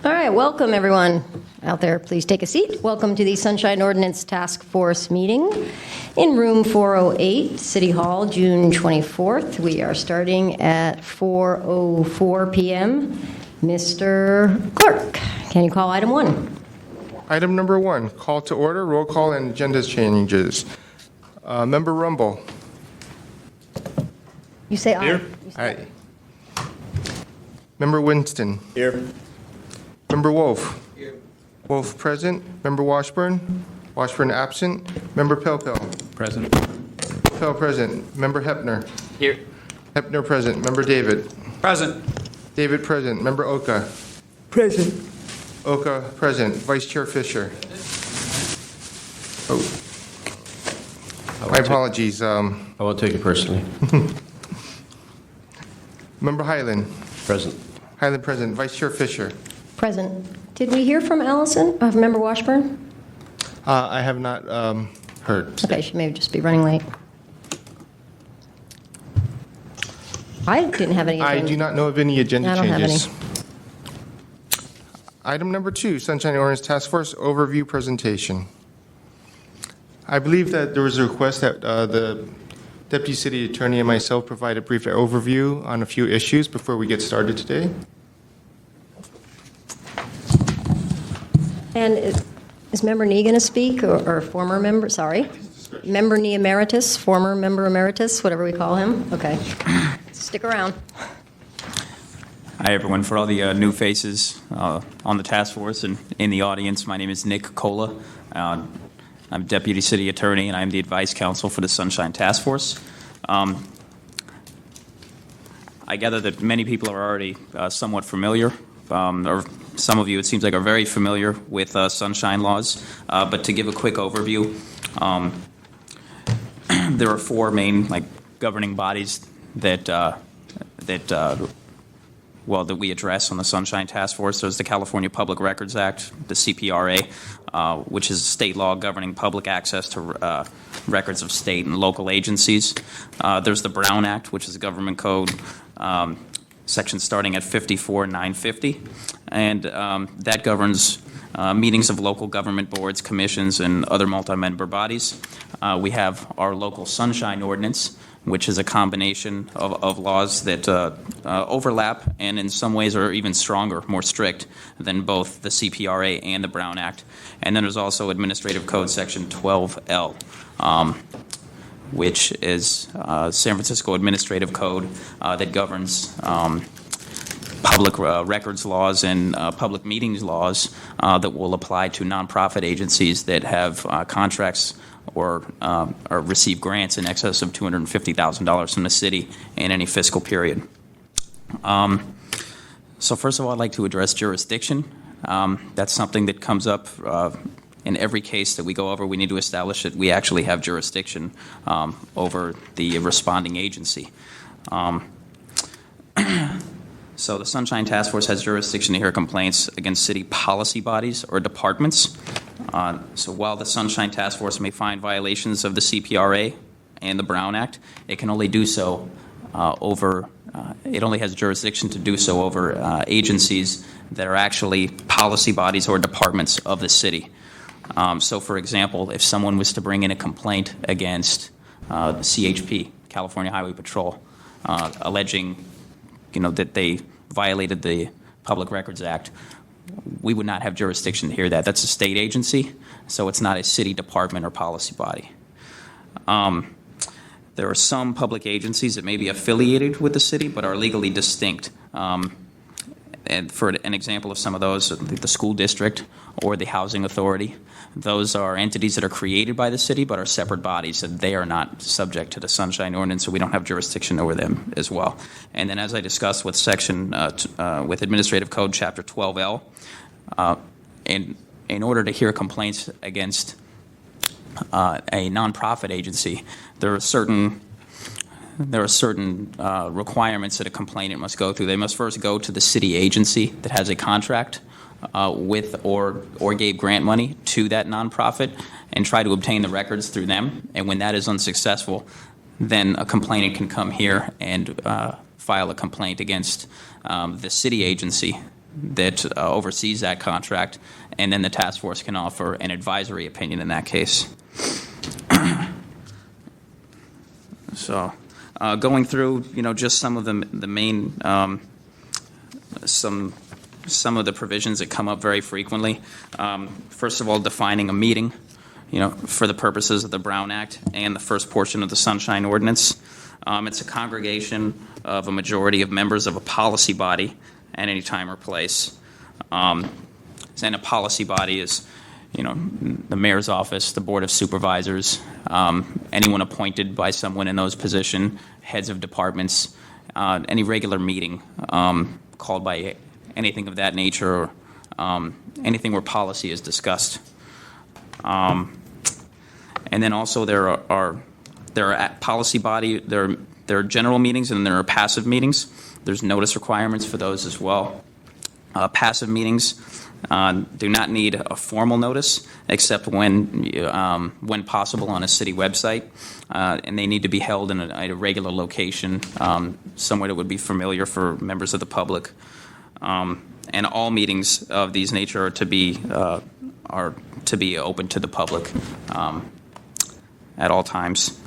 All right, welcome everyone out there. Please take a seat. Welcome to the Sunshine Ordinance Task Force meeting in room 408, City Hall, June 24th. We are starting at 4:04 p.m. Mr. Clerk, can you call item 1? Item number 1, call to order, roll call, and agenda changes. Member Rumble. You say aye. Here. Aye. Member Winston. Here. Member Wolf. Here. Wolf present. Member Washburn. Washburn absent. Member Pelpel. Present. Pell present. Member Hepner. Here. Hepner present. Member David. Present. David present. Member Oka. Present. Oka present. Vice Chair Fisher. Oh, my apologies. I won't take it personally. Member Highland. Present. Highland present. Vice Chair Fisher. Present. Did we hear from Allison, Member Washburn? I have not heard. Okay, she may just be running late. I didn't have any. I do not know of any agenda I don't have changes. Item number 2, Sunshine Ordinance Task Force Overview Presentation. I believe that there was a request that the Deputy City Attorney and myself provide a brief overview on a few issues before we get started today. And is Member Nee going to speak, or former member? Sorry. Member Nee Emeritus, former Member Emeritus, whatever we call him? Okay. Stick around. Hi, everyone. For all the new faces on the task force and in the audience, my name is Nick Cola. I'm Deputy City Attorney, and I'm the Advice Counsel for the Sunshine Task Force. I gather that many people are already somewhat familiar, or some of you, it seems like, are very familiar with sunshine laws. But to give a quick overview, there are 4 main governing bodies that we address on the Sunshine Task Force. There's the California Public Records Act, the CPRA, which is state law governing public access to records of state and local agencies. There's the Brown Act, which is a government code, section starting at 54-950, and that governs meetings of local government boards, commissions, and other multi-member bodies. We have our local Sunshine Ordinance, which is a combination of laws that overlap and in some ways are even stronger, more strict than both the CPRA and the Brown Act. And then there's also Administrative Code Section 12L, which is San Francisco Administrative Code that governs public records laws and public meetings laws that will apply to nonprofit agencies that have contracts or receive grants in excess of $250,000 from the city in any fiscal period. So first of all, I'd like to address jurisdiction. That's something that comes up in every case that we go over. We need to establish that we actually have jurisdiction over the responding agency. So the Sunshine Task Force has jurisdiction to hear complaints against city policy bodies or departments. So while the Sunshine Task Force may find violations of the CPRA and the Brown Act, it can only do so it only has jurisdiction to do so over agencies that are actually policy bodies or departments of the city. So for example, if someone was to bring in a complaint against the CHP, California Highway Patrol, alleging that they violated the Public Records Act, we would not have jurisdiction to hear that. That's a state agency, so it's not a city department or policy body. There are some public agencies that may be affiliated with the city but are legally distinct. And for an example of some of those, the school district or the housing authority, those are entities that are created by the city but are separate bodies, and they are not subject to the Sunshine Ordinance, so we don't have jurisdiction over them as well. And then, as I discussed with with Administrative Code Chapter 12L, in order to hear complaints against a nonprofit agency, there are certain requirements that a complainant must go through. They must first go to the city agency that has a contract with or gave grant money to that nonprofit and try to obtain the records through them. And when that is unsuccessful, then a complainant can come here and file a complaint against the city agency that oversees that contract, and then the task force can offer an advisory opinion in that case. So, going through, just some of the main, some of the provisions that come up very frequently. First of all, defining a meeting, for the purposes of the Brown Act and the first portion of the Sunshine Ordinance. It's a congregation of a majority of members of a policy body at any time or place. And a policy body is, the mayor's office, the board of supervisors, anyone appointed by someone in those positions, heads of departments, any regular meeting called by anything of that nature, or anything where policy is discussed. And then also there are policy body, there are general meetings, and there are passive meetings. There's notice requirements for those as well. Passive meetings do not need a formal notice, except when possible on a city website, and they need to be held in at a regular location, somewhere that would be familiar for members of the public. And all meetings of these nature are to be open to the public at all times.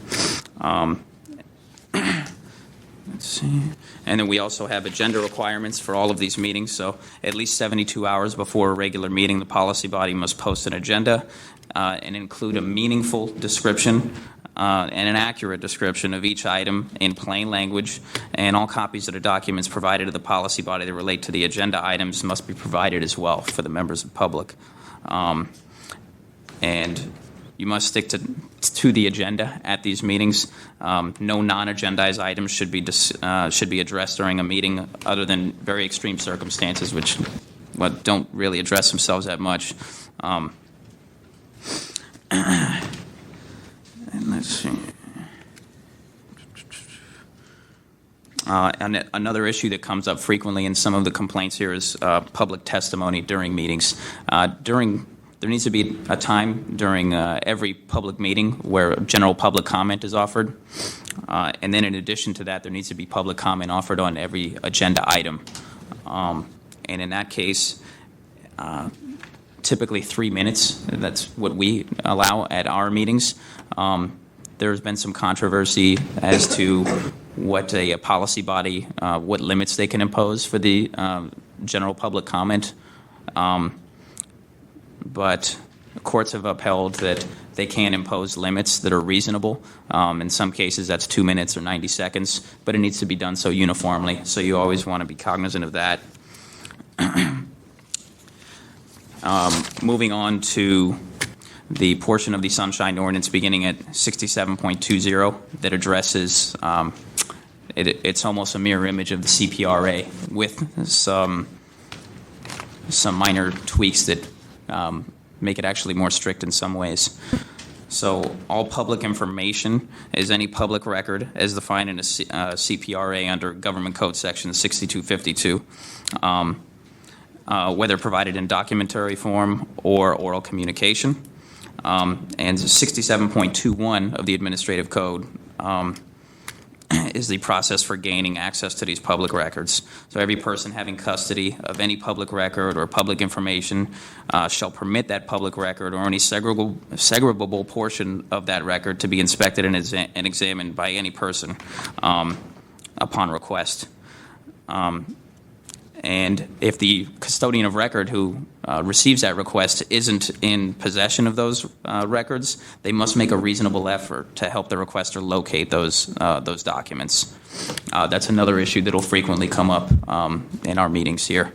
Let's see. And then we also have agenda requirements for all of these meetings. So at least 72 hours before a regular meeting, the policy body must post an agenda and include a meaningful description and an accurate description of each item in plain language. And all copies of the documents provided to the policy body that relate to the agenda items must be provided as well for the members of the public. And you must stick to the agenda at these meetings. No non-agendized items should be addressed during a meeting, other than very extreme circumstances, which don't really address themselves that much. And let's see. And another issue that comes up frequently in some of the complaints here is public testimony during meetings. There needs to be a time during every public meeting where general public comment is offered. And then in addition to that, there needs to be public comment offered on every agenda item. And in that case, typically 3 minutes. That's what we allow at our meetings. There's been some controversy as to what a policy body, what limits they can impose for the general public comment. But courts have upheld that they can impose limits that are reasonable. In some cases, that's 2 minutes or 90 seconds, but it needs to be done so uniformly. So you always want to be cognizant of that. Moving on to the portion of the Sunshine Ordinance beginning at 67.20 that addresses, it's almost a mirror image of the CPRA with some minor tweaks that make it actually more strict in some ways. So all public information is any public record as defined in a CPRA under Government Code Section 6252, whether provided in documentary form or oral communication. And 67.21 of the Administrative Code is the process for gaining access to these public records. So every person having custody of any public record or public information shall permit that public record or any segregable portion of that record to be inspected and examined by any person upon request. And if the custodian of record who receives that request isn't in possession of those records, they must make a reasonable effort to help the requester locate those documents. That's another issue that will frequently come up in our meetings here.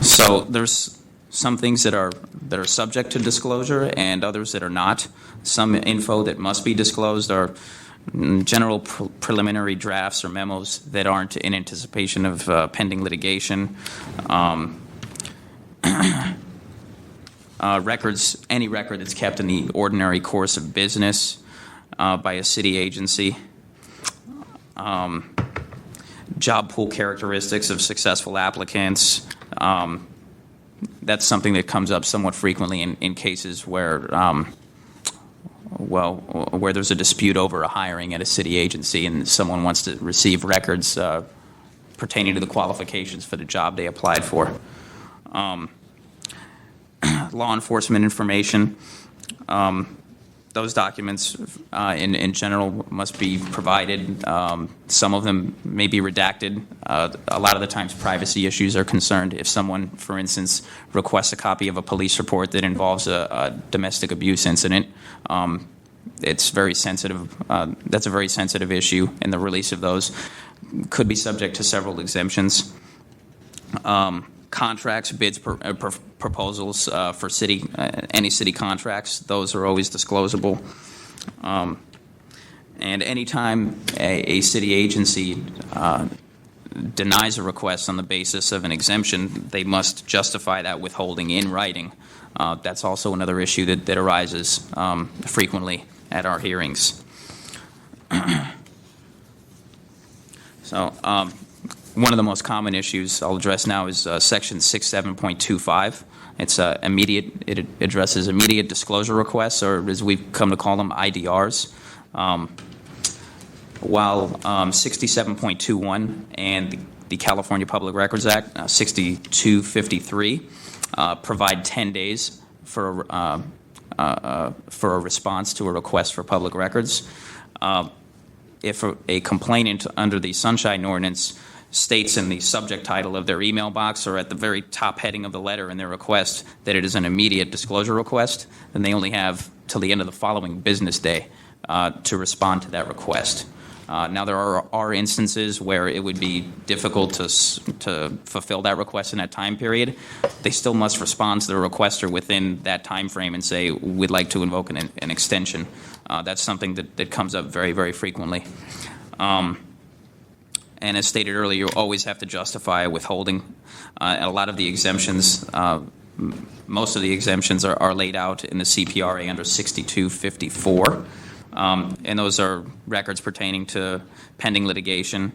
So there's some things that are subject to disclosure and others that are not. Some info that must be disclosed are general preliminary drafts or memos that aren't in anticipation of pending litigation. Records, any record that's kept in the ordinary course of business by a city agency. Job pool characteristics of successful applicants. That's something that comes up somewhat frequently in cases where where there's a dispute over a hiring at a city agency and someone wants to receive records pertaining to the qualifications for the job they applied for. Law enforcement information. Those documents, in general, must be provided. Some of them may be redacted. A lot of the times, privacy issues are concerned. If someone, for instance, requests a copy of a police report that involves a domestic abuse incident, it's very sensitive. That's a very sensitive issue, and the release of those could be subject to several exemptions. Contracts, bids, proposals for any city contracts, those are always disclosable. And anytime a city agency denies a request on the basis of an exemption, they must justify that withholding in writing. That's also another issue that arises frequently at our hearings. So, one of the most common issues I'll address now is Section 67.25. It's immediate. It addresses immediate disclosure requests, or as we've come to call them, IDRs. While 67.21 and the California Public Records Act, 6253, provide 10 days for a response to a request for public records. If a complainant under the Sunshine Ordinance states in the subject title of their email box or at the very top heading of the letter in their request that it is an immediate disclosure request, then they only have till the end of the following business day to respond to that request. Now, there are instances where it would be difficult to fulfill that request in that time period. They still must respond to the requester within that time frame and say, we'd like to invoke an extension. That's something that comes up very, very frequently. And as stated earlier, you always have to justify withholding. And a lot of the exemptions, most of the exemptions are laid out in the CPRA under 6254. And those are records pertaining to pending litigation,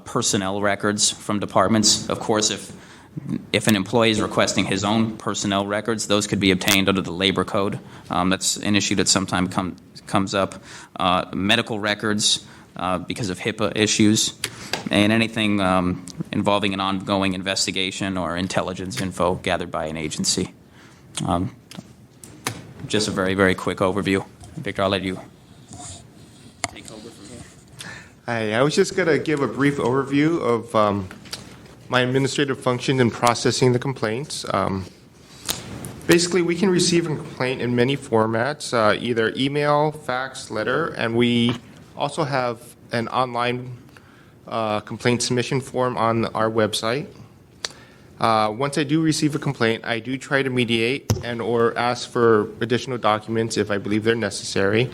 personnel records from departments. Of course, if an employee is requesting his own personnel records, those could be obtained under the Labor Code. That's an issue that sometimes comes up. Medical records, because of HIPAA issues, and anything involving an ongoing investigation or intelligence info gathered by an agency. Just a very, very quick overview. Victor, I'll let you take over from here. Hi, I was just going to give a brief overview of my administrative function in processing the complaints. Basically, we can receive a complaint in many formats, either email, fax, letter, and we also have an online complaint submission form on our website. Once I do receive a complaint, I do try to mediate and or ask for additional documents if I believe they're necessary.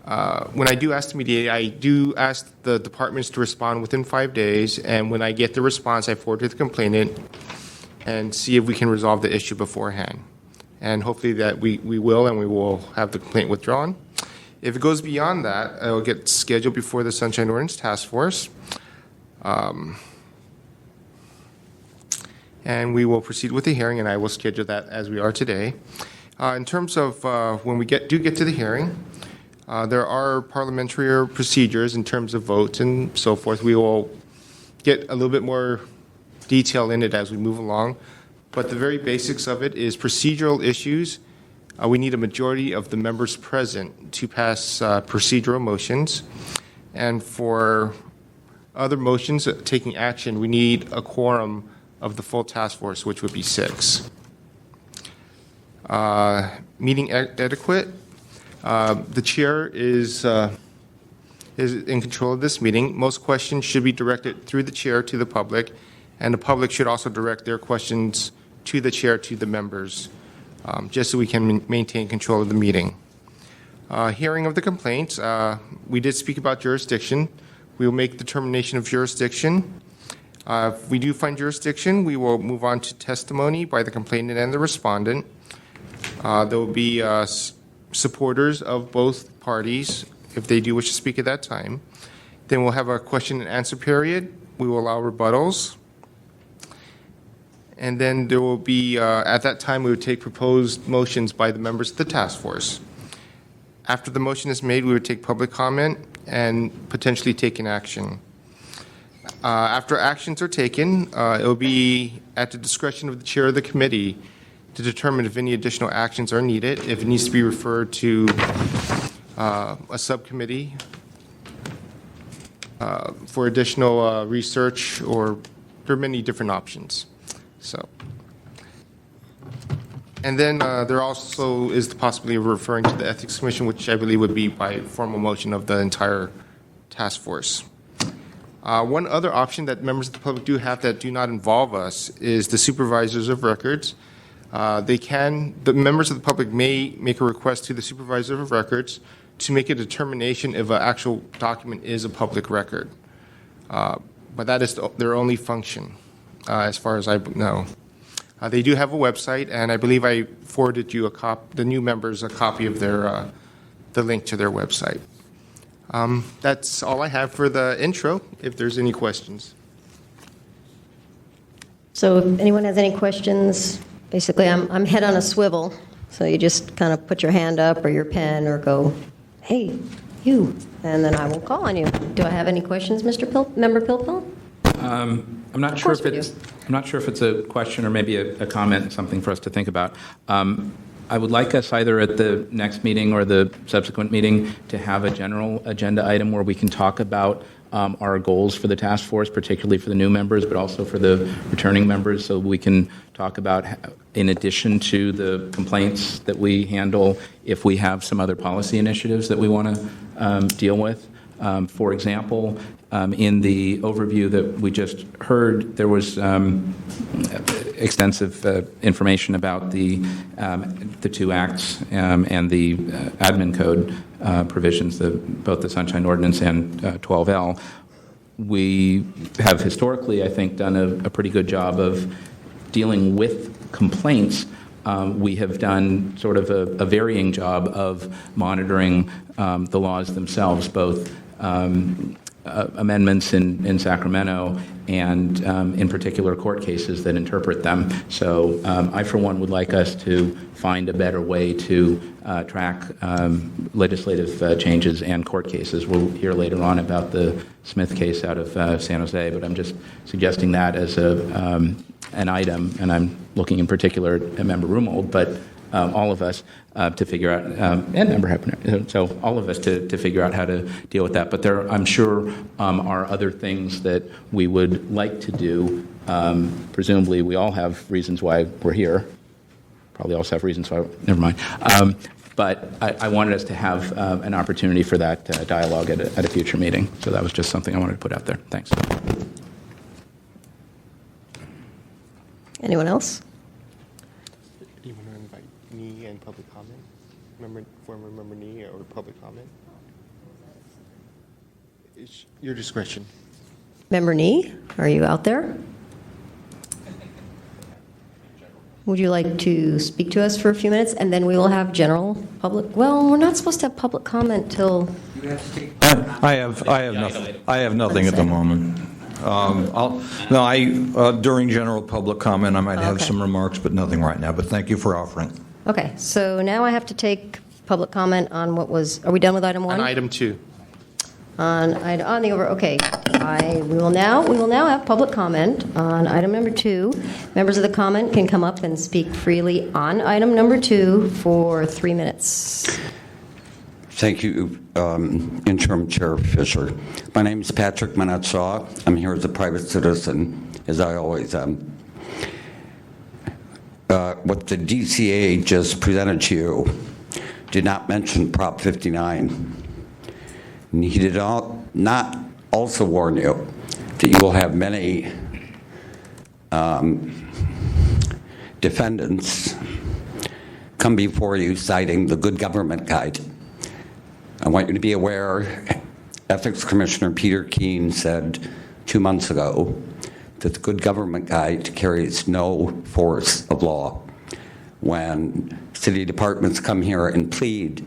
When I do ask to mediate, I do ask the departments to respond within 5 days, and when I get the response, I forward to the complainant and see if we can resolve the issue beforehand. And hopefully that we will, and we will have the complaint withdrawn. If it goes beyond that, it will get scheduled before the Sunshine Ordinance Task Force. And we will proceed with the hearing, and I will schedule that as we are today. In terms of when we do get to the hearing, there are parliamentary procedures in terms of votes and so forth. We will get a little bit more detail in it as we move along. But the very basics of it is procedural issues. We need a majority of the members present to pass procedural motions. And for other motions taking action, we need a quorum of the full task force, which would be 6. Meeting etiquette. The chair is in control of this meeting. Most questions should be directed through the chair to the public, and the public should also direct their questions to the chair, to the members, just so we can maintain control of the meeting. Hearing of the complaints. We did speak about jurisdiction. We will make determination of jurisdiction. If we do find jurisdiction, we will move on to testimony by the complainant and the respondent. There will be supporters of both parties if they do wish to speak at that time. Then we'll have a question and answer period. We will allow rebuttals. And then there will be, at that time, we would take proposed motions by the members of the task force. After the motion is made, we would take public comment, and potentially taking action. After actions are taken, it will be at the discretion of the chair of the committee to determine if any additional actions are needed, if it needs to be referred to a subcommittee for additional research, or there are many different options. So, and then there also is the possibility of referring to the Ethics Commission, which I believe would be by formal motion of the entire task force. One other option that members of the public do have that do not involve us is the supervisors of records. The members of the public may make a request to the supervisor of records to make a determination if an actual document is a public record. But that is their only function, as far as I know. They do have a website, and I believe I forwarded you the new members a copy of the link to their website. That's all I have for the intro, if there's any questions. So if anyone has any questions, basically I'm head on a swivel, so you just kind of put your hand up or your pen or go, hey, you, and then I will call on you. Do I have any questions, Member Pilpil? I'm not sure if it's a question or maybe a comment, something for us to think about. I would like us either at the next meeting or the subsequent meeting to have a general agenda item where we can talk about our goals for the task force, particularly for the new members, but also for the returning members, so we can talk about, in addition to the complaints that we handle, if we have some other policy initiatives that we want to deal with. For example, in the overview that we just heard, there was extensive information about the two acts and the admin code provisions, both the Sunshine Ordinance and 12L. We have historically, I think, done a pretty good job of dealing with complaints. We have done sort of a varying job of monitoring the laws themselves, both amendments in Sacramento and in particular court cases that interpret them. So I, for one, would like us to find a better way to track legislative changes and court cases. We'll hear later on about the Smith case out of San Jose, but I'm just suggesting that as an item, and I'm looking in particular at Member Rumold, but all of us to figure out, and Member Hepner, so all of us to figure out how to deal with that. But there, I'm sure, are other things that we would like to do. Presumably, we all have reasons why we're here. Probably also have reasons why, never mind. But I wanted us to have an opportunity for that dialogue at a future meeting. So that was just something I wanted to put out there. Thanks. Anyone else? Do you want to invite me and public comment? Former member Nee or public comment? It's your discretion. Member Nee, are you out there? Would you like to speak to us for a few minutes, and then we will have general public? Well, we're not supposed to have public comment till. I have nothing at the moment. During general public comment, I might have some remarks, but nothing right now. But thank you for offering. Okay, so now I have to take public comment on what was. Are we done with item 1? On item 2. On the over. Okay, we will now have public comment on item number 2. Members of the comment can come up and speak freely on item number 2 for 3 minutes. Thank you, Interim Chair Fisher. My name is Patrick Manatsaw. I'm here as a private citizen, as I always am. What the DCA just presented to you did not mention Prop 59. And he did not also warn you that you will have many defendants come before you citing the Good Government Guide. I want you to be aware, Ethics Commissioner Peter Keene said 2 months ago that the Good Government Guide carries no force of law. When city departments come here and plead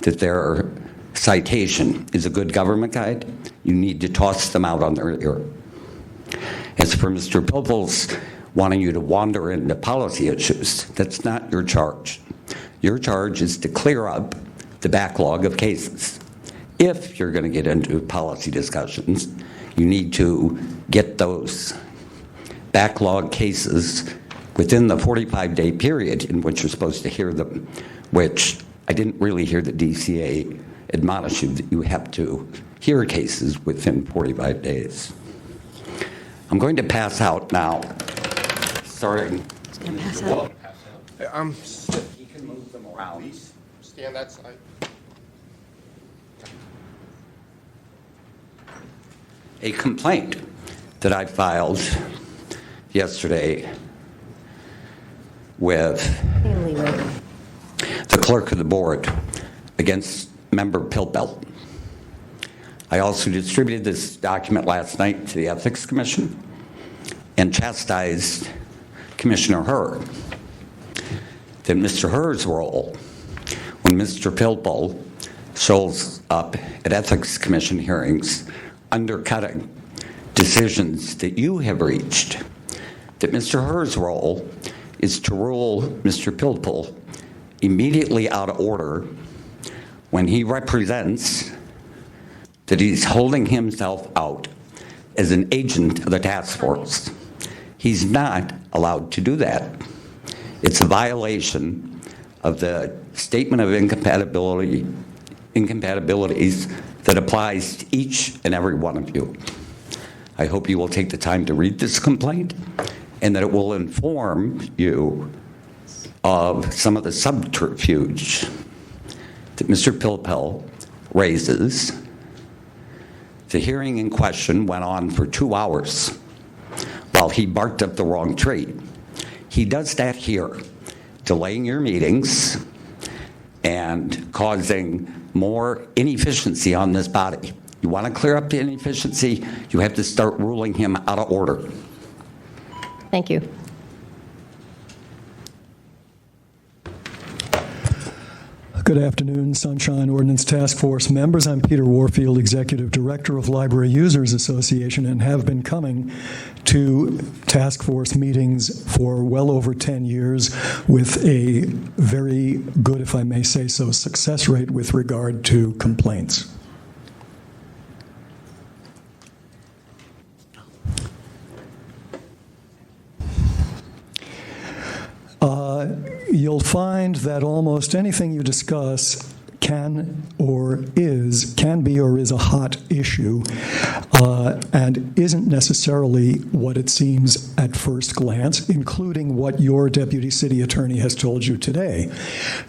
that their citation is a good government guide, you need to toss them out on their ear. As for Mr. Pilpil's wanting you to wander into policy issues, that's not your charge. Your charge is to clear up the backlog of cases. if you're going to get into policy discussions, you need to get those backlog cases within the 45-day period in which you're supposed to hear them, which I didn't really hear the DCA admonish you that you have to hear cases within 45 days. I'm going to pass out now, starting. Pass out. You can move them around. Stand that side. A complaint that I filed yesterday with the clerk of the board against member Pilpel. I also distributed this document last night to the Ethics Commission and chastised Commissioner Herr that Mr. Herr's role when Mr. Pilpel shows up at Ethics Commission hearings undercutting decisions that you have reached, that Mr. Herr's role is to rule Mr. Pilpel immediately out of order when he represents that he's holding himself out as an agent of the task force. He's not allowed to do that. It's a violation of the statement of incompatibilities that applies to each and every one of you. I hope you will take the time to read this complaint and that it will inform you of some of the subterfuge that Mr. Pilpel raises. The hearing in question went on for 2 hours while he barked up the wrong tree. He does that here, delaying your meetings and causing more inefficiency on this body. You want to clear up the inefficiency, you have to start ruling him out of order. Thank you. Good afternoon, Sunshine Ordinance Task Force members. I'm Peter Warfield, Executive Director of Library Users Association, and have been coming to task force meetings for well over 10 years with a very good, if I may say so, success rate with regard to complaints. You'll find that almost anything you discuss can be or is a hot issue and isn't necessarily what it seems at first glance, including what your deputy city attorney has told you today.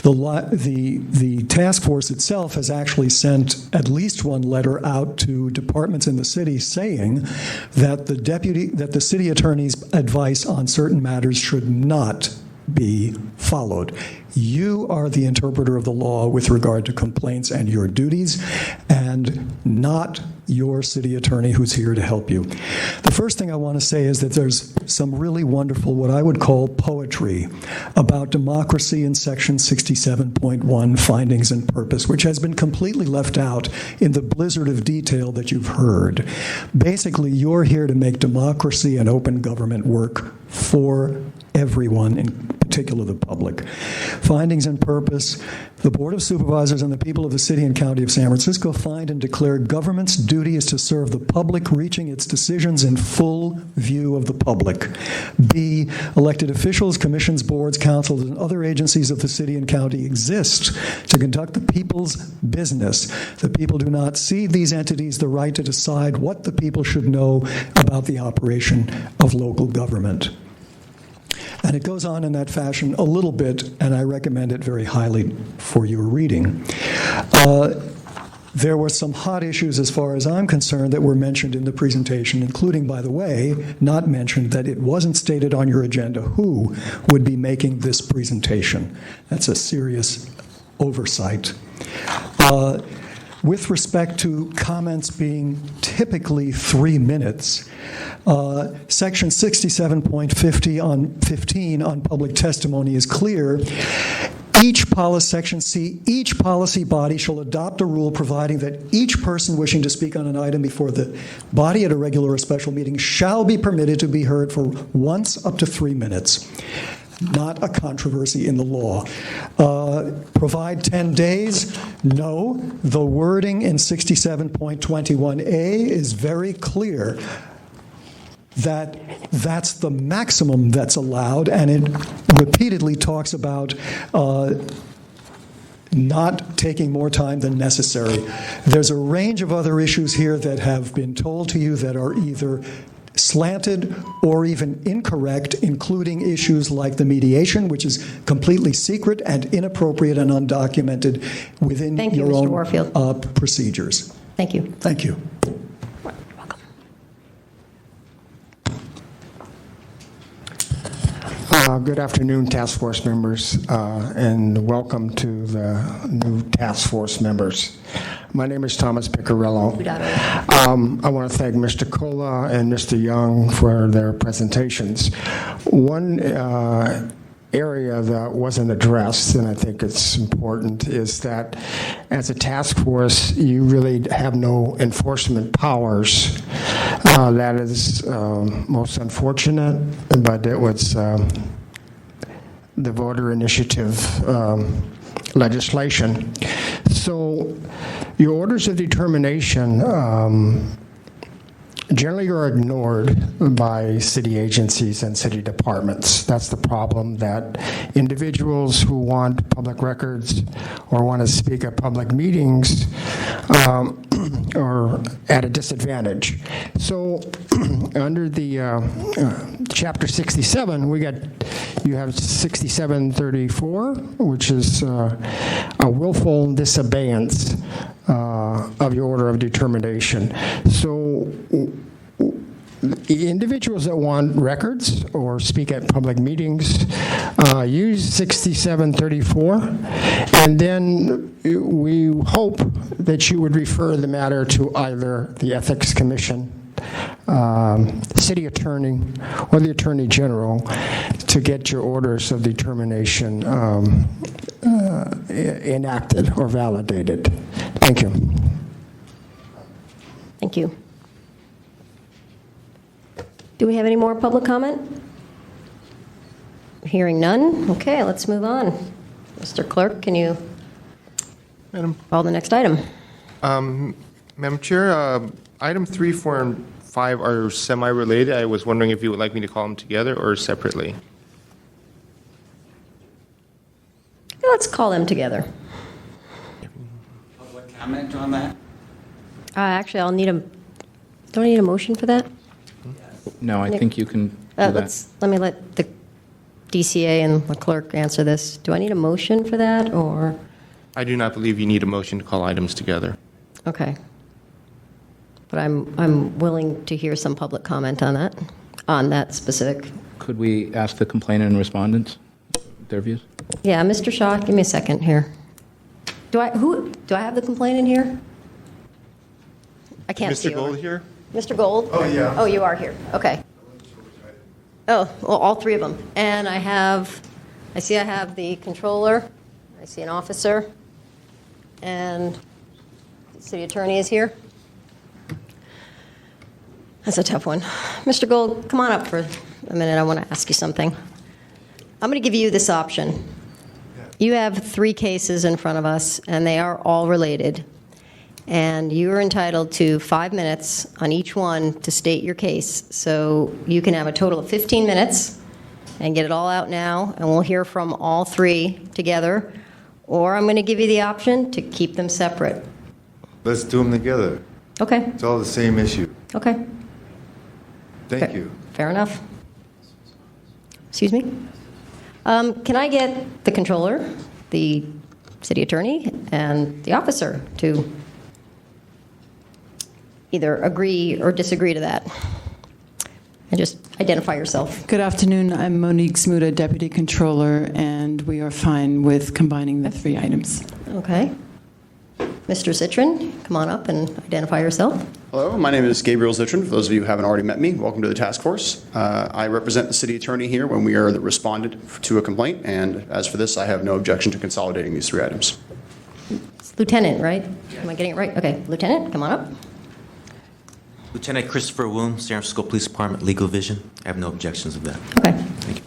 The task force itself has actually sent at least one letter out to departments in the city saying that the city attorney's advice on certain matters should not be followed. You are the interpreter of the law with regard to complaints and your duties, and not your city attorney who's here to help you. The first thing I want to say is that there's some really wonderful, what I would call poetry, about democracy in Section 67.1, Findings and Purpose, which has been completely left out in the blizzard of detail that you've heard. Basically, you're here to make democracy and open government work for everyone, in particular the public. Findings and purpose: the Board of Supervisors and the people of the City and County of San Francisco find and declare government's duty is to serve the public, reaching its decisions in full view of the public. B, elected officials, commissions, boards, councils, and other agencies of the City and County exist to conduct the people's business. The people do not cede these entities the right to decide what the people should know about the operation of local government. And it goes on in that fashion a little bit, and I recommend it very highly for your reading. There were some hot issues, as far as I'm concerned, that were mentioned in the presentation, including, by the way, not mentioned that it wasn't stated on your agenda who would be making this presentation. That's a serious oversight. With respect to comments being typically 3 minutes, Section 67.15 on public testimony is clear. Section C, each policy body shall adopt a rule providing that each person wishing to speak on an item before the body at a regular or special meeting shall be permitted to be heard for once up to 3 minutes. not a controversy in the law. Provide 10 days? No. The wording in 67.21A is very clear that that's the maximum that's allowed, and it repeatedly talks about not taking more time than necessary. There's a range of other issues here that have been told to you that are either slanted or even incorrect, including issues like the mediation, which is completely secret and inappropriate and undocumented within Thank you, your Mr. own Warfield. procedures. Thank you. Thank you. Welcome. Good afternoon, task force members, and welcome to the new task force members. My name is Thomas Piccirillo. I want to thank Mr. Kola and Mr. Young for their presentations. One area that wasn't addressed, and I think it's important, is that as a task force, you really have no enforcement powers. That is most unfortunate, but it was the voter initiative legislation. So your orders of determination generally are ignored by city agencies and city departments. That's the problem, that individuals who want public records or want to speak at public meetings are at a disadvantage. So under the Chapter 67, you have 6734, which is a willful disobeyance of your order of determination. So individuals that want records or speak at public meetings use 6734, and then we hope that you would refer the matter to either the Ethics Commission, city attorney, or the Attorney General to get your orders of determination enacted or validated. Thank you. Thank you. Do we have any more public comment? Hearing none. Okay, let's move on. Mr. Clerk, can you call the next item? Madam Chair, item 3, 4, and 5 are semi-related. I was wondering if you would like me to call them together or separately. Let's call them together. Public comment on that? Actually, don't I need a motion for that? No, I think you can do that. Let me let the DCA and the clerk answer this. Do I need a motion for that, or? I do not believe you need a motion to call items together. Okay. But I'm willing to hear some public comment on that specific. Could we ask the complainant and respondents their views? Yeah, Mr. Shaw, give me a second here. Do I have the complainant here? I can't see. Mr. Gold here? Mr. Gold? Oh, yeah. Oh, you are here. Okay. Oh, well, all three of them. And I have the controller, I see an officer, and the city attorney is here. That's a tough one. Mr. Gold, come on up for a minute. I want to ask you something. I'm going to give you this option. You have 3 cases in front of us, and they are all related. And you are entitled to 5 minutes on each one to state your case. So you can have a total of 15 minutes and get it all out now, and we'll hear from all 3 together. Or I'm going to give you the option to keep them separate. Let's do them together. Okay. It's all the same issue. Okay. Thank you. Fair enough. Excuse me? Can I get the controller, the city attorney, and the officer to either agree or disagree to that? And just identify yourself. Good afternoon. I'm Monique Smuda, Deputy Controller, and we are fine with combining the 3 items. Okay. Mr. Citron, come on up and identify yourself. Hello, my name is Gabriel Zitron. For those of you who haven't already met me, welcome to the task force. I represent the city attorney here when we are the respondent to a complaint, and as for this, I have no objection to consolidating these 3 items. It's Lieutenant, right? Am I getting it right? Okay, Lieutenant, come on up. Lieutenant Christopher Woon, San Francisco Police Department, Legal Division. I have no objections of that. Okay. Thank you.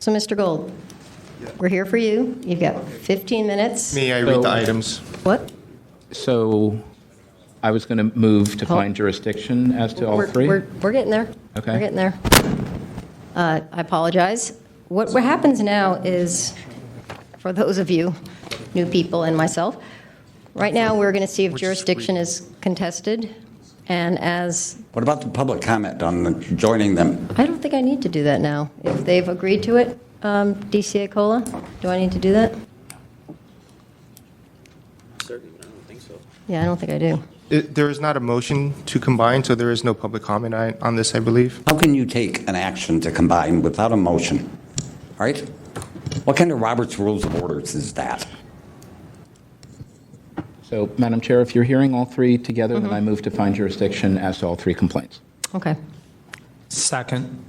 So, Mr. Gold, we're here for you. You've got 15 minutes. May I read the items? What? So I was going to move to find jurisdiction as to all three. We're getting there. Okay. We're getting there. I apologize. What happens now is, for those of you, new people and myself, right now we're going to see if jurisdiction is contested. And as What about the public comment on joining them? I don't think I need to do that now. If they've agreed to it, DC Acola, do I need to do that? Certainly, I don't think so. Yeah, I don't think I do. There is not a motion to combine, so there is no public comment on this, I believe. How can you take an action to combine without a motion? All right? What kind of Robert's Rules of Orders is that? So, Madam Chair, if you're hearing all three together, then I move to find jurisdiction as to all three complaints. Okay. Second.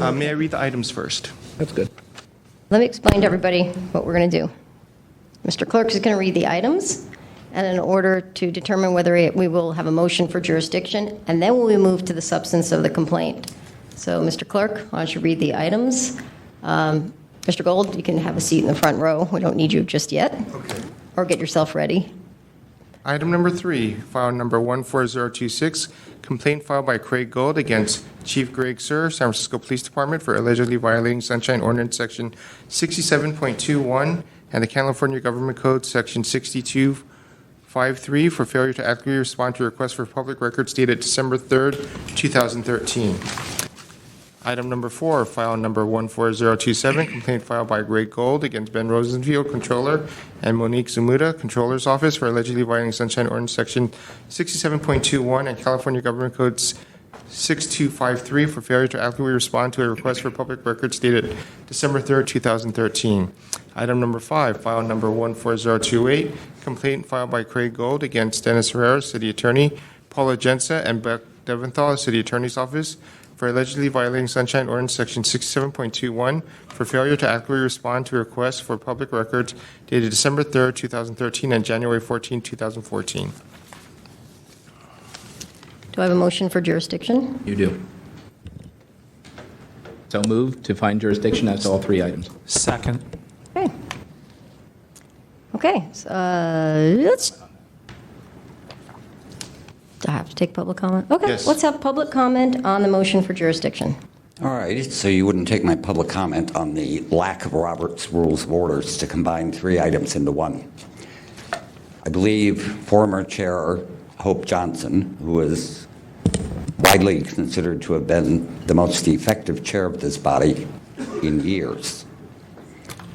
May I read the items first? That's good. Let me explain to everybody what we're going to do. Mr. Clerk is going to read the items, and in order to determine whether we will have a motion for jurisdiction, and then we move to the substance of the complaint. So, Mr. Clerk, why don't you read the items? Mr. Gold, you can have a seat in the front row. We don't need you just yet. Okay. Or get yourself ready. Item number 3, file number 14026, complaint filed by Craig Gold against Chief Greg Sir, San Francisco Police Department for allegedly violating Sunshine Ordinance Section 67.21 and the California Government Code Section 6253 for failure to adequately respond to a request for public records dated December 3rd, 2013. Item number 4, file number 14027, complaint filed by Greg Gold against Ben Rosenfield, Controller, and Monique Zumuda, Controller's Office, for allegedly violating Sunshine Ordinance Section 67.21 and California Government Codes 6253 for failure to adequately respond to a request for public records dated December 3rd, 2013. Item number 5, file number 14028, complaint filed by Craig Gold against Dennis Herrera, City Attorney, Paula Jensa, and Beck Deventhal, City Attorney's Office, for allegedly violating Sunshine Ordinance Section 67.21 for failure to adequately respond to requests for public records dated December 3rd, 2013 and January 14, 2014. Do I have a motion for jurisdiction? You do. So move to find jurisdiction as to all three items. Second. Okay. Okay, so, let's... Do I have to take public comment? Okay, Yes. Let's have public comment on the motion for jurisdiction. All right, so you wouldn't take my public comment on the lack of Robert's Rules of Orders to combine three items into one. I believe former Chair Hope Johnson, who is widely considered to have been the most effective chair of this body in years,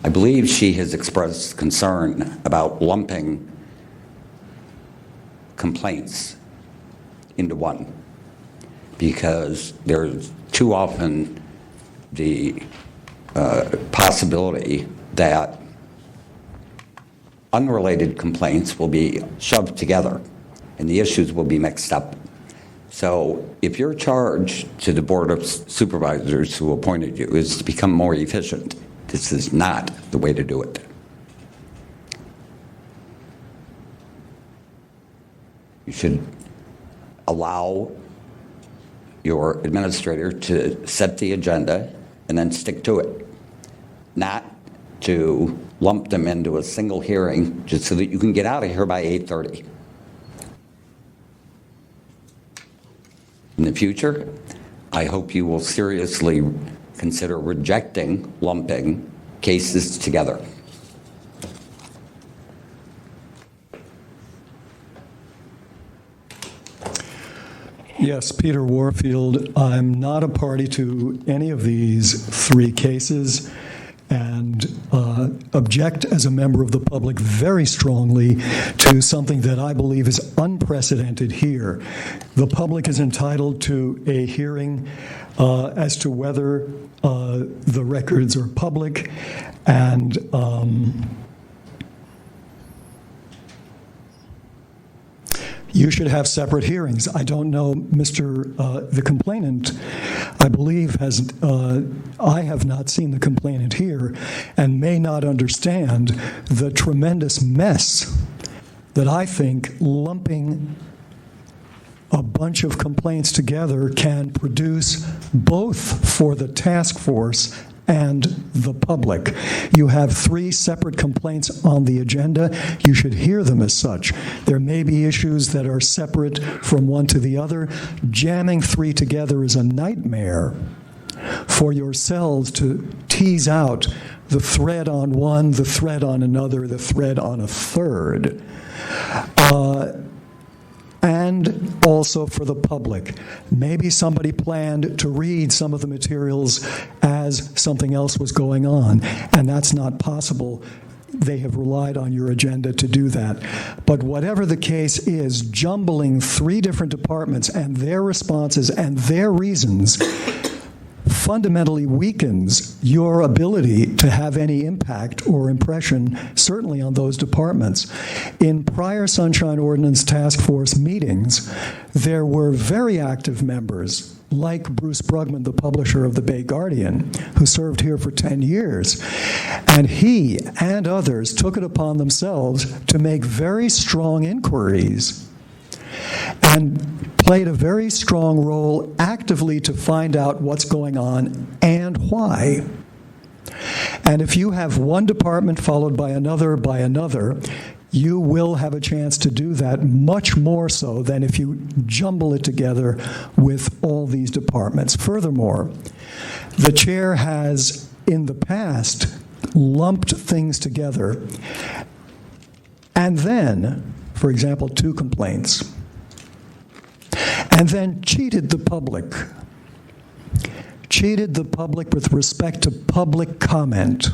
I believe she has expressed concern about lumping complaints into one, because there's too often the possibility that unrelated complaints will be shoved together and the issues will be mixed up. So if your charge to the Board of Supervisors who appointed you is to become more efficient, this is not the way to do it. You should allow your administrator to set the agenda and then stick to it, not to lump them into a single hearing just so that you can get out of here by 8:30. In the future, I hope you will seriously consider rejecting lumping cases together. Yes, Peter Warfield. I'm not a party to any of these three cases and object as a member of the public very strongly to something that I believe is unprecedented here. The public is entitled to a hearing as to whether the records are public, and you should have separate hearings. I don't know, the complainant, I believe, I have not seen the complainant here and may not understand the tremendous mess that I think lumping a bunch of complaints together can produce, both for the task force and the public. You have 3 separate complaints on the agenda. You should hear them as such. There may be issues that are separate from one to the other. Jamming 3 together is a nightmare for yourselves to tease out the thread on one, the thread on another, the thread on a third. And also for the public. Maybe somebody planned to read some of the materials as something else was going on, and that's not possible. They have relied on your agenda to do that. But whatever the case is, jumbling 3 different departments and their responses and their reasons fundamentally weakens your ability to have any impact or impression, certainly on those departments. In prior Sunshine Ordinance Task Force meetings, there were very active members, like Bruce Brugman, the publisher of the Bay Guardian, who served here for 10 years. And he and others took it upon themselves to make very strong inquiries and played a very strong role actively to find out what's going on and why. And if you have one department followed by another, you will have a chance to do that much more so than if you jumble it together with all these departments. Furthermore, the chair has, in the past, lumped things together and then, for example, 2 complaints, and then cheated the public. Cheated the public with respect to public comment,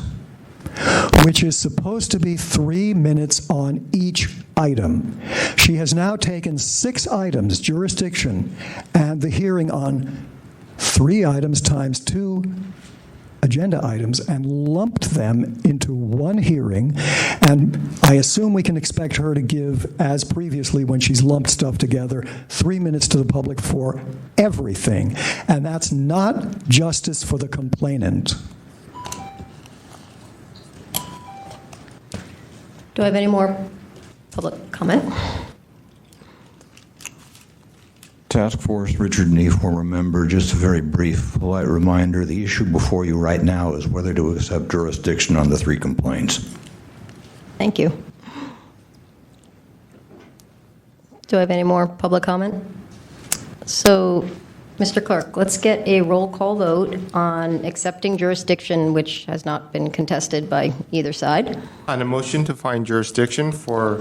which is supposed to be 3 minutes on each item. She has now taken 6 items, jurisdiction, and the hearing on 3 items times 2 agenda items, and lumped them into one hearing. And I assume we can expect her to give, as previously when she's lumped stuff together, 3 minutes to the public for everything. And that's not justice for the complainant. Do I have any more public comment? Task Force, Richard Nee, former member. Just a very brief, polite reminder. The issue before you right now is whether to accept jurisdiction on the 3 complaints. Thank you. Do I have any more public comment? So, Mr. Clerk, let's get a roll call vote on accepting jurisdiction, which has not been contested by either side. On a motion to find jurisdiction for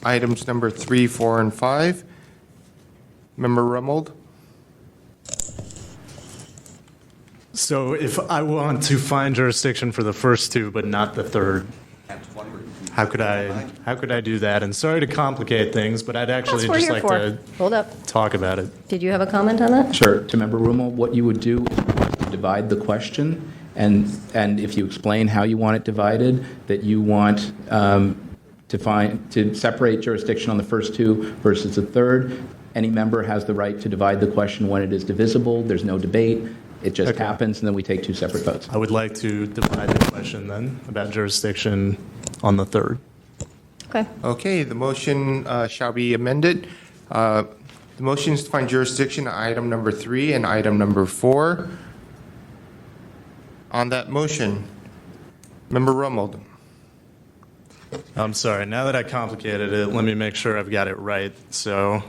items number 3, 4, and 5, Member Rummold? So if I want to find jurisdiction for the first 2 but not the third, how could I do that? And sorry to complicate things, but I'd actually just like to Hold up. talk about it. Did you have a comment on that? Sure. To Member Rummel, what you would do is divide the question, and if you explain how you want it divided, that you want to separate jurisdiction on the first 2 versus the third. Any member has the right to divide the question when it is divisible. There's no debate. It just happens, and then we take 2 separate votes. I would like to divide the question then about jurisdiction on the third. Okay. Okay, the motion shall be amended. The motion is to find jurisdiction on item number 3 and item number 4. On that motion, Member Rummold. I'm sorry. Now that I complicated it, let me make sure I've got it right. So,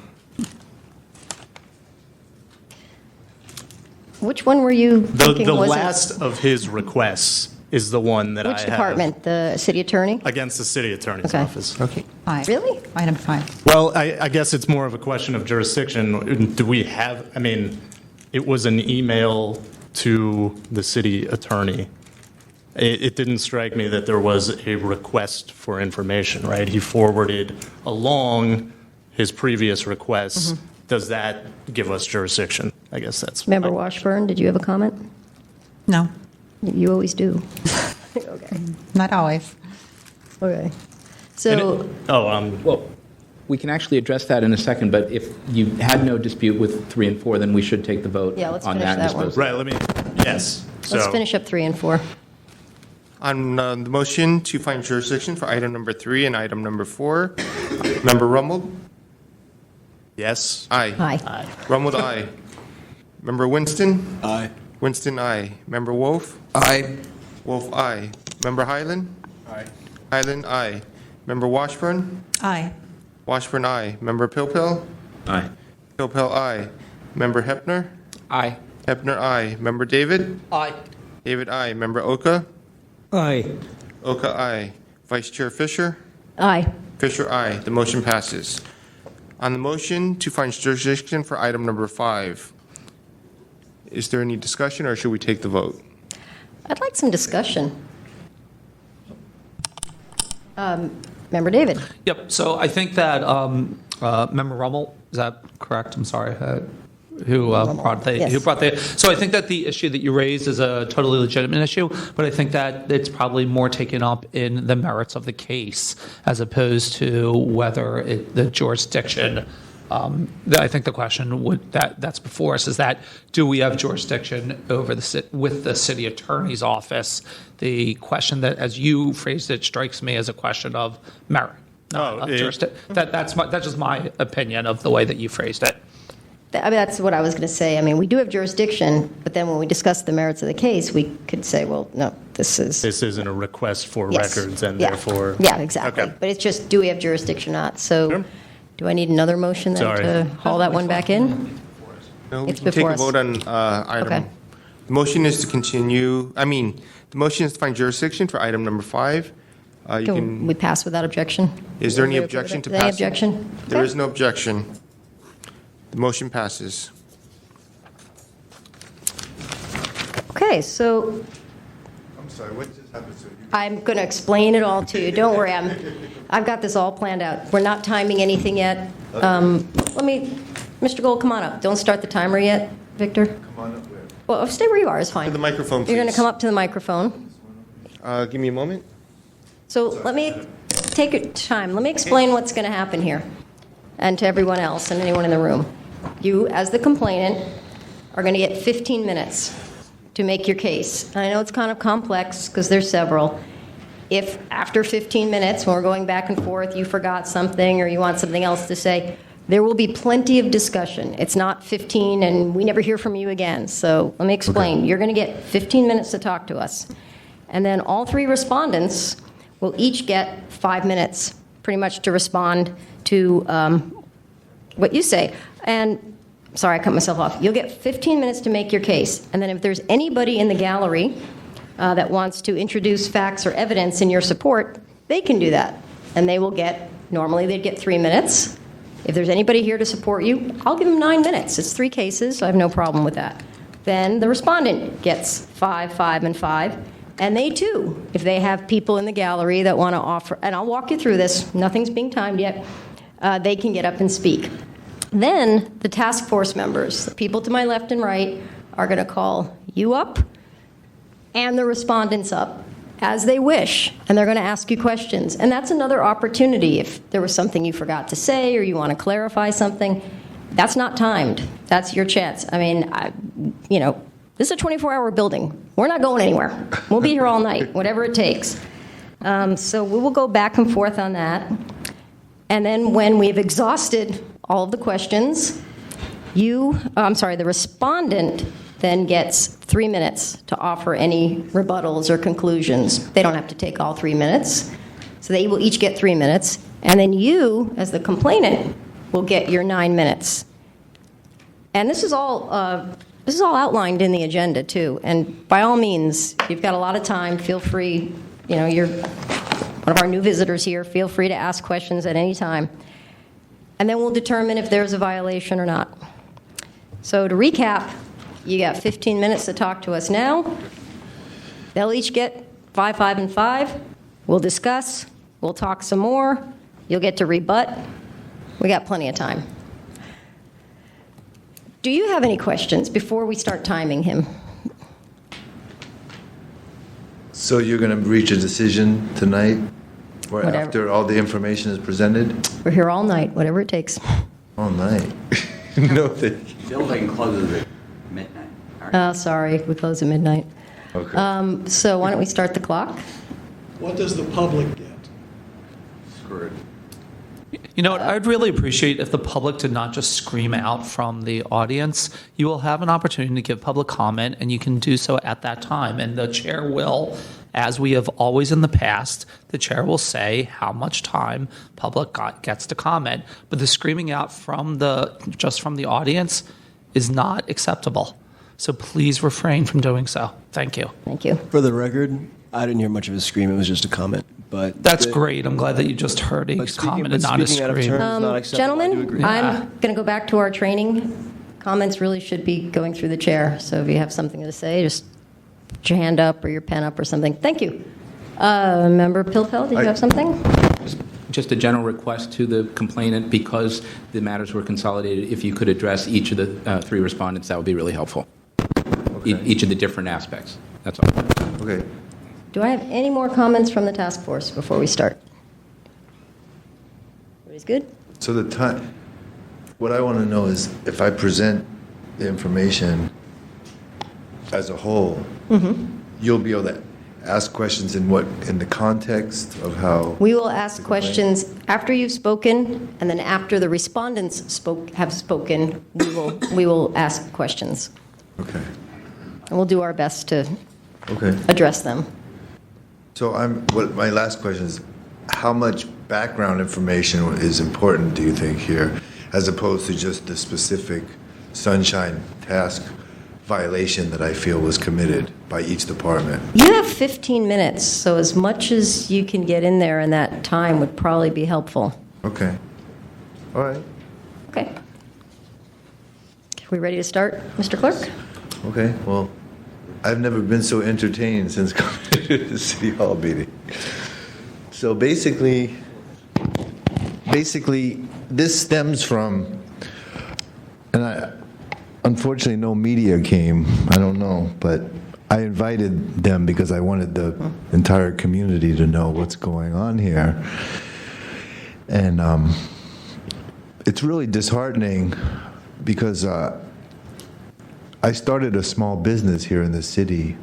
Which one were you thinking the was last of his requests is the one that I have. Which department? The city attorney? Against the city attorney's Okay. office. Okay. Really? Item 5. Well, I guess it's more of a question of jurisdiction. Do we have, it was an email to the city attorney. It didn't strike me that there was a request for information, right? He forwarded along his previous requests. Does that give us jurisdiction? I guess that's... Member Washburn, did you have a comment? No, You always do. Okay. not always. Okay. So, Well, we can actually address that in a second, but if you had no dispute with 3 and 4, then we should take the vote Yeah, let's on finish that. and that one. dispose of it. yes. let's finish up 3 and 4. On the motion to find jurisdiction for item number 3 and item number 4, Member Rummold? Yes. Aye. Aye. Rummold, aye. Member Winston? Aye. Winston, aye. Member Wolf? Aye. Wolf, aye. Member Highland? Aye. Highland, aye. Member Washburn? Aye. Washburn, aye. Member Pilpil? Aye. Pilpil, aye. Member Hepner? Aye. Hepner, aye. Member David? Aye. David, aye. Member Oka? Aye. Oka, aye. Vice Chair Fisher? Aye. Fisher, aye. The motion passes. On the motion to find jurisdiction for item number 5, is there any discussion or should we take the vote? I'd like some discussion. Member David? Yep, so I think that Member Rummel, is that correct? I'm sorry. Who brought the, so I think that the issue that you raised is a totally legitimate issue, but I think that it's probably more taken up in the merits of the case as opposed to whether the jurisdiction. I think the question that's before us is that do we have jurisdiction over with the city attorney's office? The question that, as you phrased it, strikes me as a question of merit. That's just my opinion of the way that you phrased it. I mean, that's what I was going to say. I mean, we do have jurisdiction, but then when we discuss the merits of the case, we could say, well, no, this isn't a request for records, and therefore. Yeah, exactly. Okay. But it's just, do we have jurisdiction or not? So, Sure. Do I need another motion then to haul that one back in? No, we It's can take before a us. vote on item. Okay. The motion is to continue, the motion is to find jurisdiction for item number 5. Can we pass without objection? Is there any Everybody okay objection with to it? Any passing? objection? There Okay. is no objection. The motion passes. Okay, so I'm sorry, what just happened? So you I'm going to explain it all to you. Don't worry, I've got this all planned out. We're not timing anything yet. Mr. Gold, come on up. Don't start the timer yet, Victor. come on up there. Well, stay where you are, is fine. To the microphone, You're going to please. come up to the microphone. Give me a moment. So let me take your time. Let me explain what's going to happen here, and to everyone else and anyone in the room. You, as the complainant, are going to get 15 minutes to make your case. And I know it's kind of complex because there's several. If after 15 minutes, when we're going back and forth, you forgot something or you want something else to say, there will be plenty of discussion. It's not 15 and we never hear from you again. So let me explain. Okay. You're going to get 15 minutes to talk to us. And then all 3 respondents will each get 5 minutes pretty much to respond to what you say. And sorry, I cut myself off. You'll get 15 minutes to make your case. And then if there's anybody in the gallery that wants to introduce facts or evidence in your support, they can do that. And they will get, normally they'd get 3 minutes. If there's anybody here to support you, I'll give them 9 minutes. It's 3 cases, so I have no problem with that. Then the respondent gets 5, 5, and 5. And they too, if they have people in the gallery that want to offer, and I'll walk you through this, nothing's being timed yet, they can get up and speak. Then the task force members, the people to my left and right, are going to call you up and the respondents up as they wish, and they're going to ask you questions. And that's another opportunity. If there was something you forgot to say or you want to clarify something, that's not timed. That's your chance. I mean, this is a 24-hour building. We're not going anywhere. We'll be here all night, whatever it takes. So we will go back and forth on that. And then when we've exhausted all of the questions, the respondent then gets 3 minutes to offer any rebuttals or conclusions. They don't have to take all 3 minutes. So they will each get 3 minutes. And then you, as the complainant, will get your 9 minutes. And this is all outlined in the agenda, too. And by all means, you've got a lot of time. Feel free. You're one of our new visitors here. Feel free to ask questions at any time. And then we'll determine if there's a violation or not. So to recap, you got 15 minutes to talk to us now. They'll each get 5, 5, and 5. We'll discuss. We'll talk some more. You'll get to rebut. We got plenty of time. Do you have any questions before we start timing him? So you're going to reach a decision tonight, or Whatever. after all the information is presented? We're here all night, whatever it takes. All night. No, thank you. Building closes at midnight. Oh, sorry, we close at midnight. Okay. So why don't we start the clock? What does the public get? Screwed. You know what? I'd really appreciate if the public did not just scream out from the audience. You will have an opportunity to give public comment, and you can do so at that time. And the chair will, as we have always in the past, the chair will say how much time public gets to comment. But the screaming out from just from the audience is not acceptable. So please refrain from doing so. Thank you. Thank you. For the record, I didn't hear much of a scream. It was just a comment. But that's great. I'm glad that you just heard a comment and not a scream. Gentlemen, I'm going to go back to our training. Comments really should be going through the chair. So if you have something to say, just put your hand up or your pen up or something. Thank you. Member Pilpel, did you have something? Just a general request to the complainant, because the matters were consolidated, if you could address each of the three respondents, that would be really helpful. Okay. Each of the different aspects. That's all. Okay. Do I have any more comments from the task force before we start? Everybody's good? So the time, what I want to know is if I present the information as a whole, you'll be able to ask questions in the context of how? We will ask questions after you've spoken, and then after the respondents have spoken, we will ask questions. Okay. And we'll do our best to address them. So my last question is, how much background information is important, do you think, here, as opposed to just the specific Sunshine Task violation that I feel was committed by each department? You have 15 minutes, so as much as you can get in there in that time would probably be helpful. Okay. All right. Okay. Are we ready to start, Mr. Clerk? Okay. Well, I've never been so entertained since coming to the City Hall meeting. So basically, this stems from, and unfortunately no media came, I don't know, but I invited them because I wanted the entire community to know what's going on here. And it's really disheartening because I started a small business here in the city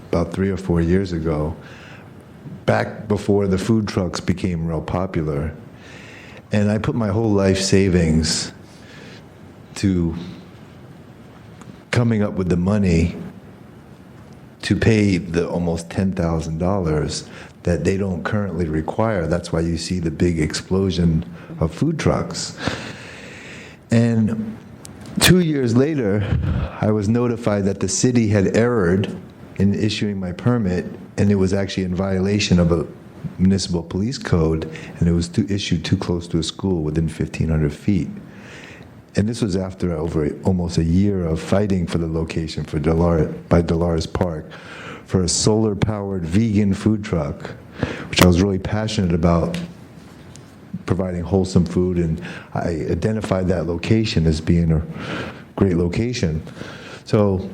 about 3 or 4 years ago, back before the food trucks became real popular. And I put my whole life savings to coming up with the money to pay the almost $10,000 that they don't currently require. That's why you see the big explosion of food trucks. And 2 years later, I was notified that the city had erred in issuing my permit, and it was actually in violation of a municipal police code, and it was issued too close to a school within 1,500 feet. And this was after almost a year of fighting for the location by Dolores Park for a solar-powered vegan food truck, which I was really passionate about, providing wholesome food, and I identified that location as being a great location. So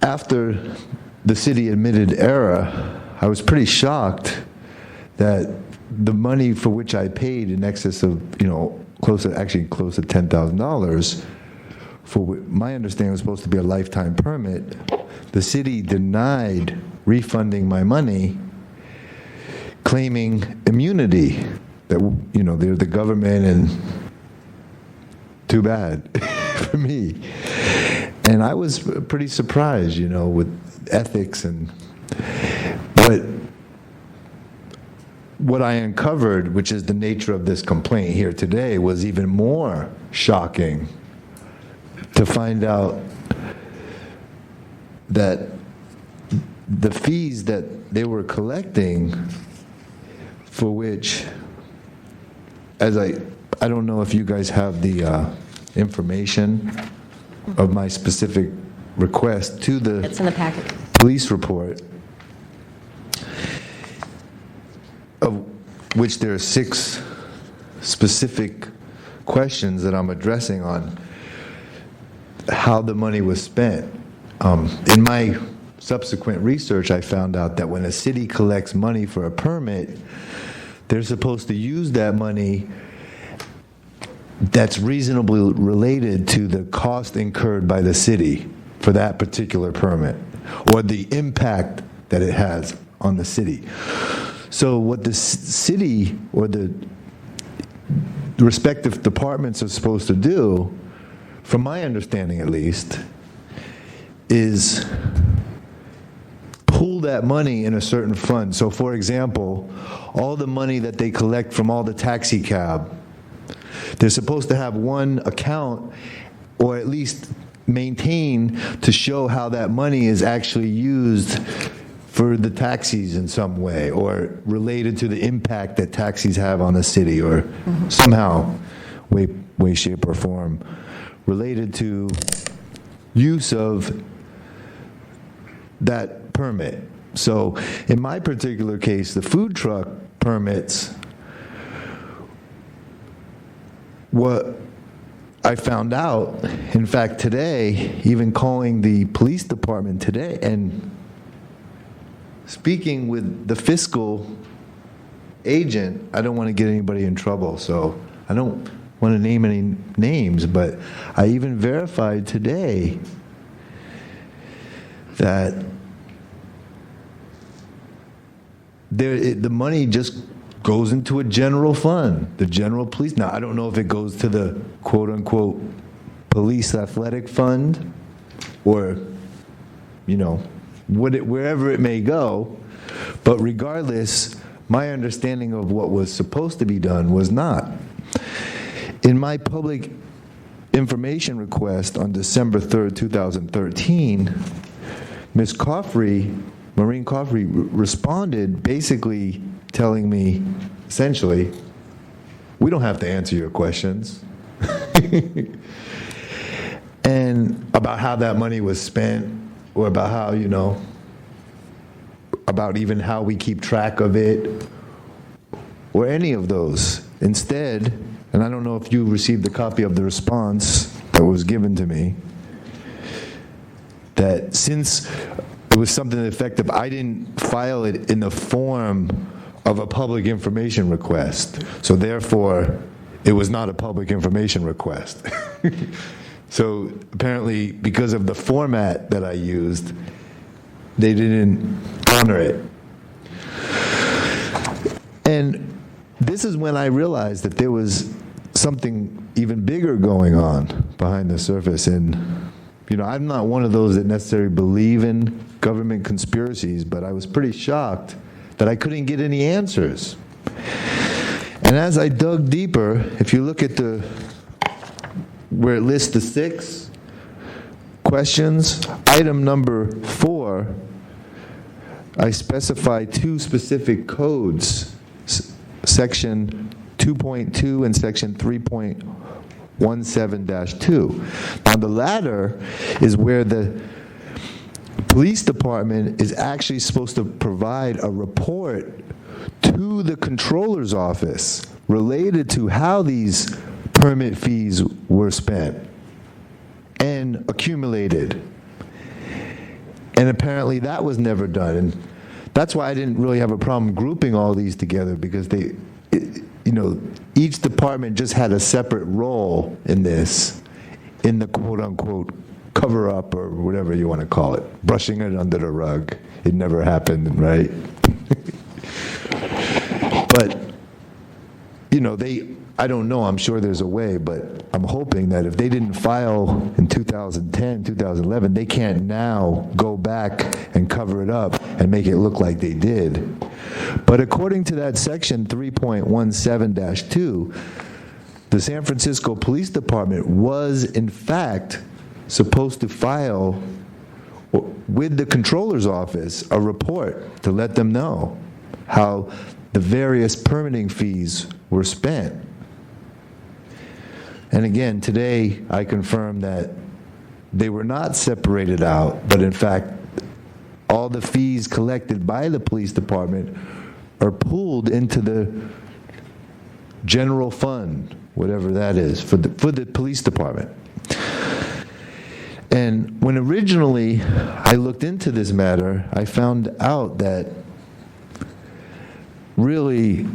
after the city admitted error, I was pretty shocked that the money for which I paid in excess of, close to $10,000, for my understanding was supposed to be a lifetime permit, the city denied refunding my money, claiming immunity, that, they're the government and too bad for me. And I was pretty surprised, with ethics but what I uncovered, which is the nature of this complaint here today, was even more shocking to find out that the fees that they were collecting, for which, I don't know if you guys have the information of my specific request to the It's in the packet. Police report, of which there are 6 specific questions that I'm addressing on how the money was spent. In my subsequent research, I found out that when a city collects money for a permit, they're supposed to use that money that's reasonably related to the cost incurred by the city for that particular permit, or the impact that it has on the city. So what the city or the respective departments are supposed to do, from my understanding at least, is pool that money in a certain fund. So for example, all the money that they collect from all the taxi cab, they're supposed to have one account, or at least maintain, to show how that money is actually used for the taxis in some way, or related to the impact that taxis have on the city, or somehow, way, shape, or form, related to use of that permit. So in my particular case, the food truck permits, what I found out, in fact, today, even calling the police department today and speaking with the fiscal agent, I don't want to get anybody in trouble, so I don't want to name any names, but I even verified today that the money just goes into a general fund, the general police. Now, I don't know if it goes to the quote-unquote police athletic fund or, wherever it may go. But regardless, my understanding of what was supposed to be done was not. In my public information request on December 3rd, 2013, Ms. Maureen Coffrey responded basically telling me, essentially, we don't have to answer your questions. And about how that money was spent, or about how, about even how we keep track of it, or any of those. Instead, and I don't know if you received a copy of the response that was given to me, that since it was something effective, I didn't file it in the form of a public information request. So therefore, it was not a public information request. So apparently, because of the format that I used, they didn't honor it. And this is when I realized that there was something even bigger going on behind the surface. And, I'm not one of those that necessarily believe in government conspiracies, but I was pretty shocked that I couldn't get any answers. And as I dug deeper, if you look at where it lists the 6 questions, item number 4, I specify 2 specific codes, section 2.2 and section 3.17-2. Now the latter is where the police department is actually supposed to provide a report to the controller's office related to how these permit fees were spent and accumulated. And apparently that was never done. And that's why I didn't really have a problem grouping all these together, because each department just had a separate role in this, in the quote-unquote cover-up, or whatever you want to call it, brushing it under the rug. It never happened, right? But, I don't know, I'm sure there's a way, but I'm hoping that if they didn't file in 2010, 2011, they can't now go back and cover it up and make it look like they did. But according to that section 3.17-2, the San Francisco Police Department was, in fact, supposed to file with the controller's office a report to let them know how the various permitting fees were spent. And again, today I confirm that they were not separated out, but in fact, all the fees collected by the police department are pooled into the general fund, whatever that is, for the police department. And when originally I looked into this matter, I found out that really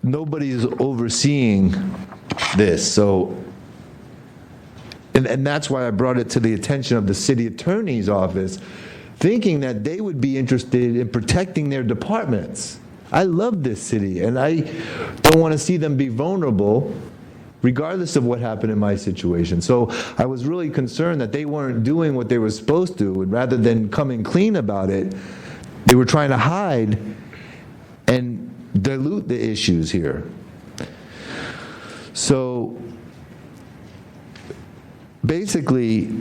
nobody is overseeing this. So, and that's why I brought it to the attention of the city attorney's office, thinking that they would be interested in protecting their departments. I love this city, and I don't want to see them be vulnerable, regardless of what happened in my situation. So I was really concerned that they weren't doing what they were supposed to, and rather than coming clean about it, they were trying to hide and dilute the issues here. So basically,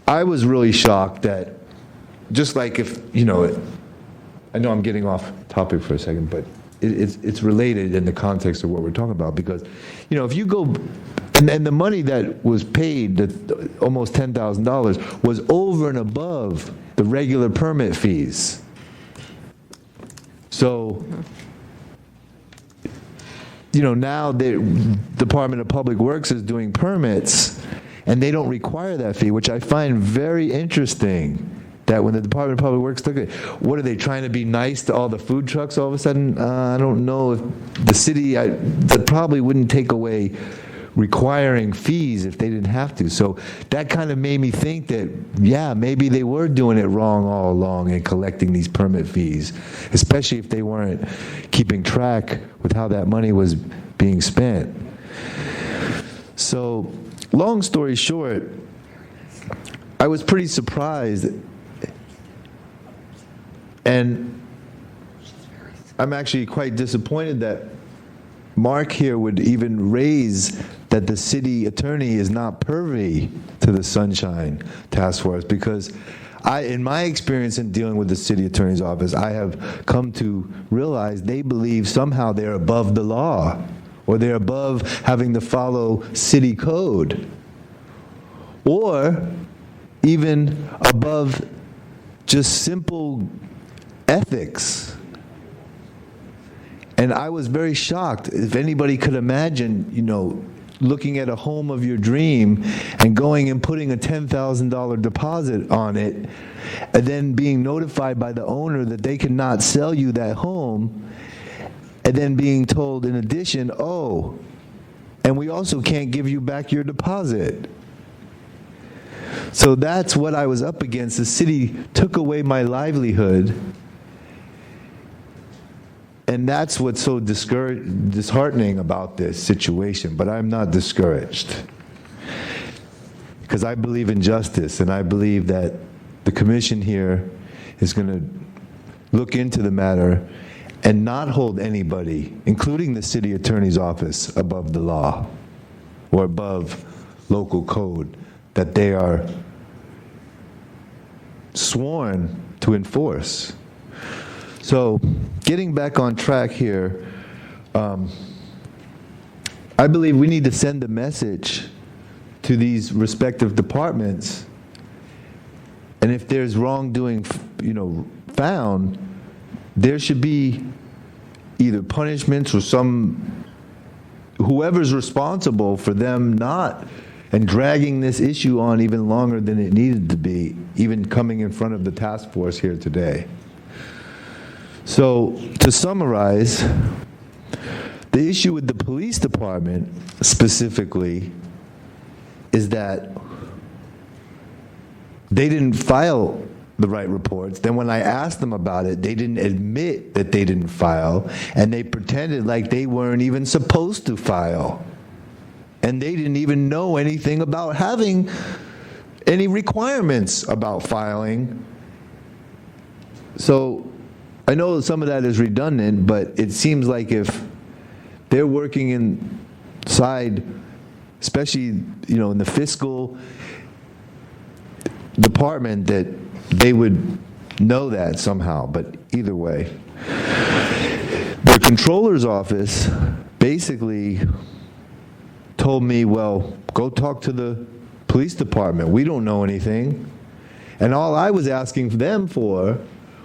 I was really shocked that, just like if, I know I'm getting off topic for a second, but it's related in the context of what we're talking about, because, if you go, and the money that was paid, almost $10,000, was over and above the regular permit fees. So, now the Department of Public Works is doing permits, and they don't require that fee, which I find very interesting. That when the Department of Public Works took it, what are they trying to be nice to all the food trucks all of a sudden? I don't know if the city, that probably wouldn't take away requiring fees if they didn't have to. So that kind of made me think that, yeah, maybe they were doing it wrong all along and collecting these permit fees, especially if they weren't keeping track with how that money was being spent. So, long story short, I was pretty surprised, and I'm actually quite disappointed that Mark here would even raise that the city attorney is not privy to the Sunshine Task Force, because in my experience in dealing with the city attorney's office, I have come to realize they believe somehow they're above the law, or they're above having to follow city code, or even above just simple ethics. And I was very shocked. If anybody could imagine, looking at a home of your dream and going and putting a $10,000 deposit on it, and then being notified by the owner that they cannot sell you that home, and then being told in addition, and we also can't give you back your deposit. So that's what I was up against. The city took away my livelihood. And that's what's so disheartening about this situation. But I'm not discouraged, because I believe in justice, and I believe that the commission here is going to look into the matter and not hold anybody, including the city attorney's office, above the law or above local code that they are sworn to enforce. So, getting back on track here, I believe we need to send a message to these respective departments, and if there's wrongdoing, found, there should be either punishments or whoever's responsible for them not, and dragging this issue on even longer than it needed to be, even coming in front of the task force here today. So, to summarize, the issue with the police department specifically is that they didn't file the right reports. Then when I asked them about it, they didn't admit that they didn't file, and they pretended like they weren't even supposed to file. And they didn't even know anything about having any requirements about filing. So, I know some of that is redundant, but it seems like if they're working inside, especially, in the fiscal department, that they would know that somehow. But either way, the controller's office basically told me, well, go talk to the police department. We don't know anything. And all I was asking them for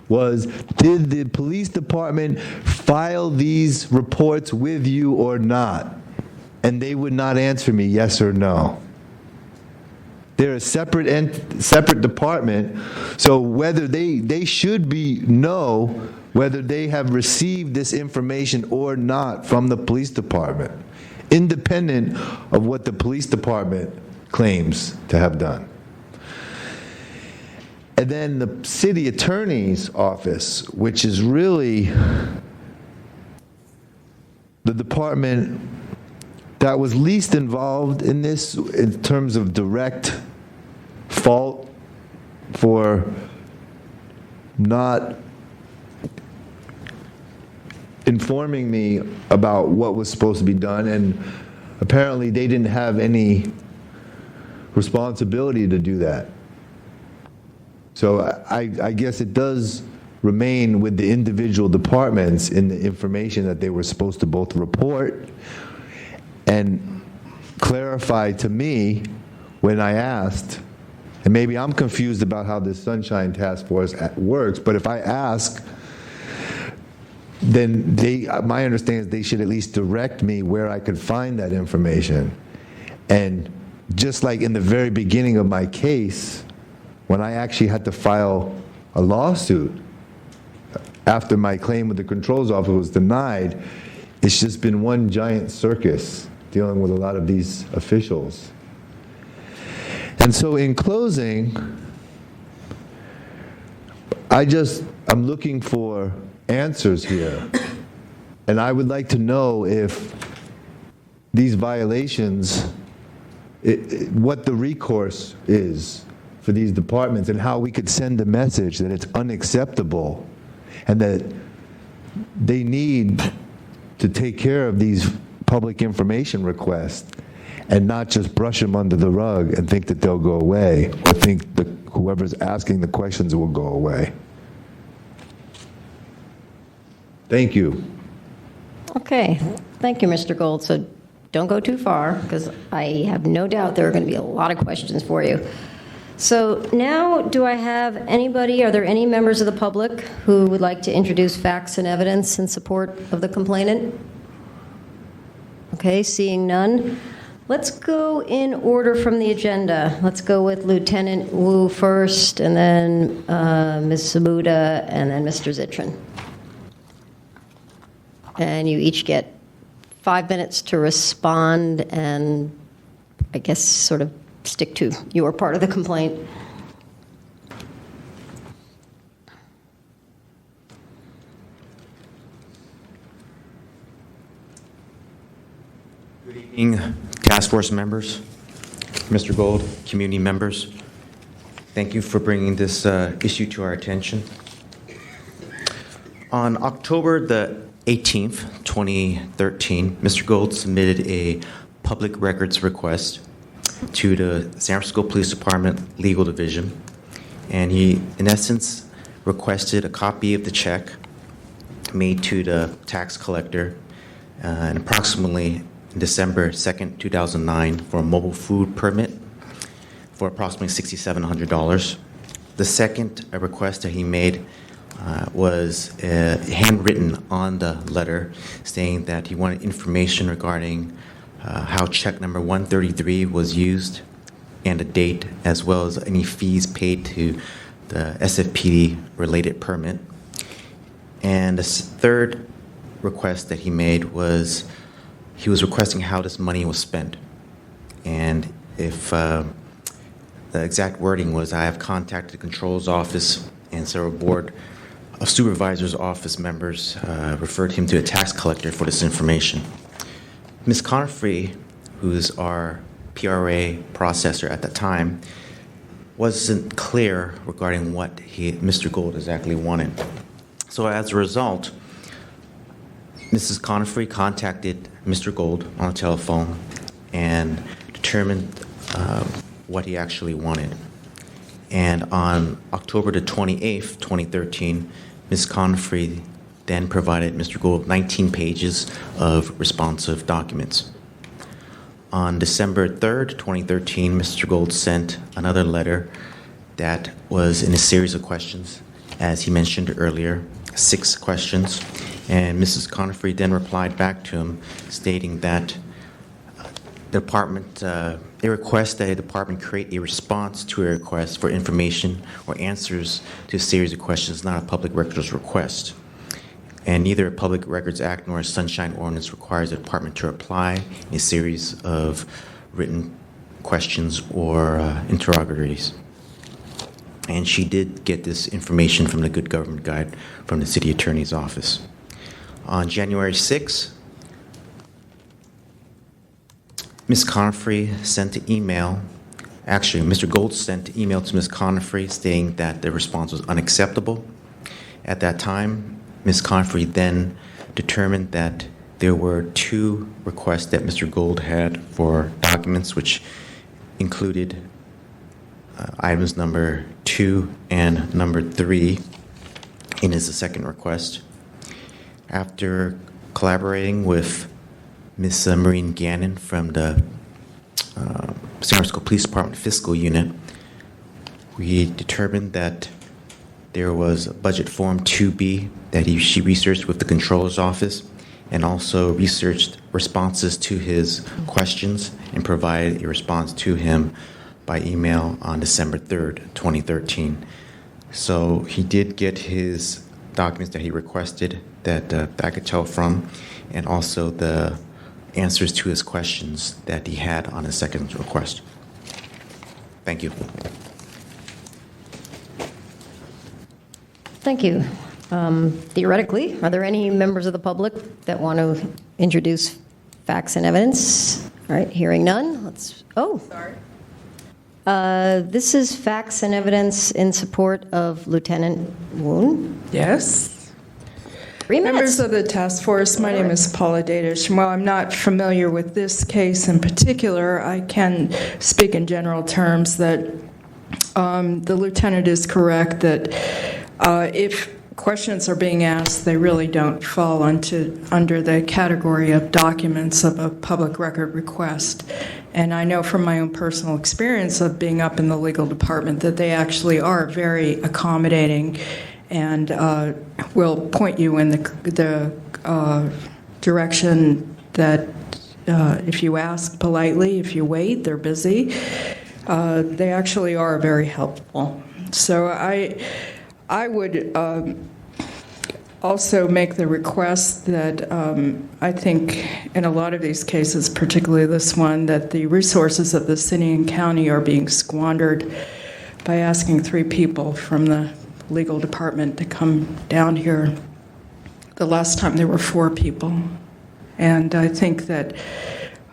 was, did the police department file these reports with you or not? And they would not answer me yes or no. They're a separate department, so whether they should know whether they have received this information or not from the police department, independent of what the police department claims to have done. And then the city attorney's office, which is really the department that was least involved in this in terms of direct fault for not informing me about what was supposed to be done, and apparently they didn't have any responsibility to do that. So I guess it does remain with the individual departments in the information that they were supposed to both report and clarify to me when I asked. And maybe I'm confused about how this Sunshine Task Force works, but if I ask, then my understanding is they should at least direct me where I could find that information. And just like in the very beginning of my case, when I actually had to file a lawsuit after my claim with the Controller's Office was denied, it's just been one giant circus dealing with a lot of these officials. And so in closing, I'm looking for answers here. And I would like to know if these violations, what the recourse is for these departments and how we could send a message that it's unacceptable and that they need to take care of these public information requests and not just brush them under the rug and think that they'll go away or think that whoever's asking the questions will go away. Thank you. Okay, thank you, Mr. Gold. So don't go too far, because I have no doubt there are going to be a lot of questions for you. So now, are there any members of the public who would like to introduce facts and evidence in support of the complainant? Okay, seeing none. Let's go in order from the agenda. Let's go with Lieutenant Wu first, and then Ms. Sabuda, and then Mr. Zitrin. And you each get 5 minutes to respond and I guess sort of stick to your part of the complaint. Good evening, task force members, Mr. Gold, community members. Thank you for bringing this issue to our attention. On October the 18th, 2013, Mr. Gold submitted a public records request to the San Francisco Police Department Legal Division, and he, in essence, requested a copy of the check made to the tax collector and approximately December 2nd, 2009 for a mobile food permit for approximately $6,700. The second request that he made was handwritten on the letter stating that he wanted information regarding how check number 133 was used and the date, as well as any fees paid to the SFPD related permit. And the third request that he made was he was requesting how this money was spent. And if the exact wording was, I have contacted the Controller's Office and several board of supervisors' office members referred him to a tax collector for this information. Ms. Confrey, who is our PRA processor at the time, wasn't clear regarding what Mr. Gold exactly wanted. So as a result, Mrs. Confrey contacted Mr. Gold on the telephone and determined what he actually wanted. And on October the 28th, 2013, Ms. Confrey then provided Mr. Gold 19 pages of responsive documents. On December 3rd, 2013, Mr. Gold sent another letter that was in a series of questions, as he mentioned earlier, 6 questions. And Mrs. Confrey then replied back to him stating that the department, a request that a department create a response to a request for information or answers to a series of questions, not a public records request. And neither a Public Records Act nor a Sunshine Ordinance requires the department to reply in a series of written questions or interrogatories. and she did get this information from the Good Government Guide from the City Attorney's Office. On January 6th, Ms. Conifrey sent an email. Actually, Mr. Gold sent an email to Ms. Conifrey stating that the response was unacceptable. At that time, Ms. Conifrey then determined that there were 2 requests that Mr. Gold had for documents, which included items number 2 and number 3 in his second request. After collaborating with Ms. Maureen Gannon from the San Francisco Police Department Fiscal Unit, we determined that there was Budget Form 2B that she researched with the Controller's Office, and also researched responses to his questions and provided a response to him by email on December 3rd, 2013. So he did get his documents that he requested that I could tell from, and also the answers to his questions that he had on his second request. Thank you. Thank you. Theoretically, are there any members of the public that want to introduce facts and evidence? All right, hearing none. Sorry. This is facts and evidence in support of Lieutenant Woon. Yes. 3 minutes. Members of the task force, my name is Paula Dadish. And while I'm not familiar with this case in particular, I can speak in general terms that the lieutenant is correct that if questions are being asked, they really don't fall under the category of documents of a public record request. And I know from my own personal experience of being up in the legal department that they actually are very accommodating and will point you in the direction that if you ask politely, if you wait, they're busy, they actually are very helpful. So I would also make the request that I think in a lot of these cases, particularly this one, that the resources of the city and county are being squandered by asking 3 people from the legal department to come down here. The last time there were 4 people. And I think that,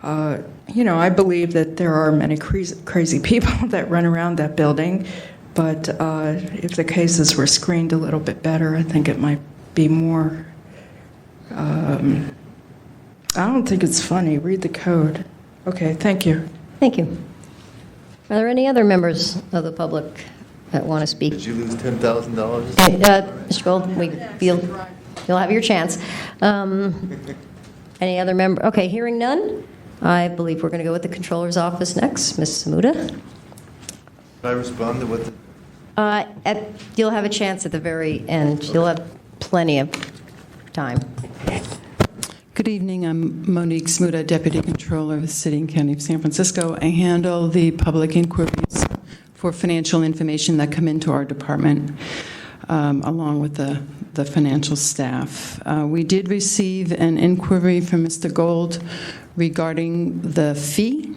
I believe that there are many crazy people that run around that building. But if the cases were screened a little bit better, I think it might be more. I don't think it's funny. Read the code. Okay, thank you. Thank you. Are there any other members of the public that want to speak? Did you lose $10,000? Mr. Gold, you'll have your chance. Any other member? Okay, hearing none, I believe we're going to go with the Controller's Office next. Ms. Samuda. Can I respond to what the... You'll have a chance at the very end. You'll have plenty of time. Good evening. I'm Monique Smuda, Deputy Controller of the City and County of San Francisco. I handle the public inquiries for financial information that come into our department, along with the financial staff. We did receive an inquiry from Mr. Gold regarding the fee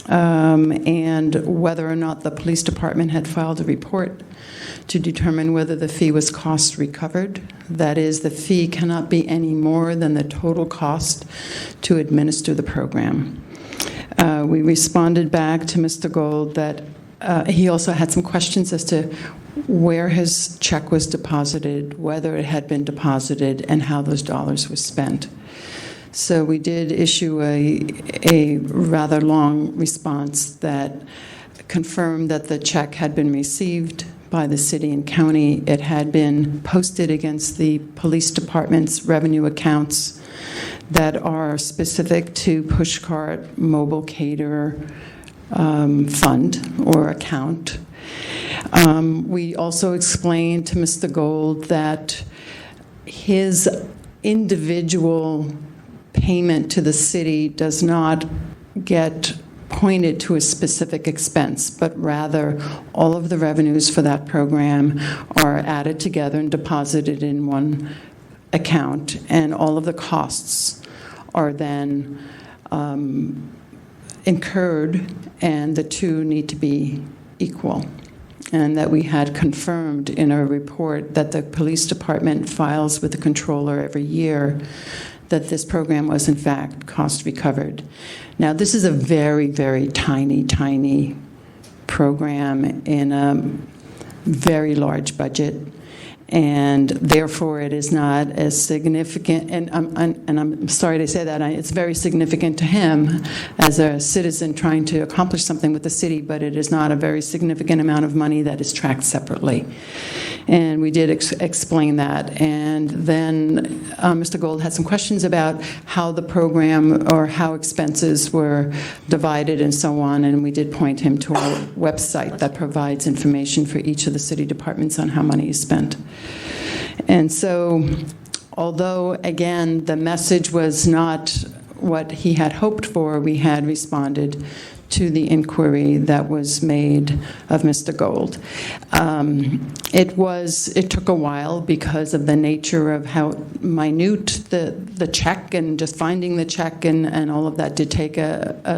and whether or not the police department had filed a report to determine whether the fee was cost recovered. That is, the fee cannot be any more than the total cost to administer the program. We responded back to Mr. Gold that he also had some questions as to where his check was deposited, whether it had been deposited, and how those dollars were spent. So we did issue a rather long response that confirmed that the check had been received by the city and county. It had been posted against the police department's revenue accounts that are specific to Pushcart Mobile Caterer fund or account. We also explained to Mr. Gold that his individual payment to the city does not get pointed to a specific expense, but rather all of the revenues for that program are added together and deposited in one account, and all of the costs are then incurred, and the two need to be equal. and that we had confirmed in our report that the police department files with the controller every year that this program was in fact cost recovered. Now, this is a very, very tiny, tiny program in a very large budget, and therefore it is not as significant, and I'm sorry to say that, it's very significant to him as a citizen trying to accomplish something with the city, but it is not a very significant amount of money that is tracked separately. And we did explain that. And then Mr. Gold had some questions about how the program or how expenses were divided and so on, and we did point him to our website that provides information for each of the city departments on how money is spent. And so, although, again, the message was not what he had hoped for, we had responded to the inquiry that was made of Mr. Gold. It took a while because of the nature of how minute the check and just finding the check and all of that did take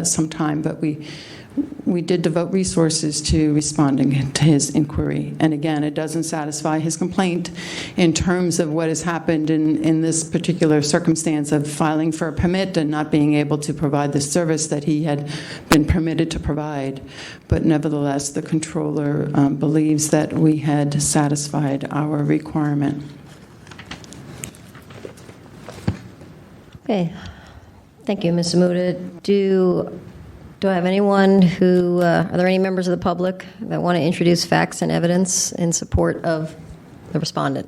some time, but we did devote resources to responding to his inquiry. And again, it doesn't satisfy his complaint in terms of what has happened in this particular circumstance of filing for a permit and not being able to provide the service that he had been permitted to provide. But nevertheless, the controller believes that we had satisfied our requirement. Okay. Thank you, Ms. Samuda. Do I have anyone who, are there any members of the public that want to introduce facts and evidence in support of the respondent?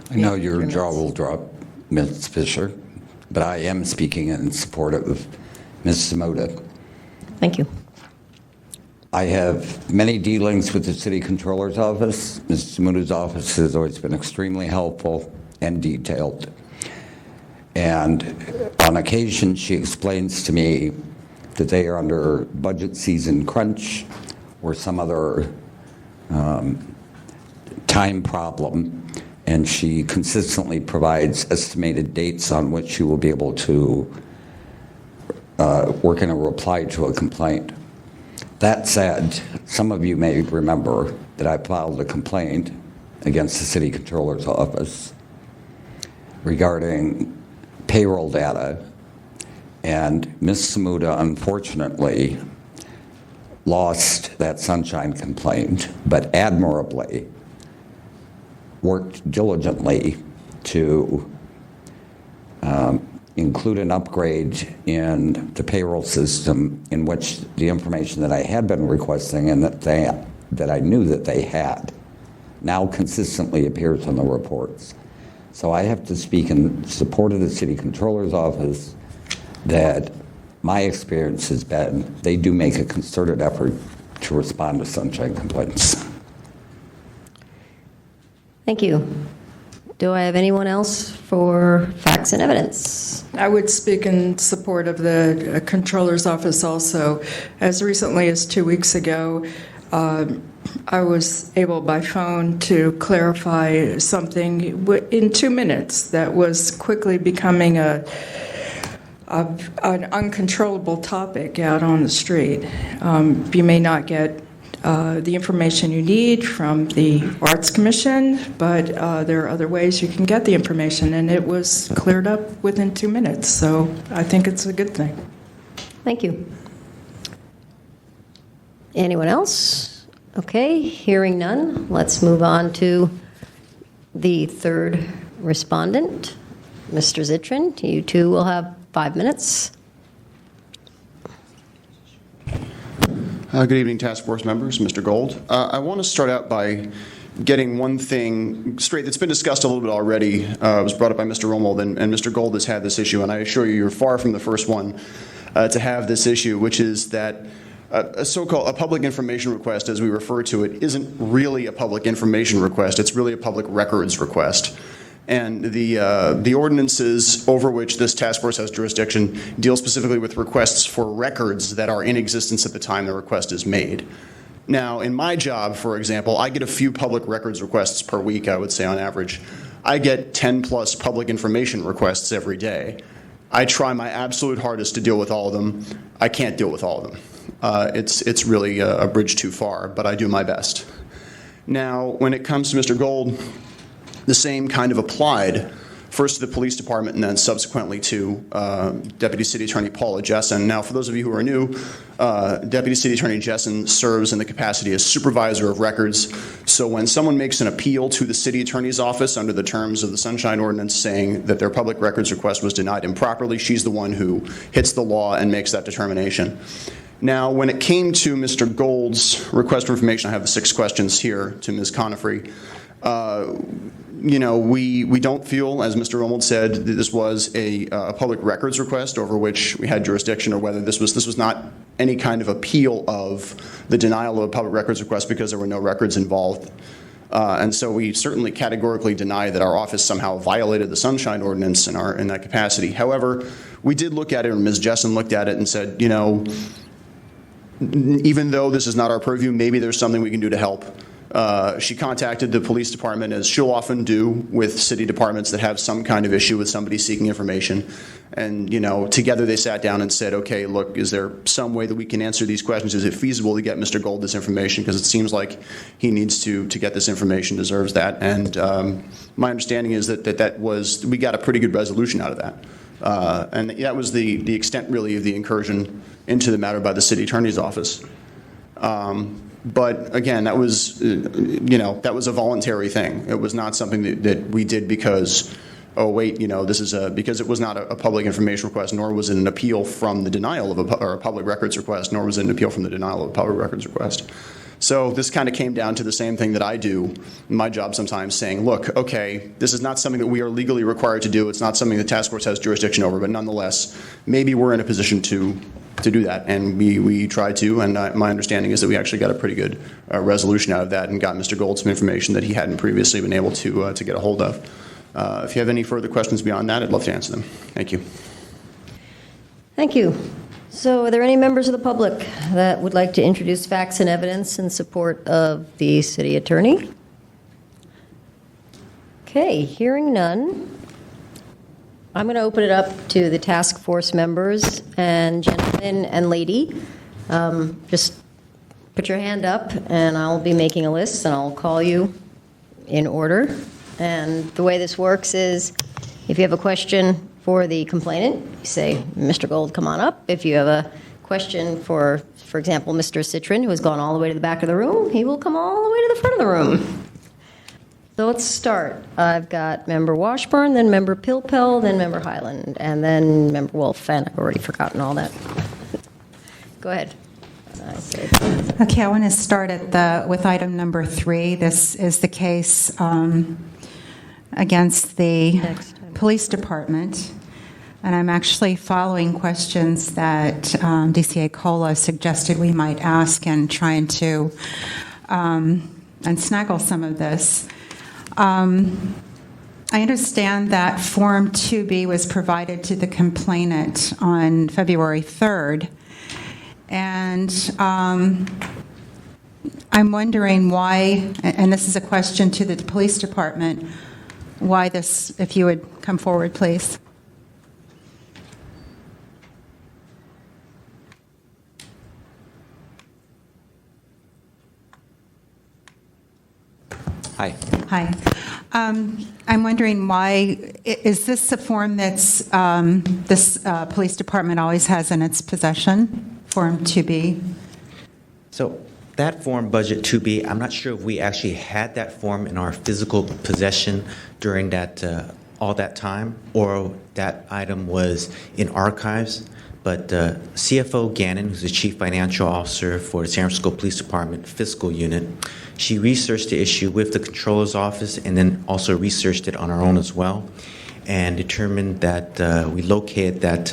I know your jaw will drop, Ms. Fisher, but I am speaking in support of Ms. Samuda. Thank you. I have many dealings with the City Controller's office. Ms. Samuda's office has always been extremely helpful and detailed. And on occasion, she explains to me that they are under budget season crunch or some other time problem, and she consistently provides estimated dates on which she will be able to work in a reply to a complaint. That said, some of you may remember that I filed a complaint against the City Controller's office regarding payroll data. And Ms. Samuda, unfortunately, lost that sunshine complaint, but admirably worked diligently to include an upgrade in the payroll system in which the information that I had been requesting and that I knew that they had now consistently appears on the reports. So I have to speak in support of the City Controller's office that my experience has been they do make a concerted effort to respond to sunshine complaints. Thank you. Do I have anyone else for facts and evidence? I would speak in support of the Controller's office also. As recently as 2 weeks ago, I was able by phone to clarify something in 2 minutes that was quickly becoming an uncontrollable topic out on the street. You may not get the information you need from the Arts Commission, but there are other ways you can get the information, and it was cleared up within 2 minutes, so I think it's a good thing. Thank you. Anyone else? Okay, hearing none, let's move on to the third respondent, Mr. Zitrin. You two will have 5 minutes. Good evening, task force members, Mr. Gold. I want to start out by getting one thing straight that's been discussed a little bit already. It was brought up by Mr. Romold, and Mr. Gold has had this issue, and I assure you, you're far from the first one to have this issue, which is that a so-called public information request, as we refer to it, isn't really a public information request. It's really a public records request. And the ordinances over which this task force has jurisdiction deal specifically with requests for records that are in existence at the time the request is made. Now, in my job, for example, I get a few public records requests per week, I would say on average. I get 10 plus public information requests every day. I try my absolute hardest to deal with all of them. I can't deal with all of them. It's really a bridge too far, but I do my best. Now, when it comes to Mr. Gold, the same kind of applied, first to the police department and then subsequently to Deputy City Attorney Paula Jessen. Now, for those of you who are new, Deputy City Attorney Jessen serves in the capacity as supervisor of records. So when someone makes an appeal to the city attorney's office under the terms of the Sunshine Ordinance saying that their public records request was denied improperly, she's the one who hits the law and makes that determination. Now, when it came to Mr. Gold's request for information, I have the 6 questions here to Ms. Conifrey. You know, we don't feel, as Mr. Romold said, that this was a public records request over which we had jurisdiction, or whether this was not any kind of appeal of the denial of a public records request because there were no records involved. And so we certainly categorically deny that our office somehow violated the Sunshine Ordinance in that capacity. However, we did look at it, and Ms. Jessen looked at it and said, you know, even though this is not our purview, maybe there's something we can do to help. She contacted the police department, as she'll often do with city departments that have some kind of issue with somebody seeking information. And, you know, together they sat down and said, okay, look, is there some way that we can answer these questions? Is it feasible to get Mr. Gold this information? Because it seems like he needs to get this information, deserves that. And my understanding is that we got a pretty good resolution out of that. And that was the extent, really, of the incursion into the matter by the city attorney's office. But again, that was, that was a voluntary thing. It was not something that we did because, oh wait, this is because it was not a public information request, nor was it an appeal from the denial of a public records request, nor was it an appeal from the denial of a public records request. So this kind of came down to the same thing that I do in my job sometimes, saying, look, okay, this is not something that we are legally required to do. It's not something the task force has jurisdiction over, but nonetheless, maybe we're in a position to do that, and we try to, and my understanding is that we actually got a pretty good resolution out of that and got Mr. Gold some information that he hadn't previously been able to get a hold of. If you have any further questions beyond that, I'd love to answer them. Thank you. Thank you. So are there any members of the public that would like to introduce facts and evidence in support of the city attorney? Okay, hearing none, I'm going to open it up to the task force members, and gentlemen and lady, just put your hand up and I'll be making a list and I'll call you in order. And the way this works is if you have a question for the complainant, you say, Mr. Gold, come on up. If you have a question for example, Mr. Citrin, who has gone all the way to the back of the room, he will come all the way to the front of the room. So let's start. I've got Member Washburn, then Member Pilpel, then Member Highland, and then Member Wolf, and I've already forgotten all that. Go ahead. Okay, I want to start with item number 3. This is the case against the police department, and I'm actually following questions that DCA Cola suggested we might ask and trying to unsnaggle some of this. I understand that Form 2B was provided to the complainant on February 3rd, and I'm wondering why, and this is a question to the police department, why this, if you would come forward, please. Hi. Hi. I'm wondering why, is this a form that's this police department always has in its possession, Form 2B? So that form, Budget 2B, I'm not sure if we actually had that form in our physical possession during that all that time, or that item was in archives. But CFO Gannon, who's the Chief Financial Officer for the San Francisco Police Department Fiscal Unit, she researched the issue with the Controller's Office and then also researched it on our own as well, and determined that we located that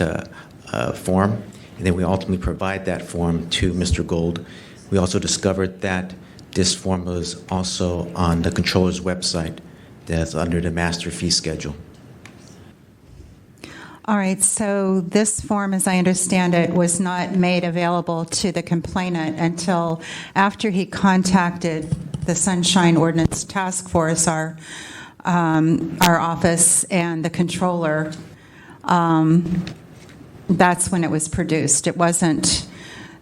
form, and then we ultimately provide that form to Mr. Gold. We also discovered that this form was also on the Controller's website that's under the master fee schedule. All right, so this form, as I understand it, was not made available to the complainant until after he contacted the Sunshine Ordinance Task Force, our office, and the controller. That's when it was produced. It wasn't,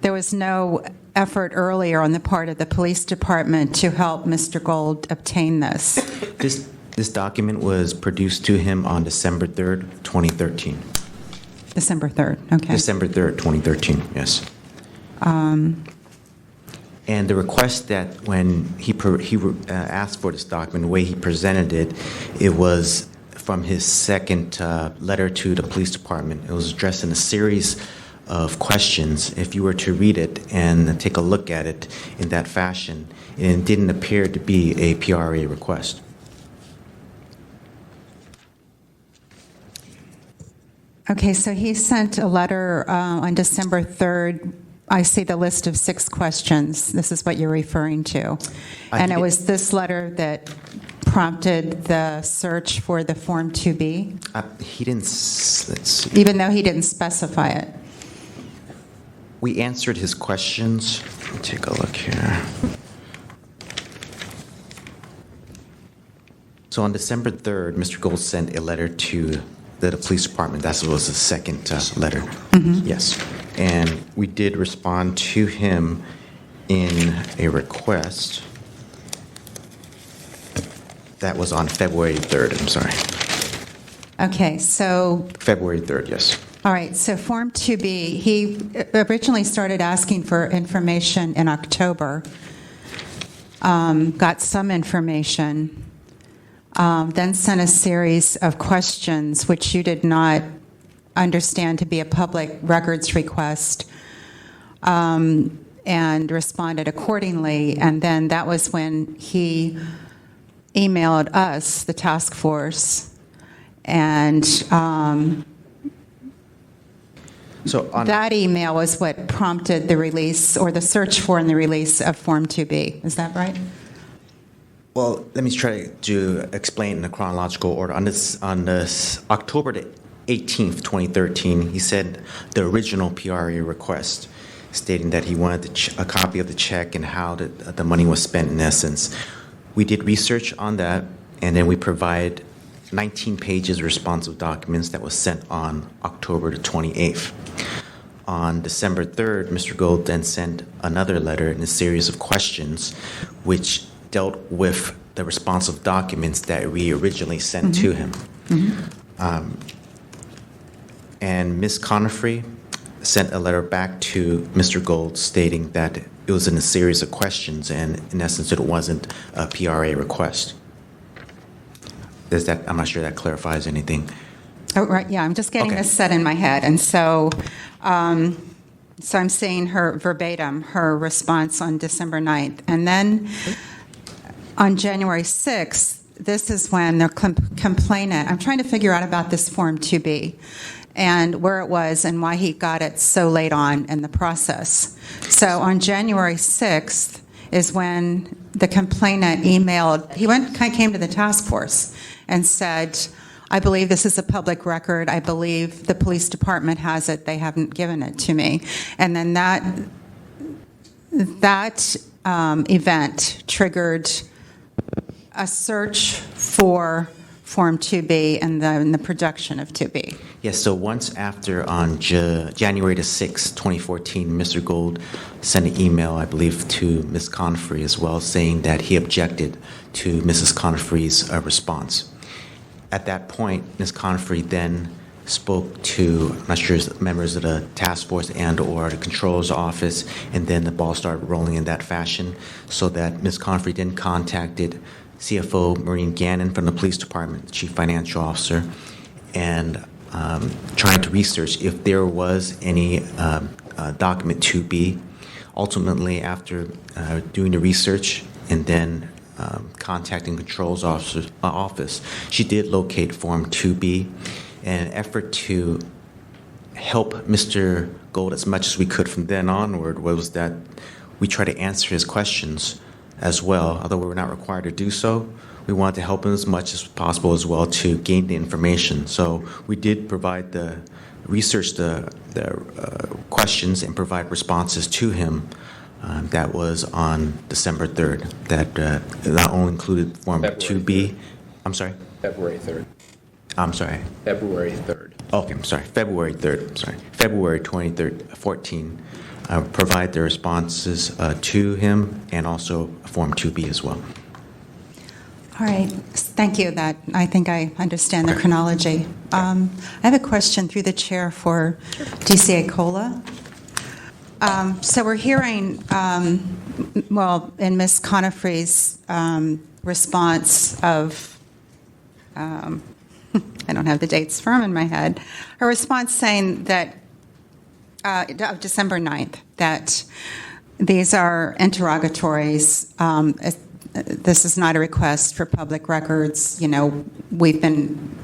there was no effort earlier on the part of the police department to help Mr. Gold obtain this? This document was produced to him on December 3rd, 2013. December 3rd, okay. December 3rd, 2013, yes. And the request that when he asked for this document, the way he presented it, it was from his second letter to the police department. It was addressed in a series of questions. If you were to read it and take a look at it in that fashion, it didn't appear to be a PRA request. Okay, so he sent a letter on December 3rd. I see the list of 6 questions. This is what you're referring to. And it was this letter that prompted the search for the Form 2B? He didn't, let's see. Even though he didn't specify it? We answered his questions. Let me take a look here. So on December 3rd, Mr. Gold sent a letter to the police department. That was the second letter. Mm-hmm. Yes. And we did respond to him in a request. That was on February 3rd, I'm sorry. Okay, so... February 3rd, yes. All right, so Form 2B, he originally started asking for information in October, got some information, then sent a series of questions which you did not understand to be a public records request, and responded accordingly. And then that was when he emailed us, the task force, and that email was what prompted the release or the search for and the release of Form 2B. Is that right? Well, let me try to explain in a chronological order. On this October the 18th, 2013, he sent the original PRA request, stating that he wanted a copy of the check and how the money was spent in essence. We did research on that, and then we provide 19 pages of responsive documents that was sent on October the 28th. On December 3rd, Mr. Gold then sent another letter and a series of questions which dealt with the responsive documents that we originally sent to him. And Ms. Conifrey sent a letter back to Mr. Gold stating that it was in a series of questions, and in essence, it wasn't a PRA request. I'm not sure that clarifies anything. Oh, right, yeah, I'm just getting this set in my head. And so, I'm saying her verbatim, her response on December 9th. And then on January 6th, this is when the complainant, I'm trying to figure out about this Form 2B and where it was and why he got it so late on in the process. So on January 6th is when the complainant emailed, came to the task force and said, I believe this is a public record. I believe the police department has it. They haven't given it to me. And then that event triggered a search for Form 2B and the production of 2B. Yes, so once after on January the 6th, 2014, Mr. Gold sent an email, I believe, to Ms. Conifrey as well, saying that he objected to Mrs. Conifrey's response. At that point, Ms. Conifrey then spoke to, I'm not sure, members of the task force and or the controller's office, and then the ball started rolling in that fashion, so that Ms. Conifrey then contacted CFO Maureen Gannon from the police department, the chief financial officer, and trying to research if there was any document 2B. Ultimately, after doing the research and then contacting control's office, she did locate Form 2B. In an effort to help Mr. Gold as much as we could from then onward was that we try to answer his questions as well. Although we were not required to do so, we wanted to help him as much as possible as well to gain the information. So we did provide the questions and provide responses to him. That was on December 3rd. That not only included Form 2B. I'm sorry? February 3rd. I'm sorry. February 3rd. Okay, I'm sorry. February 3rd. I'm sorry. February 23rd, 14. Provide the responses to him and also Form 2B as well. All right. Thank you. That I think I understand the chronology. I have a question through the chair for DCA Cola. So we're hearing, in Ms. Conifrey's response of, I don't have the dates firm in my head, her response saying that, of December 9th, that these are interrogatories. This is not a request for public records. We've been,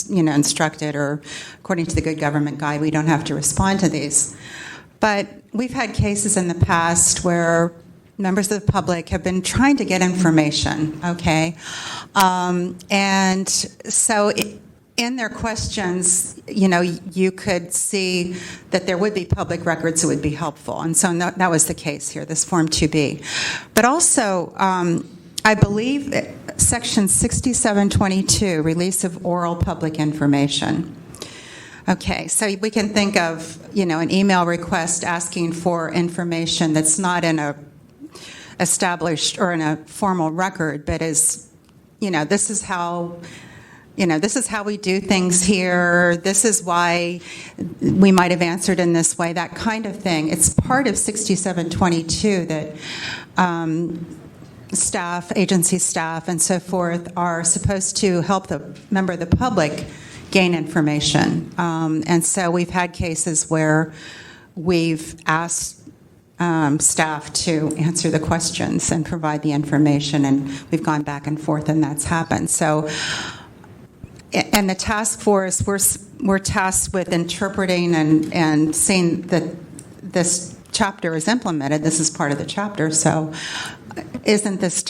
instructed, or according to the Good Government Guide, we don't have to respond to these. But we've had cases in the past where members of the public have been trying to get information, okay? And so in their questions, you could see that there would be public records that would be helpful. And so that was the case here, this Form 2B. But also, I believe Section 6722, release of oral public information. Okay, so we can think of, an email request asking for information that's not in a established or in a formal record, but is, this is how we do things here. This is why we might have answered in this way, that kind of thing. It's part of 6722 that staff, agency staff, and so forth are supposed to help the member of the public gain information. And so we've had cases where we've asked staff to answer the questions and provide the information, and we've gone back and forth, and that's happened. So, and the task force, we're tasked with interpreting and seeing that this chapter is implemented. This is part of the chapter. So isn't this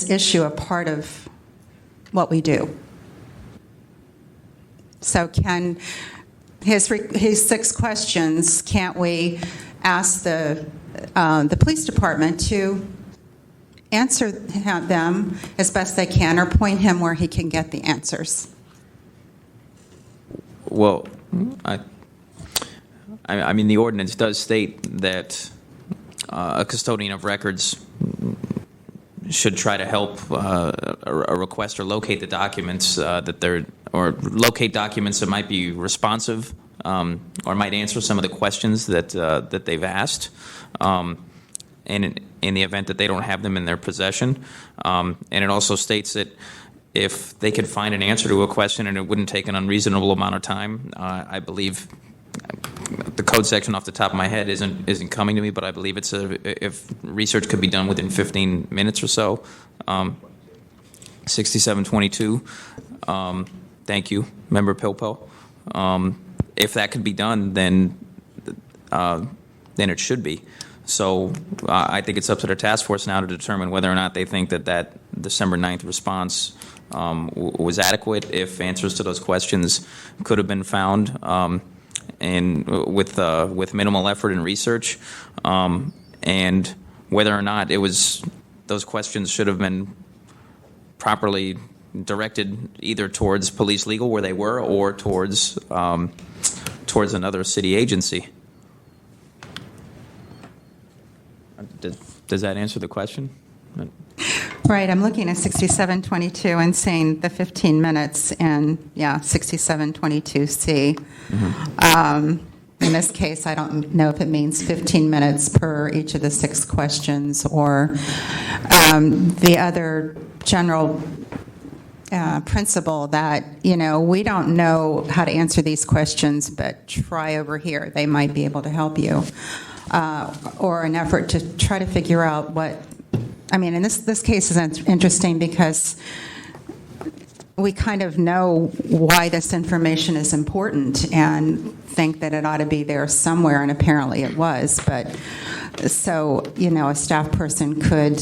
issue a part of what we do? So can his 6 questions, can't we ask the police department to answer them as best they can, or point him where he can get the answers? Well, I mean, the ordinance does state that a custodian of records should try to help a request or locate the documents or locate documents that might be responsive or might answer some of the questions that they've asked. And in the event that they don't have them in their possession. And it also states that if they could find an answer to a question and it wouldn't take an unreasonable amount of time, I believe the code section off the top of my head isn't coming to me, but I believe it's if research could be done within 15 minutes or so. 6722. Thank you, Member Pilpo. If that could be done, then it should be. So I think it's up to the task force now to determine whether or not they think that December 9th response was adequate, if answers to those questions could have been found and with minimal effort and research, and whether or not those questions should have been properly directed either towards police legal where they were or towards another city agency. Does that answer the question? Right, I'm looking at 6722 and saying the 15 minutes in, 6722C. Mm-hmm. In this case, I don't know if it means 15 minutes per each of the 6 questions or the other general principle that, we don't know how to answer these questions, but try over here. They might be able to help you. Or an effort to try to figure out and this case is interesting because we kind of know why this information is important and think that it ought to be there somewhere, and apparently it was. But so, a staff person could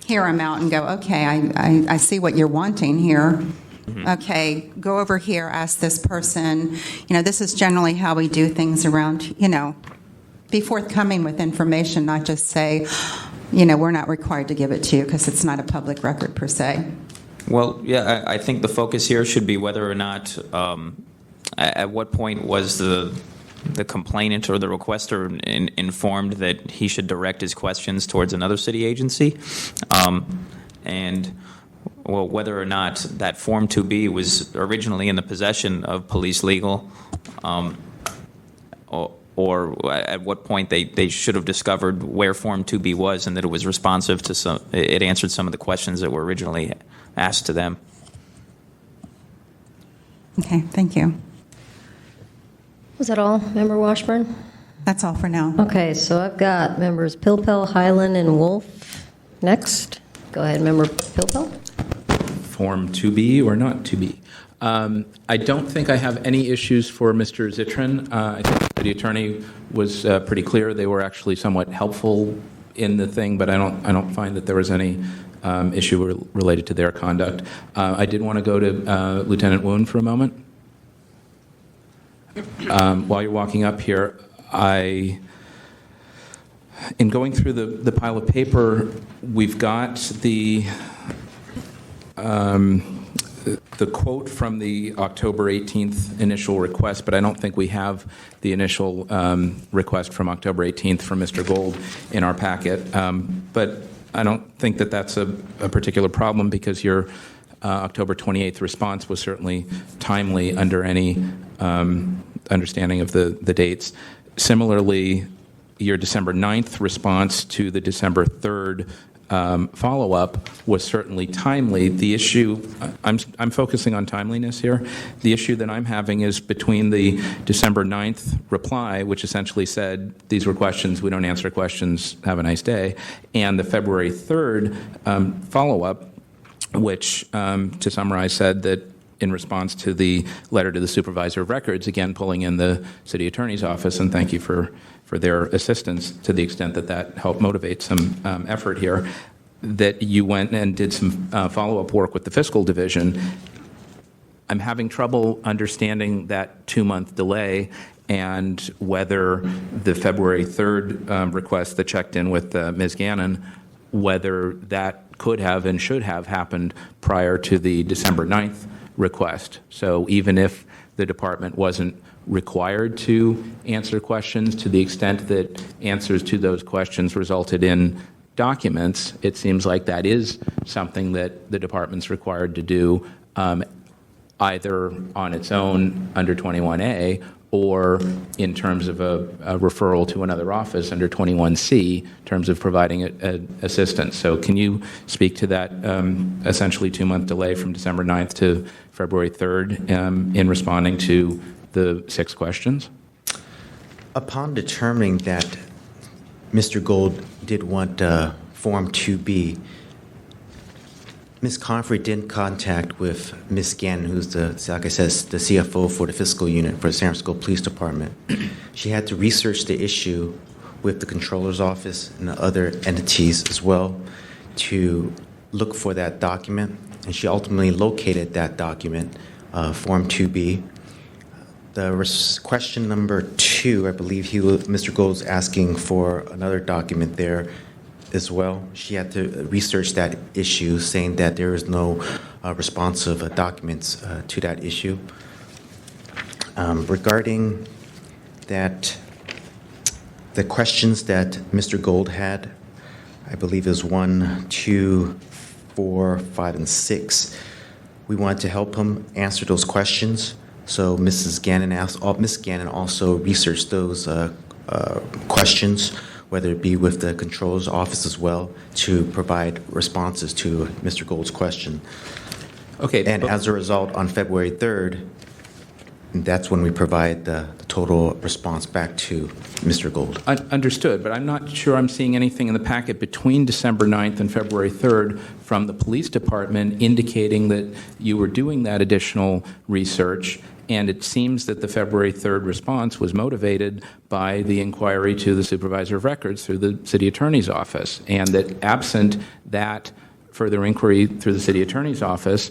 hear him out and go, okay, I see what you're wanting here. Mm-hmm. Okay, go over here, ask this person. This is generally how we do things around, be forthcoming with information, not just say, we're not required to give it to you because it's not a public record per se. Well, yeah, I think the focus here should be whether or not, at what point was the complainant or the requester informed that he should direct his questions towards another city agency, and well, whether or not that Form 2B was originally in the possession of police legal, or at what point they should have discovered where Form 2B was and that it was responsive to it answered some of the questions that were originally asked to them. Okay, thank you. Was that all, Member Washburn? That's all for now. Okay, so I've got members Pilpel, Highland, and Wolf next. Go ahead, Member Pilpel. Form 2B or not 2B? I don't think I have any issues for Mr. Zittrain. I think the attorney was pretty clear. They were actually somewhat helpful in the thing, but I don't find that there was any issue related to their conduct. I did want to go to Lieutenant Woon for a moment. While you're walking up here, in going through the pile of paper, we've got the quote from the October 18th initial request, but I don't think we have the initial request from October 18th from Mr. Gold in our packet. But I don't think that that's a particular problem because your October 28th response was certainly timely under any understanding of the dates. Similarly, your December 9th response to the December 3rd follow-up was certainly timely. The issue, I'm focusing on timeliness here. The issue that I'm having is between the December 9th reply, which essentially said, these were questions, we don't answer questions, have a nice day, and the February 3rd follow-up, which, to summarize, said that in response to the letter to the supervisor of records, again, pulling in the city attorney's office, and thank you for their assistance to the extent that helped motivate some effort here, that you went and did some follow-up work with the fiscal division. I'm having trouble understanding that 2-month delay and whether the February 3rd request that checked in with Ms. Gannon, whether that could have and should have happened prior to the December 9th request. So even if the department wasn't required to answer questions, to the extent that answers to those questions resulted in documents, it seems like that is something that the department's required to do either on its own under 21A or in terms of a referral to another office under 21C in terms of providing assistance. So can you speak to that essentially 2-month delay from December 9th to February 3rd in responding to the 6 questions? Upon determining that Mr. Gold did want Form 2B, Ms. Comfrey did contact with Ms. Gannon, who's like I said, the CFO for the fiscal unit for the San Francisco Police Department. She had to research the issue with the controller's office and the other entities as well to look for that document, and she ultimately located that document, Form 2B. The question number 2, I believe Mr. Gold was asking for another document there as well. She had to research that issue, saying that there is no responsive documents to that issue. Regarding that, the questions that Mr. Gold had, I believe is 1, 2, 4, 5, and 6. We wanted to help him answer those questions. So Ms. Gannon also researched those questions, whether it be with the controller's office as well, to provide responses to Mr. Gold's question. Okay. And as a result, on February 3rd, that's when we provide the total response back to Mr. Gold. Understood, but I'm not sure I'm seeing anything in the packet between December 9th and February 3rd from the police department indicating that you were doing that additional research, and it seems that the February 3rd response was motivated by the inquiry to the supervisor of records through the city attorney's office, and that absent that further inquiry through the city attorney's office,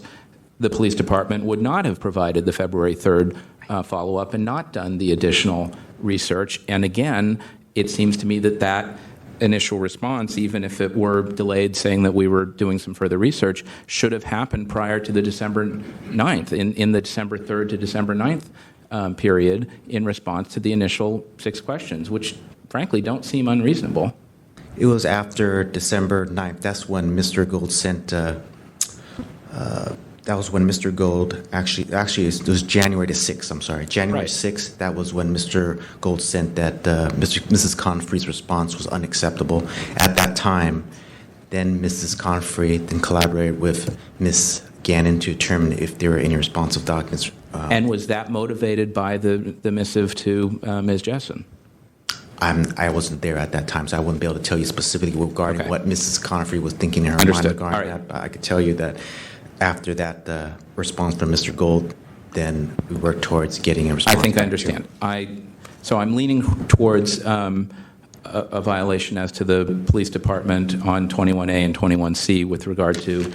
the police department would not have provided the February 3rd follow-up and not done the additional research. And again, it seems to me that initial response, even if it were delayed, saying that we were doing some further research, should have happened prior to the December 9th, in the December 3rd to December 9th period, in response to the initial 6 questions, which frankly don't seem unreasonable. It was after December 9th. That's when Mr. Gold sent, that was when Mr. Gold, actually it was January the 6th, I'm sorry. January 6th, that was when Mr. Gold sent that Mrs. Confrey's response was unacceptable. At that time, then Mrs. Confrey then collaborated with Ms. Gannon to determine if there were any responsive documents. And was that motivated by the missive to Ms. Jessen? I wasn't there at that time, so I wouldn't be able to tell you specifically regarding what Mrs. Confrey was thinking in her mind regarding that. But I could tell you that after that response from Mr. Gold, then we worked towards getting a response. I think I understand. So I'm leaning towards a violation as to the police department on 21A and 21C with regard to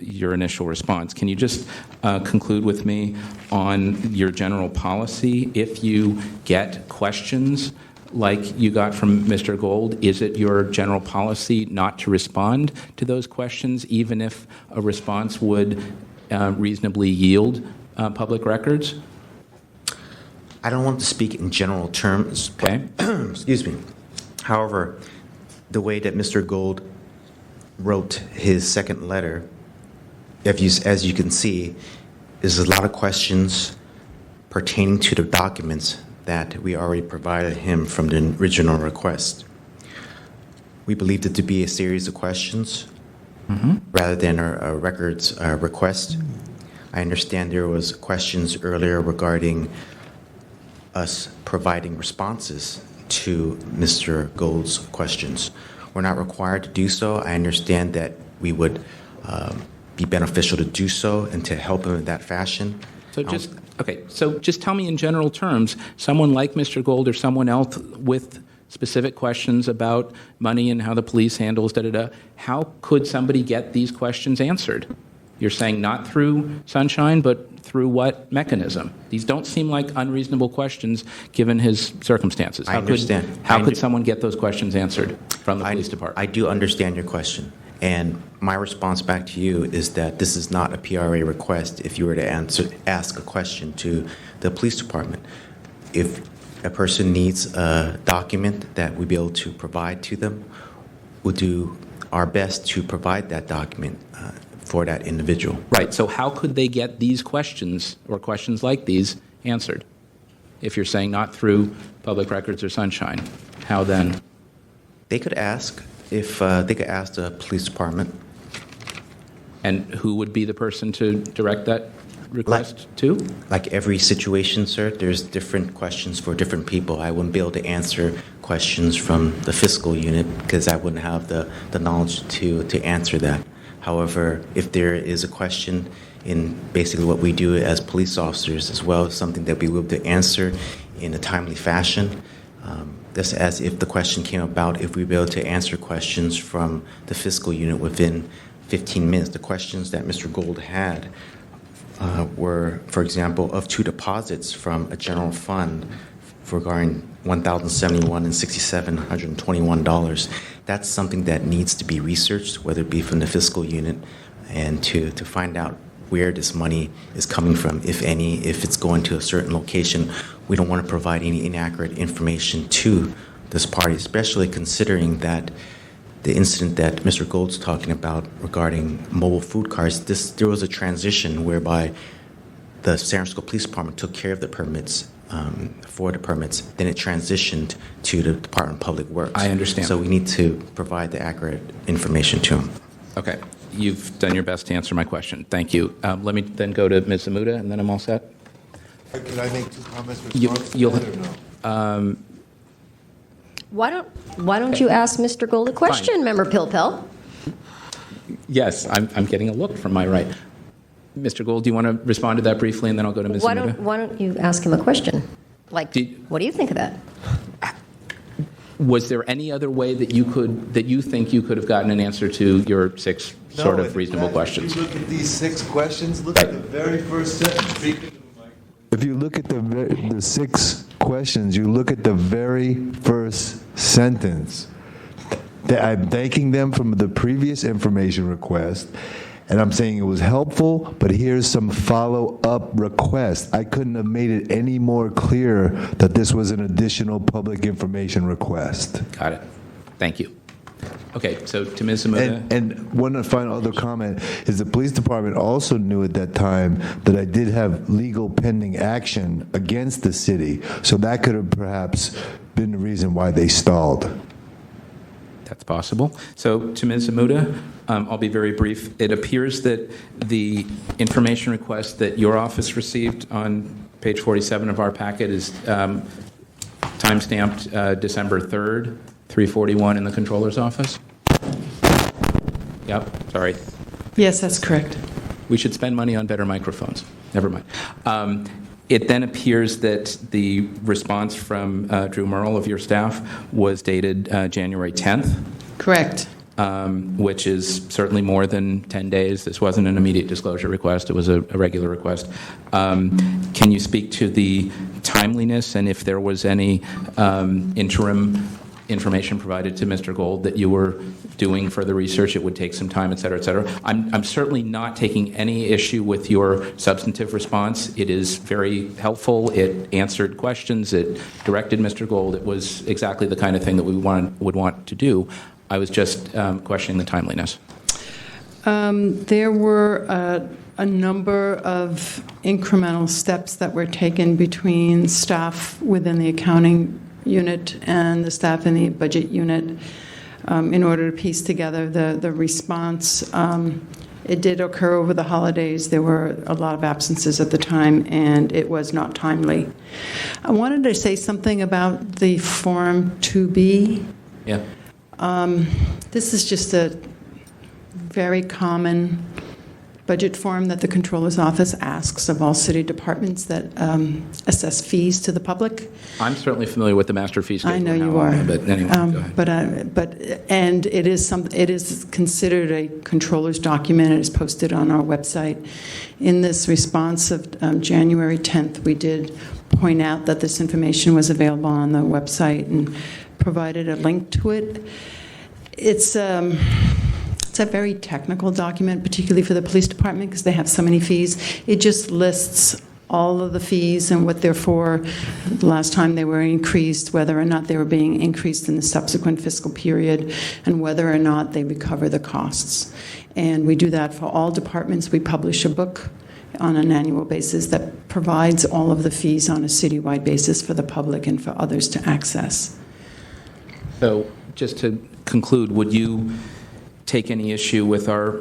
your initial response. Can you just conclude with me on your general policy? If you get questions like you got from Mr. Gold, is it your general policy not to respond to those questions, even if a response would reasonably yield public records? I don't want to speak in general terms. Okay. Excuse me. However, the way that Mr. Gold wrote his second letter, as you can see, is a lot of questions pertaining to the documents that we already provided him from the original request. We believed it to be a series of questions rather than a records request. I understand there was questions earlier regarding us providing responses to Mr. Gold's questions. We're not required to do so. I understand that we would be beneficial to do so and to help him in that fashion. So just tell me in general terms, someone like Mr. Gold or someone else with specific questions about money and how the police handles how could somebody get these questions answered? You're saying not through Sunshine, but through what mechanism? These don't seem like unreasonable questions given his circumstances. I understand. How could someone get those questions answered from the police department? I do understand your question. And my response back to you is that this is not a PRA request if you were to ask a question to the police department. If a person needs a document that we'd be able to provide to them, we'll do our best to provide that document for that individual. Right. So how could they get these questions or questions like these answered? If you're saying not through public records or Sunshine, how then? They could ask the police department. And who would be the person to direct that request to? Like every situation, sir, there's different questions for different people. I wouldn't be able to answer questions from the fiscal unit because I wouldn't have the knowledge to answer that. However, if there is a question in basically what we do as police officers as well, something that we will be able to answer in a timely fashion, just as if the question came about, if we'd be able to answer questions from the fiscal unit within 15 minutes. The questions that Mr. Gold had were, for example, of 2 deposits from a general fund regarding $1,071 and $6,721. That's something that needs to be researched, whether it be from the fiscal unit, and to find out where this money is coming from, if any, if it's going to a certain location. We don't want to provide any inaccurate information to this party, especially considering that the incident that Mr. Gold's talking about regarding mobile food cards, there was a transition whereby the San Francisco Police Department took care of the permits, for the permits, then it transitioned to the Department of Public Works. I understand. So we need to provide the accurate information to them. Okay. You've done your best to answer my question. Thank you. Let me then go to Ms. Zamuda, and then I'm all set. Can I make 2 comments in response to that or no? Why don't you ask Mr. Gold a question, Fine. Member Pilpel? Yes, I'm getting a look from my right. Mr. Gold, do you want to respond to that briefly, and then I'll go to Ms. Zamuda? Why don't you ask him a question? Like, what do you think of that? Was there any other way that you think you could have gotten an answer to your 6 sort of reasonable questions? If you look at these 6 questions, look at the very first sentence. If you look at the 6 questions, you look at the very first sentence. I'm thanking them from the previous information request, and I'm saying it was helpful, but here's some follow-up request. I couldn't have made it any more clear that this was an additional public information request. Got it. Thank you. Okay, so to Ms. Zamuda. And one final other comment is the police department also knew at that time that I did have legal pending action against the city, so that could have perhaps been the reason why they stalled. That's possible. So to Ms. Zamuda, I'll be very brief. It appears that the information request that your office received on page 47 of our packet is timestamped December 3rd, 3:41 in the controller's office. Yep, sorry. Yes, that's correct. We should spend money on better microphones. Never mind. It then appears that the response from Drew Merle of your staff was dated January 10th. Correct. Which is certainly more than 10 days. This wasn't an immediate disclosure request. It was a regular request. Can you speak to the timeliness and if there was any interim information provided to Mr. Gold that you were doing further research, it would take some time, et cetera, et cetera? I'm certainly not taking any issue with your substantive response. It is very helpful. It answered questions. It directed Mr. Gold. It was exactly the kind of thing that we would want to do. I was just questioning the timeliness. There were a number of incremental steps that were taken between staff within the accounting unit and the staff in the budget unit in order to piece together the response. It did occur over the holidays. There were a lot of absences at the time, and it was not timely. I wanted to say something about the Form 2B. Yeah. This is just a very common budget form that the Controller's Office asks of all city departments that assess fees to the public. I'm certainly familiar with the master fee schedule. I know you are. But anyway, go ahead. And it is considered a controller's document. It is posted on our website. In this response of January 10th, we did point out that this information was available on the website and provided a link to it. It's a very technical document, particularly for the police department, because they have so many fees. It just lists all of the fees and what they're for, the last time they were increased, whether or not they were being increased in the subsequent fiscal period, and whether or not they recover the costs. And we do that for all departments. We publish a book on an annual basis that provides all of the fees on a citywide basis for the public and for others to access. So just to conclude, would you take any issue with our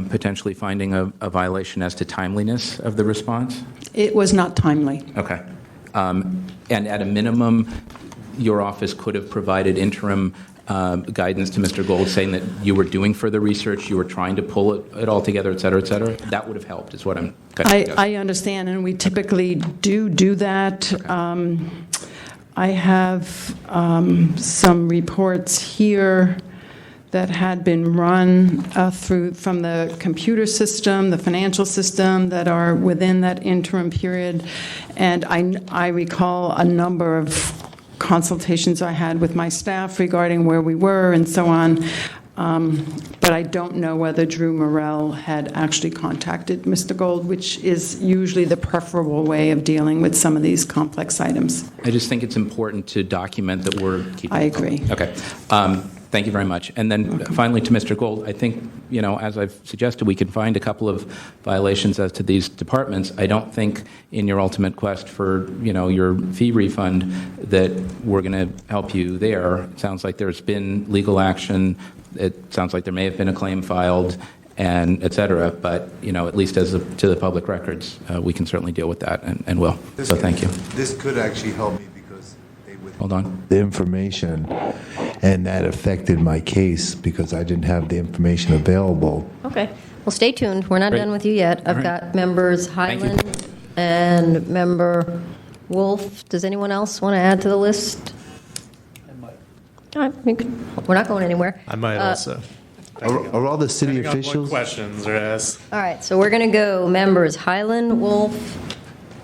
potentially finding a violation as to timeliness of the response? It was not timely. Okay. And at a minimum, your office could have provided interim guidance to Mr. Gold saying that you were doing further research, you were trying to pull it all together, et cetera, et cetera. That would have helped, is what I'm kind of suggesting. I understand, and we typically do that. Okay. I have some reports here that had been run from the computer system, the financial system, that are within that interim period. And I recall a number of consultations I had with my staff regarding where we were and so on. But I don't know whether Drew Morell had actually contacted Mr. Gold, which is usually the preferable way of dealing with some of these complex items. I just think it's important to document that we're keeping. I agree. Okay. Thank you very much. And then finally to Mr. Gold, I think, as I've suggested, we can find a couple of violations as to these departments. I don't think in your ultimate quest for, your fee refund that we're going to help you there. It sounds like there's been legal action. It sounds like there may have been a claim filed, and et cetera. But, at least to the public records, we can certainly deal with that and will. So thank you. This could actually help me because they would hold on the information, and that affected my case because I didn't have the information available. Okay. Well, stay tuned. We're not done with you yet. I've got members Highland and member Wolf. Does anyone else want to add to the list? All right, we're not going anywhere. I might also. Are all the city officials? What questions are asked? All right, so we're going to go members Highland, Wolf,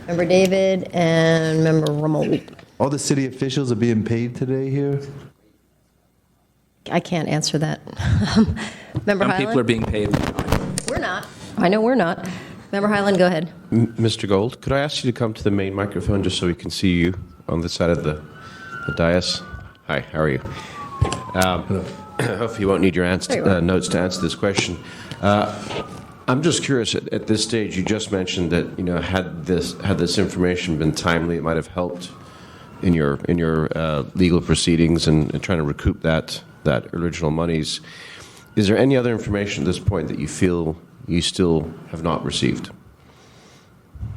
member David, and member Rummel. All the city officials are being paid today here? I can't answer that. Member Some Highland? people are being paid. We're not. I know we're not. Member Highland, go ahead. Mr. Gold, could I ask you to come to the main microphone just so we can see you on this side of the dais? Hi, how are you? Hopefully you won't need your notes to answer this question. I'm just curious, at this stage, you just mentioned that, had this information been timely, it might have helped in your legal proceedings and trying to recoup that original monies. Is there any other information at this point that you feel you still have not received?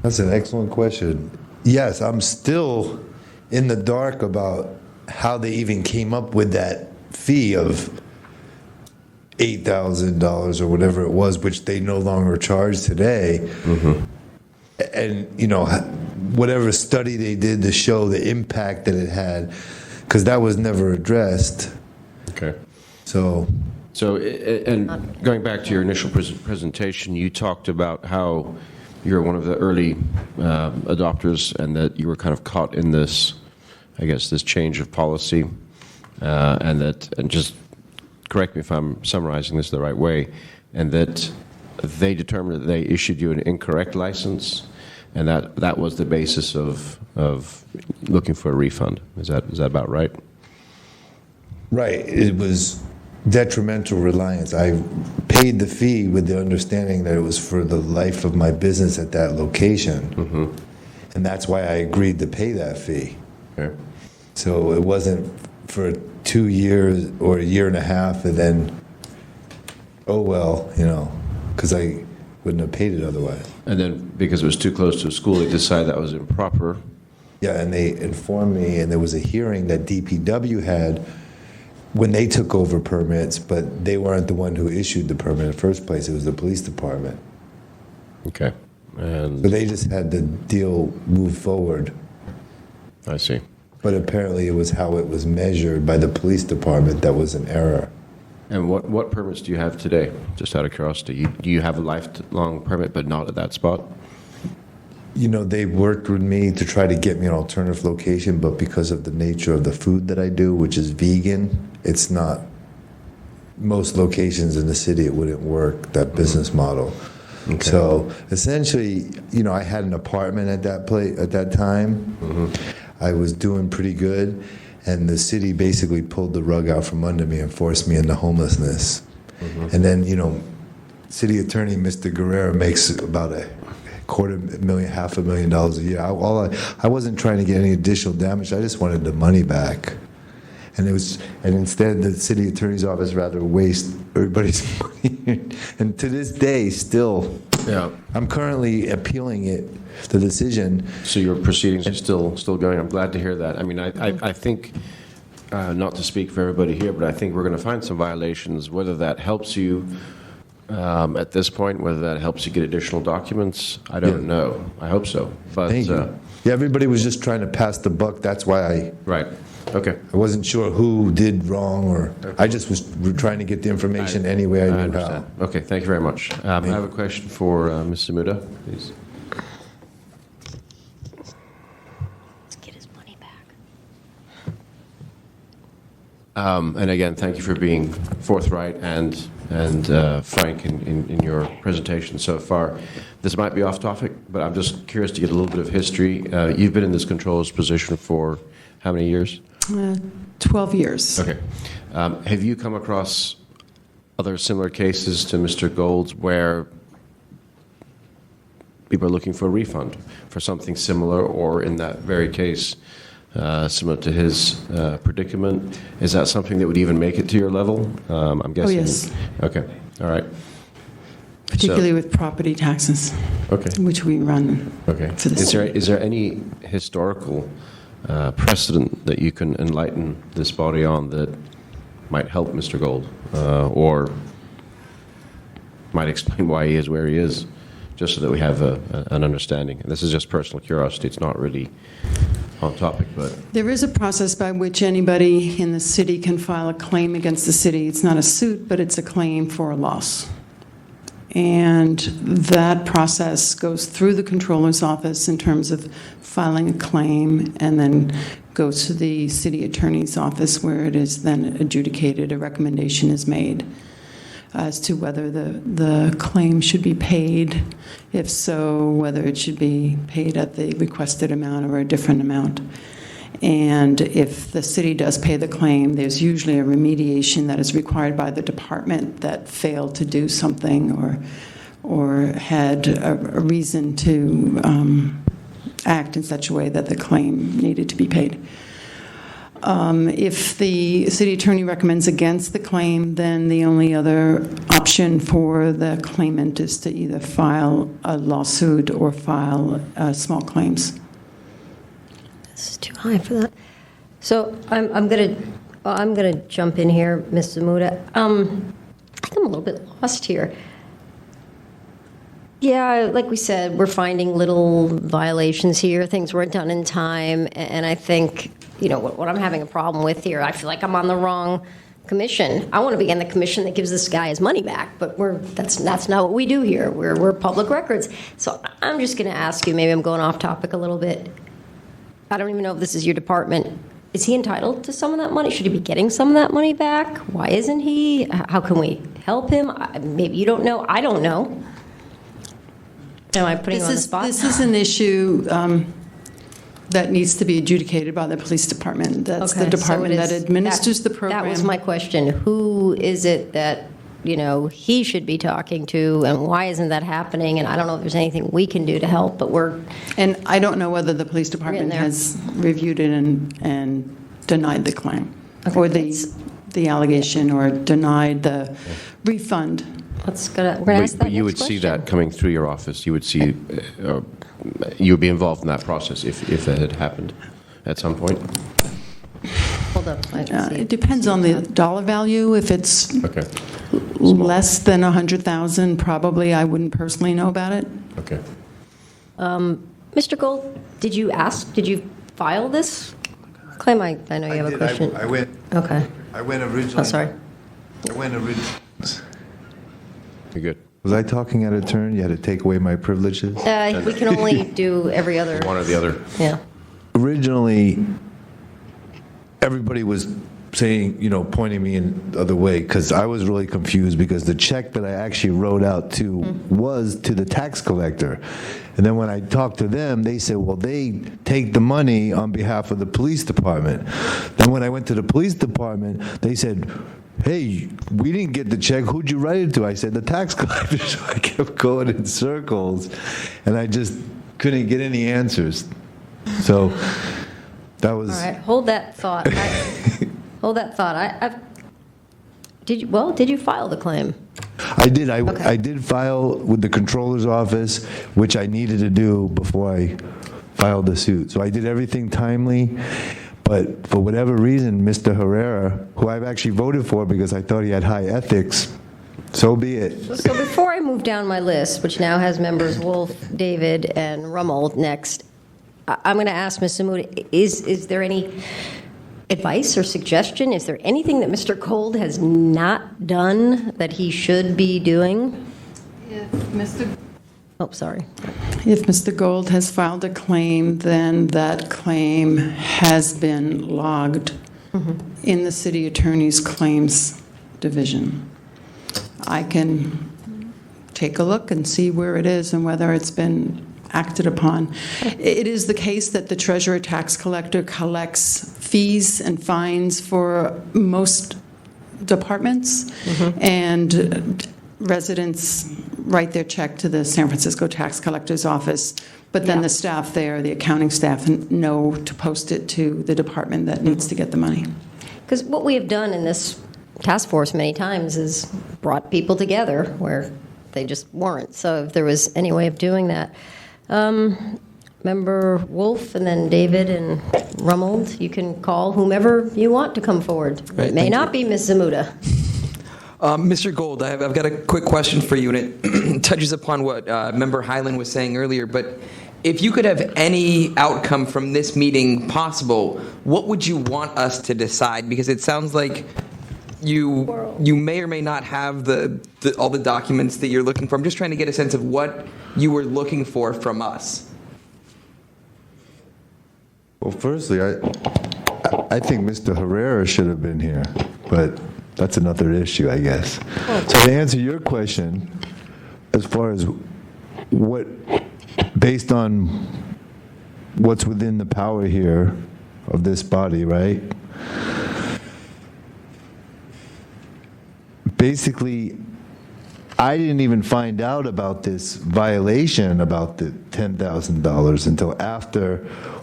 That's an excellent question. Yes, I'm still in the dark about how they even came up with that fee of $8,000 or whatever it was, which they no longer charge today. Mm-hmm. And, whatever study they did to show the impact that it had, because that was never addressed. Okay. So, and going back to your initial presentation, you talked about how you're one of the early adopters and that you were kind of caught in this, I guess, this change of policy, and just correct me if I'm summarizing this the right way, and that they determined that they issued you an incorrect license, and that was the basis of looking for a refund. Is that about right? Right. It was detrimental reliance. I paid the fee with the understanding that it was for the life of my business at that location, mm-hmm. and that's why I agreed to pay that fee. Okay. So it wasn't for 2 years or a year and a half, and then, oh well, because I wouldn't have paid it otherwise. And then because it was too close to a school, they decided that was improper. Yeah, and they informed me, and there was a hearing that DPW had when they took over permits, but they weren't the one who issued the permit in the first place. It was the police department. Okay. And so they just had the deal move forward. I see. But apparently it was how it was measured by the police department that was an error. And what permits do you have today? Just out of curiosity, do you have a lifelong permit but not at that spot? They worked with me to try to get me an alternative location, but because of the nature of the food that I do, which is vegan, it's not, most locations in the city, it wouldn't work, that business model. Okay. So essentially, I had an apartment at that time. Mm-hmm. I was doing pretty good, and the city basically pulled the rug out from under me and forced me into homelessness. Mm-hmm. And then, City Attorney Mr. Guerrero makes about $250,000 a year. I wasn't trying to get any additional damage. I just wanted the money back. And instead the city attorney's office rather waste everybody's money. And to this day, still, I'm currently appealing it, the decision. So your proceedings are still going. I'm glad to hear that. I mean, I think, not to speak for everybody here, but I think we're going to find some violations. Whether that helps you at this point, whether that helps you get additional documents, I don't know. I hope so. But thank you. Yeah, everybody was just trying to pass the buck. That's why I. Right. Okay. I wasn't sure who did wrong, or I just was trying to get the information any way I knew how. Okay, thank you very much. I have a question for Ms. Samuda, please. Let's get his money back. And again, thank you for being forthright and frank in your presentation so far. This might be off topic, but I'm just curious to get a little bit of history. You've been in this controls position for how many years? 12 years. Okay. Have you come across other similar cases to Mr. Gold's where people are looking for a refund for something similar, or in that very case, similar to his predicament? Is that something that would even make it to your level? I'm guessing. Oh, yes. Okay. All right. Particularly with property taxes. Okay. Which we run. Okay. For the city. Is there any historical precedent that you can enlighten this body on that might help Mr. Gold, or might explain why he is where he is, just so that we have an understanding? And this is just personal curiosity. It's not really on topic, but there is a process by which anybody in the city can file a claim against the city. It's not a suit, but it's a claim for a loss. And that process goes through the controller's office in terms of filing a claim and then goes to the city attorney's office, where it is then adjudicated. A recommendation is made as to whether the claim should be paid. If so, whether it should be paid at the requested amount or a different amount. And if the city does pay the claim, there's usually a remediation that is required by the department that failed to do something or had a reason to act in such a way that the claim needed to be paid. If the city attorney recommends against the claim, then the only other option for the claimant is to either file a lawsuit or file small claims. This is too high for that. So I'm gonna jump in here, Ms. Zamuda. I think I'm a little bit lost here. Yeah, like we said, we're finding little violations here. Things weren't done in time, and I think what I'm having a problem with here. I feel like I'm on the wrong commission. I want to be on the commission that gives this guy his money back, but that's not what we do here. We're public records. So I'm just going to ask you. Maybe I'm going off topic a little bit. I don't even know if this is your department. Is he entitled to some of that money? Should he be getting some of that money back? Why isn't he? How can we help him? Maybe you don't know. I don't know. Am I putting you on the spot? This is an issue that needs to be adjudicated by the police department. That's the department that administers the program. That was my question. Who is it that he should be talking to, and why isn't that happening? And I don't know if there's anything we can do to help, but And I don't know whether the police department has reviewed it and denied the claim, or the allegation, or denied the refund. We're going to ask that But you would see that coming through your office. You would see, you would be involved in that process if that had happened at some point. Hold up. It depends on the dollar value. If it's less than $100,000, probably I wouldn't personally know about it. Okay. Mr. Gold, did you file this claim? I know you have a question. I went. Okay. I went originally. Oh, sorry. I went originally. You're good. Was I talking out of turn? You had to take away my privileges? We can only do every other. One or the other. Yeah. Originally, everybody was saying, pointing me in the other way, because I was really confused, because the check that I actually wrote out to was to the tax collector. And then when I talked to them, they said, well, they take the money on behalf of the police department. Then when I went to the police department, they said, hey, we didn't get the check. Who'd you write it to? I said, the tax collector. So I kept going in circles, and I just couldn't get any answers. So that was... All right, hold that thought. Hold that thought. Did you file the claim? I did. I did file with the controller's office, which I needed to do before I filed the suit. So I did everything timely. But for whatever reason, Mr. Herrera, who I've actually voted for because I thought he had high ethics, so be it. So before I move down my list, which now has members Wolf, David, and Rummel next, I'm going to ask Ms. Zamuda, is there any advice or suggestion? Is there anything that Mr. Gold has not done that he should be doing? Oh, sorry. If Mr. Gold has filed a claim, then that claim has been logged in the city attorney's claims division. I can take a look and see where it is and whether it's been acted upon. It is the case that the treasurer tax collector collects fees and fines for most departments, and residents write their check to the San Francisco tax collector's office, but then the staff there, the accounting staff, know to post it to the department that needs to get the money. Because what we have done in this task force many times is brought people together where they just weren't. So if there was any way of doing that. Member Wolf, and then David and Rummel, you can call whomever you want to come forward. Right, it may not be Ms. Zamuda. Mr. Gold, I've got a quick question for you, and it touches upon what Member Hyland was saying earlier, but if you could have any outcome from this meeting possible, what would you want us to decide? Because it sounds like you may or may not have all the documents that you're looking for. I'm just trying to get a sense of what you were looking for from us. Well, firstly, I think Mr. Herrera should have been here, but that's another issue, I guess. So to answer your question, as far as what, based on what's within the power here of this body, right? Basically, I didn't even find out about this violation about the $10,000 until after,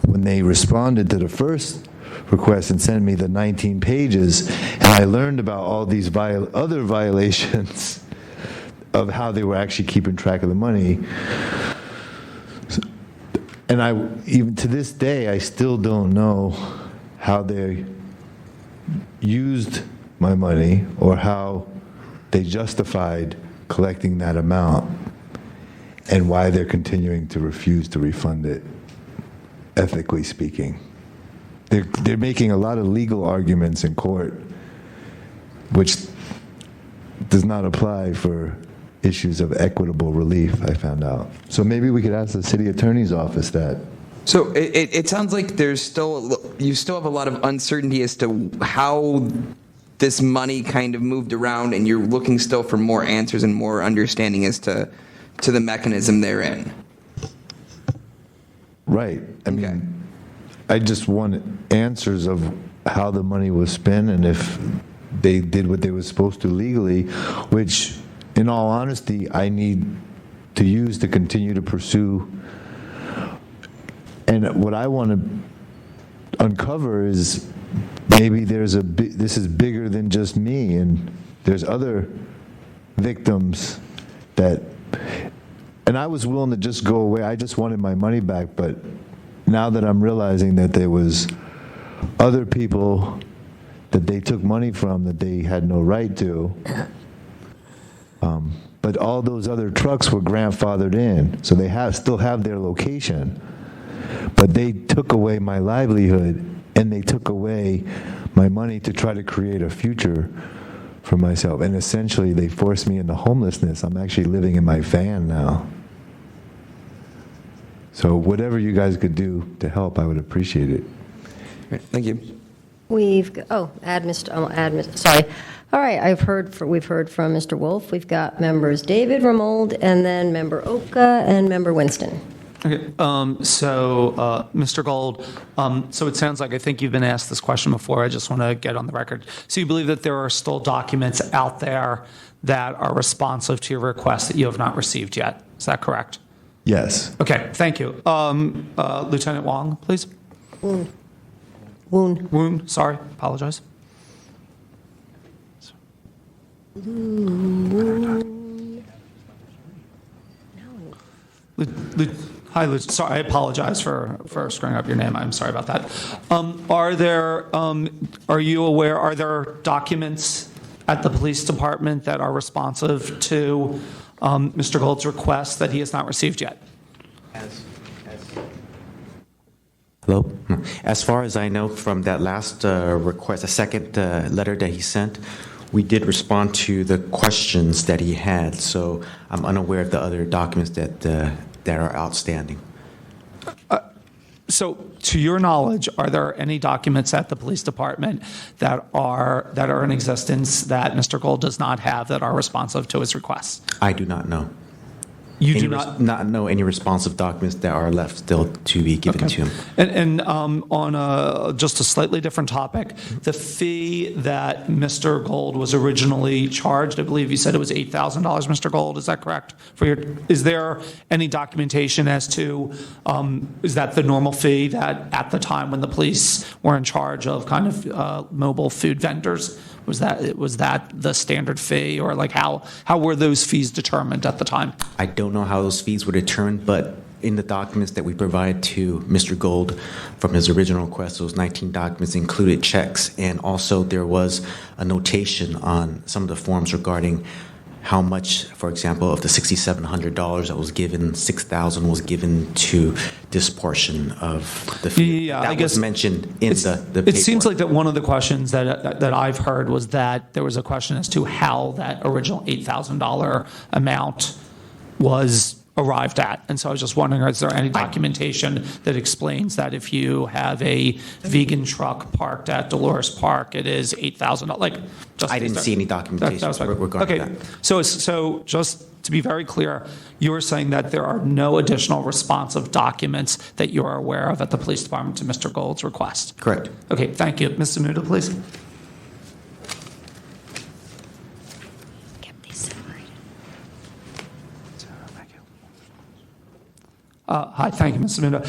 when they responded to the first request and sent me the 19 pages, and I learned about all these other violations of how they were actually keeping track of the money. And even to this day, I still don't know how they used my money or how they justified collecting that amount and why they're continuing to refuse to refund it, ethically speaking. They're making a lot of legal arguments in court, which does not apply for issues of equitable relief, I found out. So maybe we could ask the city attorney's office that. So it sounds like you still have a lot of uncertainty as to how this money kind of moved around, and you're looking still for more answers and more understanding as to the mechanism therein. Right. I mean, I just want answers of how the money was spent and if they did what they were supposed to legally, which, in all honesty, I need to use to continue to pursue. And what I want to uncover is maybe this is bigger than just me, and there's other victims that, and I was willing to just go away. I just wanted my money back, but now that I'm realizing that there was other people that they took money from that they had no right to, but all those other trucks were grandfathered in, so they still have their location, but they took away my livelihood and they took away my money to try to create a future for myself, and essentially they forced me into homelessness. I'm actually living in my van now. So whatever you guys could do to help, I would appreciate it. Thank you. Sorry. All right, we've heard from Mr. Wolf. We've got members David, Ramold, and then member Oka and member Winston. Okay, Mr. Gold, so it sounds like I think you've been asked this question before. I just want to get on the record. So you believe that there are still documents out there that are responsive to your request that you have not received yet? Is that correct? Yes. Okay, thank you. Lieutenant Wong, please. Woon, sorry, apologize. Hi, sorry, I apologize for screwing up your name. I'm sorry about that. Are you aware, are there documents at the police department that are responsive to Mr. Gold's request that he has not received yet? Hello? As far as I know from that last request, a second letter that he sent, we did respond to the questions that he had, so I'm unaware of the other documents that are outstanding. So, to your knowledge, are there any documents at the police department that are in existence that Mr. Gold does not have that are responsive to his requests? I do not know. You do not know any responsive documents that are left still to be given to him. And on just a slightly different topic, the fee that Mr. Gold was originally charged, I believe you said it was $8,000, Mr. Gold, is that correct? Is there any documentation as to, is that the normal fee that at the time when the police were in charge of kind of mobile food vendors, was that the standard fee, or like how were those fees determined at the time? I don't know how those fees were determined, but in the documents that we provided to Mr. Gold from his original request, those 19 documents included checks, and also there was a notation on some of the forms regarding how much, for example, of the $6,700 that was given, $6,000 was given to this portion of the fee. Yeah, that I guess was mentioned in the paperwork. It seems like that one of the questions that I've heard was that there was a question as to how that original $8,000 amount was arrived at. And so I was just wondering, is there any documentation that explains that if you have a vegan truck parked at Dolores Park, it is $8,000? Like, I didn't see any documentation regarding okay. that. So just to be very clear, you were saying that there are no additional responsive documents that you are aware of at the police department to Mr. Gold's request? Correct. Okay, thank you. Mr. Muda, please. Hi, thank you, Mr. Muda.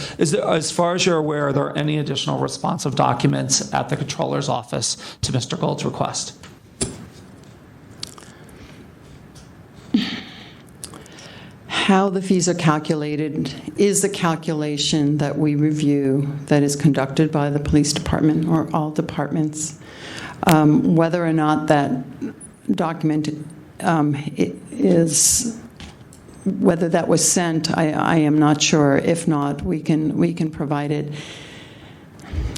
As far as you're aware, are there any additional responsive documents at the Controller's office to Mr. Gold's request? How the fees are calculated is the calculation that we review that is conducted by the police department or all departments. Whether or not that document whether that was sent, I am not sure. If not, we can provide it.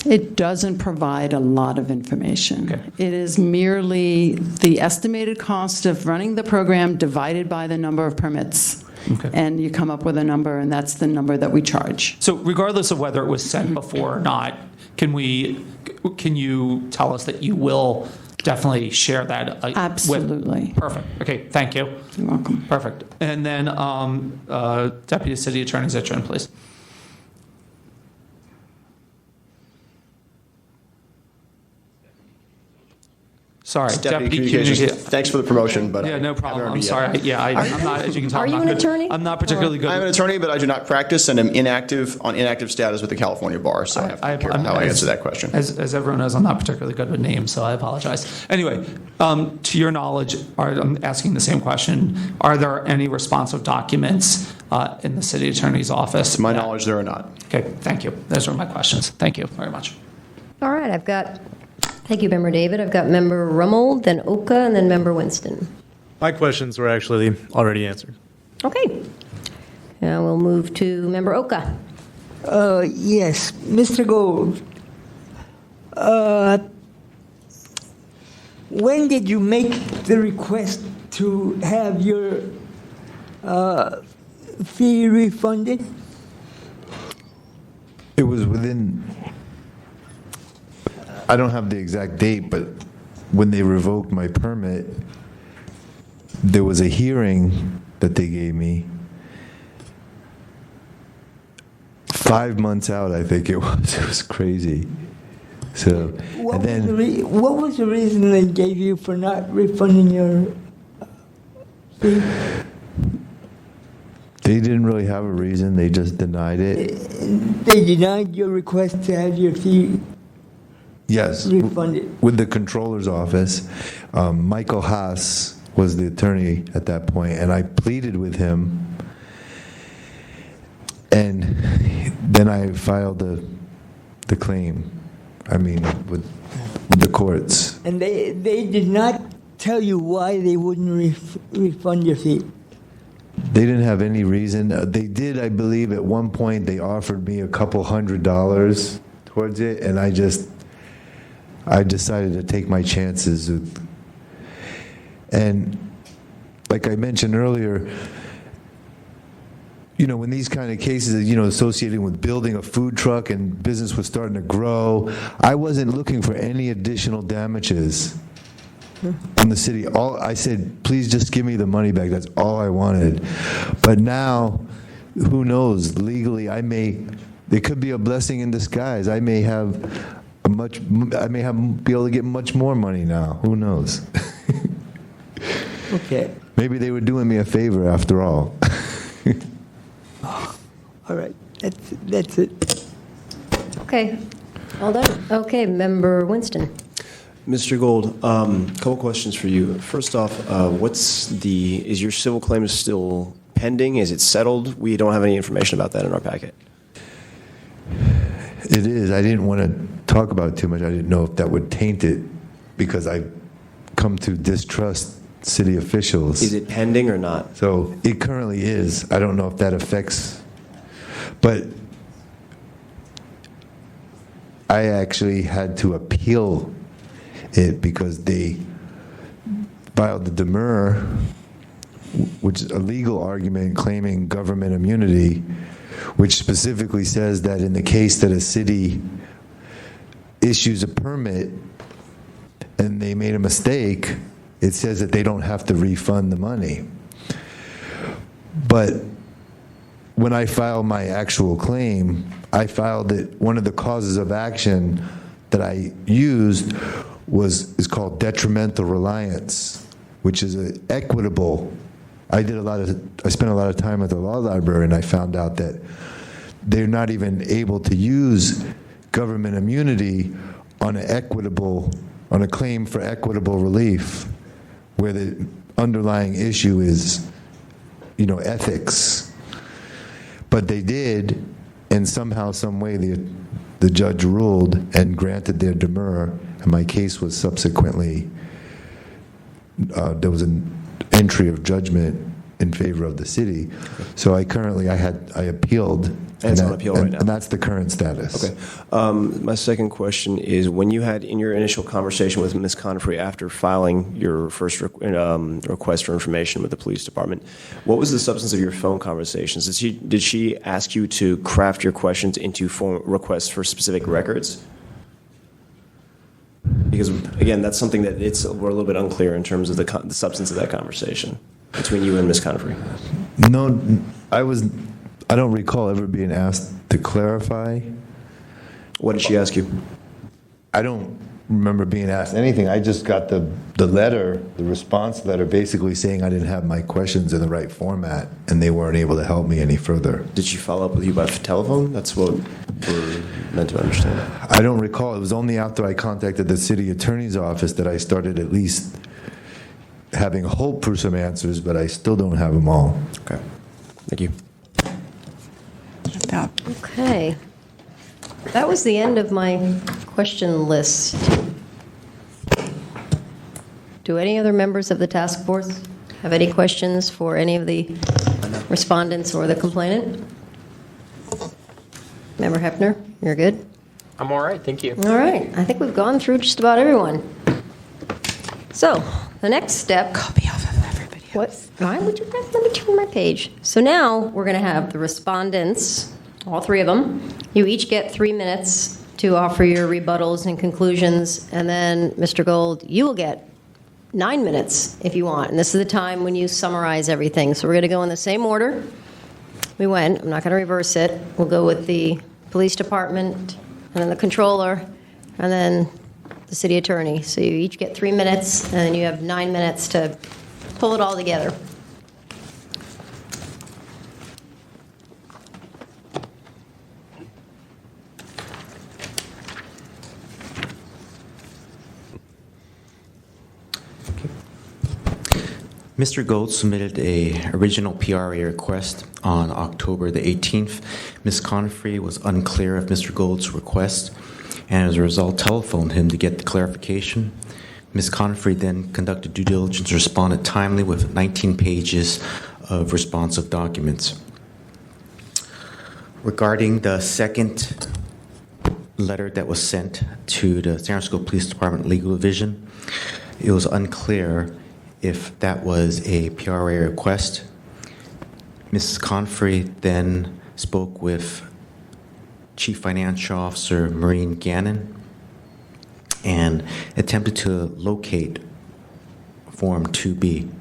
It doesn't provide a lot of information. Okay. It is merely the estimated cost of running the program divided by the number of permits. Okay. And you come up with a number, and that's the number that we charge. So regardless of whether it was sent before or not, can you tell us that you will definitely share that? Absolutely. Perfect. Okay, thank you. You're welcome. Perfect. And then Deputy City Attorney Zitron, please. Sorry, Deputy Communications. Thanks for the promotion, but yeah, no problem. I'm sorry. Yeah, I'm not. As you can tell, Are you an attorney? I'm not particularly good. I'm an attorney, but I do not practice, and am on inactive status with the California Bar. So I have to be careful how I answer that question. As everyone knows, I'm not particularly good with names, so I apologize. Anyway, to your knowledge, I'm asking the same question. Are there any responsive documents in the city attorney's office? To my knowledge, there are not. Okay, thank you. Those are my questions. Thank you very much. All right, thank you, Member David. I've got Member Rummel, then Oka, and then Member Winston. My questions were actually already answered. Okay. Now we'll move to Member Oka. Yes, Mr. Gold. When did you make the request to have your fee refunded? It was within, I don't have the exact date, but when they revoked my permit, there was a hearing that they gave me 5 months out, I think it was. It was crazy. So, what was the reason they gave you for not refunding your fee? They didn't really have a reason. They just denied it. They denied your request to have your fee yes, refunded. With the controller's office. Michael Haas was the attorney at that point, and I pleaded with him. And then I filed the claim, with the courts. And they did not tell you why they wouldn't refund your fee? They didn't have any reason. They did, I believe, at one point they offered me a couple $100 towards it, and I decided to take my chances. And like I mentioned earlier, when these kind of cases, associated with building a food truck and business was starting to grow, I wasn't looking for any additional damages on the city. I said, please just give me the money back. That's all I wanted. But now, who knows? Legally, there could be a blessing in disguise. I may be able to get much more money now. Who knows? Okay. Maybe they were doing me a favor after all. All right. That's it. Okay. All done. Okay, Member Winston. Mr. Gold, a couple questions for you. First off, is your civil claim still pending? Is it settled? We don't have any information about that in our packet. It is. I didn't want to talk about it too much. I didn't know if that would taint it because I've come to distrust city officials. Is it pending or not? So it currently is. I don't know if that affects, but I actually had to appeal it because they filed the demur which is a legal argument claiming government immunity, which specifically says that in the case that a city issues a permit and they made a mistake, it says that they don't have to refund the money. But when I filed my actual claim, I filed it, one of the causes of action that I used is called detrimental reliance, which is an equitable. I spent a lot of time at the law library, and I found out that they're not even able to use government immunity on a claim for equitable relief, where the underlying issue is, ethics. But they did, and somehow, some way, the judge ruled and granted their demur, and my case was subsequently, there was an entry of judgment in favor of the city. So I appealed. And it's on appeal right now. And that's the current status. Okay. My second question is, when you had in your initial conversation with Ms. Confrey after filing your first request for information with the police department, what was the substance of your phone conversations? Did she ask you to craft your questions into phone requests for specific records? Because, again, that's something that we're a little bit unclear in terms of the substance of that conversation between you and Ms. Confrey. No, I don't recall ever being asked to clarify. What did she ask you? I don't remember being asked anything. I just got the letter, the response letter, basically saying I didn't have my questions in the right format, and they weren't able to help me any further. Did she follow up with you by telephone? That's what we're meant to understand. I don't recall. It was only after I contacted the city attorney's office that I started at least having hope for some answers, but I still don't have them all. Okay. Thank you. Okay. That was the end of my question list. Do any other members of the task force have any questions for any of the respondents or the complainant? Member Hefner, you're good? I'm all right, thank you. All right. I think we've gone through just about everyone. So, the next step. Copy off of everybody else. What? Why would you guys let me turn my page? So now we're going to have the respondents, all three of them. You each get 3 minutes to offer your rebuttals and conclusions, and then, Mr. Gold, you will get 9 minutes if you want. And this is the time when you summarize everything. So we're going to go in the same order we went. I'm not going to reverse it. We'll go with the police department, and then the controller, and then the city attorney. So you each get 3 minutes, and then you have 9 minutes to pull it all together. Mr. Gold submitted a original PRA request on October the 18th. Ms. Confrey was unclear of Mr. Gold's request, and as a result, telephoned him to get the clarification. Ms. Confrey then conducted due diligence, responded timely with 19 pages of responsive documents. Regarding the second letter that was sent to the San Francisco Police Department Legal Division, it was unclear if that was a PRA request. Mrs. Confrey then spoke with Chief Financial Officer Maureen Gannon and attempted to locate Form 2B.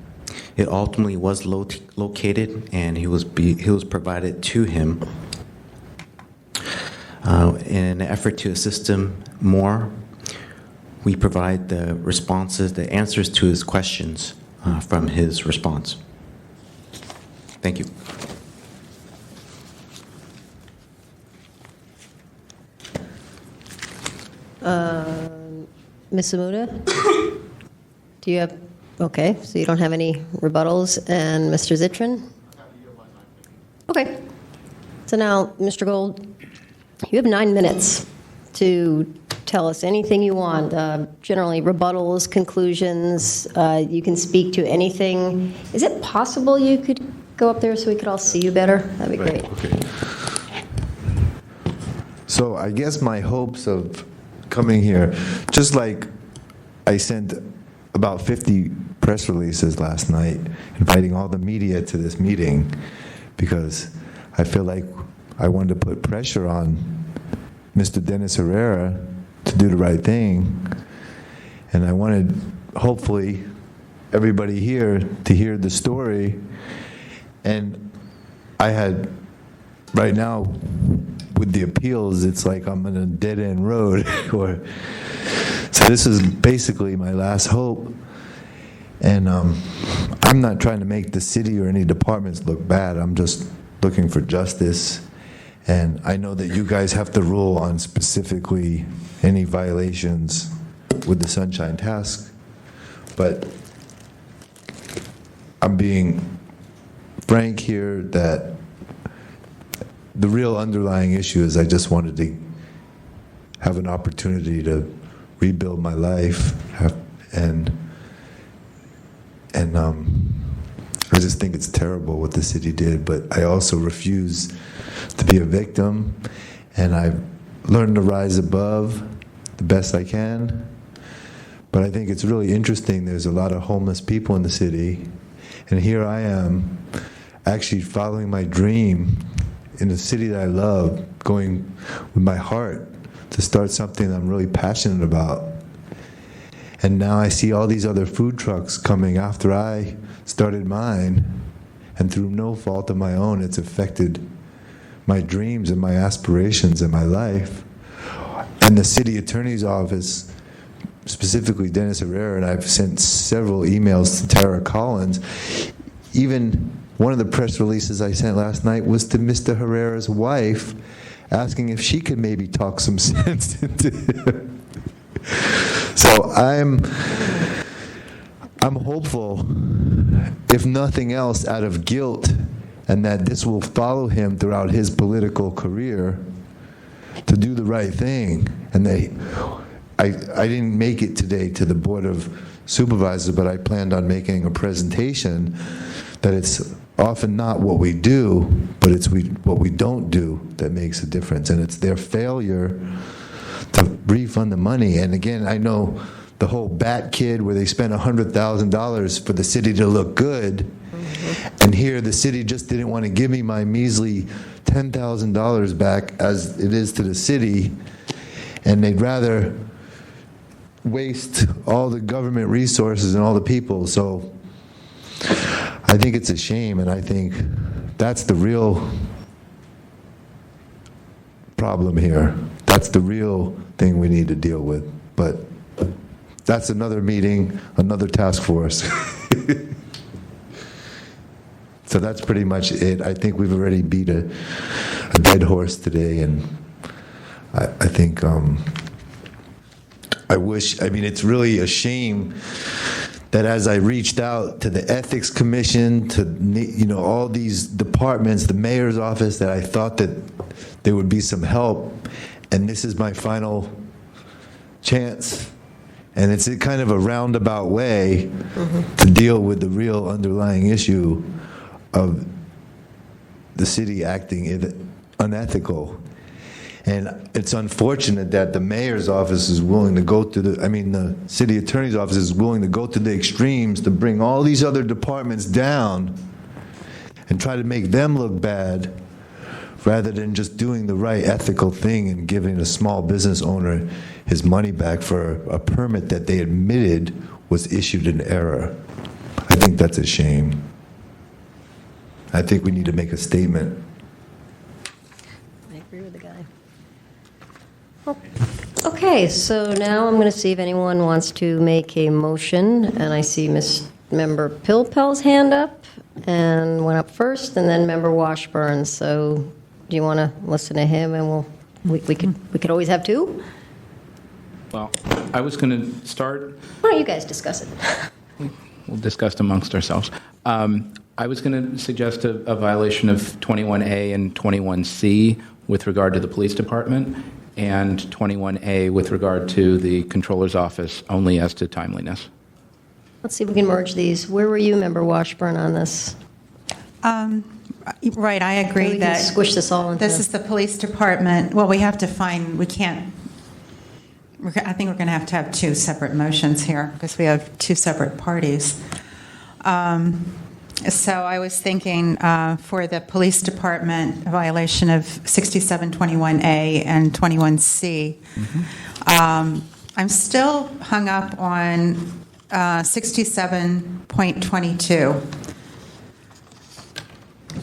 It ultimately was located, and he was provided to him. In an effort to assist him more, we provide the responses, the answers to his questions from his response. Thank you. Ms. Amuda? Do you have, okay, so you don't have any rebuttals. And Mr. Zitrin? Okay. So now, Mr. Gold, you have 9 minutes to tell us anything you want. Generally, rebuttals, conclusions. You can speak to anything. Is it possible you could go up there so we could all see you better? That'd be great. Okay. So I guess my hopes of coming here, just like I sent about 50% press releases last night inviting all the media to this meeting because I feel like I wanted to put pressure on Mr. Dennis Herrera to do the right thing. And I wanted, hopefully, everybody here to hear the story. And I had, right now, with the appeals, it's like I'm on a dead-end road. So this is basically my last hope. And I'm not trying to make the city or any departments look bad. I'm just looking for justice. And I know that you guys have to rule on specifically any violations with the Sunshine Task. But I'm being frank here that the real underlying issue is I just wanted to have an opportunity to rebuild my life, and I just think it's terrible what the city did, but I also refuse to be a victim, and I've learned to rise above the best I can. But I think it's really interesting, there's a lot of homeless people in the city, and here I am actually following my dream in a city that I love, going with my heart to start something I'm really passionate about. And now I see all these other food trucks coming after I started mine, and through no fault of my own, it's affected my dreams and my aspirations in my life. And the city attorney's office, specifically Dennis Herrera, and I've sent several emails to Tara Collins. Even one of the press releases I sent last night was to Mr. Herrera's wife, asking if she could maybe talk some sense into him. So I'm hopeful, if nothing else, out of guilt, and that this will follow him throughout his political career, to do the right thing. And I didn't make it today to the Board of Supervisors, but I planned on making a presentation that it's often not what we do, but it's what we don't do that makes a difference. And it's their failure to refund the money. And again, I know the whole Bat Kid where they spent $100,000 for the city to look good, and here the city just didn't want to give me my measly $10,000 back as it is to the city, and they'd rather waste all the government resources and all the people. So I think it's a shame, and I think that's the real problem here. That's the real thing we need to deal with. But that's another meeting, another task force. So that's pretty much it. I think we've already beat a dead horse today, and I think it's really a shame that as I reached out to the Ethics Commission, to all these departments, the mayor's office, that I thought that there would be some help, and this is my final chance. And it's a kind of a roundabout way to deal with the real underlying issue of the city acting unethical. And it's unfortunate that the mayor's office is willing to go to the city attorney's office is willing to go to the extremes to bring all these other departments down and try to make them look bad, rather than just doing the right ethical thing and giving a small business owner his money back for a permit that they admitted was issued in error. I think that's a shame. I think we need to make a statement. I agree with the guy. Okay, so now I'm going to see if anyone wants to make a motion, and I see Member Pilpel's hand up and went up first, and then Member Washburn. So do you want to listen to him, and we could always have two? Well, I was going to start. Why don't you guys discuss it? We'll discuss amongst ourselves. I was going to suggest a violation of 21A and 21C with regard to the police department, and 21A with regard to the controller's office only as to timeliness. Let's see if we can merge these. Where were you, Member Washburn, on this? Right, I agree we that can squish this all into. This is the police department. Well, we have to find. We can't. I think we're going to have two separate motions here because we have two separate parties. So I was thinking for the police department, a violation of 6721A and 21C. I'm still hung up on 67.22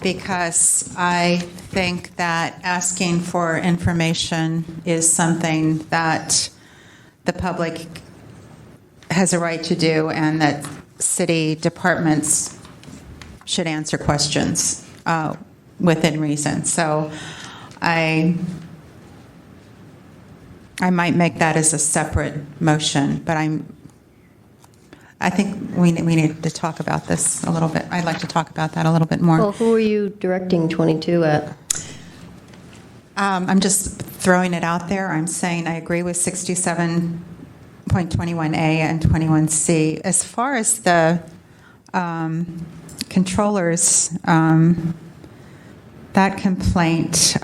because I think that asking for information is something that the public has a right to do, and that city departments should answer questions within reason. So I might make that as a separate motion, but I think we need to talk about this a little bit. I'd like to talk about that a little bit more. Well, who are you directing 22 at? I'm just throwing it out there. I'm saying I agree with 67.21A and 21C. As far as the controllers, that complaint,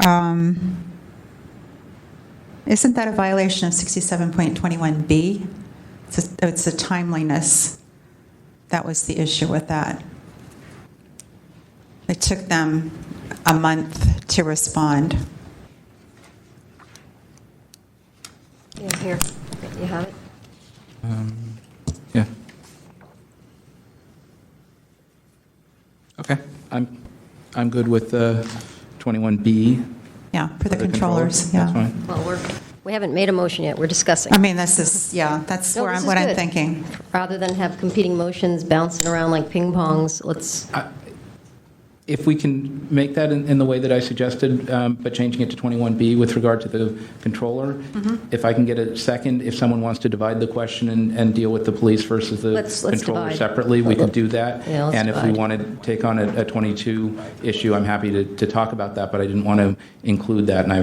isn't that a violation of 67.21B? It's a timeliness. That was the issue with that. It took them a month to respond. Yeah, here. You have it? Yeah. Okay. I'm good with 21B. Yeah, for the controllers. Yeah. That's fine. Well, we haven't made a motion yet. We're discussing. I mean, that's No, what this is I'm good. thinking. Rather than have competing motions bouncing around like ping pongs, let's. If we can make that in the way that I suggested, but changing it to 21B with regard to the controller, if I can get a second, if someone wants to divide the question and deal with the police versus the Let's controller divide. separately, we could do that. Yeah, let's and if we divide. want to take on a 22 issue, I'm happy to talk about that, but I didn't want to include that, and I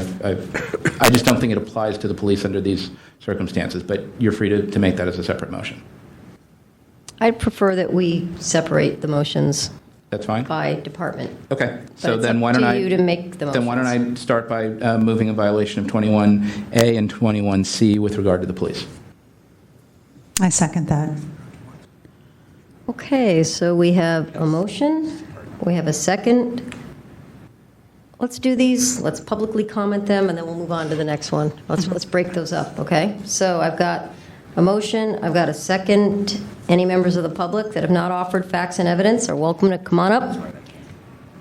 just don't think it applies to the police under these circumstances, but you're free to make that as a separate motion. I'd prefer that we separate the motions That's fine? by department. Okay, But so it's then up why don't to I... you to make the Then why don't I start by moving a violation of 21A and 21C with regard to the police? I second that. Okay, so we have a motion. We have a second. Let's do these. Let's publicly comment them, and then we'll move on to the next one. Let's break those up, okay? So I've got a motion. I've got a second. Any members of the public that have not offered facts and evidence are welcome to come on up.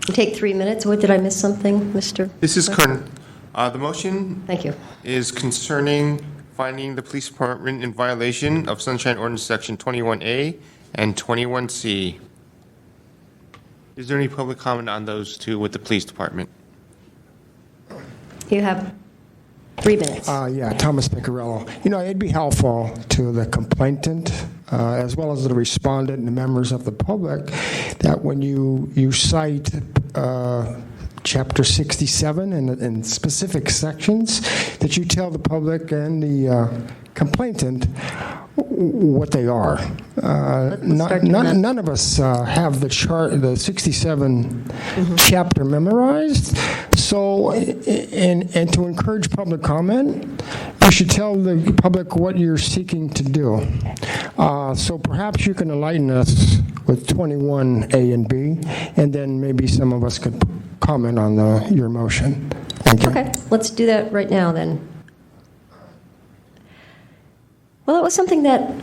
You take 3 minutes. What, did I miss something, Mr.? This is Kern. The motion Thank you. is concerning finding the police department in violation of Sunshine Ordinance Section 21A and 21C. Is there any public comment on those two with the police department? You have 3 minutes. Yeah, Thomas Piccarello. It'd be helpful to the complainant, as well as the respondent and the members of the public, that when you cite Chapter 67 and specific sections, that you tell the public and the complainant what they are. None of us have the 67 chapter memorized. So, and to encourage public comment, you should tell the public what you're seeking to do. So perhaps you can enlighten us with 21A and B, and then maybe some of us could comment on your motion. Thank you. Okay, let's do that right now then. Well, it was something that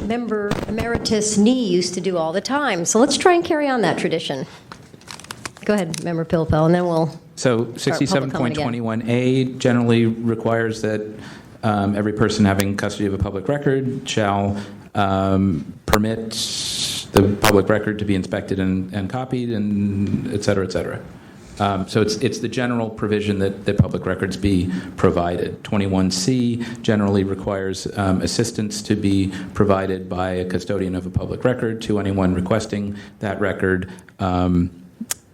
Member Emeritus Nee used to do all the time, so let's try and carry on that tradition. Go ahead, Member Pilpel, and then we'll So start public comment again. 67.21A generally requires that every person having custody of a public record shall permit the public record to be inspected and copied, and et cetera, et cetera. So it's the general provision that public records be provided. 21C generally requires assistance to be provided by a custodian of a public record to anyone requesting that record,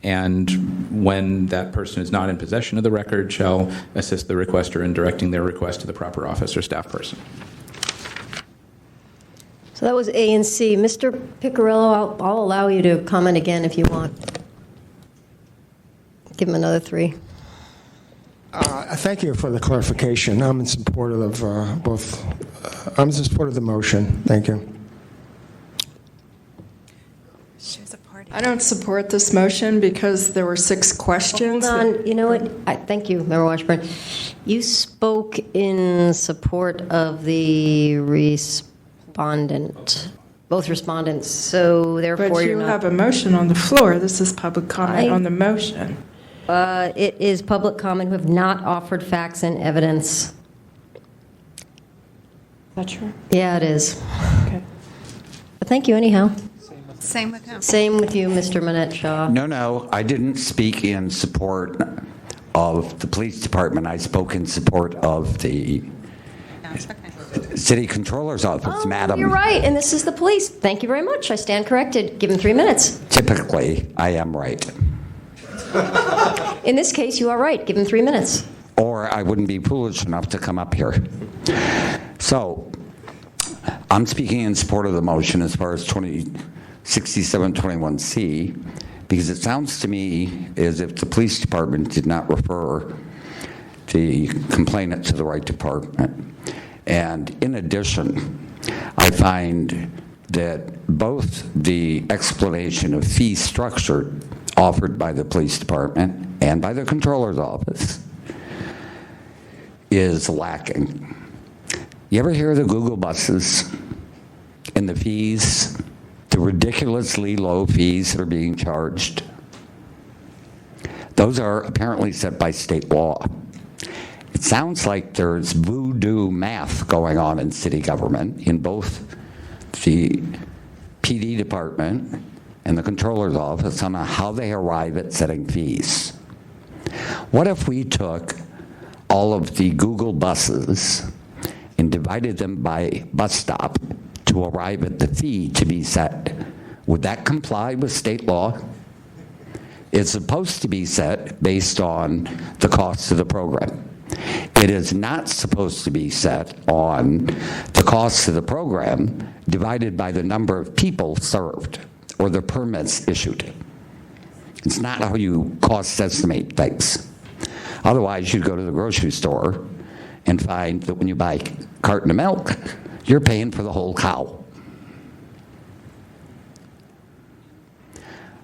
and when that person is not in possession of the record, shall assist the requester in directing their request to the proper office or staff person. So that was A and C. Mr. Piccarello, I'll allow you to comment again if you want. Give him another 3. Thank you for the clarification. I'm in support of both. I'm in support of the motion. Thank you. I don't support this motion because there were 6 questions. Hold on. You know what? Thank you, Member Washburn. You spoke in support of the respondent, both respondents, so therefore But you're you not... have a motion on the floor. This is public comment on the motion. It is public comment who have not offered facts and evidence. Is that true? Yeah, it is. Okay. But thank you anyhow. Same with him. Same with you, Mr. Manette Shaw. No, I didn't speak in support of the police department. I spoke in support of the city controller's office, madam. You're right, and this is the police. Thank you very much. I stand corrected. Give him 3 minutes. Typically, I am right. In this case, you are right. Give him 3 minutes. Or I wouldn't be foolish enough to come up here. So, I'm speaking in support of the motion as far as 6721C, because it sounds to me as if the police department did not refer the complainant to the right department. And in addition, I find that both the explanation of fee structure offered by the police department and by the controller's office is lacking. You ever hear of the Google buses and the fees, the ridiculously low fees that are being charged? Those are apparently set by state law. It sounds like there's voodoo math going on in city government in both the PD department and the controller's office on how they arrive at setting fees. What if we took all of the Google buses and divided them by bus stop to arrive at the fee to be set? Would that comply with state law? It's supposed to be set based on the cost of the program. It is not supposed to be set on the cost of the program divided by the number of people served or the permits issued. It's not how you cost estimate things. Otherwise, you'd go to the grocery store and find that when you buy a carton of milk, you're paying for the whole cow.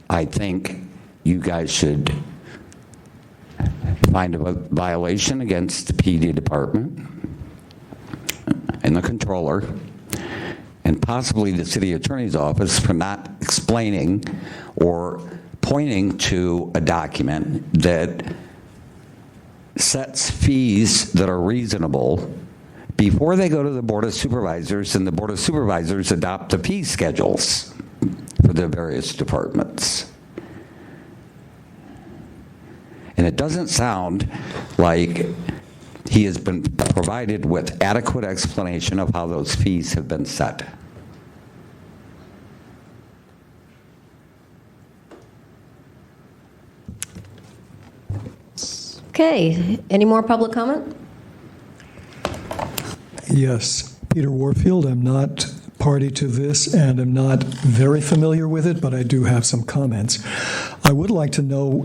I think you guys should find a violation against the PD department and the controller and possibly the city attorney's office for not explaining or pointing to a document that sets fees that are reasonable before they go to the Board of Supervisors, and the Board of Supervisors adopt the fee schedules for the various departments. And it doesn't sound like he has been provided with adequate explanation of how those fees have been set. Okay, any more public comment? Yes, Peter Warfield. I'm not party to this and am not very familiar with it, but I do have some comments. I would like to know,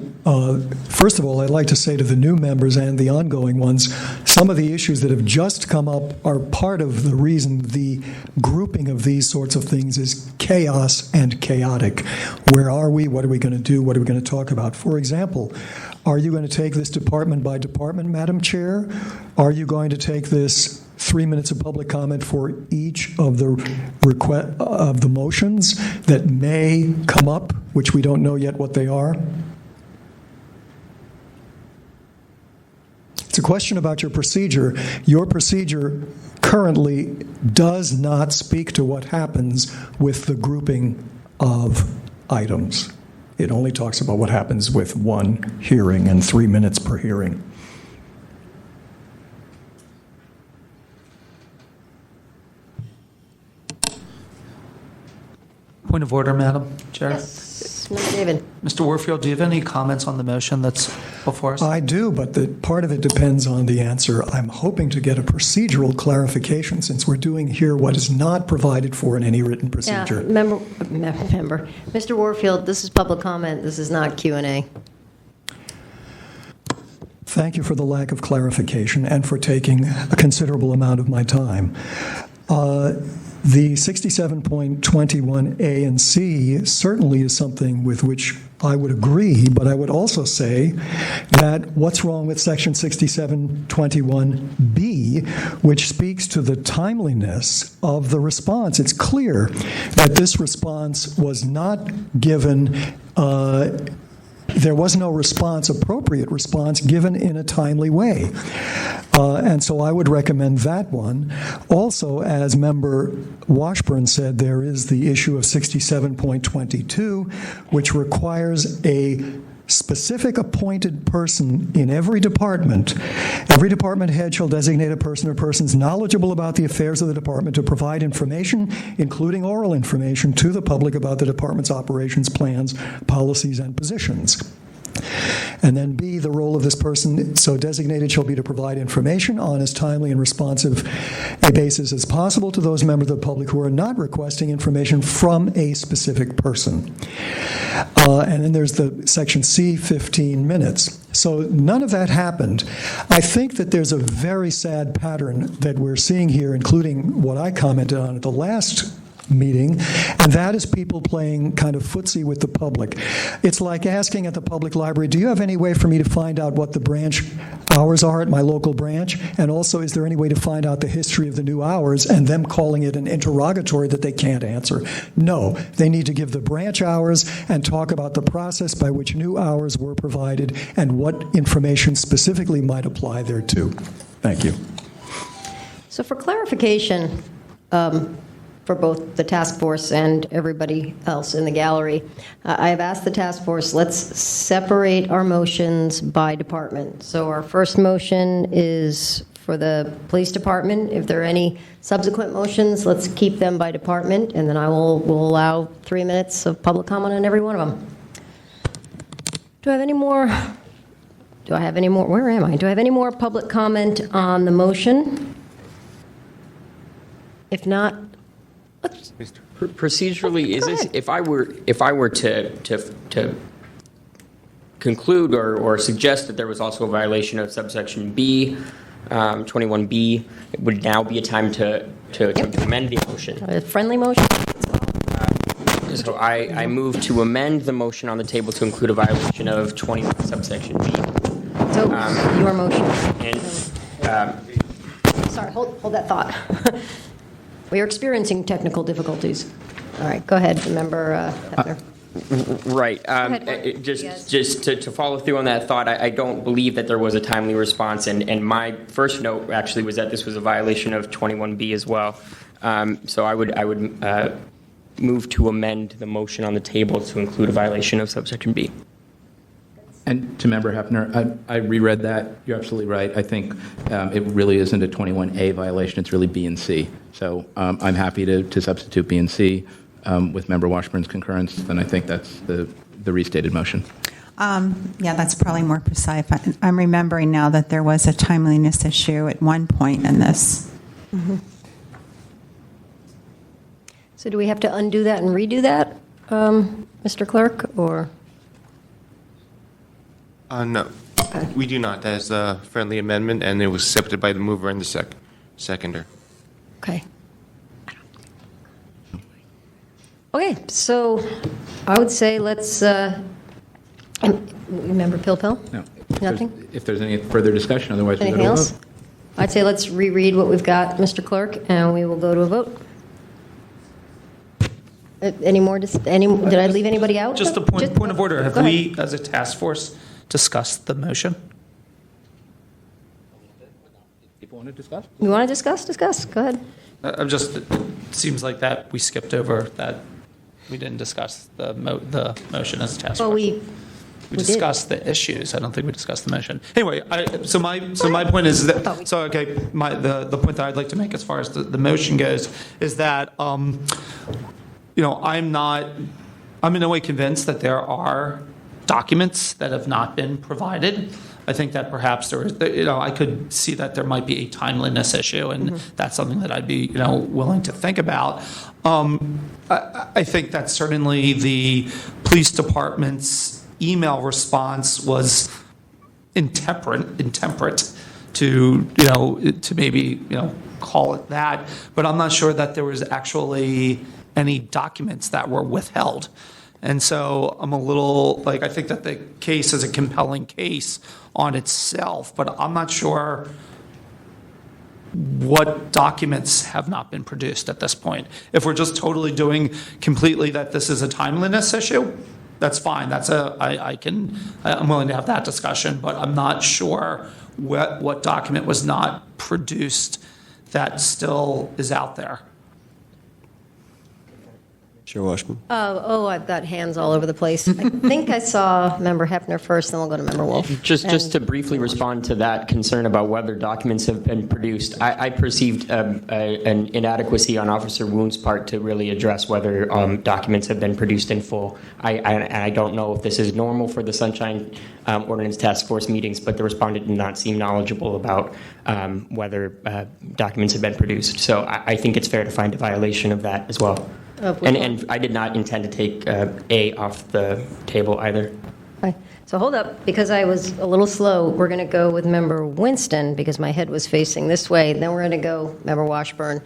first of all, I'd like to say to the new members and the ongoing ones, some of the issues that have just come up are part of the reason the grouping of these sorts of things is chaos and chaotic. Where are we? What are we going to do? What are we going to talk about? For example, are you going to take this department by department, Madam Chair? Are you going to take this 3 minutes of public comment for each of the motions that may come up, which we don't know yet what they are? It's a question about your procedure. Your procedure currently does not speak to what happens with the grouping of items. It only talks about what happens with one hearing and 3 minutes per hearing. Point of order, Madam Chair. Yes, Mr. David. Mr. Warfield, do you have any comments on the motion that's before us? I do, but part of it depends on the answer. I'm hoping to get a procedural clarification since we're doing here what is not provided for in any written procedure. Yeah, member. Mr. Warfield, this is public comment. This is not Q&A. Thank you for the lack of clarification and for taking a considerable amount of my time. The 67.21A and C certainly is something with which I would agree, but I would also say that what's wrong with Section 6721B, which speaks to the timeliness of the response? It's clear that this response was not given there was no appropriate response given in a timely way. And so I would recommend that one. Also, as Member Washburn said, there is the issue of 67.22, which requires a specific appointed person in every department. Every department head shall designate a person or persons knowledgeable about the affairs of the department to provide information, including oral information, to the public about the department's operations, plans, policies, and positions. And then B, the role of this person so designated shall be to provide information on as timely and responsive a basis as possible to those members of the public who are not requesting information from a specific person. And then there's the section C, 15 minutes. So none of that happened. I think that there's a very sad pattern that we're seeing here, including what I commented on at the last meeting, and that is people playing kind of footsie with the public. It's like asking at the public library, do you have any way for me to find out what the branch hours are at my local branch? And also, is there any way to find out the history of the new hours, and them calling it an interrogatory that they can't answer? No, they need to give the branch hours and talk about the process by which new hours were provided and what information specifically might apply thereto. Thank you. So for clarification, for both the task force and everybody else in the gallery, I have asked the task force, let's separate our motions by department. So our first motion is for the police department. If there are any subsequent motions, let's keep them by department, and then will allow 3 minutes of public comment on every one of them. Do I have any more? Where am I? Do I have any more public comment on the motion? If not, procedurally, is this, if I were to conclude or suggest that there was also a violation of subsection B, 21B, it would now be a time to amend the motion. A friendly motion? So I move to amend the motion on the table to include a violation of 21 subsection B. So your motion. And sorry, hold that thought. We are experiencing technical difficulties. All right, go ahead, Member Hefner. Right. Just to follow through on that thought, I don't believe that there was a timely response, and my first note actually was that this was a violation of 21B as well. So I would move to amend the motion on the table to include a violation of subsection B. And to Member Hefner, I reread that. You're absolutely right. I think it really isn't a 21A violation. It's really B and C. So I'm happy to substitute B and C with Member Washburn's concurrence. Then I think that's the restated motion. Yeah, that's probably more precise. I'm remembering now that there was a timeliness issue at one point in this. Mm-hmm. So do we have to undo that and redo that, Mr. Clerk, or? No, we do not. That is a friendly amendment, and it was accepted by the mover and the seconder. Okay. Okay, so I would say let's, remember Pill? No. Nothing? If there's any further discussion, otherwise we go Anything to a else? vote. I'd say let's reread what we've got, Mr. Clerk, and we will go to a vote. Any more? Did I leave anybody out? Just a point of order. Have Go we, as a task force, discussed the motion? People want to discuss? You want to discuss? Discuss. Go ahead. It seems like that we skipped over that. We didn't discuss the motion as a task force. Well, we discussed the issues. I don't think we discussed the motion. Anyway, so my point is that the point that I'd like to make as far as the motion goes is that I'm in no way convinced that there are documents that have not been provided. I think that perhaps I could see that there might be a timeliness issue, and that's something that I'd be, willing to think about. I think that certainly the police department's email response was intemperate to maybe, call it that, but I'm not sure that there was actually any documents that were withheld. And so I'm a little, like, I think that the case is a compelling case on itself, but I'm not sure what documents have not been produced at this point. If we're just totally doing completely that this is a timeliness issue, that's fine. I'm willing to have that discussion, but I'm not sure what document was not produced that still is out there. Chair Washburn. I've got hands all over the place. I think I saw Member Hefner first, then we'll go to Member Wolf. Just to briefly respond to that concern about whether documents have been produced, I perceived an inadequacy on Officer Woon's part to really address whether documents have been produced in full. I don't know if this is normal for the Sunshine Ordinance Task Force meetings, but the respondent did not seem knowledgeable about whether documents have been produced. So I think it's fair to find a violation of that as well. And I did not intend to take A off the table either. Okay. So hold up, because I was a little slow. We're going to go with Member Winston because my head was facing this way. Then we're going to go Member Washburn,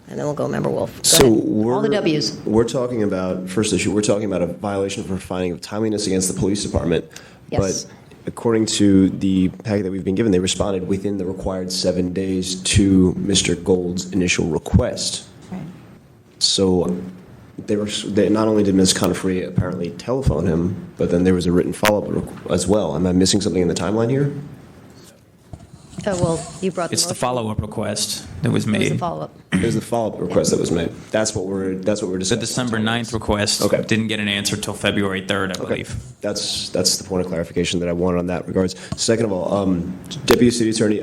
and then we'll go Member Wolf. Go ahead. All the W's. We're talking about, first issue, we're talking about a violation for finding of timeliness against the police department. Yes. But according to the packet that we've been given, they responded within the required 7 days to Mr. Gold's initial request. So they not only did Ms. Conifrey apparently telephone him, but then there was a written follow-up as well. Am I missing something in the timeline here? Well, you brought It's the follow-up request that was made. It was the follow-up. It was the follow-up request that was made. That's what we're discussing. The December 9th request didn't get an answer until February 3rd, I believe. That's the point of clarification that I wanted on that regards. Second of all, Deputy City Attorney,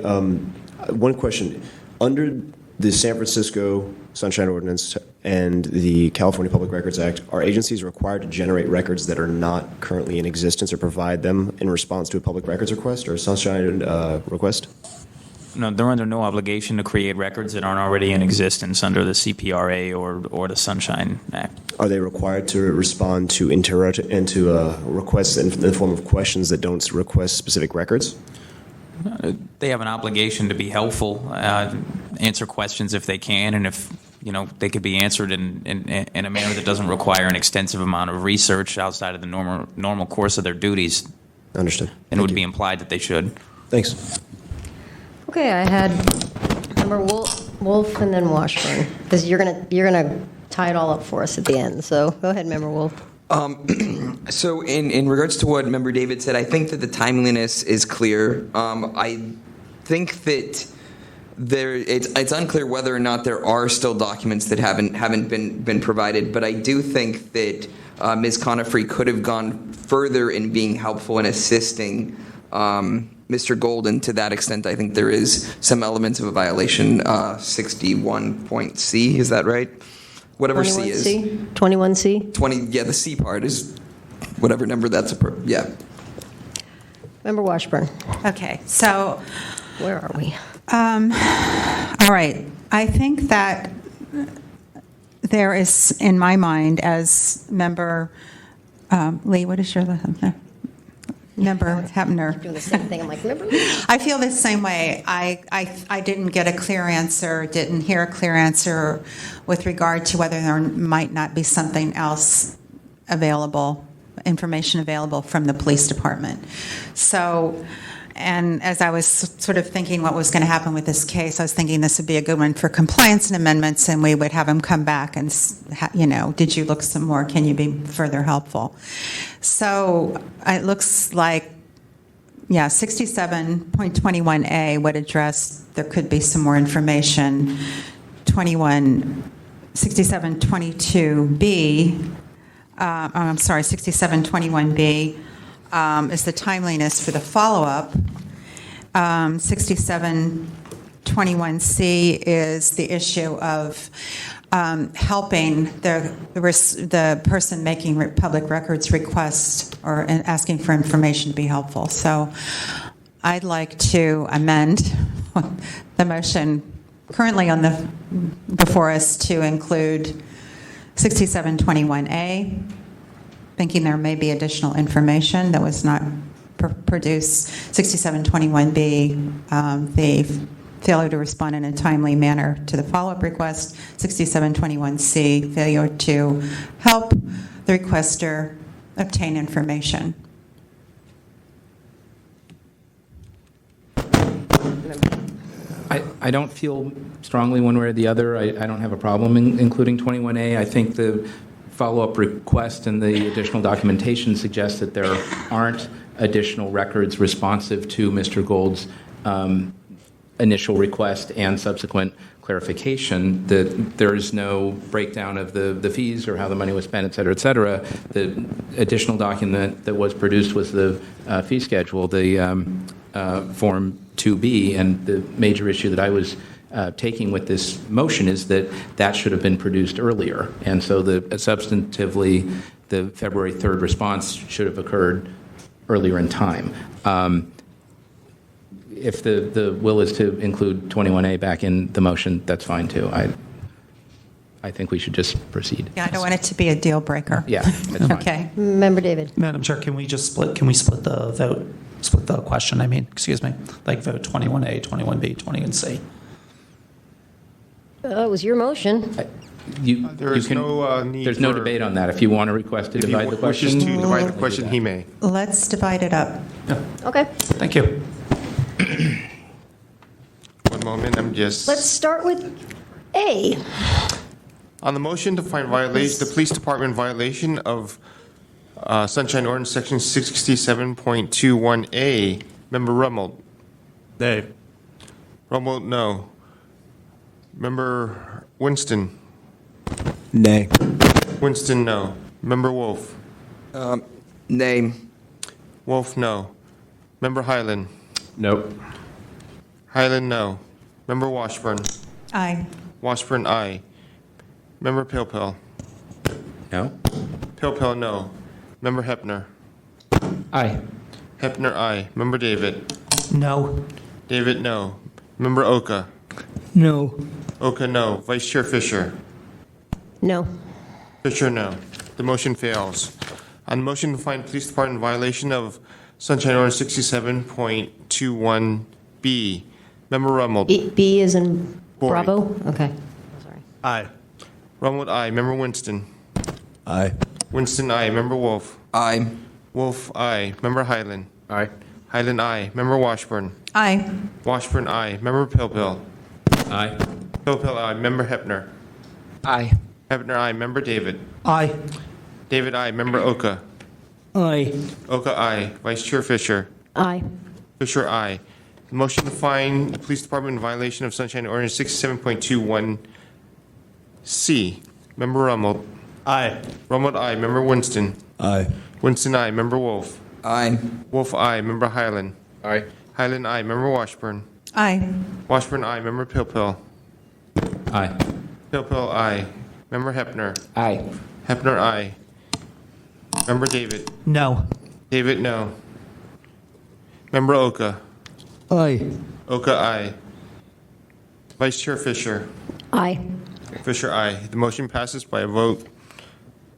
one question. Under the San Francisco Sunshine Ordinance and the California Public Records Act, are agencies required to generate records that are not currently in existence or provide them in response to a public records request or a Sunshine request? No, they're under no obligation to create records that aren't already in existence under the CPRA or the Sunshine Act. Are they required to respond to requests in the form of questions that don't request specific records? They have an obligation to be helpful, answer questions if they can, and if they could be answered in a manner that doesn't require an extensive amount of research outside of the normal course of their duties. Understood. And it would be implied that they should. Thanks. Okay, I had Member Wolf and then Washburn, because you're gonna tie it all up for us at the end. So go ahead, Member Wolf. So in regards to what Member David said, I think that the timeliness is clear. I think that it's unclear whether or not there are still documents that haven't been provided, but I do think that Ms. Conifrey could have gone further in being helpful in assisting Mr. Golden. To that extent, I think there is some elements of a violation. 61.C, is that right? Whatever C is. 21C? 20, yeah, the C part is whatever number that's, yeah. Member Washburn. Okay, so. Where are we? All right. I think that there is, in my mind, as Member Lee, what is your last name? Member Hepner. Doing the same thing. I'm like, Member Lee. I feel the same way. I didn't get a clear answer, didn't hear a clear answer with regard to whether there might not be something else available, information available from the police department. So, and as I was sort of thinking what was going to happen with this case, I was thinking this would be a good one for compliance and amendments, and we would have him come back and, did you look some more? Can you be further helpful? So it looks like, 67.21A would address there could be some more information. 6722B, 6721B is the timeliness for the follow-up. 6721C is the issue of helping the person making public records request or asking for information to be helpful. So I'd like to amend the motion currently before us to include 6721A, thinking there may be additional information that was not produced. 6721B, the failure to respond in a timely manner to the follow-up request, 6721C, failure to help the requester obtain information. I don't feel strongly one way or the other. I don't have a problem including 21A. I think the follow-up request and the additional documentation suggests that there aren't additional records responsive to Mr. Gold's initial request and subsequent clarification, that there is no breakdown of the fees or how the money was spent, et cetera, et cetera. The additional document that was produced was the fee schedule, the Form 2B, and the major issue that I was taking with this motion is that that should have been produced earlier. And so substantively, the February 3rd response should have occurred earlier in time. If the will is to include 21A back in the motion, that's fine too. I think we should just proceed. Yeah, I don't want it to be a deal breaker. Yeah, that's fine. Okay. Member David. Madam Chair, can we split the vote, split the question, excuse me, like vote 21A, 21B, 21C? It was your motion. There's no need There's no for- debate on that. If you want to request to divide the question, wishes to divide the we can question, do he that. may. Let's divide it up. Okay. Thank you. One moment, Let's start with A. On the motion to find the police department violation of Sunshine Ordinance Section 67.21A, Member Rummel. Nay. Rummel, no. Member Winston. Nay. Winston, no. Member Wolf. Nay. Wolf, no. Member Highland. Nope. Highland, no. Member Washburn. Aye. Washburn, aye. Member Pilpel. No. Pilpel, no. Member Hepner. Aye. Hepner, aye. Member David. No. David, no. Member Oka. No. Oka, no. Vice Chair Fisher. No. Fisher, no. The motion fails. On the motion to find police department in violation of Sunshine Ordinance 67.21B, Member Rummel. B is in Boy. Bravo? Okay. Aye. Rummel, aye. Member Winston. Aye. Winston, aye. Member Wolf. Aye. Wolf, aye. Member Highland. Aye. Highland, aye. Member Washburn. Aye. Washburn, aye. Member Pilpel. Aye. Pilpel, aye. Member Hepner. Aye. Hepner, aye. Member David. Aye. David, aye. Member Oka. Aye. Oka, aye. Vice Chair Fisher. Aye. Fisher, aye. The motion to find the police department in violation of Sunshine Ordinance 67.21C. Member Rummel. Aye. Rummel, aye. Member Winston. Aye. Winston, aye. Member Wolf. Aye. Wolf, aye. Member Highland. Aye. Highland, aye. Member Washburn. Aye. Washburn, aye. Member Pilpel. Aye. Pilpel, aye. Member Hepner. Aye. Hepner, aye. Member David. No. David, no. Member Oka. Aye. Oka, aye. Vice Chair Fisher. Aye. Fisher, aye. The motion passes by a vote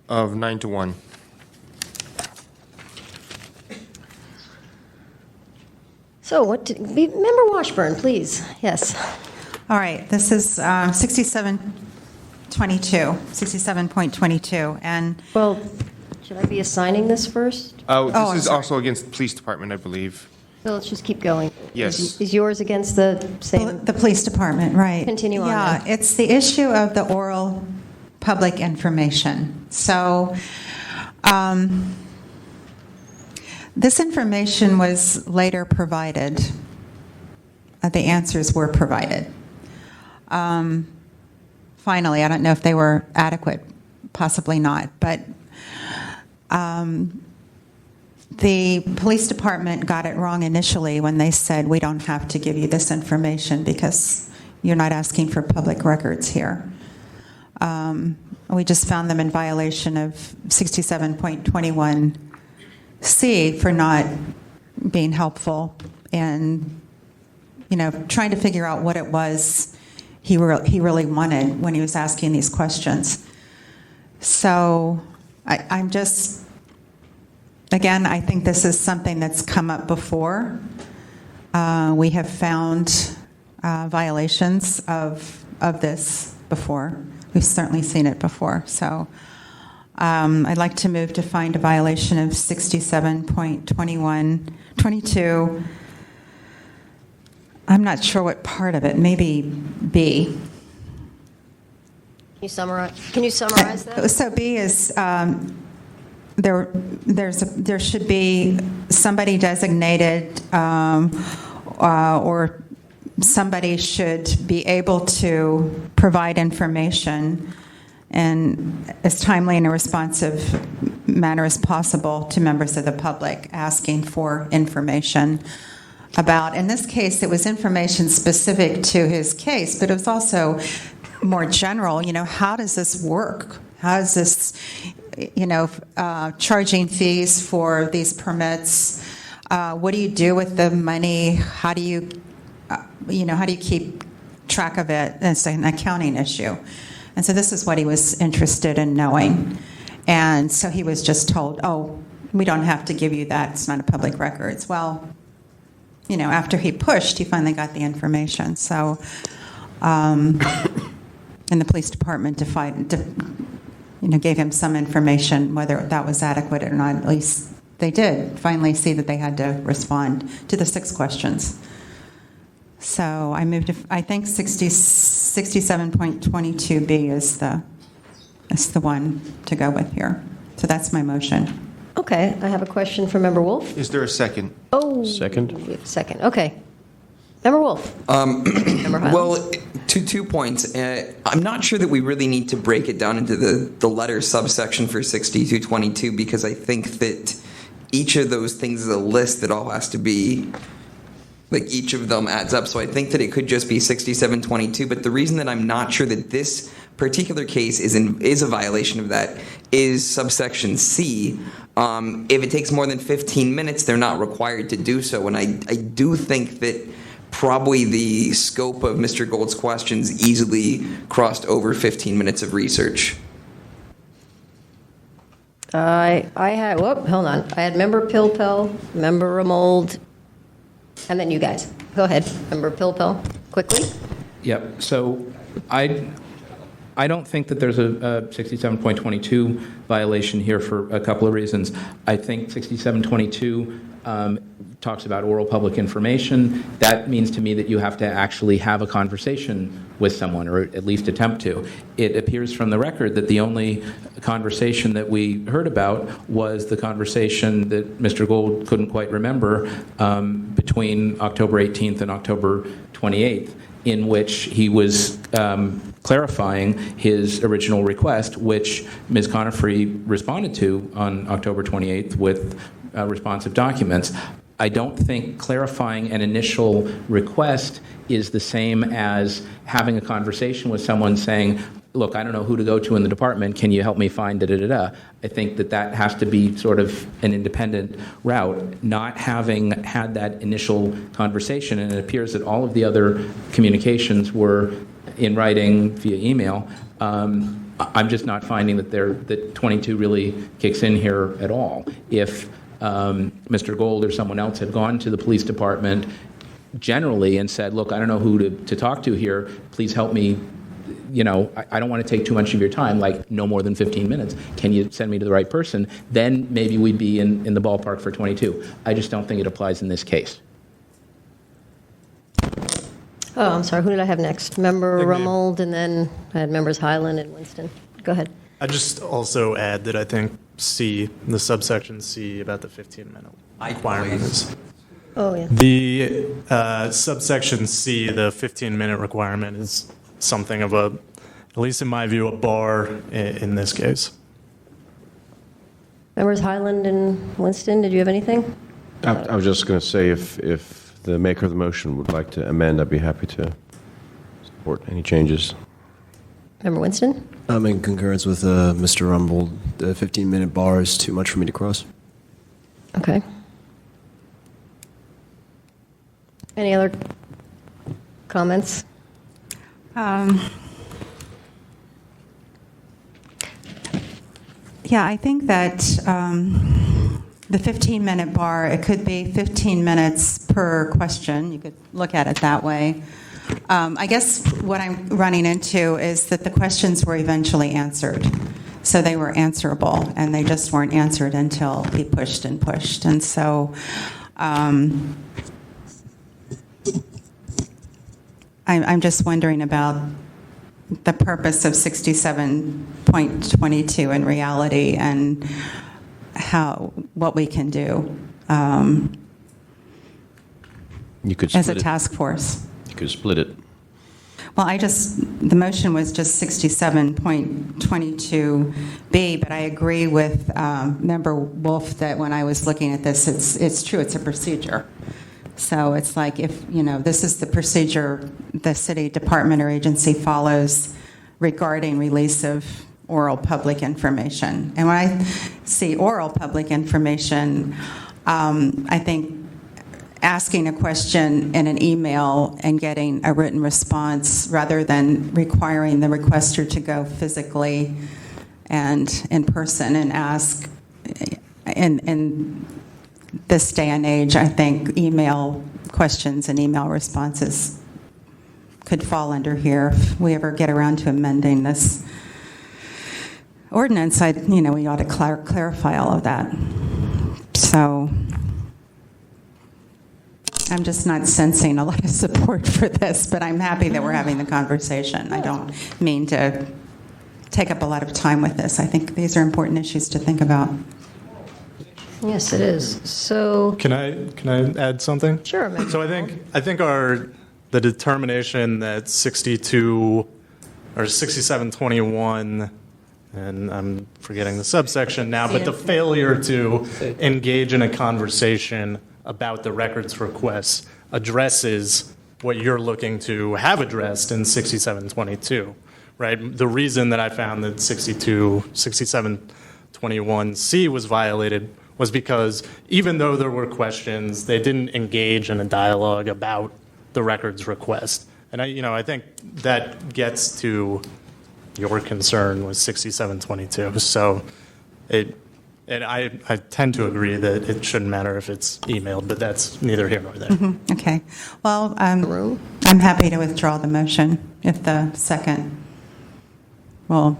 of 9-1. So Member Washburn, please. Yes. All right. This is 67.22, and well, should I be assigning this first? This is also against the police department, I believe. So let's just keep going. Yes. Is yours against the same? the police department, right? Continue on. Yeah, then. it's the issue of the oral public information. So, this information was later provided. The answers were provided. Finally, I don't know if they were adequate, possibly not, but the police department got it wrong initially when they said, we don't have to give you this information because you're not asking for public records here. We just found them in violation of 67.21C for not being helpful and, trying to figure out what it was he really wanted when he was asking these questions. So I'm just, again, I think this is something that's come up before. We have found violations of this before. We've certainly seen it before. So I'd like to move to find a violation of 67.22. I'm not sure what part of it. Maybe B. Can you summarize that? So B is there should be somebody designated or somebody should be able to provide information in as timely and a responsive manner as possible to members of the public asking for information about. In this case, it was information specific to his case, but it was also more general. How does this work? How is this, charging fees for these permits? What do you do with the money? How do you keep track of it? It's an accounting issue. And so this is what he was interested in knowing. And so he was just told, oh, we don't have to give you that. It's not a public record. Well, after he pushed, he finally got the information. So, and the police department gave him some information, whether that was adequate or not. At least they did finally see that they had to respond to the 6 questions. So I moved to, I think 67.22B is the one to go with here. So that's my motion. Okay, I have a question for Member Wolf. Is there a second? Oh. Second? Second, okay. Member Wolf. Member Highlands. Well, two points. I'm not sure that we really need to break it down into the letter subsection for 6222 because I think that each of those things is a list that all has to be, like each of them adds up. So I think that it could just be 6722. But the reason that I'm not sure that this particular case is a violation of that is subsection C. If it takes more than 15 minutes, they're not required to do so. And I do think that probably the scope of Mr. Gold's questions easily crossed over 15 minutes of research. I had, hold on. I had Member Pilpel, Member Ramold, and then you guys. Go ahead, Member Pilpel, quickly. Yep. So I don't think that there's a 67.22 violation here for a couple of reasons. I think 6722 talks about oral public information. That means to me that you have to actually have a conversation with someone, or at least attempt to. It appears from the record that the only conversation that we heard about was the conversation that Mr. Gold couldn't quite remember between October 18th and October 28th, in which he was clarifying his original request, which Ms. Conifrey responded to on October 28th with responsive documents. I don't think clarifying an initial request is the same as having a conversation with someone saying, look, I don't know who to go to in the department. Can you help me find da-da-da-da? I think that has to be sort of an independent route. Not having had that initial conversation, and it appears that all of the other communications were in writing via email, I'm just not finding that 22 really kicks in here at all. If Mr. Gold or someone else had gone to the police department generally and said, look, I don't know who to talk to here, please help me, I don't want to take too much of your time, like no more than 15 minutes. Can you send me to the right person? Then maybe we'd be in the ballpark for 22. I just don't think it applies in this case. Oh, I'm sorry, who did I have next? Member Rummold, and then I had Members Highland and Winston. Go ahead. I just also add that I think C, the subsection C about the 15-minute requirement is. Oh, yeah. The subsection C, the 15-minute requirement, is something of a, at least in my view, a bar in this case. Members Highland and Winston, did you have anything? I was just going to say if the maker of the motion would like to amend, I'd be happy to support any changes. Member Winston? I'm in concurrence with Mr. Rumble. The 15-minute bar is too much for me to cross. Okay. Any other comments? Yeah, I think that the 15-minute bar, it could be 15 minutes per question. You could look at it that way. I guess what I'm running into is that the questions were eventually answered. So they were answerable, and they just weren't answered until he pushed and pushed. And so I'm just wondering about the purpose of 67.22 in reality and what we can do You could as split a task force. You could split it. Well, the motion was just 67.22B, but I agree with Member Wolf that when I was looking at this, it's true, it's a procedure. So it's like if, this is the procedure the city department or agency follows regarding release of oral public information. And when I see oral public information, I think asking a question in an email and getting a written response rather than requiring the requester to go physically and in person and ask. In this day and age, I think email questions and email responses could fall under here if we ever get around to amending this ordinance. We ought to clarify all of that. So I'm just not sensing a lot of support for this, but I'm happy that we're having the conversation. I don't mean to take up a lot of time with this. I think these are important issues to think about. Yes, it is. So Can I add something? Sure. So I think the determination that 62 or 6721, and I'm forgetting the subsection now, but the failure to engage in a conversation about the records requests addresses what you're looking to have addressed in 6722, right? The reason that I found that 6721C was violated was because even though there were questions, they didn't engage in a dialogue about the records request. And I think that gets to your concern with 6722. So I tend to agree that it shouldn't matter if it's emailed, but that's neither here nor there. Mm-hmm. Okay. Well, I'm happy to withdraw the motion if the second will.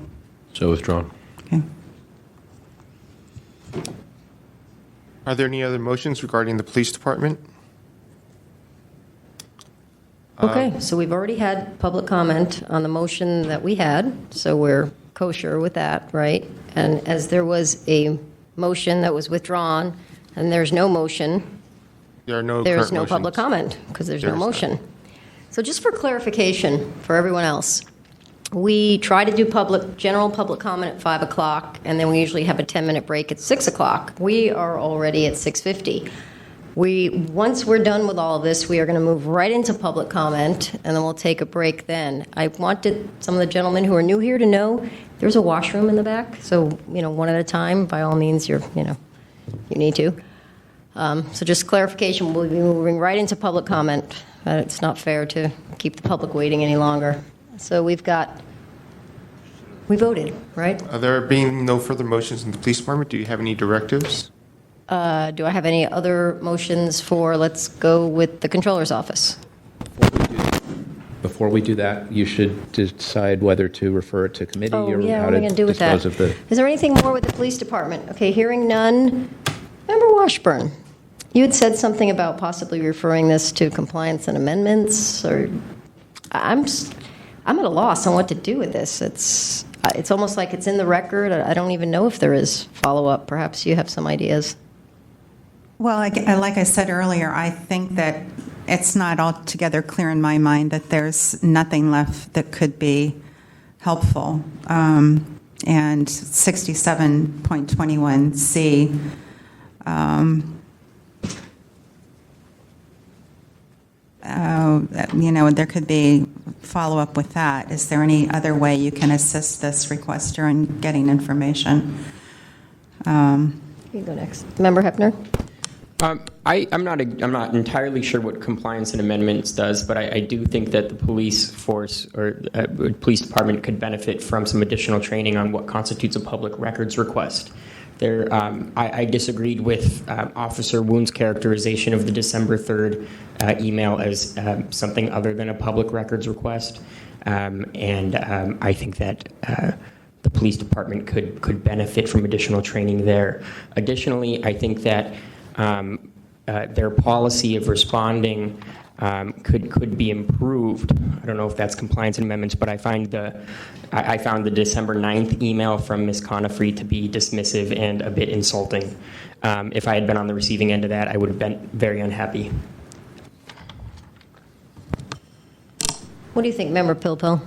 So withdrawn. Okay. Are there any other motions regarding the police department? Okay, so we've already had public comment on the motion that we had, so we're kosher with that, right? And as there was a motion that was withdrawn, and there's no motion, There's no public comment, because there's no motion. So just for clarification for everyone else, we try to do general public comment at 5 o'clock, and then we usually have a 10-minute break at 6 o'clock. We are already at 6:50. Once we're done with all of this, we are going to move right into public comment, and then we'll take a break then. I wanted some of the gentlemen who are new here to know there's a washroom in the back, so, one at a time, by all means, you need to. So just clarification, we'll be moving right into public comment. It's not fair to keep the public waiting any longer. So we voted, right? There being no further motions in the police department, do you have any directives? Do I have any other motions for, let's go with the controller's office? Before we do that, you should decide whether to refer it to committee or what how are we to going to do with that? dispose of the... Is there anything more with the police department? Okay, hearing none. Member Washburn, you had said something about possibly referring this to compliance and amendments, or I'm at a loss on what to do with this. It's almost like it's in the record. I don't even know if there is follow-up. Perhaps you have some ideas. Well, like I said earlier, I think that it's not altogether clear in my mind that there's nothing left that could be helpful. And 67.21C, there could be follow-up with that. Is there any other way you can assist this requester in getting information? You can go next. Member Hepner? I'm not entirely sure what compliance and amendments does, but I do think that the police force or police department could benefit from some additional training on what constitutes a public records request. I disagreed with Officer Woon's characterization of the December 3rd email as something other than a public records request. I think that the police department could benefit from additional training there. Additionally, I think that their policy of responding could be improved. I don't know if that's compliance and amendments, but I found the December 9th email from Ms. Conifrey to be dismissive and a bit insulting. If I had been on the receiving end of that, I would have been very unhappy. What do you think, Member Pilpel?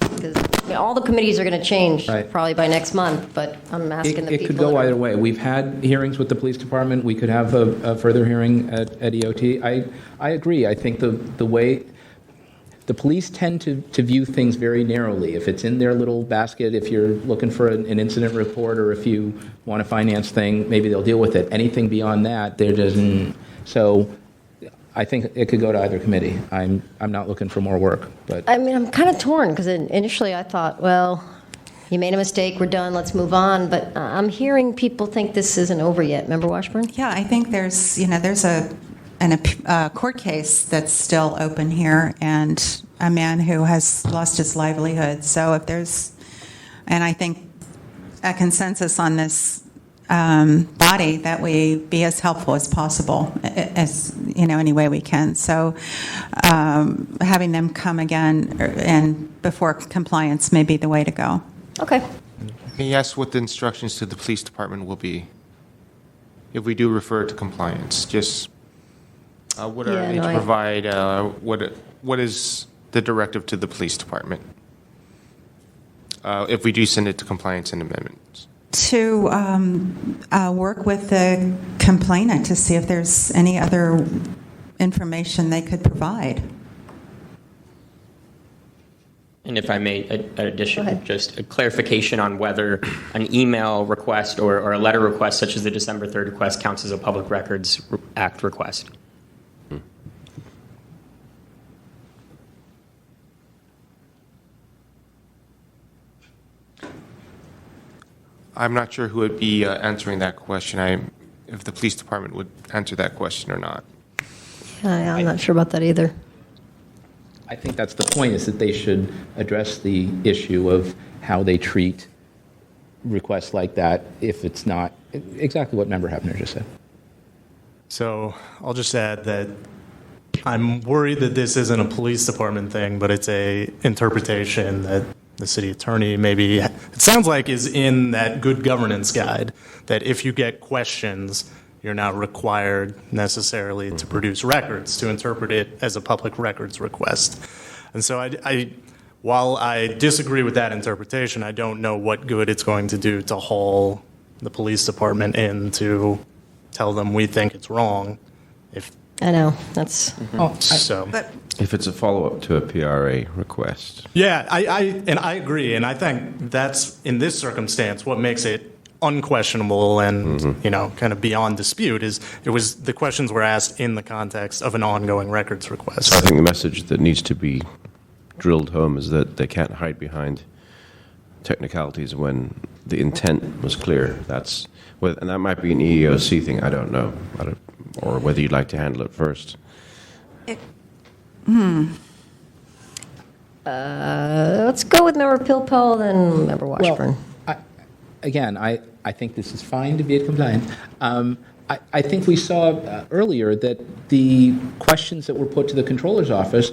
Because all the committees are going to change probably by next month, but I'm asking the people. It could go either way. We've had hearings with the police department. We could have a further hearing at EOT. I agree. I think the way the police tend to view things very narrowly. If it's in their little basket, if you're looking for an incident report, or if you want a finance thing, maybe they'll deal with it. Anything beyond that, there doesn't. So I think it could go to either committee. I'm not looking for more work, but I mean, I'm kind of torn because initially I thought, well, you made a mistake, we're done, let's move on. But I'm hearing people think this isn't over yet. Member Washburn? Yeah, I think there's a court case that's still open here, and a man who has lost his livelihood. So if there's, and I think a consensus on this body that we be as helpful as possible, as any way we can. So having them come again and before compliance may be the way to go. Okay. May I ask what the instructions to the police department will be if we do refer to compliance? Just what are they to provide? What is the directive to the police department if we do send it to compliance and amendments? To work with the complainant to see if there's any other information they could provide. And if I may, an addition, just a clarification on whether an email request or a letter request, such as the December 3rd request, counts as a Public Records Act request. I'm not sure who would be answering that question. If the police department would answer that question or not. I'm not sure about that either. I think that's the point, is that they should address the issue of how they treat requests like that if it's not exactly what Member Hefner just said. So I'll just add that I'm worried that this isn't a police department thing, but it's a interpretation that the city attorney maybe, it sounds like, is in that good governance guide, that if you get questions, you're not required necessarily to produce records to interpret it as a public records request. And so while I disagree with that interpretation, I don't know what good it's going to do to haul the police department in to tell them we think it's wrong. I know, that's... If it's a follow-up to a PRA request. Yeah, I agree, and I think that's, in this circumstance, what makes it unquestionable and kind of beyond dispute is the questions were asked in the context of an ongoing records request. So I think the message that needs to be drilled home is that they can't hide behind technicalities when the intent was clear. And that might be an EEOC thing. I don't know, or whether you'd like to handle it first. Let's go with Member Pilpel, then Member Washburn. Well, I think this is fine to be at compliance. I think we saw earlier that the questions that were put to the Controller's Office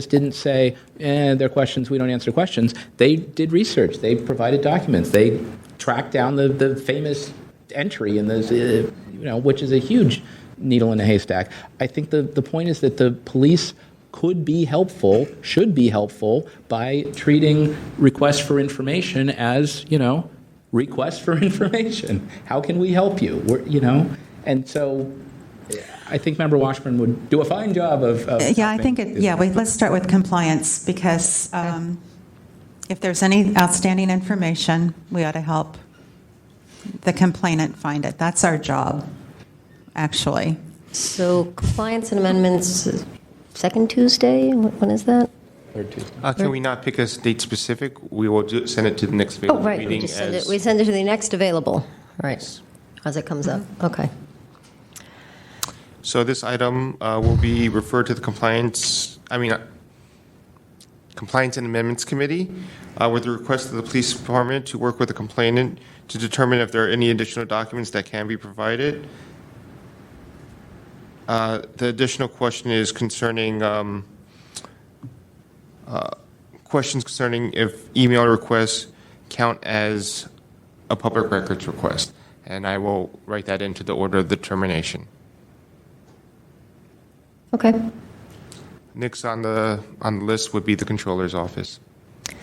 didn't say, they're questions, we don't answer questions. They did research. They provided documents. They tracked down the famous entry in this, which is a huge needle in a haystack. I think the point is that the police should be helpful by treating requests for information as, requests for information. How can we help you? And so I think Member Washburn would do a fine job of I think let's start with compliance, because if there's any outstanding information, we ought to help the complainant find it. That's our job, actually. So compliance and amendments, second Tuesday? When is that? Third Tuesday. Can we not pick a date specific? We will send it to the next available meeting. We send it to the next available, right, as it comes up. Okay. So this item will be referred to the Compliance and Amendments Committee with the request of the Police Department to work with the complainant to determine if there are any additional documents that can be provided. The additional question is concerning questions concerning if email requests count as a public records request, and I will write that into the order of determination. Okay. Next on the list would be the Controller's Office.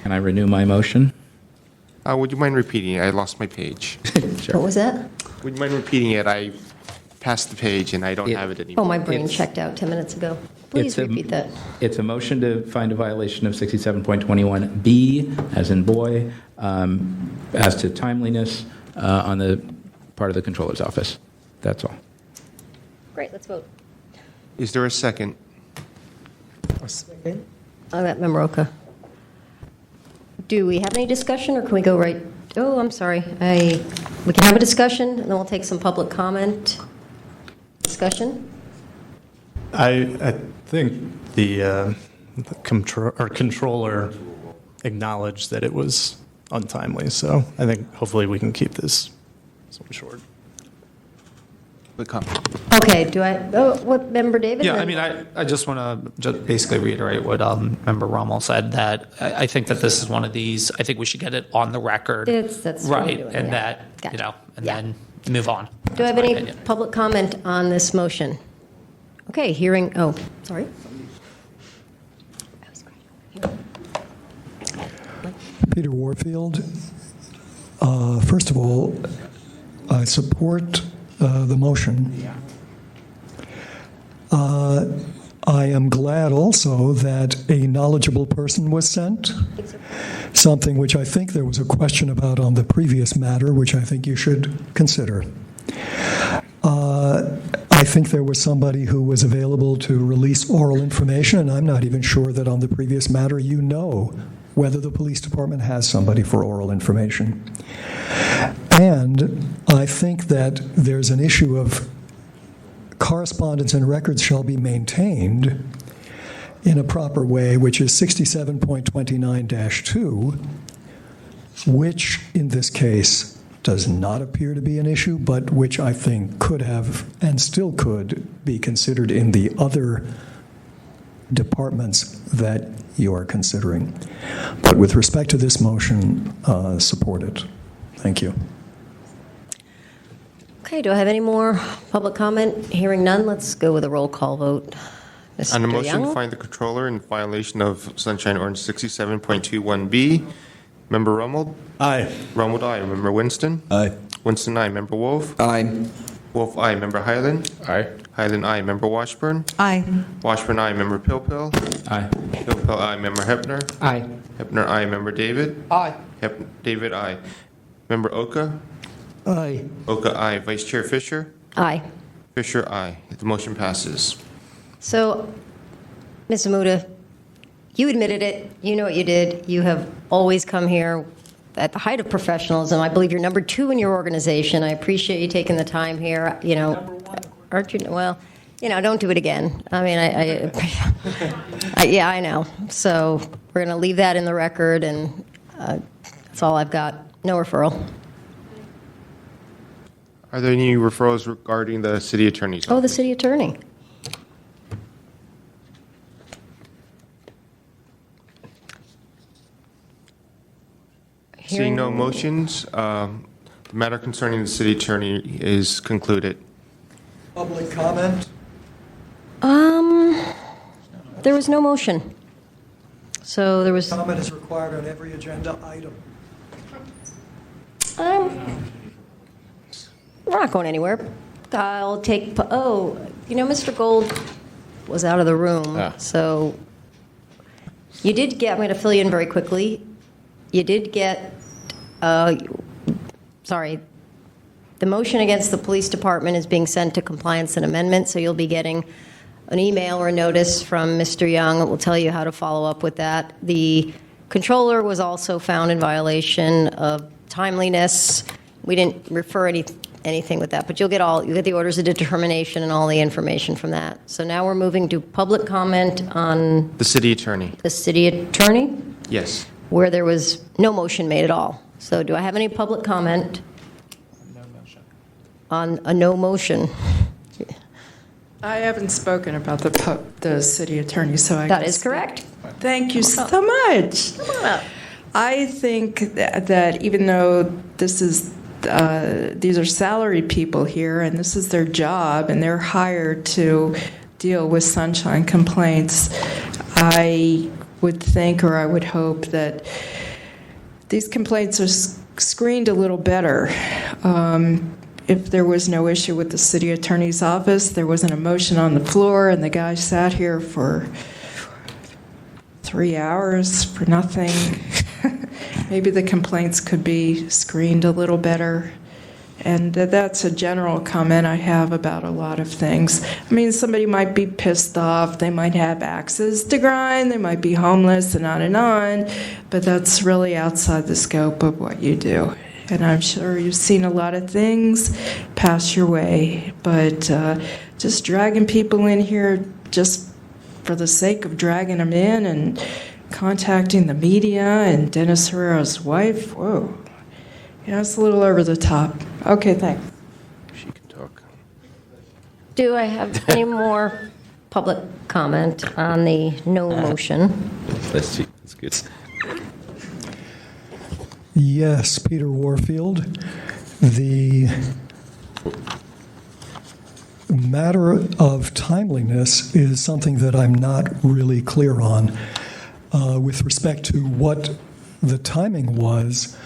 Can I renew my motion? Would you mind repeating it? I lost my page. What was that? Would you mind repeating it? I passed the page and I don't have it anymore. Oh, my brain checked out 10 minutes ago. Please repeat that. It's a motion to find a violation of 67.21B, as in boy, as to timeliness on the part of the Controller's Office. That's all. Great, let's vote. Is there a second? A second. That Member Do we have any discussion, or can we go right? Oh, I'm sorry. We can have a discussion, and then we'll take some public comment. Discussion? I think the controller acknowledged that it was untimely, so I think hopefully we can keep this short. Okay, what, Member David? Yeah, I mean, I just want to just basically reiterate what Member Rommel said, that I think that this is one of these, I think we should get it on the record. That's right, what we're doing, and yeah. that, Gotcha. then move on. Do I have any public comment on this motion? Okay, sorry. Peter Warfield. First of all, I support the motion. I am glad also that a knowledgeable person was sent, something which I think there was a question about on the previous matter, which I think you should consider. I think there was somebody who was available to release oral information, and I'm not even sure that on the previous matter you know whether the police department has somebody for oral information. And I think that there's an issue of correspondence and records shall be maintained in a proper way, which is 67.29-2, which in this case does not appear to be an issue, but which I think could have and still could be considered in the other departments that you are considering. But with respect to this motion, support it. Thank you. Okay, do I have any more public comment? Hearing none, let's go with a roll call vote. Mr. On the motion, Young? find the Controller in violation of Sunshine Ordinance 67.21B. Member Rummel? Aye. Rummel, aye. Member Winston? Aye. Winston, aye. Member Wolf? Aye. Wolf, aye. Member Highland? Aye. Highland, aye. Member Washburn? Aye. Washburn, aye. Member Pilpil? Aye. Pilpil, aye. Member Hepner? Aye. Hepner, aye. Member David? Aye. David, aye. Member Oka? Aye. Oka, aye. Vice Chair Fisher? Aye. Fisher, aye. The motion passes. So, Ms. Amuda, you admitted it. You know what you did. You have always come here at the height of professionalism. I believe you're number 2 in your organization. I appreciate you taking the time here. Number 1. Aren't you? Well, don't do it again. I mean, yeah, I know. So we're going to leave that in the record, and that's all I've got. No referral. Are there any referrals regarding the city attorney's office? Oh, the city attorney. Seeing no motions, the matter concerning the city attorney is concluded. Public comment? There was no motion. So there was... Comment is required on every agenda item. We're not going anywhere. I'll take... Mr. Gold was out of the room, so you did get... I'm going to fill you in very quickly. You did get... The motion against the police department is being sent to compliance and amendment, so you'll be getting an email or notice from Mr. Young that will tell you how to follow up with that. The controller was also found in violation of timeliness. We didn't refer anything with that, but you'll get the orders of determination and all the information from that. So now we're moving to public comment on The city attorney. the city attorney, Yes. where there was no motion made at all. So do I have any public comment? No motion. On a no motion? I haven't spoken about the city attorney, so I That can is speak. correct. Thank you so much. Come on up. I think that even though these are salaried people here, and this is their job, and they're hired to deal with sunshine complaints, I would think, or I would hope, that these complaints are screened a little better. If there was no issue with the city attorney's office, there wasn't a motion on the floor, and the guy sat here for 3 hours for nothing. Maybe the complaints could be screened a little better. And that's a general comment I have about a lot of things. I mean, somebody might be pissed off, they might have axes to grind, they might be homeless, and on, but that's really outside the scope of what you do. And I'm sure you've seen a lot of things pass your way, but just dragging people in here just for the sake of dragging them in and contacting the media and Dennis Herrera's wife, whoa. Yeah, it's a little over the top. Okay, thanks. She can talk. Do I have any more public comment on the no motion? Let's see. That's good. Yes, Peter Warfield. The matter of timeliness is something that I'm not really clear on with respect to what the timing was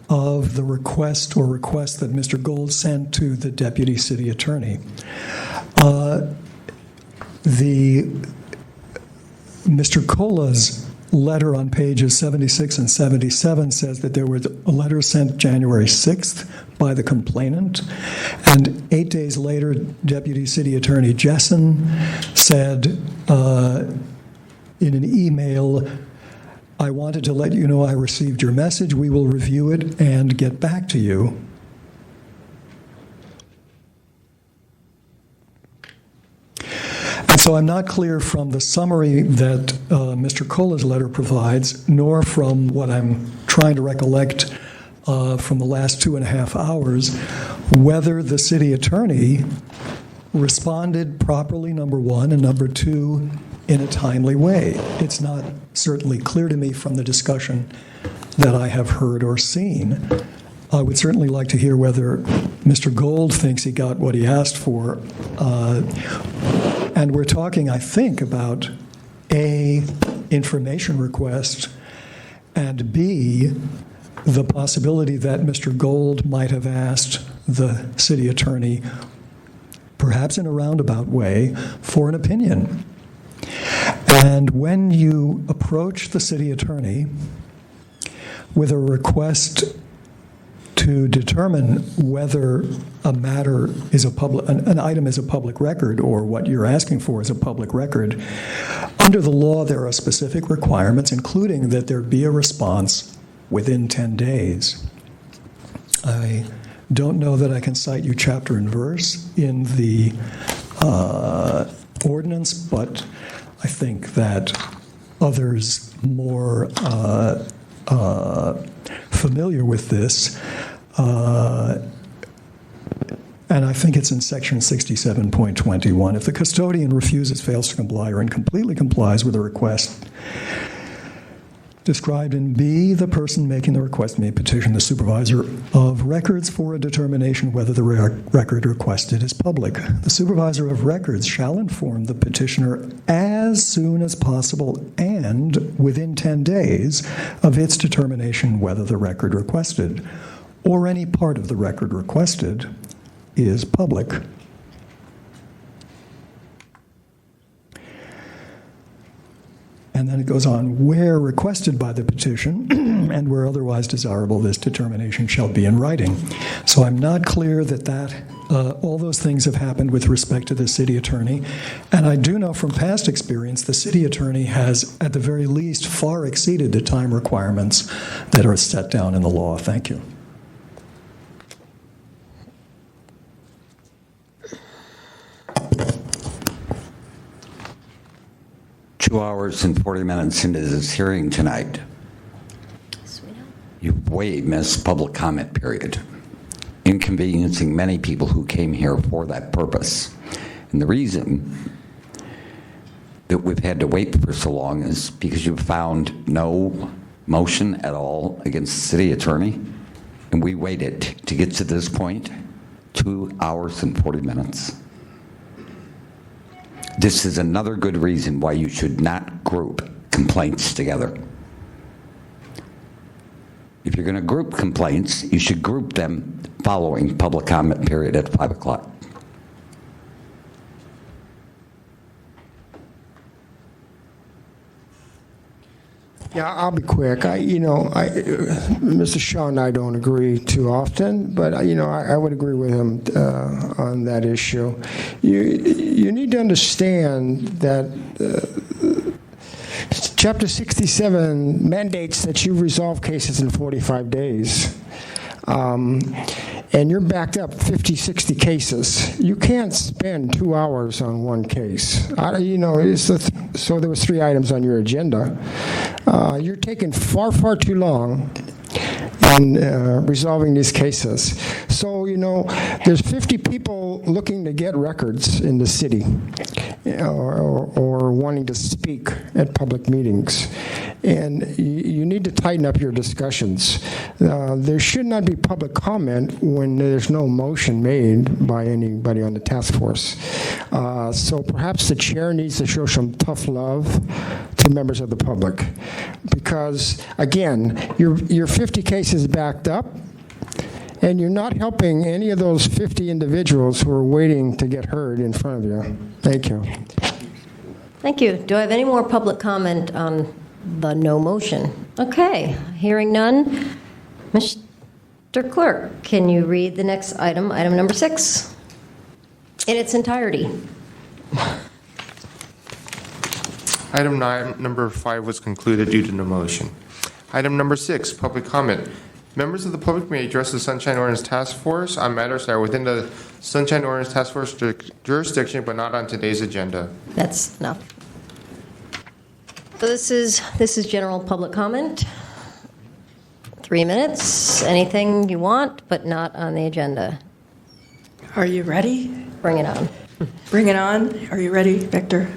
of the request that Mr. Gold sent to the deputy city attorney. Mr. Cola's letter on pages 76 and 77 says that there was a letter sent January 6th by the complainant, and 8 days later, Deputy City Attorney Jessen said in an email, "I wanted to let you know I received your message. We will review it and get back to you." And so I'm not clear from the summary that Mr. Cola's letter provides, nor from what I'm trying to recollect from the last 2.5 hours, whether the city attorney responded properly, number one, and number two, in a timely way. It's not certainly clear to me from the discussion that I have heard or seen. I would certainly like to hear whether Mr. Gold thinks he got what he asked for. And we're talking, I think, about A, information request, and B, the possibility that Mr. Gold might have asked the city attorney, perhaps in a roundabout way, for an opinion. And when you approach the city attorney with a request to determine whether a matter is an item is a public record, or what you're asking for is a public record, under the law there are specific requirements, including that there be a response within 10 days. I don't know that I can cite you chapter and verse in the ordinance, but I think that others more familiar with this, and I think it's in section 67.21. If the custodian refuses, fails to comply, or incompletely complies with a request described in B, the person making the request may petition the supervisor of records for a determination whether the record requested is public. The supervisor of records shall inform the petitioner as soon as possible and within 10 days of its determination whether the record requested or any part of the record requested is public. And then it goes on, where requested by the petition and where otherwise desirable, this determination shall be in writing. So I'm not clear that all those things have happened with respect to the city attorney. And I do know from past experience, the city attorney has, at the very least, far exceeded the time requirements that are set down in the law. Thank you. 2 hours and 40 minutes into this hearing tonight, you've way missed public comment period, inconveniencing many people who came here for that purpose. And the reason that we've had to wait for so long is because you've found no motion at all against the city attorney, and we waited to get to this point 2 hours and 40 minutes. This is another good reason why you should not group complaints together. If you're going to group complaints, you should group them following public comment period at 5 o'clock. Yeah, I'll be quick. Mr. Shaw and I don't agree too often, but I would agree with him on that issue. You need to understand that Chapter 67 mandates that you resolve cases in 45 days. And you're backed up 50, 60 cases. You can't spend 2 hours on one case. So there was 3 items on your agenda. You're taking far, far too long in resolving these cases. So, there's 50 people looking to get records in the city or wanting to speak at public meetings. And you need to tighten up your discussions. There should not be public comment when there's no motion made by anybody on the task force. So perhaps the chair needs to show some tough love to members of the public. Because, again, you're 50 cases backed up, and you're not helping any of those 50 individuals who are waiting to get heard in front of you. Thank you. Thank you. Do I have any more public comment on the no motion? Okay, hearing none. Mr. Clerk, can you read the next item, item number 6, in its entirety? Item 9, number 5 was concluded due to no motion. Item number 6, public comment. Members of the public may address the Sunshine Ordinance Task Force on matters that are within the Sunshine Ordinance Task Force jurisdiction, but not on today's agenda. That's enough. So this is general public comment. 3 minutes. Anything you want, but not on the agenda. Are you ready? Bring it on. Bring it on. Are you ready, Victor?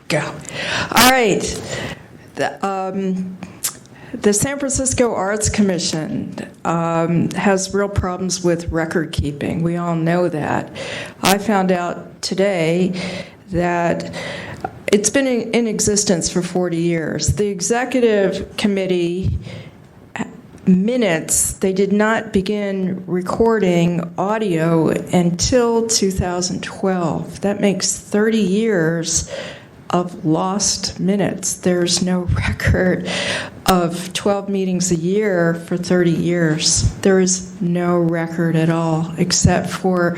Go. All right. The San Francisco Arts Commission has real problems with record keeping. We all know that. I found out today that it's been in existence for 40 years. The executive committee minutes, they did not begin recording audio until 2012. That makes 30 years of lost minutes. There's no record of 12 meetings a year for 30 years. There is no record at all, except for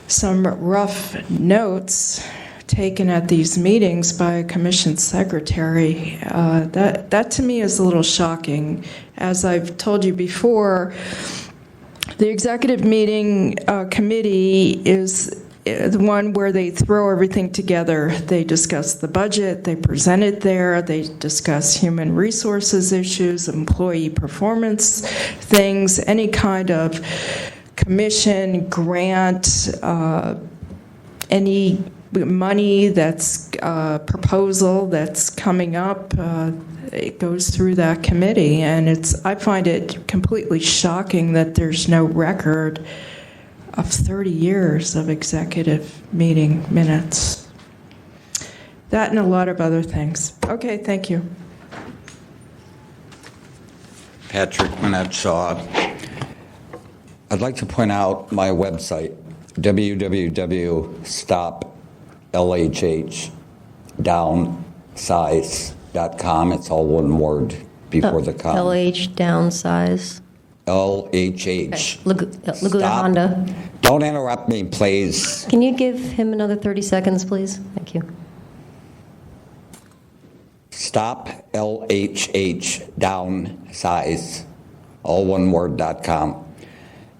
some rough notes taken at these meetings by a commission secretary. That to me is a little shocking. As I've told you before, the executive meeting committee is the one where they throw everything together. They discuss the budget, they present it there, they discuss human resources issues, employee performance things, any kind of commission, grant, any money that's proposal that's coming up, it goes through that committee. And I find it completely shocking that there's no record of 30 years of executive meeting minutes. That and a lot of other things. Okay, thank you. Patrick Manette-Shaw. I'd like to point out my website, www.stoplhhdownsize.com. It's all one word before the comma. LH downsize. LHH. Laguna Honda. Don't interrupt me, please. Can you give him another 30 seconds, please? Thank you. Stop LHH downsize, all one word.com.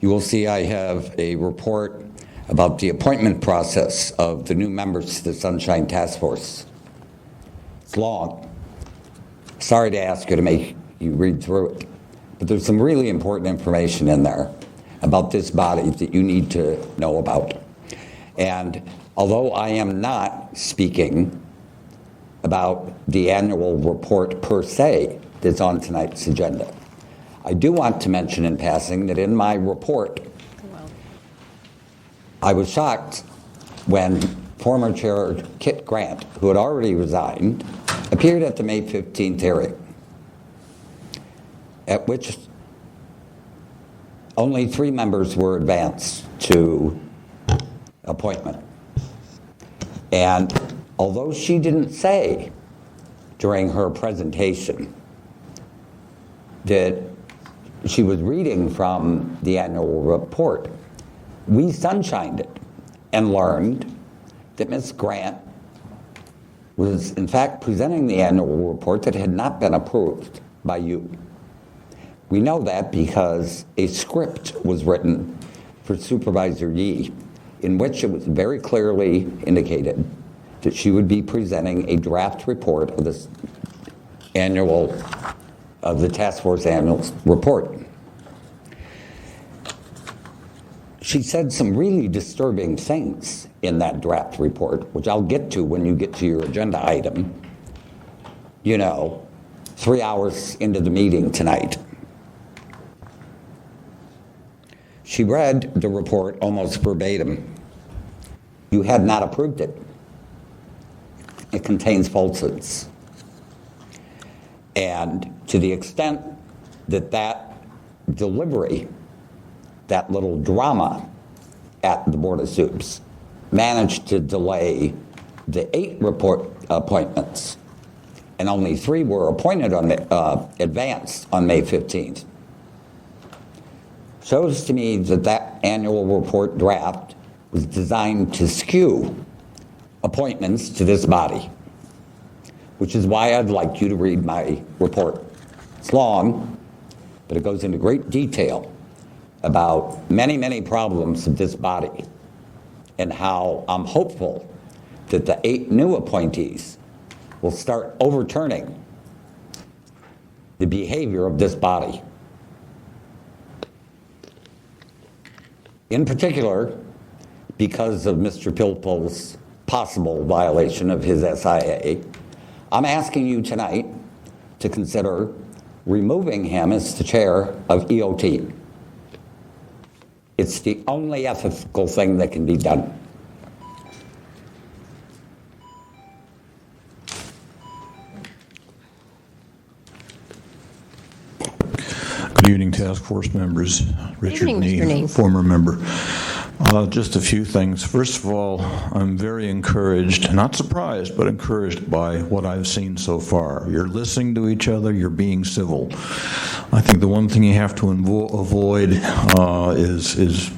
You will see I have a report about the appointment process of the new members to the Sunshine Task Force. It's long. Sorry to ask you to make you read through it, but there's some really important information in there about this body that you need to know about. And although I am not speaking about the annual report per se that's on tonight's agenda, I do want to mention in passing that in my report, I was shocked when former Chair Kit Grant, who had already resigned, appeared at the May 15th hearing, at which only 3 members were advanced to appointment. And although she didn't say during her presentation that she was reading from the annual report, we sunshined it and learned that Ms. Grant was in fact presenting the annual report that had not been approved by you. We know that because a script was written for Supervisor Yee in which it was very clearly indicated that she would be presenting a draft report of this of the task force annual report. She said some really disturbing things in that draft report, which I'll get to when you get to your agenda item, 3 hours into the meeting tonight. She read the report almost verbatim. You had not approved it. It contains falsehoods. And to the extent that that delivery, that little drama at the Board of Supes managed to delay the 8 report appointments, and only 3 were appointed on advanced on May 15th, shows to me that that annual report draft was designed to skew appointments to this body, which is why I'd like you to read my report. It's long, but it goes into great detail about many, many problems of this body and how I'm hopeful that the 8 new appointees will start overturning the behavior of this body. In particular, because of Mr. Pilpul's possible violation of his SIA, I'm asking you tonight to consider removing him as the chair of EOT. It's the only ethical thing that can be done. Good evening, task force members. Richard Nee, former member. Just a few things. First of all, I'm very encouraged, not surprised, but encouraged by what I've seen so far. You're listening to each other, you're being civil. I think the one thing you have to avoid is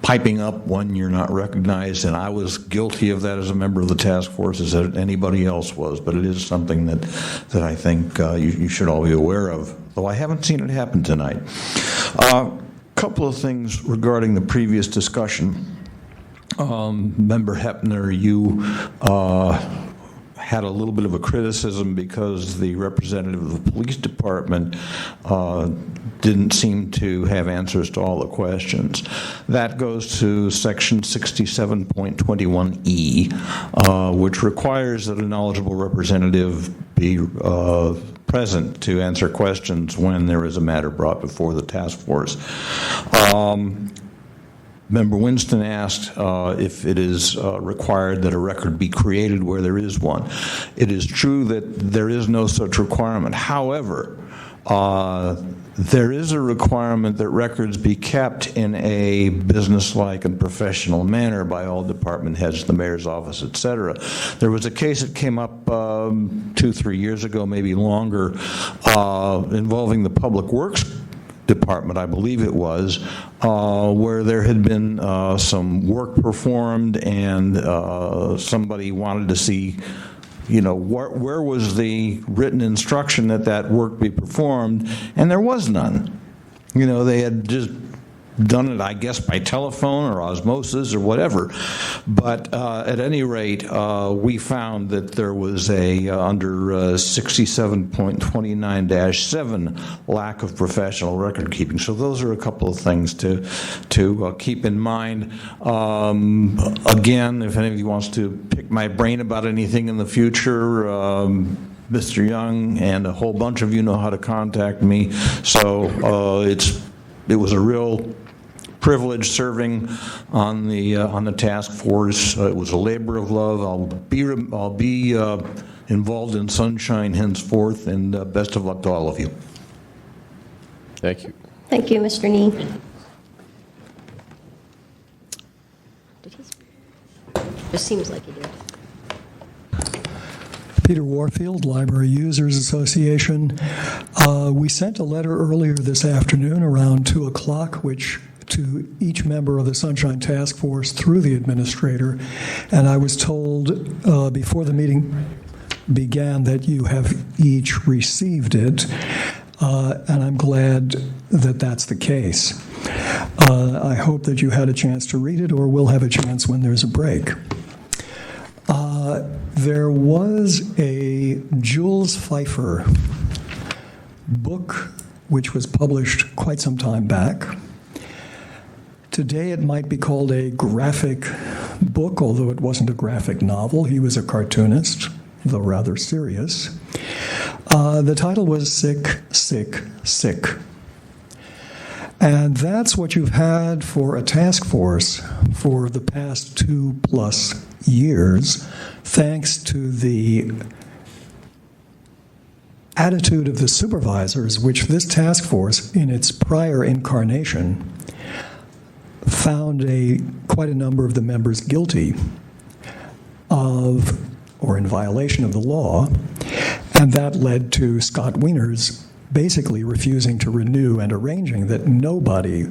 piping up when you're not recognized, and I was guilty of that as a member of the task force as anybody else was, but it is something that I think you should all be aware of, though I haven't seen it happen tonight. Couple of things regarding the previous discussion. Member Hepner, you had a little bit of a criticism because the representative of the police department didn't seem to have answers to all the questions. That goes to section 67.21E, which requires that a knowledgeable representative be present to answer questions when there is a matter brought before the task force. Member Winston asked if it is required that a record be created where there is one. It is true that there is no such requirement. However, there is a requirement that records be kept in a businesslike and professional manner by all department heads, the mayor's office, etc. There was a case that came up 2-3 years ago, maybe longer, involving the Public Works Department, I believe it was, where there had been some work performed and somebody wanted to see, where was the written instruction that work be performed, and there was none. They had just done it, I guess, by telephone or osmosis or whatever. But at any rate, we found that there was under 67.29-7 lack of professional record keeping. So those are a couple of things to keep in mind. Again, if any of you wants to pick my brain about anything in the future, Mr. Young and a whole bunch of you know how to contact me. So it was a real privilege serving on the task force. It was a labor of love. I'll be involved in Sunshine henceforth, and best of luck to all of you. Thank you. Thank you, Mr. Nee. Did he speak? Just seems like he did. Peter Warfield, Library Users Association. We sent a letter earlier this afternoon around 2 o'clock, which to each member of the Sunshine Task Force through the administrator, and I was told before the meeting began that you have each received it, and I'm glad that that's the case. I hope that you had a chance to read it or will have a chance when there's a break. There was a Jules Pfeiffer book which was published quite some time back. Today it might be called a graphic book, although it wasn't a graphic novel. He was a cartoonist, though rather serious. The title was Sick, Sick, Sick. And that's what you've had for a task force for the past 2+ years, thanks to the attitude of the supervisors, which this task force, in its prior incarnation, found quite a number of the members guilty of or in violation of the law, and that led to Scott Wiener's basically refusing to renew and arranging that nobody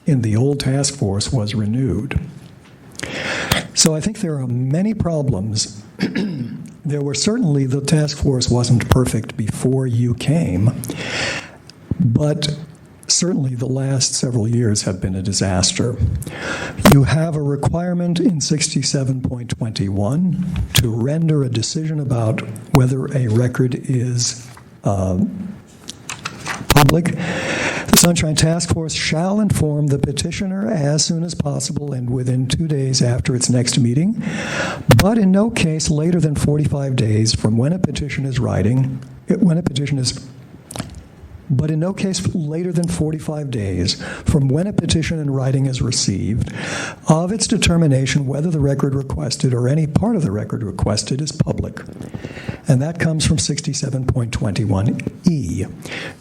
in the old task force was renewed. So I think there are many problems. There were certainly, the task force wasn't perfect before you came, but certainly the last several years have been a disaster. You have a requirement in 67.21 to render a decision about whether a record is public. The Sunshine Task Force shall inform the petitioner as soon as possible and within 2 days after its next meeting, but in no case later than 45 days from when a petition is but in no case later than 45 days from when a petition in writing is received of its determination whether the record requested or any part of the record requested is public. And that comes from 67.21E.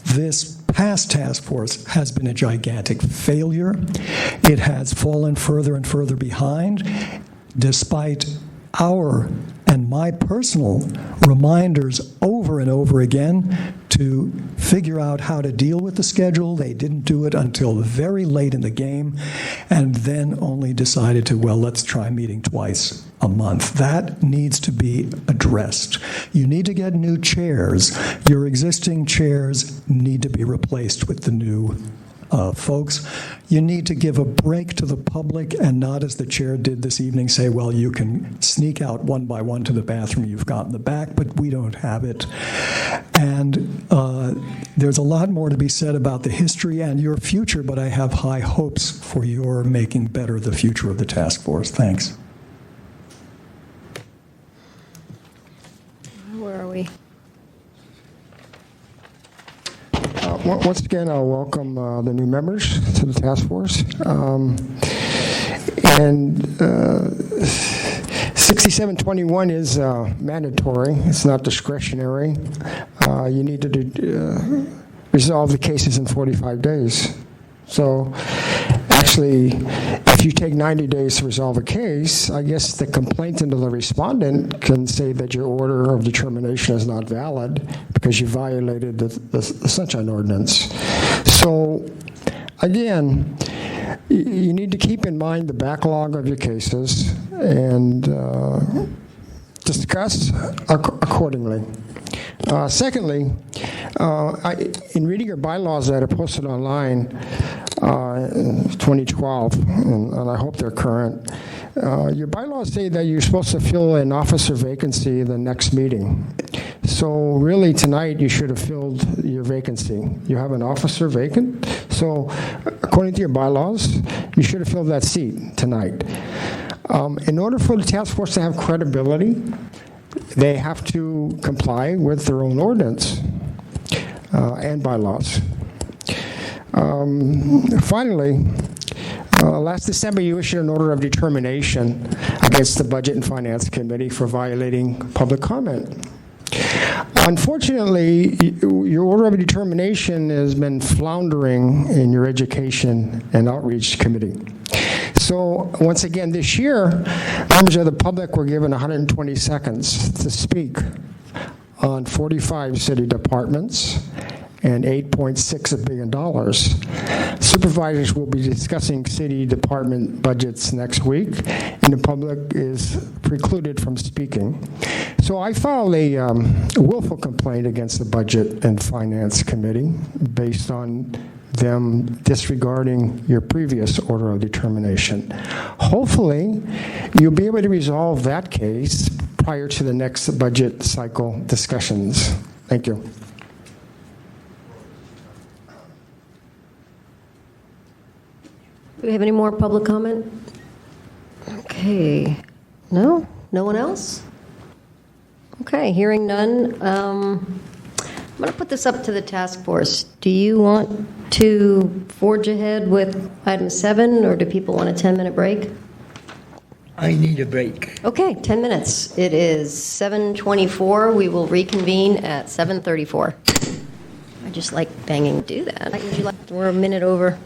This past task force has been a gigantic failure. It has fallen further and further behind, despite our and my personal reminders over and over again to figure out how to deal with the schedule. They didn't do it until very late in the game, and then only decided to, well, let's try meeting twice a month. That needs to be addressed. You need to get new chairs. Your existing chairs need to be replaced with the new folks. You need to give a break to the public and not, as the chair did this evening, say, well, you can sneak out one by one to the bathroom you've got in the back, but we don't have it. And there's a lot more to be said about the history and your future, but I have high hopes for your making better the future of the task force. Thanks. Where are we? Once again, I'll welcome the new members to the task force. And 6721 is mandatory. It's not discretionary. You need to resolve the cases in 45 days. So actually, if you take 90 days to resolve a case, I guess the complainant or the respondent can say that your order of determination is not valid because you violated the Sunshine Ordinance. So again, you need to keep in mind the backlog of your cases and discuss accordingly. Secondly, in reading your bylaws that are posted online, 2012, and I hope they're current. Your bylaws say that you're supposed to fill an officer vacancy the next meeting. So really tonight you should have filled your vacancy. You have an officer vacant, so according to your bylaws, you should have filled that seat tonight. In order for the task force to have credibility, they have to comply with their own ordinance and bylaws. Finally, last December you issued an order of determination against the Budget and Finance Committee for violating public comment. Unfortunately, your order of determination has been floundering in your Education and Outreach Committee. So once again this year, members of the public were given 120 seconds to speak on 45 city departments and $8.6 billion. Supervisors will be discussing city department budgets next week, and the public is precluded from speaking. So I filed a willful complaint against the Budget and Finance Committee based on them disregarding your previous order of determination. Hopefully, you'll be able to resolve that case prior to the next budget cycle discussions. Thank you. Do we have any more public comment? Okay. No? No one else? Okay, hearing none. I'm going to put this up to the task force. Do you want to forge ahead with item 7, or do people want a 10-minute break? I need a break. Okay, 10 minutes. It is 7:24. We will reconvene at 7:34. I just like banging do that. Would you like? We're a minute over.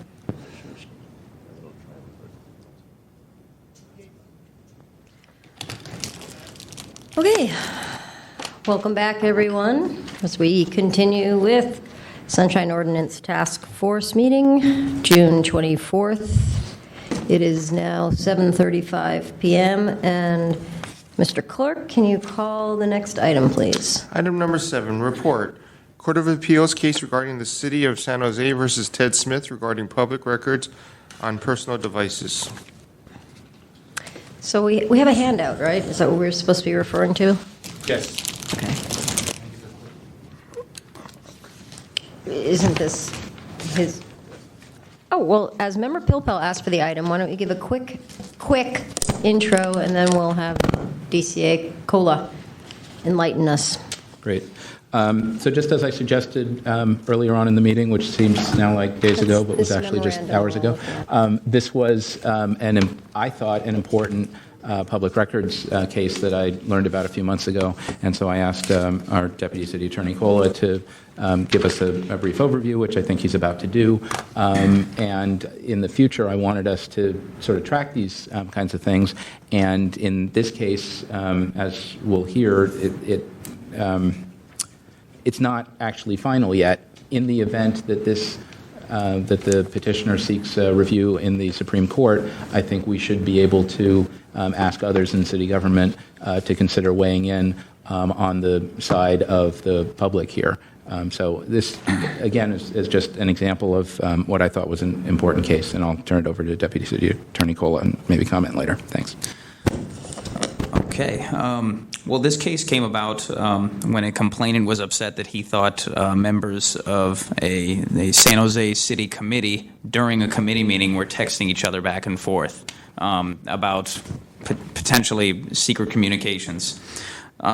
Okay, welcome back, everyone, as we continue with Sunshine Ordinance Task Force meeting, June 24th. It is now 7:35 p.m., and Mr. Clerk, can you call the next item, please? Item number 7, report. Court of Appeals case regarding the City of San Jose versus Ted Smith regarding public records on personal devices. So we have a handout, right? Is that what we're supposed to be referring to? Yes. Okay. Isn't this his? Oh, well, as Member Pilpel asked for the item, why don't you give a quick intro, and then we'll have DCA Cola enlighten us. Great. So just as I suggested earlier on in the meeting, which seems now like days ago, but was actually just hours ago, this was, I thought, an important public records case that I learned about a few months ago. And so I asked our Deputy City Attorney Cola to give us a brief overview, which I think he's about to do. And in the future, I wanted us to sort of track these kinds of things. And in this case, as we'll hear, it's not actually final yet. In the event that that the petitioner seeks a review in the Supreme Court, I think we should be able to ask others in city government to consider weighing in on the side of the public here. So this, again, is just an example of what I thought was an important case, and I'll turn it over to Deputy City Attorney Cola and maybe comment later. Thanks. Okay. Well, this case came about when a complainant was upset that he thought members of a San Jose City committee during a committee meeting were texting each other back and forth about potentially secret communications.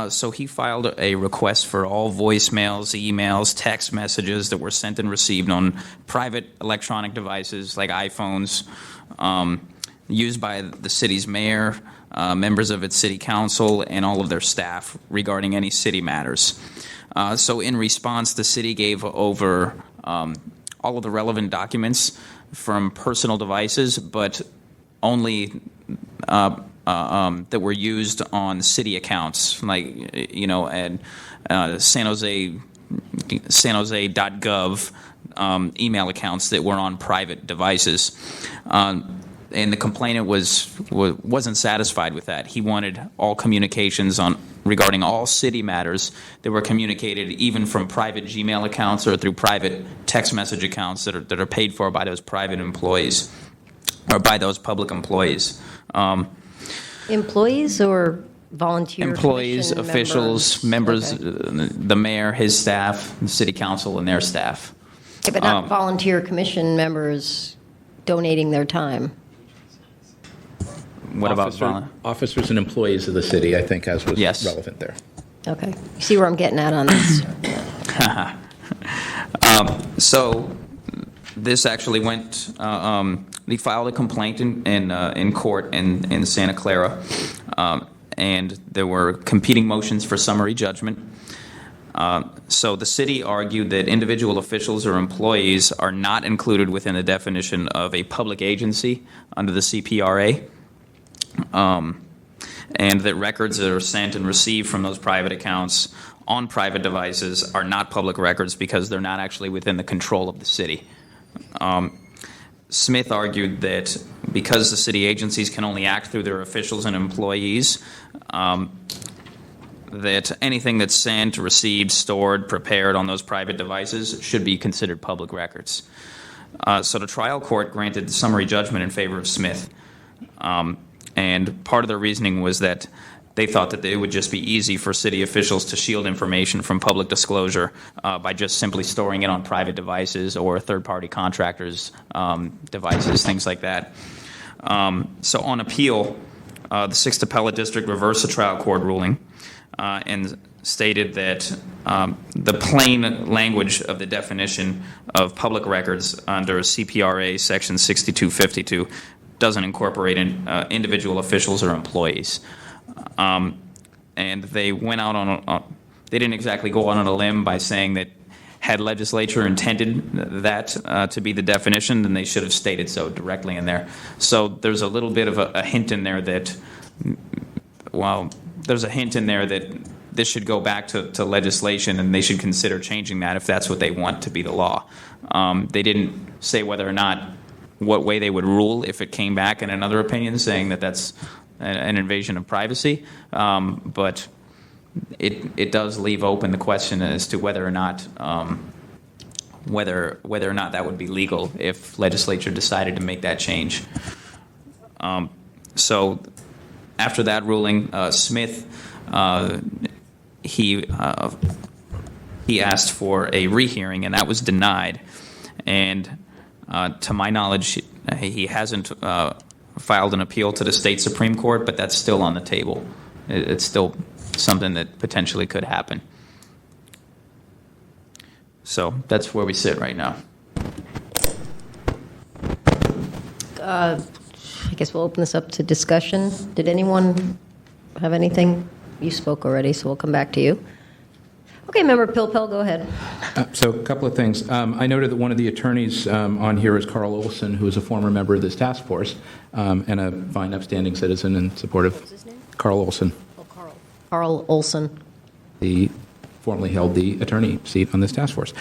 So he filed a request for all voicemails, emails, text messages that were sent and received on private electronic devices like iPhones used by the city's mayor, members of its city council, and all of their staff regarding any city matters. So in response, the city gave over all of the relevant documents from personal devices, but only that were used on city accounts, like, at San Jose.gov email accounts that were on private devices. and the complainant wasn't satisfied with that. He wanted all communications regarding all city matters that were communicated even from private Gmail accounts or through private text message accounts that are paid for by those private employees or by those public employees. Employees or volunteer Employees, commission officials, members, Okay. the mayor, his staff, the city council, and their staff. Okay, but not volunteer commission members donating their time. What about officers and employees of the city? I think as was relevant there. Okay. You see where I'm getting at on this? So this actually went. We filed a complaint in court in Santa Clara, and there were competing motions for summary judgment. So the city argued that individual officials or employees are not included within the definition of a public agency under the CPRA. And that records that are sent and received from those private accounts on private devices are not public records because they're not actually within the control of the city. Smith argued that because the city agencies can only act through their officials and employees, that anything that's sent, received, stored, prepared on those private devices should be considered public records. So the trial court granted summary judgment in favor of Smith. And part of their reasoning was that they thought that it would just be easy for city officials to shield information from public disclosure by just simply storing it on private devices or third-party contractors' devices, things like that. So on appeal, the 6th Appellate District reversed the trial court ruling and stated that the plain language of the definition of public records under CPRA Section 6252 doesn't incorporate individual officials or employees. And they went out on they didn't exactly go on a limb by saying that had legislature intended that to be the definition, then they should have stated so directly in there. So there's a little bit of a hint in there that, there's a hint in there that this should go back to legislation and they should consider changing that if that's what they want to be the law. They didn't say whether or not what way they would rule if it came back in another opinion saying that that's an invasion of privacy, but it does leave open the question as to whether or not that would be legal if legislature decided to make that change. So after that ruling, Smith he asked for a rehearing and that was denied, and to my knowledge, he hasn't filed an appeal to the state Supreme Court, but that's still on the table. It's still something that potentially could happen. So that's where we sit right now. I guess we'll open this up to discussion. Did anyone have anything? You spoke already, so we'll come back to you. Okay, Member Pilpel, go ahead. So a couple of things. I noted that one of the attorneys on here is Carl Olson, who is a former member of this task force and a fine, upstanding citizen in support of Carl Olson. Oh, Carl Olson. He formerly held the attorney seat on this task force.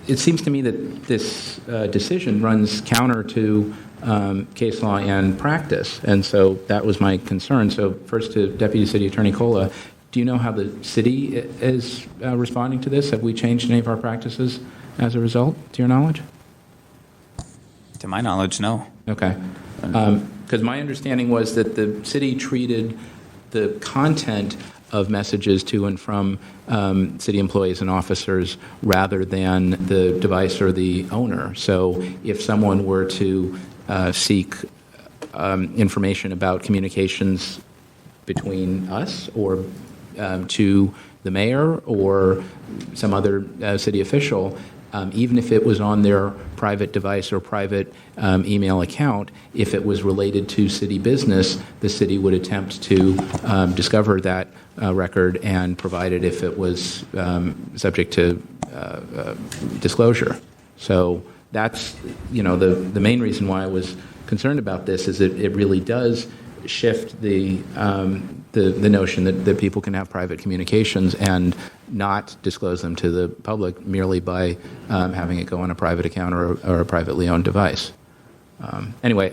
It seems to me that this decision runs counter to case law and practice, and so that was my concern. So first to Deputy City Attorney Cola, do you know how the city is responding to this? Have we changed any of our practices as a result, to your knowledge? To my knowledge, no. Okay. Because my understanding was that the city treated the content of messages to and from city employees and officers rather than the device or the owner. So if someone were to seek information about communications between us or to the mayor or some other city official, even if it was on their private device or private email account, if it was related to city business, the city would attempt to discover that record and provide it if it was subject to disclosure. So that's, the main reason why I was concerned about this is that it really does shift the notion that people can have private communications and not disclose them to the public merely by having it go on a private account or a privately owned device. Anyway,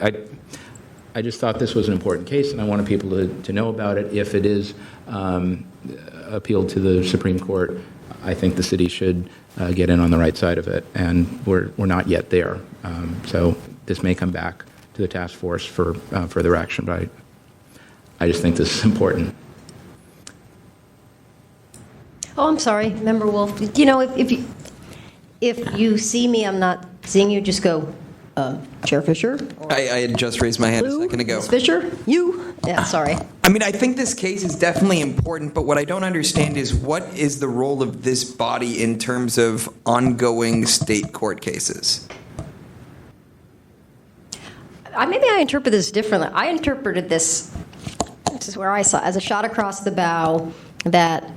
I just thought this was an important case, and I wanted people to know about it. If it is appealed to the Supreme Court, I think the city should get in on the right side of it, and we're not yet there. So this may come back to the task force for further action, but I just think this is important. Oh, I'm sorry, Member Wolf. You know, if you see me, I'm not seeing you, just go, Chair Fisher? I had just raised my hand a second ago. Ms. Fisher? You? Yeah, sorry. I mean, I think this case is definitely important, but what I don't understand is what is the role of this body in terms of ongoing state court cases? Maybe I interpret this differently. I interpreted this is where I saw, as a shot across the bow that,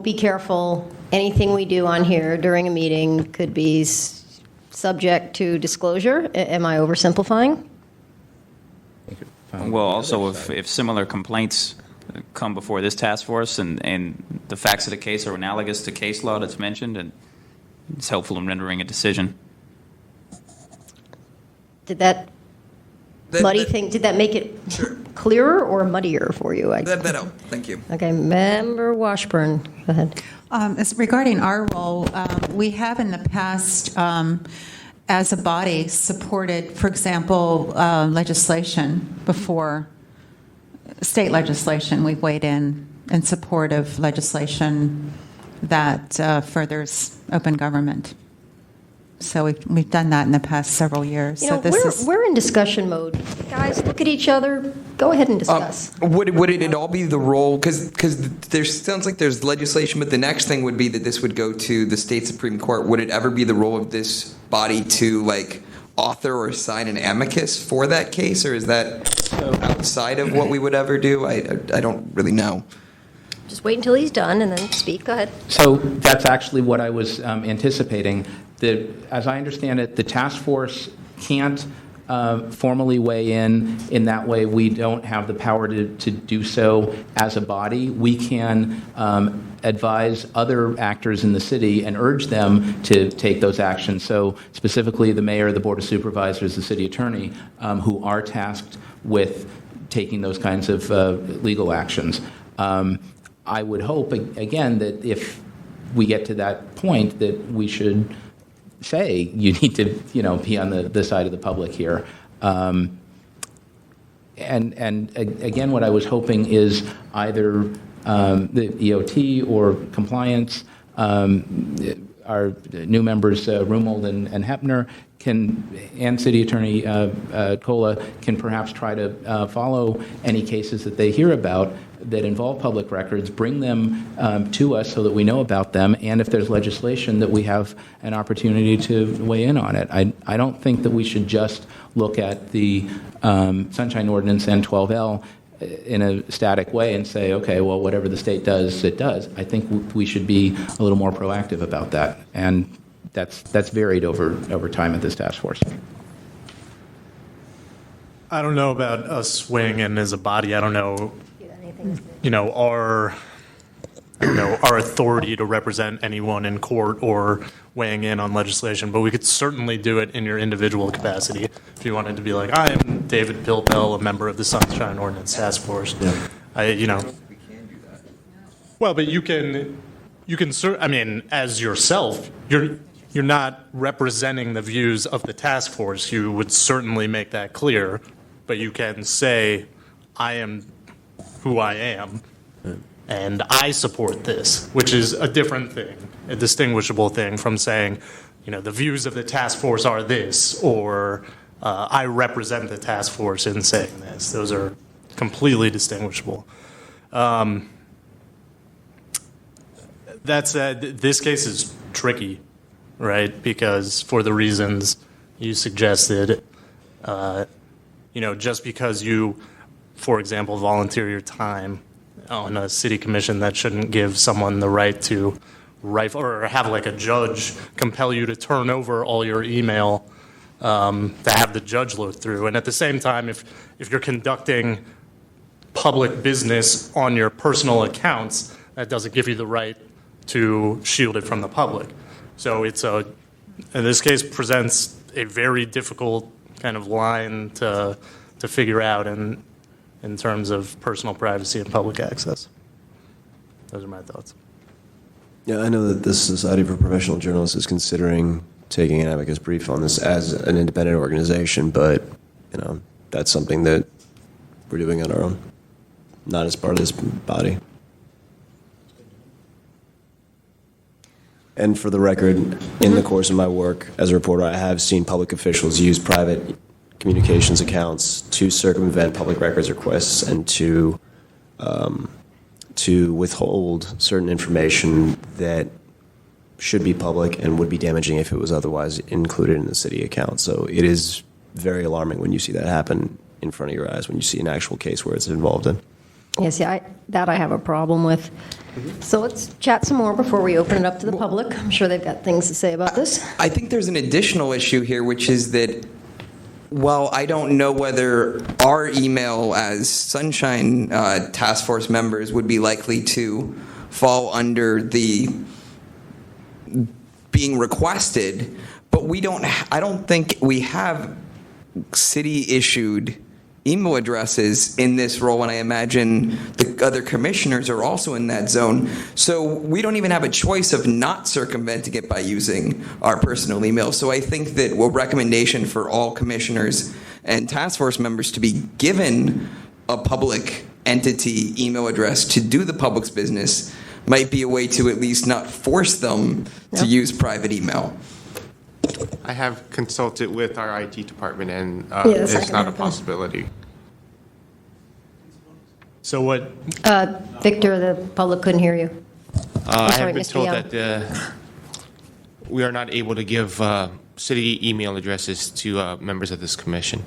be careful, anything we do on here during a meeting could be subject to disclosure. Am I oversimplifying? Well, also, if similar complaints come before this task force and the facts of the case are analogous to case law that's mentioned, and it's helpful in rendering a decision. Did that muddy thing, did that make it clearer or muddier for you? That helped. Thank you. Okay, Member Washburn, go ahead. As regarding our role, we have in the past, as a body, supported, for example, legislation before state legislation. We've weighed in support of legislation that furthers open government. So we've done that in the past several years. You know, we're in discussion mode. Guys, look at each other. Go ahead and discuss. Would it all be the role? Because there sounds like there's legislation, but the next thing would be that this would go to the state Supreme Court. Would it ever be the role of this body to author or sign an amicus for that case, or is that outside of what we would ever do? I don't really know. Just wait until he's done and then speak. Go ahead. So that's actually what I was anticipating. As I understand it, the task force can't formally weigh in that way. We don't have the power to do so as a body. We can advise other actors in the city and urge them to take those actions. So specifically the mayor, the board of supervisors, the city attorney, who are tasked with taking those kinds of legal actions. I would hope, again, that if we get to that point, that we should say you need to, be on the side of the public here. And again, what I was hoping is either the EOT or compliance, our new members Rumold and Hepner and City Attorney Kola can perhaps try to follow any cases that they hear about that involve public records, bring them to us so that we know about them, and if there's legislation that we have an opportunity to weigh in on it. I don't think that we should just look at the Sunshine Ordinance and 12L in a static way and say, okay, well, whatever the state does, it does. I think we should be a little more proactive about that, and that's varied over time at this task force. I don't know about us weighing in as a body. I don't know, our authority to represent anyone in court or weighing in on legislation, but we could certainly do it in your individual capacity. If you wanted to be like, I am David Pilpel, a member of the Sunshine Ordinance Task Force. Yeah. Well, but you can, as yourself, you're not representing the views of the task force. You would certainly make that clear, but you can say, I am who I am, and I support this, which is a different thing, a distinguishable thing from saying, the views of the task force are this, or I represent the task force in saying this. Those are completely distinguishable. That said, this case is tricky, right? Because for the reasons you suggested, just because you, for example, volunteer your time on a city commission, that shouldn't give someone the right to rifle or have a judge compel you to turn over all your email to have the judge look through. And at the same time, if you're conducting public business on your personal accounts, that doesn't give you the right to shield it from the public. So this case presents a very difficult kind of line to figure out in terms of personal privacy and public access. Those are my thoughts. Yeah, I know that the Society for Professional Journalists is considering taking an amicus brief on this as an independent organization, but that's something that we're doing on our own, not as part of this body. And for the record, in the course of my work as a reporter, I have seen public officials use private communications accounts to circumvent public records requests and to withhold certain information that should be public and would be damaging if it was otherwise included in the city account. So it is very alarming when you see that happen in front of your eyes, when you see an actual case where it's involved in. Yeah, see, I have a problem with. So let's chat some more before we open it up to the public. I'm sure they've got things to say about this. I think there's an additional issue here, which is that while I don't know whether our email as Sunshine Task Force members would be likely to fall under the being requested, but I don't think we have city-issued email addresses in this role, and I imagine the other commissioners are also in that zone. So we don't even have a choice of not circumventing it by using our personal email. So I think that a recommendation for all commissioners and task force members to be given a public entity email address to do the public's business might be a way to at least not force them to use private email. I have consulted with our IT department, and that's it's not a possibility. So what? Victor, the public couldn't hear you. I sorry, have been Mr. told Young. that we are not able to give city email addresses to members of this commission.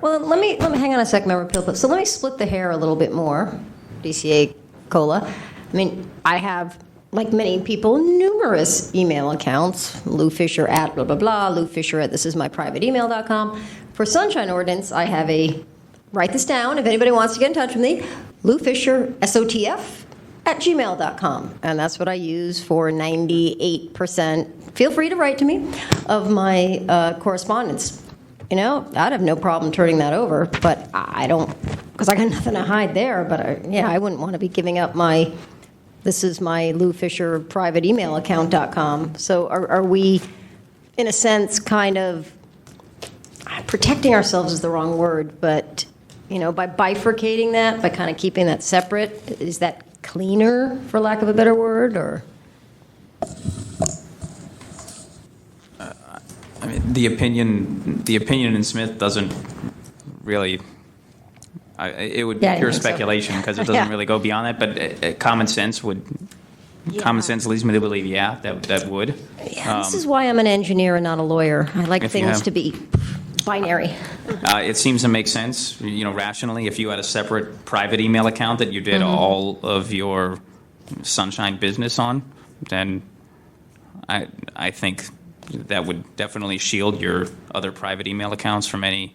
Well, let me hang on a sec, Member Pilpit. So let me split the hair a little bit more, DCA Cola. I mean, I have, like many people, numerous email accounts. Lou Fisher at blah, blah, blah. Lou Fisher at thisismyprivateemail.com. For Sunshine Ordinance, I have write this down if anybody wants to get in touch with me, Lou Fisher, SOTF, at gmail.com. And that's what I use for 98%, feel free to write to me, of my correspondence. I'd have no problem turning that over, but I don't, because I got nothing to hide there. But I wouldn't want to be giving up this is my Lou Fisher private email account.com. So are we, in a sense, kind of protecting ourselves is the wrong word, but by bifurcating that, by kind of keeping that separate, is that cleaner, for lack of a better word, or? I mean, the opinion in Smith doesn't really. It would be pure speculation because it doesn't really go beyond that. But common sense would. Yeah. Common sense leads me to believe, that would. Yeah, this is why I'm an engineer and not a lawyer. I like things to be binary. It seems to make sense, rationally. If you had a separate private email account that you did all of your Sunshine business on, then I think that would definitely shield your other private email accounts from any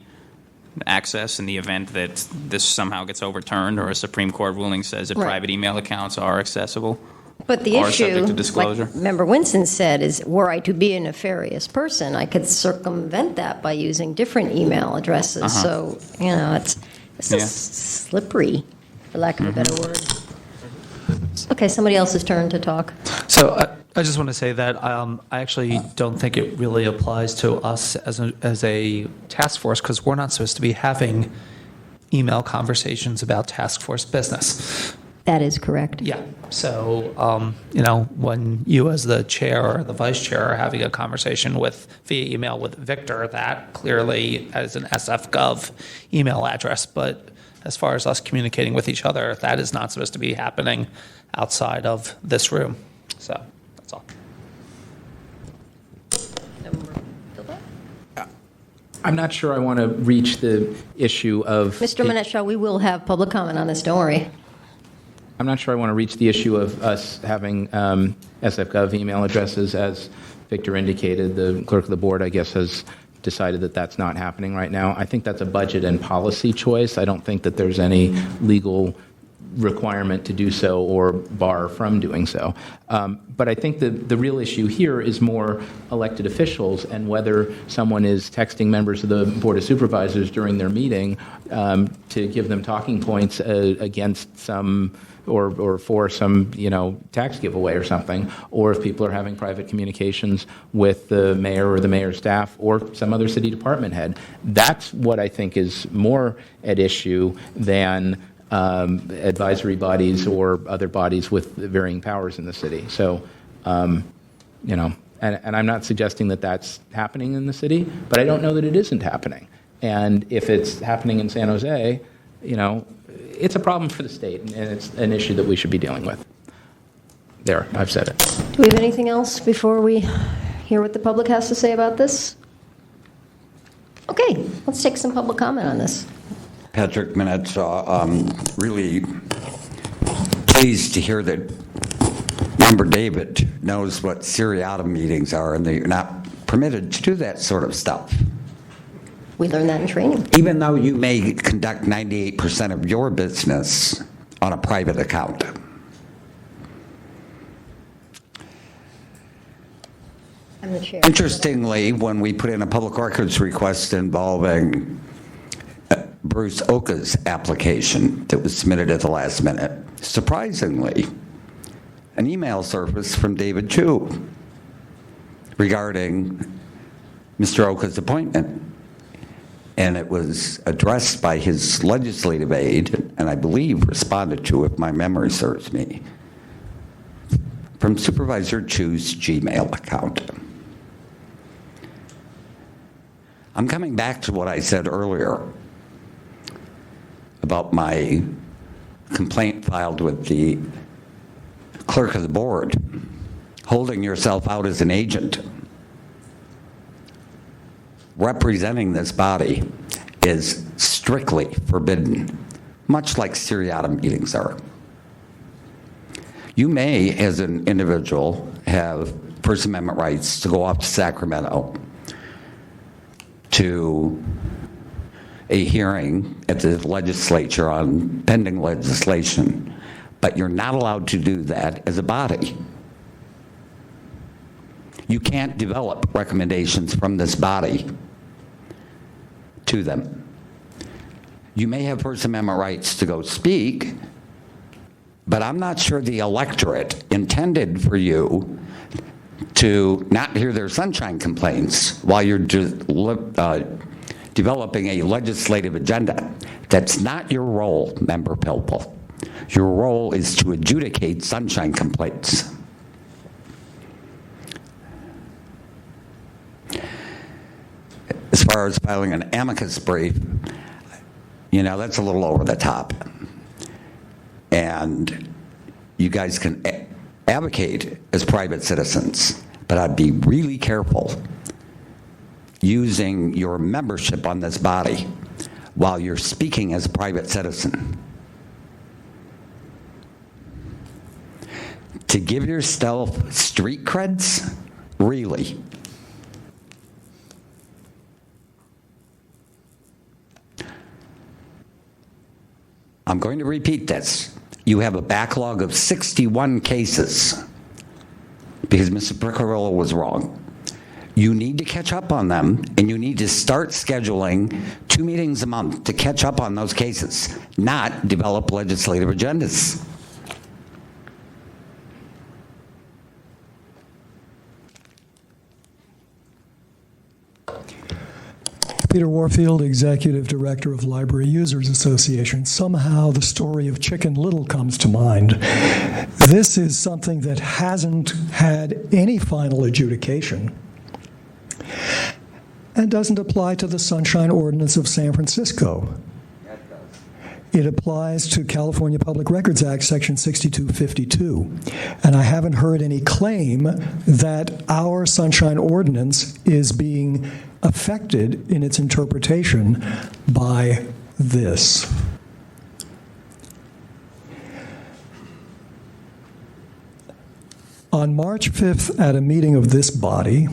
access in the event that this somehow gets overturned or a Supreme Court ruling says that private email accounts are accessible. But the are issue, subject to disclosure. like Member Winston said, is were I to be a nefarious person, I could circumvent that by using different email addresses. So, it's just slippery, for lack of a better word. Okay, somebody else's turn to talk. So I just want to say that I actually don't think it really applies to us as a task force because we're not supposed to be having email conversations about task force business. That is correct. Yeah. So, when you as the chair or the vice chair are having a conversation via email with Victor, that clearly is an SF.gov email address. But as far as us communicating with each other, that is not supposed to be happening outside of this room. So that's all. I'm not sure I want to reach the issue of... Mr. Minetshaw, we will have public comment on this, don't worry. I'm not sure I want to reach the issue of us having SF.gov email addresses. As Victor indicated, the clerk of the board, I guess, has decided that that's not happening right now. I think that's a budget and policy choice. I don't think that there's any legal requirement to do so or bar from doing so. But I think the real issue here is more elected officials and whether someone is texting members of the Board of Supervisors during their meeting to give them talking points against some or for some, tax giveaway or something, or if people are having private communications with the mayor or the mayor's staff or some other city department head. That's what I think is more at issue than advisory bodies or other bodies with varying powers in the city. So, and I'm not suggesting that that's happening in the city, but I don't know that it isn't happening. And if it's happening in San Jose, it's a problem for the state, and it's an issue that we should be dealing with. There, I've said it. Do we have anything else before we hear what the public has to say about this? Okay, let's take some public comment on this. Patrick Minetzaw, really pleased to hear that Member David knows what seriatim meetings are and that you're not permitted to do that sort of stuff. We learned that in training. Even though you may conduct 98% of your business on a private account. I'm the chair. Interestingly, when we put in a public records request involving Bruce Oka's application that was submitted at the last minute, surprisingly, an email surfaced from David Chu regarding Mr. Oka's appointment. And it was addressed by his legislative aide, and I believe responded to, if my memory serves me, from Supervisor Chu's Gmail account. I'm coming back to what I said earlier about my complaint filed with the clerk of the board, holding yourself out as an agent. Representing this body is strictly forbidden, much like seriatim meetings are. You may, as an individual, have First Amendment rights to go off to Sacramento to a hearing at the legislature on pending legislation, but you're not allowed to do that as a body. You can't develop recommendations from this body to them. You may have First Amendment rights to go speak, but I'm not sure the electorate intended for you to not hear their sunshine complaints while you're developing a legislative agenda. That's not your role, Member Pilpel. Your role is to adjudicate sunshine complaints. As far as filing an amicus brief, that's a little over the top. And you guys can advocate as private citizens, but I'd be really careful using your membership on this body while you're speaking as a private citizen. To give yourself street creds? Really? I'm going to repeat this. You have a backlog of 61 cases because Mr. Piccirillo was wrong. You need to catch up on them, and you need to start scheduling 2 meetings a month to catch up on those cases, not develop legislative agendas. Peter Warfield, Executive Director of Library Users Association. Somehow the story of Chicken Little comes to mind. This is something that hasn't had any final adjudication and doesn't apply to the Sunshine Ordinance of San Francisco. It applies to California Public Records Act, Section 6252. And I haven't heard any claim that our Sunshine Ordinance is being affected in its interpretation by this. On March 5th, at a meeting of this body,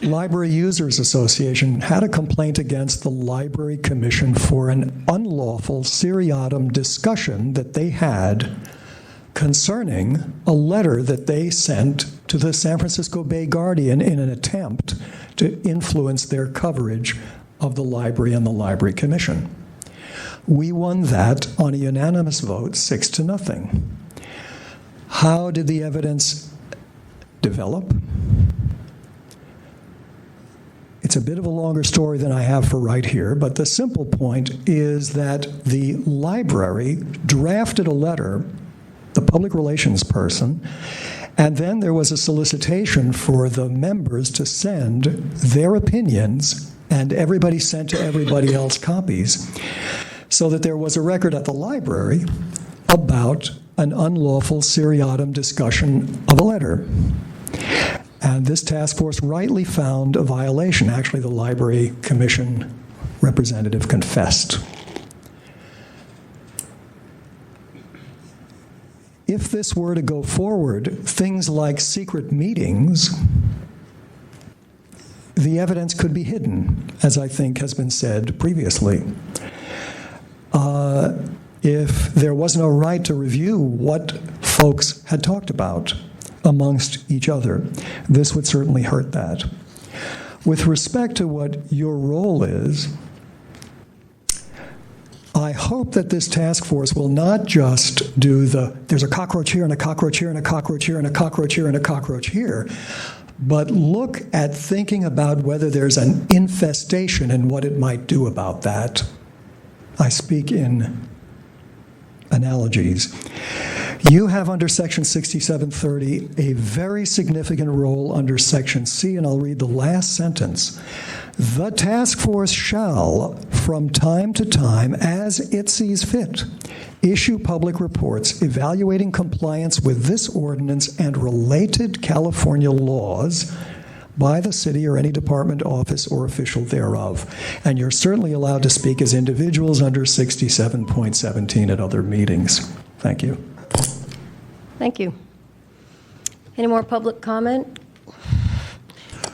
Library Users Association had a complaint against the Library Commission for an unlawful seriatim discussion that they had concerning a letter that they sent to the San Francisco Bay Guardian in an attempt to influence their coverage of the library and the Library Commission. We won that on a unanimous vote, 6-0. How did the evidence develop? It's a bit of a longer story than I have for right here, but the simple point is that the library drafted a letter, the public relations person, and then there was a solicitation for the members to send their opinions, and everybody sent to everybody else copies, so that there was a record at the library about an unlawful seriatim discussion of a letter. And this task force rightly found a violation. Actually, the Library Commission representative confessed. If this were to go forward, things like secret meetings, the evidence could be hidden, as I think has been said previously. If there was no right to review what folks had talked about amongst each other, this would certainly hurt that. With respect to what your role is, I hope that this task force will not just do there's a cockroach here and a cockroach here and a cockroach here and a cockroach here and a cockroach here, but look at thinking about whether there's an infestation and what it might do about that. I speak in analogies. You have under Section 6730 a very significant role under Section C, and I'll read the last sentence. The task force shall, from time to time, as it sees fit, issue public reports evaluating compliance with this ordinance and related California laws by the city or any department, office, or official thereof. And you're certainly allowed to speak as individuals under 67.17 at other meetings. Thank you. Thank you. Any more public comment?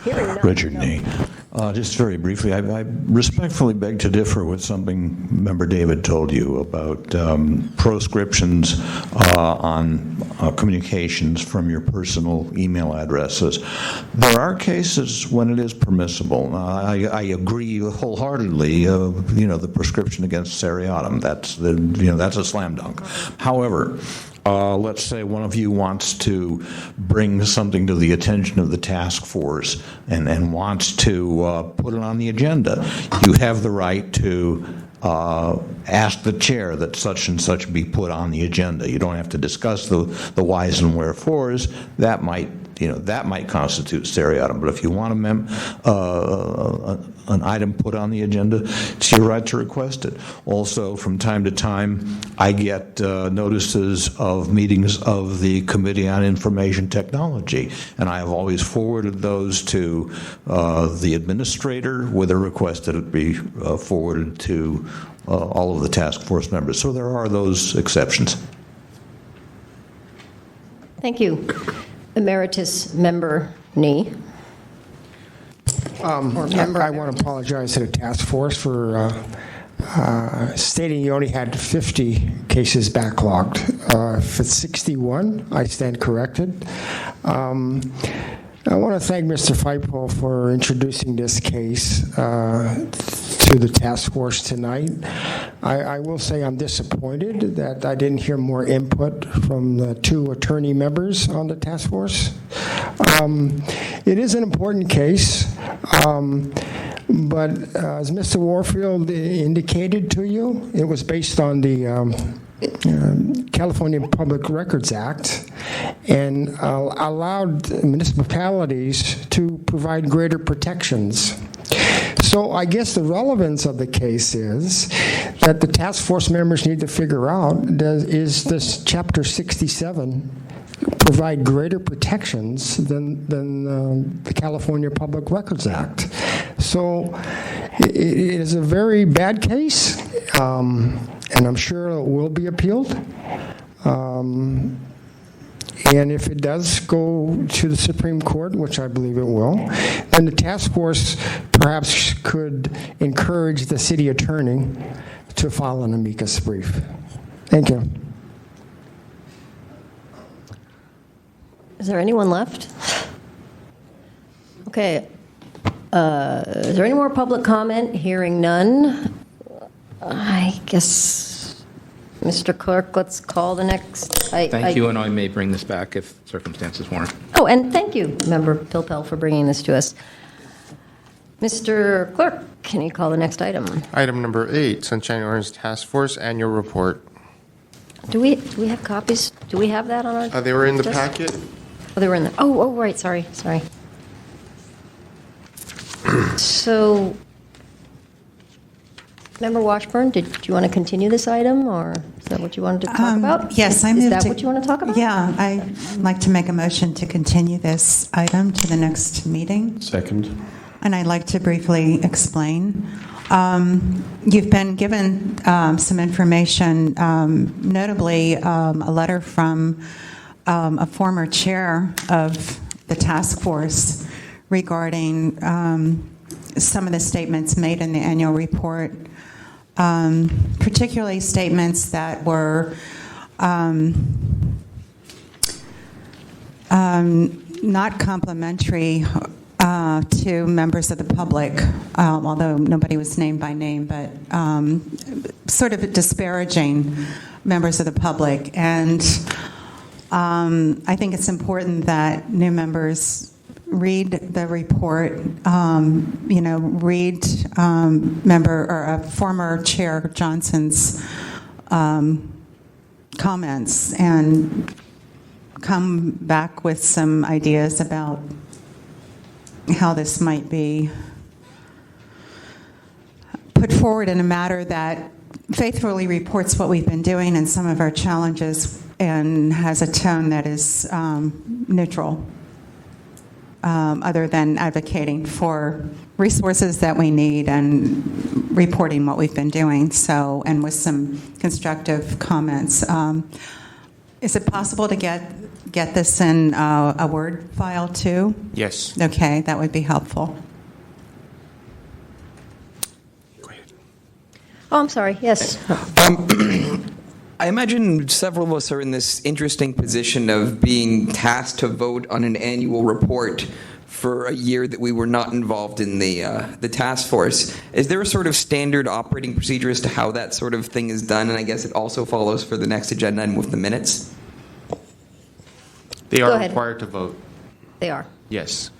Hearing none. Richard Nee. Just very briefly, I respectfully beg to differ with something Member David told you about proscriptions on communications from your personal email addresses. There are cases when it is permissible. I agree wholeheartedly. The prescription against seriatim. That's a slam dunk. However, let's say one of you wants to bring something to the attention of the task force and wants to put it on the agenda. You have the right to ask the chair that such and such be put on the agenda. You don't have to discuss the whys and wherefores. That might constitute seriatim. But if you want an item put on the agenda, it's your right to request it. Also, from time to time, I get notices of meetings of the Committee on Information Technology, and I have always forwarded those to the administrator with a request that it be forwarded to all of the task force members. So there are those exceptions. Thank you. Emeritus Member Nee. I want to apologize to the task force for stating you only had 50 cases backlogged. If it's 61, I stand corrected. I want to thank Mr. Feipel for introducing this case to the task force tonight. I will say I'm disappointed that I didn't hear more input from the two attorney members on the task force. It is an important case, but as Mr. Warfield indicated to you, it was based on the California Public Records Act and allowed municipalities to provide greater protections. So I guess the relevance of the case is that the task force members need to figure out, is this Chapter 67 provide greater protections than the California Public Records Act? So it is a very bad case, and I'm sure it will be appealed. And if it does go to the Supreme Court, which I believe it will, then the task force perhaps could encourage the city attorney to file an amicus brief. Thank you. Is there anyone left? Okay. Is there any more public comment? Hearing none. I guess, Mr. Clerk, let's call the next. Thank you, and I may bring this back if circumstances warrant. Oh, and thank you, Member Pilpel, for bringing this to us. Mr. Clerk, can you call the next item? Item number 8, Sunshine Ordinance Task Force Annual Report. Do we have copies? Do we have that on our? They were in the desk? packet. Oh, they were in there. Oh, right. Sorry. So, Member Washburn, did you want to continue this item, or is that what you wanted to talk about? Yes, I Is moved that to- what you want to talk about? Yeah, I'd like to make a motion to continue this item to the next meeting. Second. And I'd like to briefly explain. You've been given some information, notably a letter from a former chair of the task force regarding some of the statements made in the annual report, particularly statements that were not complimentary to members of the public, although nobody was named by name, but sort of disparaging members of the public. And I think it's important that new members read the report, read former Chair Johnson's comments and come back with some ideas about how this might be put forward in a matter that faithfully reports what we've been doing and some of our challenges and has a tone that is neutral, other than advocating for resources that we need and reporting what we've been doing, and with some constructive comments. Is it possible to get this in a Word file too? Yes. Okay, that would be helpful. Oh, I'm sorry. Yes. I imagine several of us are in this interesting position of being tasked to vote on an annual report for a year that we were not involved in the task force. Is there a sort of standard operating procedure as to how that sort of thing is done? And I guess it also follows for the next agenda and with the minutes? They Go are ahead. required to vote. They are. Yes.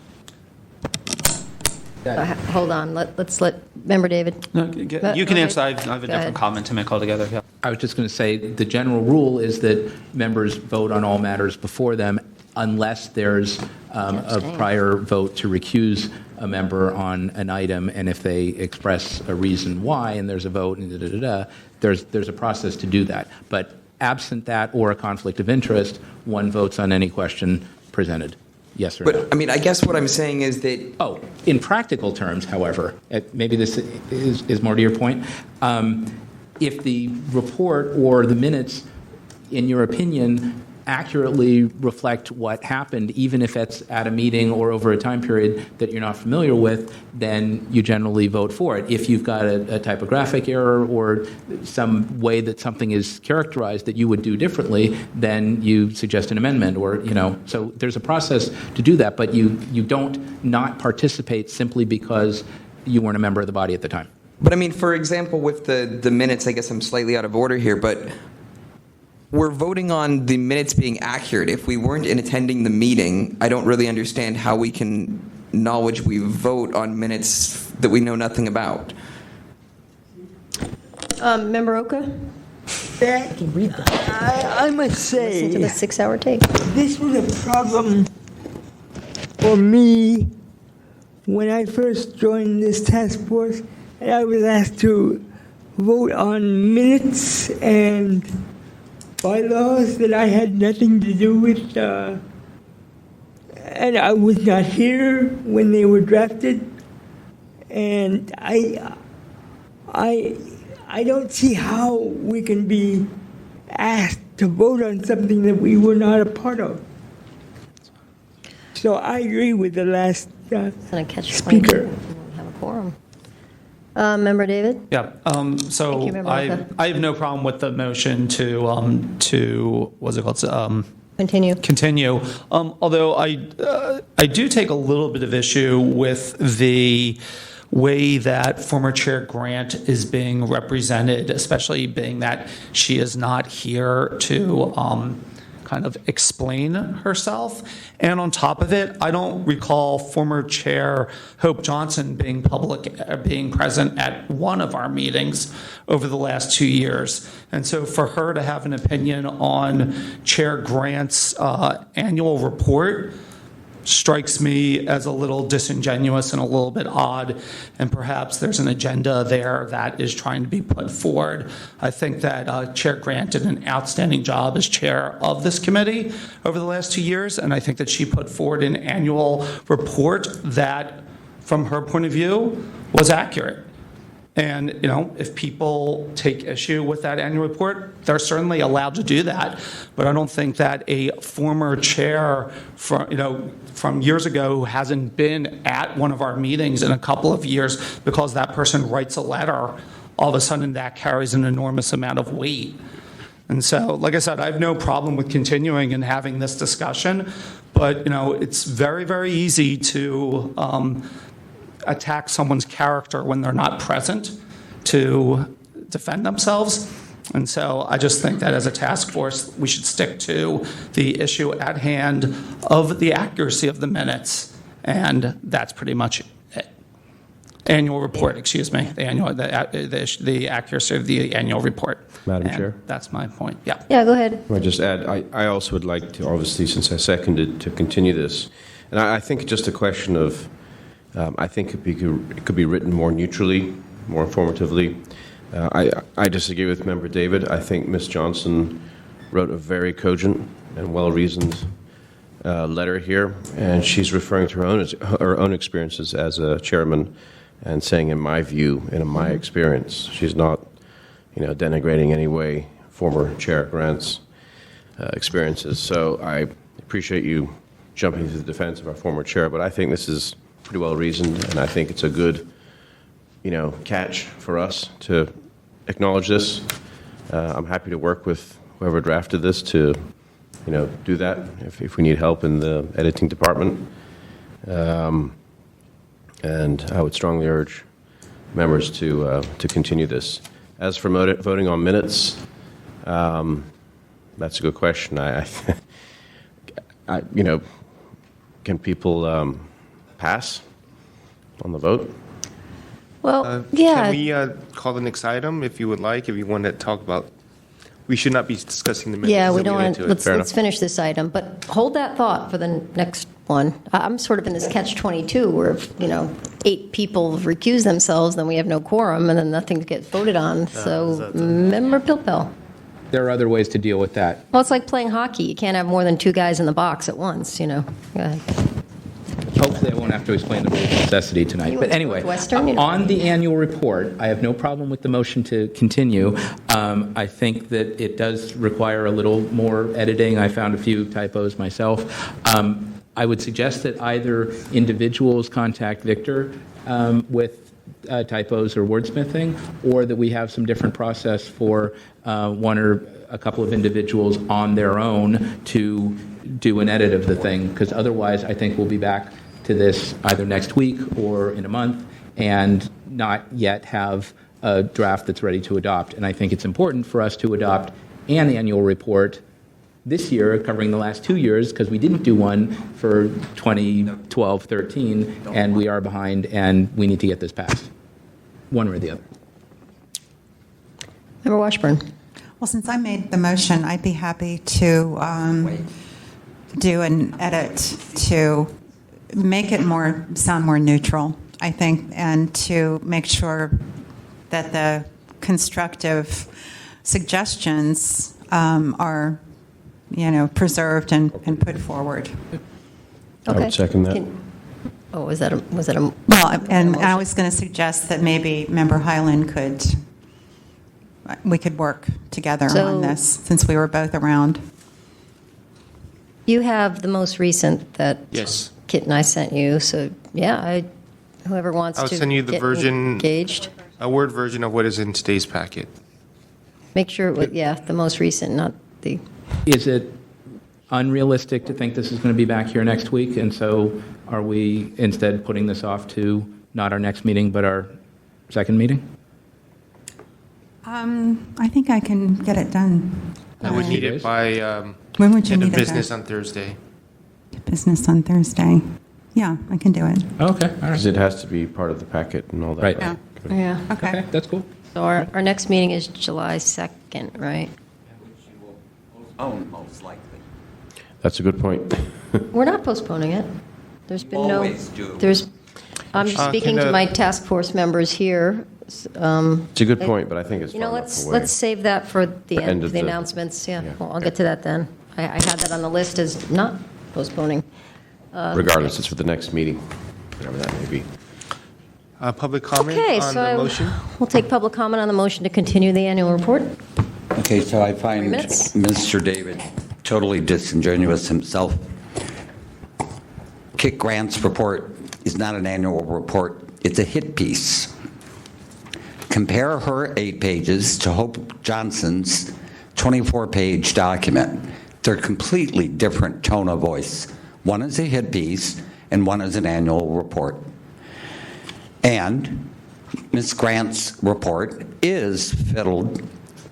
Hold on. Let's let Member David. You can answer. I have a Go different ahead. comment to make altogether. Yeah. I was just going to say the general rule is that members vote on all matters before them unless there's a prior vote to recuse a member on an item, and if they express a reason why and there's a vote and there's a process to do that. But absent that or a conflict of interest, one votes on any question presented. Yes or no? But, I mean, I guess what I'm saying is that... Oh, in practical terms, however, maybe this is more to your point, if the report or the minutes, in your opinion, accurately reflect what happened, even if it's at a meeting or over a time period that you're not familiar with, then you generally vote for it. If you've got a typographic error or some way that something is characterized that you would do differently, then you suggest an amendment, or, so there's a process to do that, but you don't not participate simply because you weren't a member of the body at the time. But I mean, for example, with the minutes, I guess I'm slightly out of order here, but we're voting on the minutes being accurate. If we weren't in attending the meeting, I don't really understand how we can acknowledge we vote on minutes that we know nothing about. Member Oka? I must say, Listen to the 6-hour tape. this was a problem for me when I first joined this task force, and I was asked to vote on minutes and bylaws that I had nothing to do with, and I was not here when they were drafted, and I don't see how we can be asked to vote on something that we were not a part of. So I agree with the last We speaker. have a quorum. Member David? Yeah. So Thank you, Member Walker. I have no problem with the motion to what's it called? Continue. Continue. Although I do take a little bit of issue with the way that former Chair Grant is being represented, especially being that she is not here to kind of explain herself. And on top of it, I don't recall former Chair Hope Johnson being present at one of our meetings over the last 2 years. And so for her to have an opinion on Chair Grant's annual report strikes me as a little disingenuous and a little bit odd, and perhaps there's an agenda there that is trying to be put forward. I think that Chair Grant did an outstanding job as chair of this committee over the last 2 years, and I think that she put forward an annual report that, from her point of view, was accurate. And, if people take issue with that annual report, they're certainly allowed to do that. But I don't think that a former chair from years ago who hasn't been at one of our meetings in a couple of years, because that person writes a letter, all of a sudden that carries an enormous amount of weight. And so, like I said, I have no problem with continuing and having this discussion. But, it's very, very easy to attack someone's character when they're not present to defend themselves. And so I just think that as a task force, we should stick to the issue at hand of the accuracy of the minutes. And that's pretty much it. Annual report, excuse me, the accuracy of the annual report. Madam And Chair? That's my point, yeah. Yeah, go ahead. I just add, I also would like to, obviously, since I seconded, to continue this. And I think just a question of, I think it could be written more neutrally, more informatively. I disagree with Member David. I think Ms. Johnson wrote a very cogent and well-reasoned letter here, and she's referring to her own experiences as a chairman and saying, in my view, and in my experience, she's not, denigrating in any way former Chair Grant's experiences. So I appreciate you jumping to the defense of our former chair, but I think this is pretty well reasoned, and I think it's a good, catch for us to acknowledge this. I'm happy to work with whoever drafted this to, do that if we need help in the editing department. And I would strongly urge members to continue this. As for voting on minutes, that's a good question. Can people pass on the vote? Well, yeah. Can we call the next item if you would like, if you want to talk about, we should not be discussing the minutes. Yeah, we that don't get want, into it. let's finish this item, but hold that thought for the next one. I'm sort of in this catch-22 where, if, 8 people recuse themselves, then we have no quorum, and then nothing gets voted on. So, Member Pilpel. There are other ways to deal with that. Well, it's like playing hockey. You can't have more than 2 guys in the box at once, Go ahead. Hopefully I won't have to explain the rule of necessity tonight. But anyway, on the annual report, I have no problem with the motion to continue. I think that it does require a little more editing. I found a few typos myself. I would suggest that either individuals contact Victor with typos or wordsmithing, or that we have some different process for one or a couple of individuals on their own to do an edit of the thing, because otherwise I think we'll be back to this either next week or in a month and not yet have a draft that's ready to adopt. And I think it's important for us to adopt an annual report this year covering the last 2 years, because we didn't do one for 2012-13, and we are behind, and we need to get this passed, one or the other. Member Washburn. Well, since I made the motion, I'd be happy to do an edit to make it sound more neutral, I think, and to make sure that the constructive suggestions are, preserved and put forward. I would second that. Was that a? Well, and I was going to suggest that maybe Member Hyland we could work together on this, since we were both around. You have the most recent that Yes. Kit and I sent you, so yeah, whoever wants I'll to send you the get version, engaged. a Word version of what is in today's packet. Make sure, the most recent, not the. Is it unrealistic to think this is going to be back here next week? And so are we instead putting this off to not our next meeting, but our second meeting? I think I can get it done. I would need it by When would you end of need it business done? on Thursday. Business on Thursday. Yeah, I can do it. Okay, all right. Because it has to be part of the packet and all that. Right. Yeah. Yeah. Okay, that's cool. So our next meeting is July 2nd, right? Most likely. That's a good point. We're not postponing it. There's been no. Always do. I'm just speaking to my task force members here. It's a good point, but I think it's You know, far enough away. let's save that for the The end end of of the the- announcements. Yeah, yeah. well, I'll get to that then. I had that on the list as not postponing. Regardless, it's for the next meeting, whatever that may be. Public comment Okay, on so the motion? we'll take public comment on the motion to continue the annual report. Okay, so I find 3 minutes. Mr. David totally disingenuous himself. Kit Grant's report is not an annual report, it's a hit piece. Compare her 8 pages to Hope Johnson's 24-page document. They're completely different tone of voice. One is a hit piece, and one is an annual report. And Ms. Grant's report is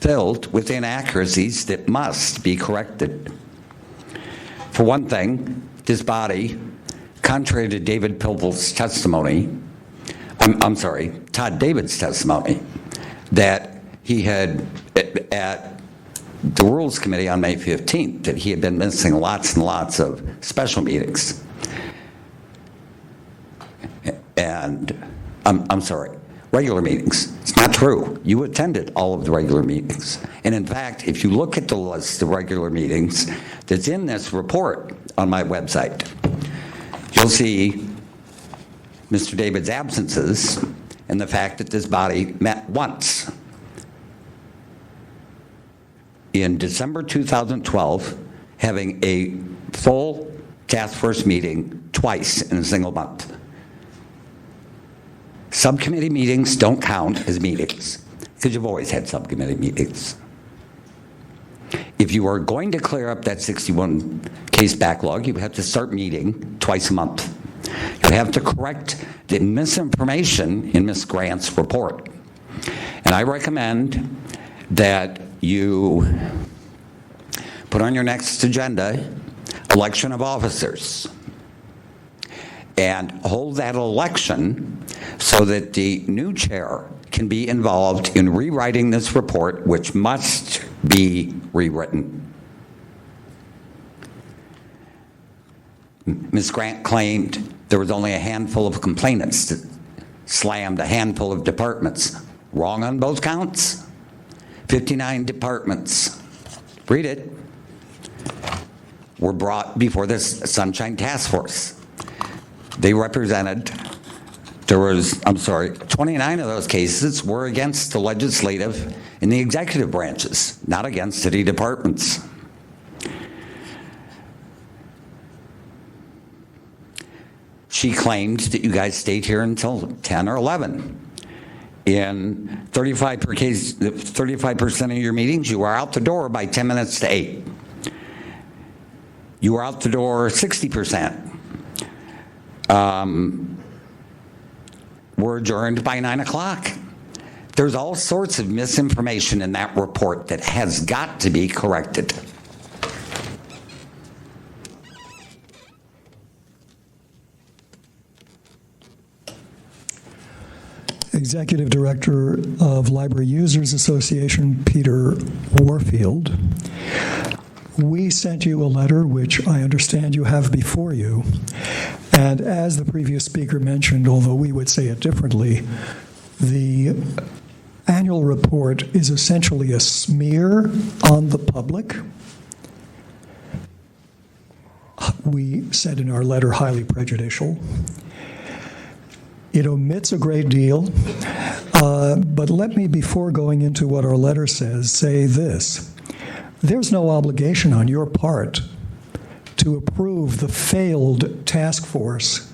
filled with inaccuracies that must be corrected. For one thing, this body, contrary to David Pilvel's testimony, I'm sorry, Todd David's testimony, that he had, at the Rules Committee on May 15th, that he had been missing lots and lots of special meetings. And, I'm sorry, regular meetings. It's not true. You attended all of the regular meetings. And in fact, if you look at the list of regular meetings that's in this report on my website, you'll see Mr. David's absences and the fact that this body met once. In December 2012, having a full task force meeting twice in a single month. Subcommittee meetings don't count as meetings, because you've always had subcommittee meetings. If you are going to clear up that 61 case backlog, you have to start meeting twice a month. You have to correct the misinformation in Ms. Grant's report. And I recommend that you put on your next agenda election of officers and hold that election so that the new chair can be involved in rewriting this report, which must be rewritten. Ms. Grant claimed there was only a handful of complainants that slammed a handful of departments. Wrong on both counts. 59 departments, read it, were brought before this Sunshine Task Force. They represented, 29 of those cases were against the legislative and the executive branches, not against city departments. She claimed that you guys stayed here until 10 or 11. In 35% of your meetings, you were out the door by 10 minutes to 8. You were out the door 60%. Were adjourned by 9 o'clock. There's all sorts of misinformation in that report that has got to be corrected. Executive Director of Library Users Association, Peter Warfield. We sent you a letter, which I understand you have before you. And as the previous speaker mentioned, although we would say it differently, the annual report is essentially a smear on the public. We said in our letter, highly prejudicial. It omits a great deal, but let me, before going into what our letter says, say this. There's no obligation on your part to approve the failed task force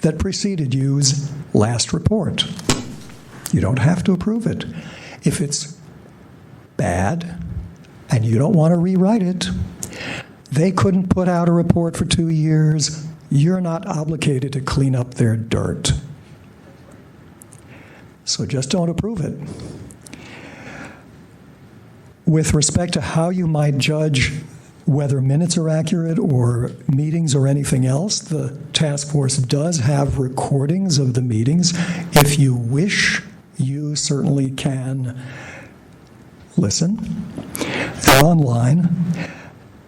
that preceded you's last report. You don't have to approve it. If it's bad and you don't want to rewrite it, they couldn't put out a report for 2 years. You're not obligated to clean up their dirt. So just don't approve it. With respect to how you might judge whether minutes are accurate or meetings or anything else, the task force does have recordings of the meetings. If you wish, you certainly can listen. They're online,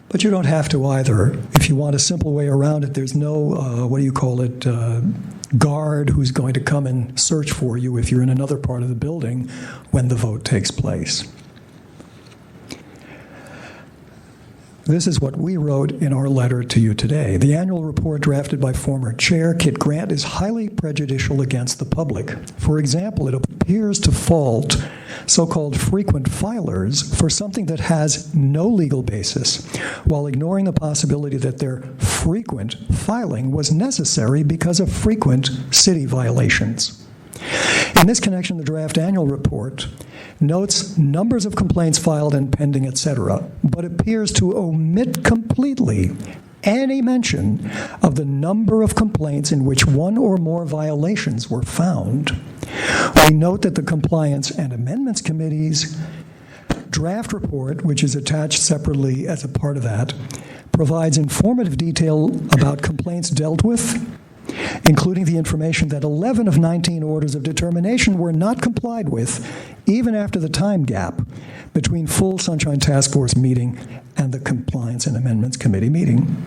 but you don't have to either. If you want a simple way around it, there's no, guard who's going to come and search for you if you're in another part of the building when the vote takes place. This is what we wrote in our letter to you today. The annual report drafted by former Chair Kit Grant is highly prejudicial against the public. For example, it appears to fault so-called frequent filers for something that has no legal basis, while ignoring the possibility that their frequent filing was necessary because of frequent city violations. In this connection, the draft annual report notes numbers of complaints filed and pending, etc., but appears to omit completely any mention of the number of complaints in which one or more violations were found. We note that the Compliance and Amendments Committee's draft report, which is attached separately as a part of that, provides informative detail about complaints dealt with, including the information that 11 of 19 orders of determination were not complied with, even after the time gap between full Sunshine Task Force meeting and the Compliance and Amendments Committee meeting.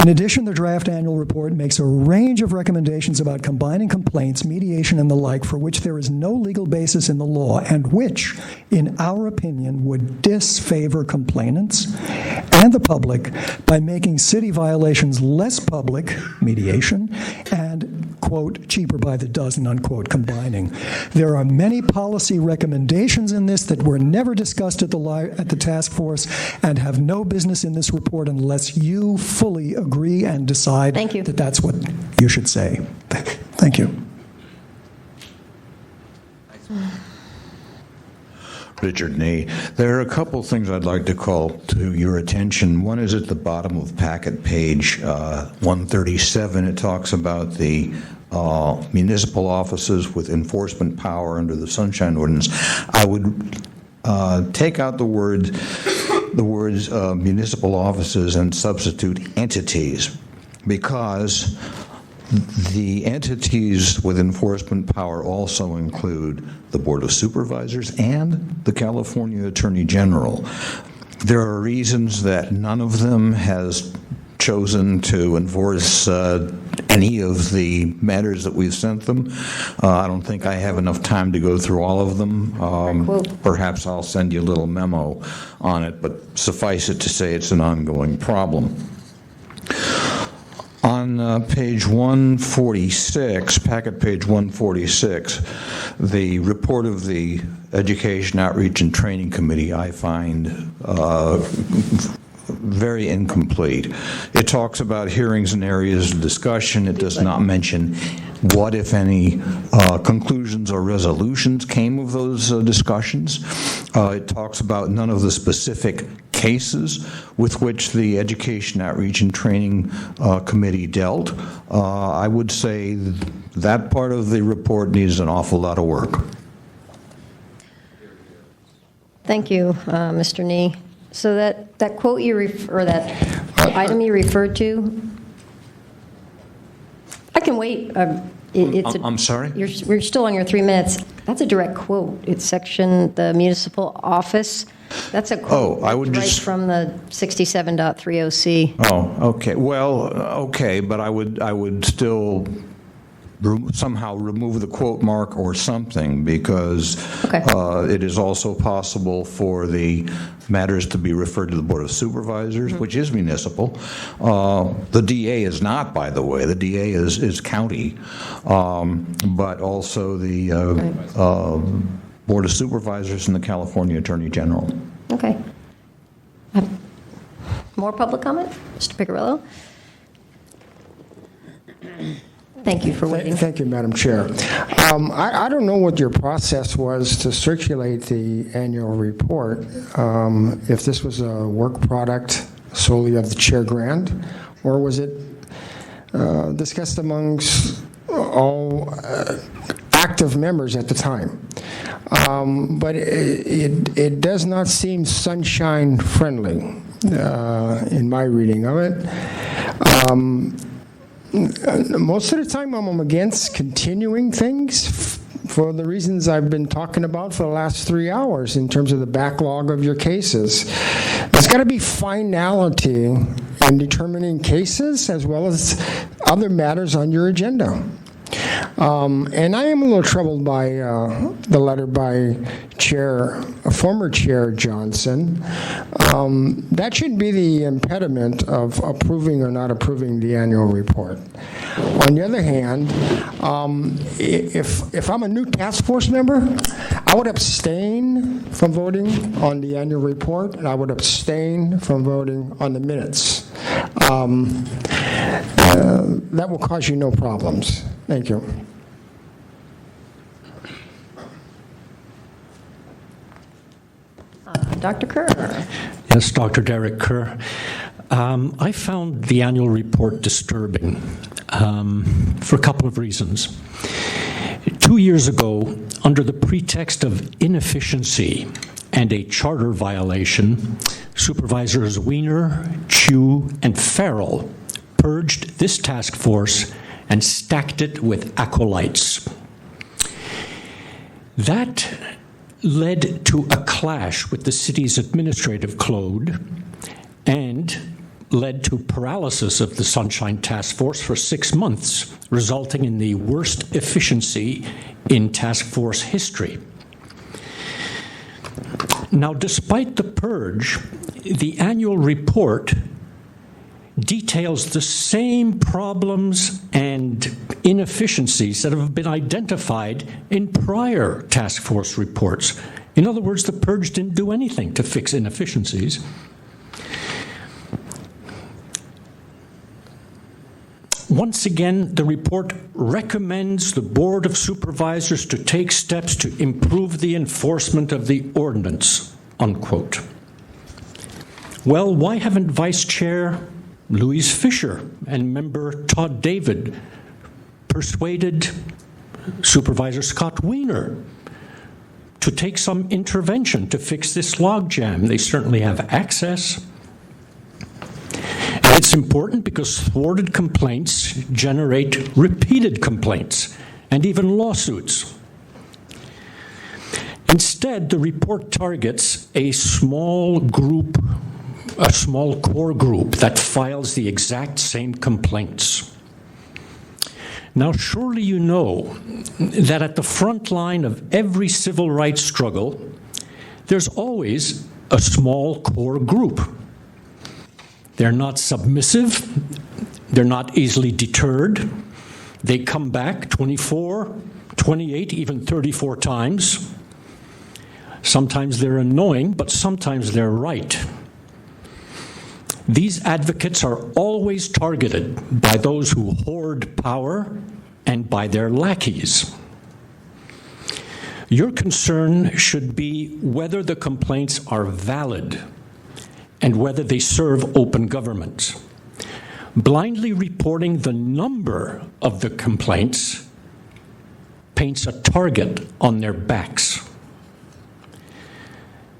In addition, the draft annual report makes a range of recommendations about combining complaints, mediation, and the like for which there is no legal basis in the law and which, in our opinion, would disfavor complainants and the public by making city violations less public, mediation, and, quote, cheaper by the dozen, unquote, combining. There are many policy recommendations in this that were never discussed at the task force and have no business in this report unless you fully agree and decide that that's what you should say. Thank you. Richard Nee. There are a couple things I'd like to call to your attention. One is at the bottom of packet page 137. It talks about the municipal offices with enforcement power under the Sunshine Ordinance. I would take out the words municipal offices and substitute entities, because the entities with enforcement power also include the Board of Supervisors and the California Attorney General. There are reasons that none of them has chosen to enforce any of the matters that we've sent them. I don't think I have enough time to go through all of them. Perhaps I'll send you a little memo on it, but suffice it to say it's an ongoing problem. On page 146, packet page 146, the report of the Education, Outreach, and Training Committee I find very incomplete. It talks about hearings and areas of discussion. It does not mention what, if any, conclusions or resolutions came of those discussions. It talks about none of the specific cases with which the Education, Outreach, and Training Committee dealt. I would say that part of the report needs an awful lot of work. Thank you, Mr. Nee. So that quote or that item you referred to, I can wait. I'm sorry? We're still on your 3 minutes. That's a direct quote. It's section, the municipal office. That's a quote right from the 67.30C. Oh, okay. Well, okay, but I would still somehow remove the quote mark or something, because it is also possible for the matters to be referred to the Board of Supervisors, which is municipal. The DA is not, by the way. The DA is county, but also the Board of Supervisors and the California Attorney General. Okay. More public comment? Mr. Piccirillo? Thank you for waiting. Thank you, Madam Chair. I don't know what your process was to circulate the annual report, if this was a work product solely of the Chair Grant, or was it discussed amongst all active members at the time? But it does not seem sunshine friendly in my reading of it. Most of the time I'm against continuing things for the reasons I've been talking about for the last 3 hours in terms of the backlog of your cases. There's got to be finality in determining cases as well as other matters on your agenda. And I am a little troubled by the letter by former Chair Johnson. That should be the impediment of approving or not approving the annual report. On the other hand, if I'm a new task force member, I would abstain from voting on the annual report, and I would abstain from voting on the minutes. That will cause you no problems. Thank you. Dr. Kerr. Yes, Dr. Derek Kerr. I found the annual report disturbing for a couple of reasons. 2 years ago, under the pretext of inefficiency and a charter violation, Supervisors Wiener, Chu, and Farrell purged this task force and stacked it with acolytes. That led to a clash with the city's administrative code and led to paralysis of the Sunshine Task Force for 6 months, resulting in the worst efficiency in task force history. Now, despite the purge, the annual report details the same problems and inefficiencies that have been identified in prior task force reports. In other words, the purge didn't do anything to fix inefficiencies. Once again, the report recommends the Board of Supervisors to take steps to improve the enforcement of the ordinance, unquote. Well, why haven't Vice Chair Louise Fisher and Member Todd David persuaded Supervisor Scott Wiener to take some intervention to fix this logjam? They certainly have access. And it's important because thwarted complaints generate repeated complaints and even lawsuits. Instead, the report targets a small core group that files the exact same complaints. Now, surely you know that at the front line of every civil rights struggle, there's always a small core group. They're not submissive. They're not easily deterred. They come back 24, 28, even 34 times. Sometimes they're annoying, but sometimes they're right. These advocates are always targeted by those who hoard power and by their lackeys. Your concern should be whether the complaints are valid and whether they serve open government. Blindly reporting the number of the complaints paints a target on their backs.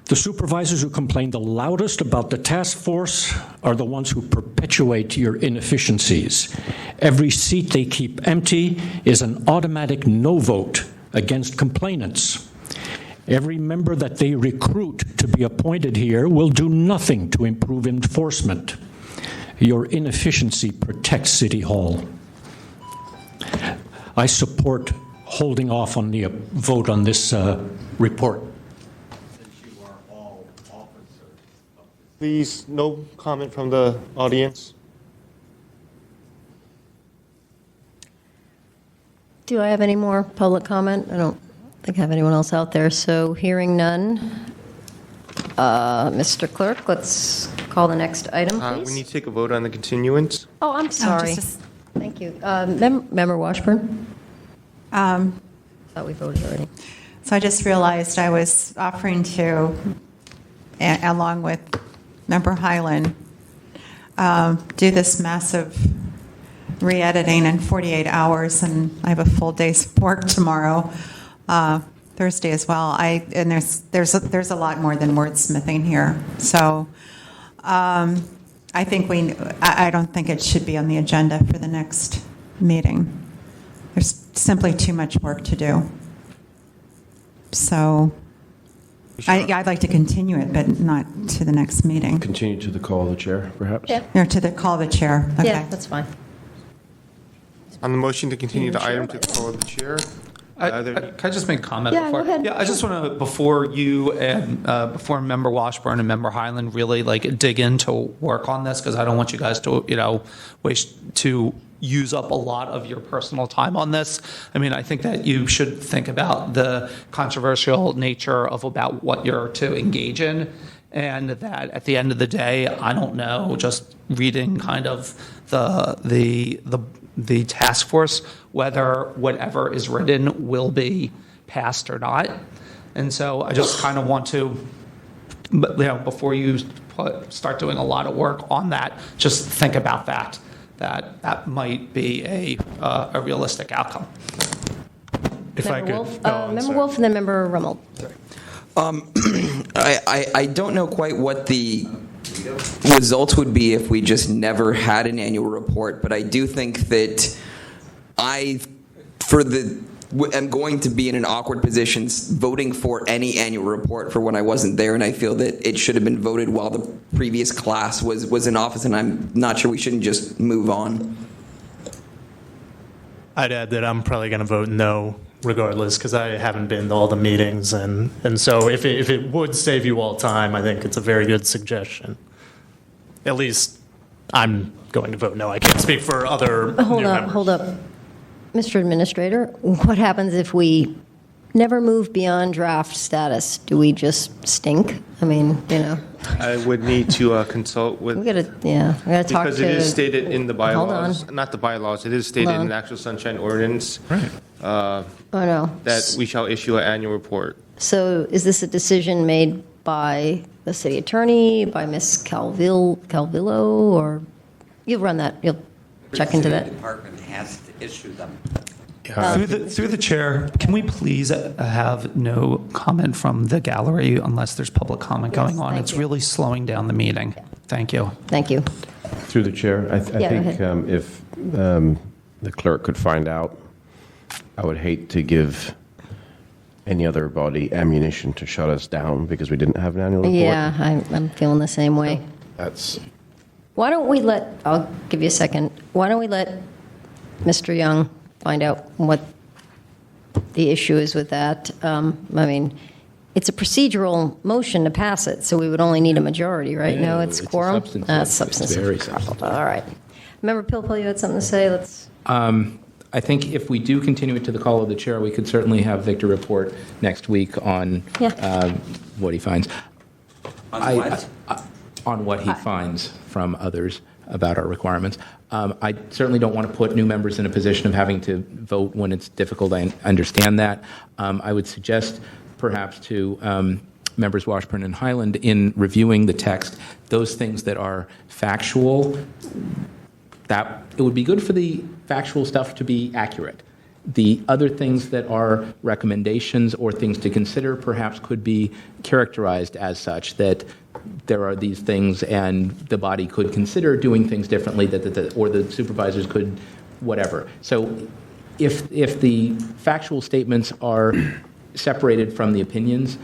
The supervisors who complain the loudest about the task force are the ones who perpetuate your inefficiencies. Every seat they keep empty is an automatic no vote against complainants. Every member that they recruit to be appointed here will do nothing to improve enforcement. Your inefficiency protects City Hall. I support holding off on the vote on this report. Please, no comment from the audience. Do I have any more public comment? I don't think I have anyone else out there. So hearing none, Mr. Clerk, let's call the next item, please. We need to take a vote on the continuance. Oh, I'm sorry. Thank you. Member Washburn? Thought we voted already. So I just realized I was offering to, along with Member Highland, do this massive re-editing in 48 hours, and I have a full day's work tomorrow, Thursday as well. And there's a lot more than wordsmithing here. So I don't think it should be on the agenda for the next meeting. There's simply too much work to do. So I'd like to continue it, but not to the next meeting. Continue to the call of the chair, perhaps? Yeah. Or to the call of the chair. Okay. Yeah, that's fine. On the motion to continue the item to the call of the chair. Can I just make a comment? Yeah, before? go ahead. Yeah, I just want to, before you and before Member Washburn and Member Highland really dig into work on this, because I don't want you guys to, use up a lot of your personal time on this. I mean, I think that you should think about the controversial nature of about what you're to engage in, and that at the end of the day, I don't know, just reading kind of the task force, whether whatever is written will be passed or not. And so I just kind of want to, before you start doing a lot of work on that, just think about that might be a realistic outcome. If I could. Member Wolf and then Member Rummel. I don't know quite what the results would be if we just never had an annual report, but I do think that am going to be in an awkward position voting for any annual report for when I wasn't there, and I feel that it should have been voted while the previous class was in office, and I'm not sure we shouldn't just move on. I'd add that I'm probably going to vote no regardless, because I haven't been to all the meetings, and so if it would save you all time, I think it's a very good suggestion. At least I'm going to vote no. I can't speak for other new members. Hold up. Mr. Administrator, what happens if we never move beyond draft status? Do we just stink? I mean, I would need to consult with. We gotta talk to. Because it is stated in the bylaws. Hold on. Not the bylaws. It is stated in the actual Sunshine Ordinance. Right. That we shall issue an annual report. So is this a decision made by the city attorney, by Ms. Calvillo, or you'll run that? You'll check into that. The department has to issue them. Through the chair, can we please have no comment from the gallery unless there's public comment going on? It's really slowing down the meeting. Thank you. Thank you. Through the chair, I think if the clerk could find out, I would hate to give any other body ammunition to shut us down because we didn't have an annual report. Yeah, I'm feeling the same way. Why don't we I'll give you a second. Why don't we let Mr. Young find out what the issue is with that? I mean, it's a procedural motion to pass it, so we would only need a majority, right? No, it's quorum? Substantive. Very substantive. All right. Member Pilpul, you had something to say? I think if we do continue it to the call of the chair, we could certainly have Victor report next week on what he finds. On what he finds from others about our requirements. I certainly don't want to put new members in a position of having to vote when it's difficult. I understand that. I would suggest perhaps to members Washburn and Highland, in reviewing the text, those things that are factual, that it would be good for the factual stuff to be accurate. The other things that are recommendations or things to consider perhaps could be characterized as such, that there are these things and the body could consider doing things differently, or the supervisors could whatever. So if the factual statements are separated from the opinions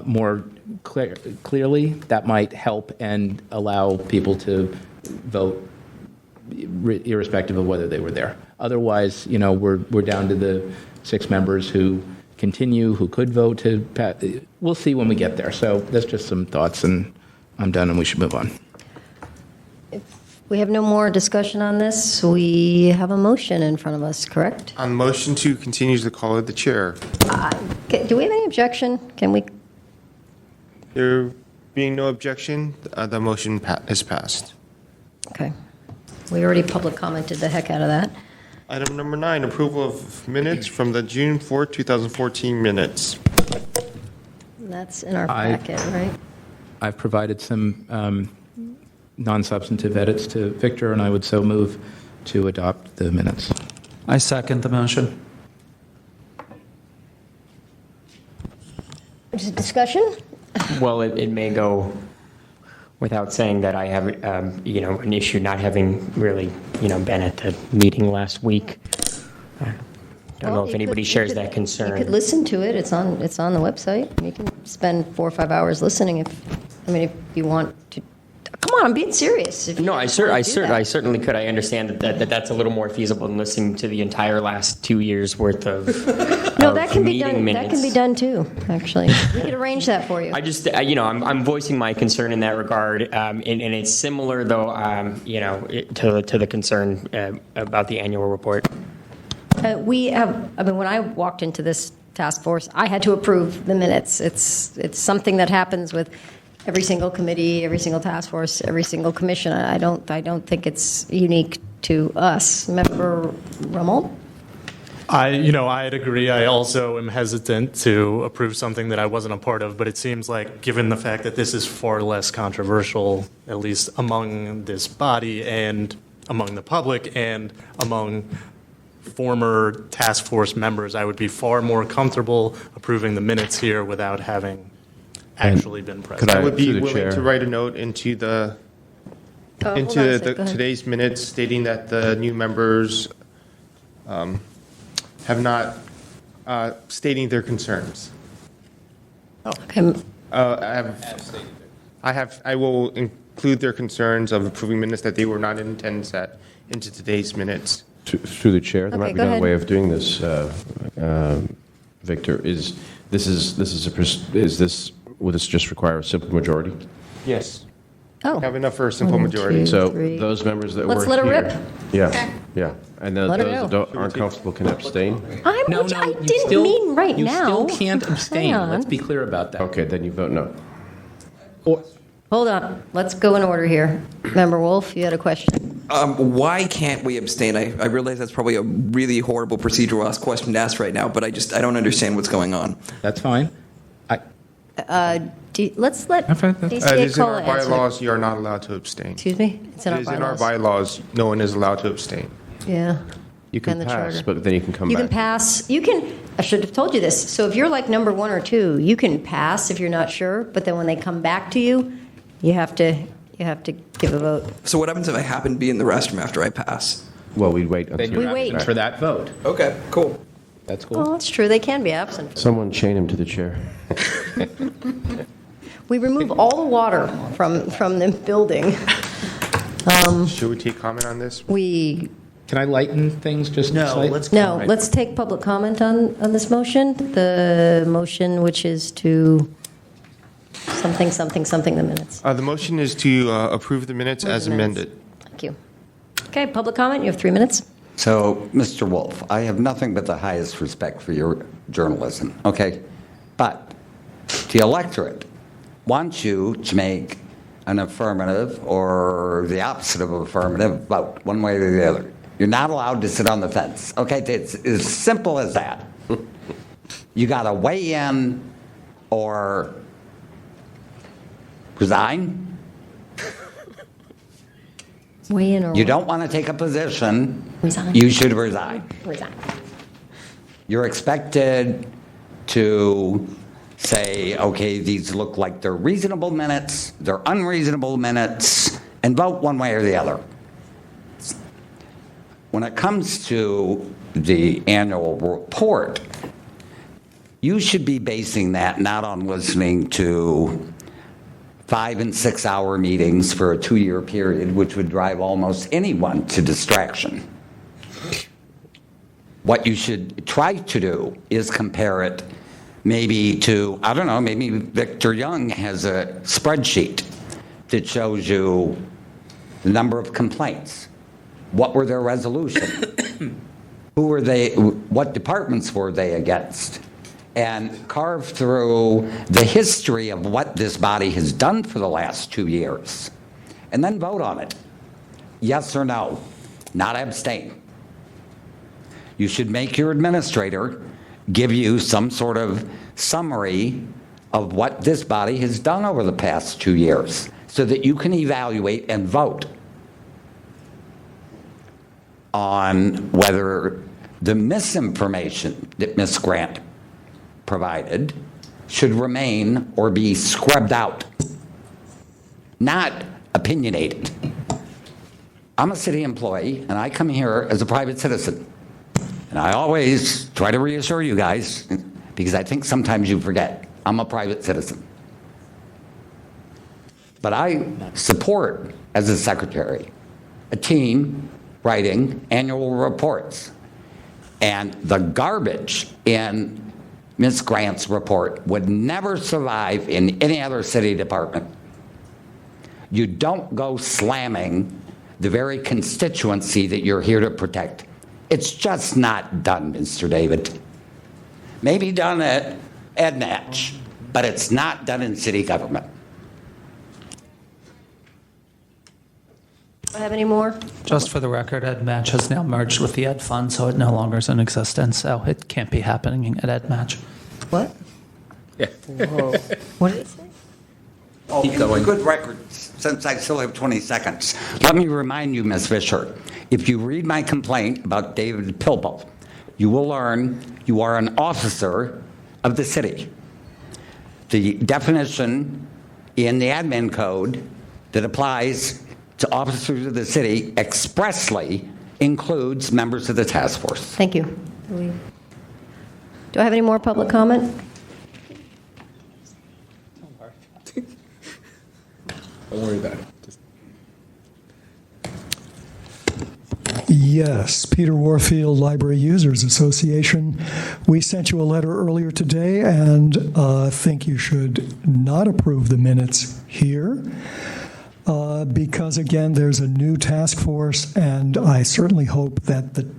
more clearly, that might help and allow people to vote irrespective of whether they were there. Otherwise, we're down to the 6 members who continue, who could vote to pass. We'll see when we get there. So that's just some thoughts, and I'm done, and we should move on. If we have no more discussion on this, we have a motion in front of us, correct? On motion to continue the call of the chair. Do we have any objection? Can we? Being no objection, the motion is passed. Okay. We already public commented the heck out of that. Item number 9, approval of minutes from the June 4, 2014 minutes. That's in our packet, right? I've provided some non-substantive edits to Victor, and I would so move to adopt the minutes. I second the motion. Is it discussion? Well, it may go without saying that I have, an issue not having really, been at the meeting last week. I don't know if anybody shares that concern. You could listen to it. It's on the website. You can spend 4 or 5 hours listening if you want to. Come on, I'm being serious. No, I certainly could. I understand that's a little more feasible than listening to the entire last 2 years worth of No, that can be done. minutes. That can be done too. Actually, we could arrange that for you. I just, I'm voicing my concern in that regard, and it's similar though, to the concern about the annual report. When I walked into this task force, I had to approve the minutes. It's something that happens with every single committee, every single task force, every single commission. I don't think it's unique to us. Member Rummel? I'd agree. I also am hesitant to approve something that I wasn't a part of, but it seems like, given the fact that this is far less controversial, at least among this body and among the public and among former task force members, I would be far more comfortable approving the minutes here without having actually been present. I would be willing to write a note into today's minutes stating that the new members have not stating their concerns. Okay. I will include their concerns of approving minutes that they were not in attendance at into today's minutes. Through the chair, there might be another way of doing this, Victor. Will this just require a simple majority? Yes. Oh. Have enough for a simple majority. Those members that Let's were let it here. rip. Yeah, Okay. yeah. And Let it those go. that aren't comfortable can abstain? I didn't mean right you now. still can't abstain. Hang on. Let's be clear about that. Okay, then you vote no. Hold on. Let's go in order here. Member Wolf, you had a question. Why can't we abstain? I realize that's probably a really horrible procedural question to ask right now, but I don't understand what's going on. That's fine. Let's let It DCA is in call our it answer. bylaws, you are not allowed to abstain. Excuse me? It's in It our is in our bylaws. bylaws, no one is allowed to abstain. Yeah. You can And the pass, charter. but then you can come You back. can pass. I should have told you this. So if you're like number 1 or 2, you can pass if you're not sure, but then when they come back to you, you have to give a vote. So what happens if I happen to be in the restroom after I pass? Well, we'd wait Then you're absent for that vote. Okay, cool. That's cool. Oh, that's true. They can be absent. Someone chain him to the chair. We remove all the water from the building. Should we take comment on this? Can I lighten things just slightly? Let's take public comment on this motion. The motion which is to something the minutes. The motion is to approve the minutes as amended. Thank you. Okay, public comment. You have 3 minutes. So, Mr. Wolf, I have nothing but the highest respect for your journalism, okay? But the electorate wants you to make an affirmative or the opposite of affirmative vote, one way or the other. You're not allowed to sit on the fence, okay? It's as simple as that. You got to weigh in or resign. Weigh in or You don't want to take a position. Resign. You should resign. Resign. You're expected to say, okay, these look like they're reasonable minutes, they're unreasonable minutes, and vote one way or the other. When it comes to the annual report, you should be basing that not on listening to 5 and 6 hour meetings for a 2-year period, which would drive almost anyone to distraction. What you should try to do is compare it maybe to, I don't know, maybe Victor Young has a spreadsheet that shows you the number of complaints. What were their resolutions? Who were they, what departments were they against? and carve through the history of what this body has done for the last 2 years, and then vote on it. Yes or no, not abstain. You should make your administrator give you some sort of summary of what this body has done over the past 2 years so that you can evaluate and vote on whether the misinformation that Ms. Grant provided should remain or be scrubbed out, not opinionated. I'm a city employee, and I come here as a private citizen. And I always try to reassure you guys, because I think sometimes you forget, I'm a private citizen. But I support, as a secretary, a team writing annual reports. And the garbage in Ms. Grant's report would never survive in any other city department. You don't go slamming the very constituency that you're here to protect. It's just not done, Mr. David. Maybe done at EdMatch, but it's not done in city government. Do I have any more? Just for the record, EdMatch has now merged with the Ed Fund, so it no longer is in existence, so it can't be happening at EdMatch. What? Yeah. Whoa. What did it say? Oh, good record, since I still have 20 seconds. Let me remind you, Ms. Fisher, if you read my complaint about David Pilpel, you will learn you are an officer of the city. The definition in the admin code that applies to officers of the city expressly includes members of the task force. Thank you. Do I have any more public comment? Don't worry about it. Yes, Peter Warfield, Library Users Association. We sent you a letter earlier today and think you should not approve the minutes here because, again, there's a new task force, and I certainly hope that the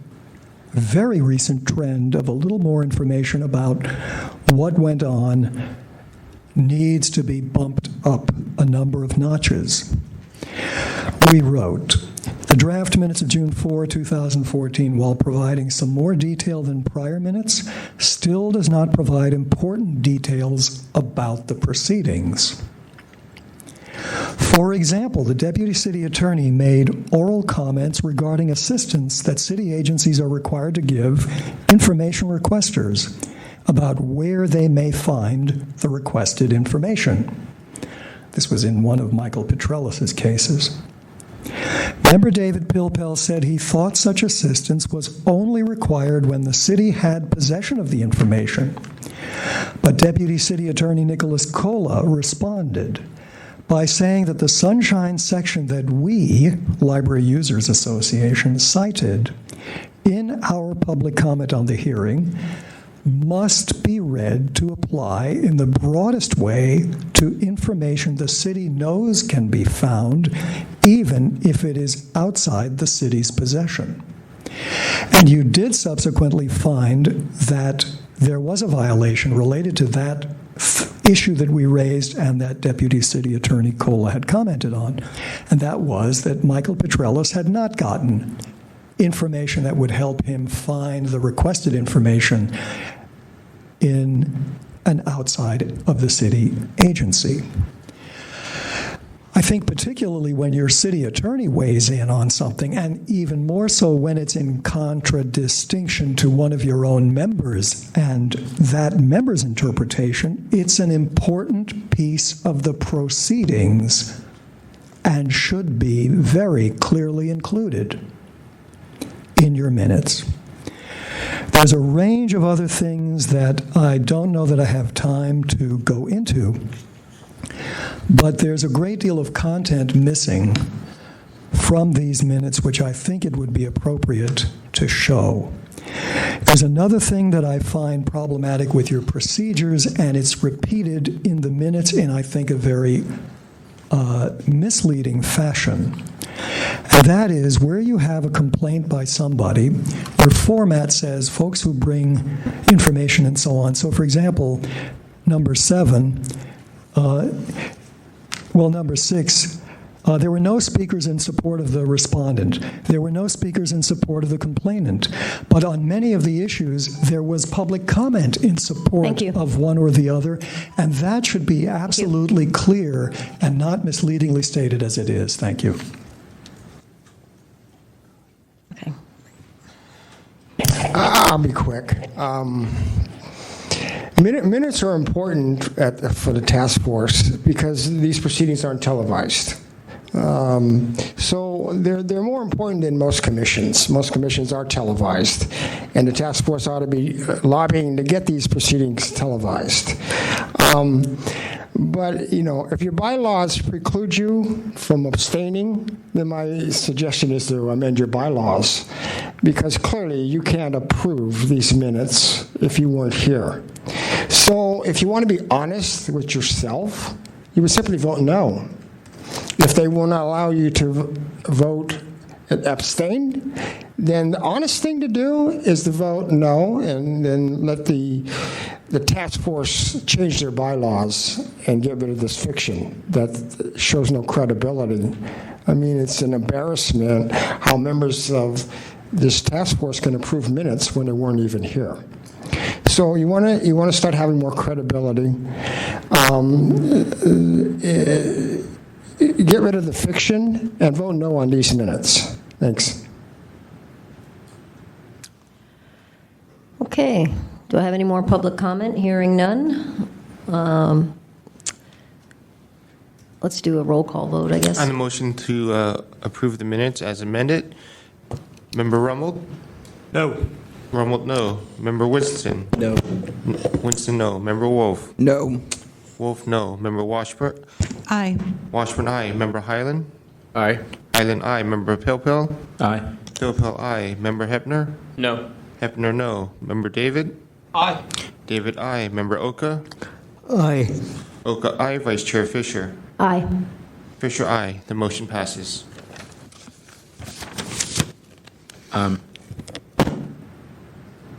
very recent trend of a little more information about what went on needs to be bumped up a number of notches. We wrote, the draft minutes of June 4, 2014, while providing some more detail than prior minutes, still does not provide important details about the proceedings. For example, the Deputy City Attorney made oral comments regarding assistance that city agencies are required to give information requesters about where they may find the requested information. This was in one of Michael Petrellis' cases. Member David Pilpel said he thought such assistance was only required when the city had possession of the information. But Deputy City Attorney Nicholas Cola responded by saying that the Sunshine section that we, Library Users Association, cited in our public comment on the hearing must be read to apply in the broadest way to information the city knows can be found, even if it is outside the city's possession. And you did subsequently find that there was a violation related to that issue that we raised and that Deputy City Attorney Cola had commented on, and that was that Michael Petrellis had not gotten information that would help him find the requested information in an outside of the city agency. I think particularly when your city attorney weighs in on something, and even more so when it's in contradistinction to one of your own members and that member's interpretation, it's an important piece of the proceedings and should be very clearly included in your minutes. There's a range of other things that I don't know that I have time to go into, but there's a great deal of content missing from these minutes, which I think it would be appropriate to show. There's another thing that I find problematic with your procedures, and it's repeated in the minutes in, I think, a very misleading fashion. And that is where you have a complaint by somebody, your format says folks who bring information and so on. So, for example, number 7, number 6, there were no speakers in support of the respondent. There were no speakers in support of the complainant. But on many of the issues, there was public comment in support of one or the other, and that should be absolutely clear and not misleadingly stated as it is. Thank you. Okay. I'll be quick. Minutes are important for the task force because these proceedings aren't televised. So they're more important than most commissions. Most commissions are televised, and the task force ought to be lobbying to get these proceedings televised. But, if your bylaws preclude you from abstaining, then my suggestion is to amend your bylaws, because clearly you can't approve these minutes if you weren't here. So if you want to be honest with yourself, you would simply vote no. If they will not allow you to vote abstain, then the honest thing to do is to vote no, and then let the task force change their bylaws and get rid of this fiction that shows no credibility. I mean, it's an embarrassment how members of this task force can approve minutes when they weren't even here. So you want to start having more credibility. Get rid of the fiction and vote no on these minutes. Thanks. Okay. Do I have any more public comment? Hearing none. Let's do a roll call vote, I guess. On the motion to approve the minutes as amended, Member Rummel? No. Rummel, no. Member Winston? No. Winston, no. Member Wolf? No. Wolf, no. Member Washburn? Aye. Washburn, aye. Member Highland? Aye. Highland, aye. Member Pilpil? Aye. Pilpil, aye. Member Hepner? No. Hepner, no. Member David? Aye. David, aye. Member Oka? Aye. Oka, aye. Vice Chair Fisher? Aye. Fisher, aye. The motion passes.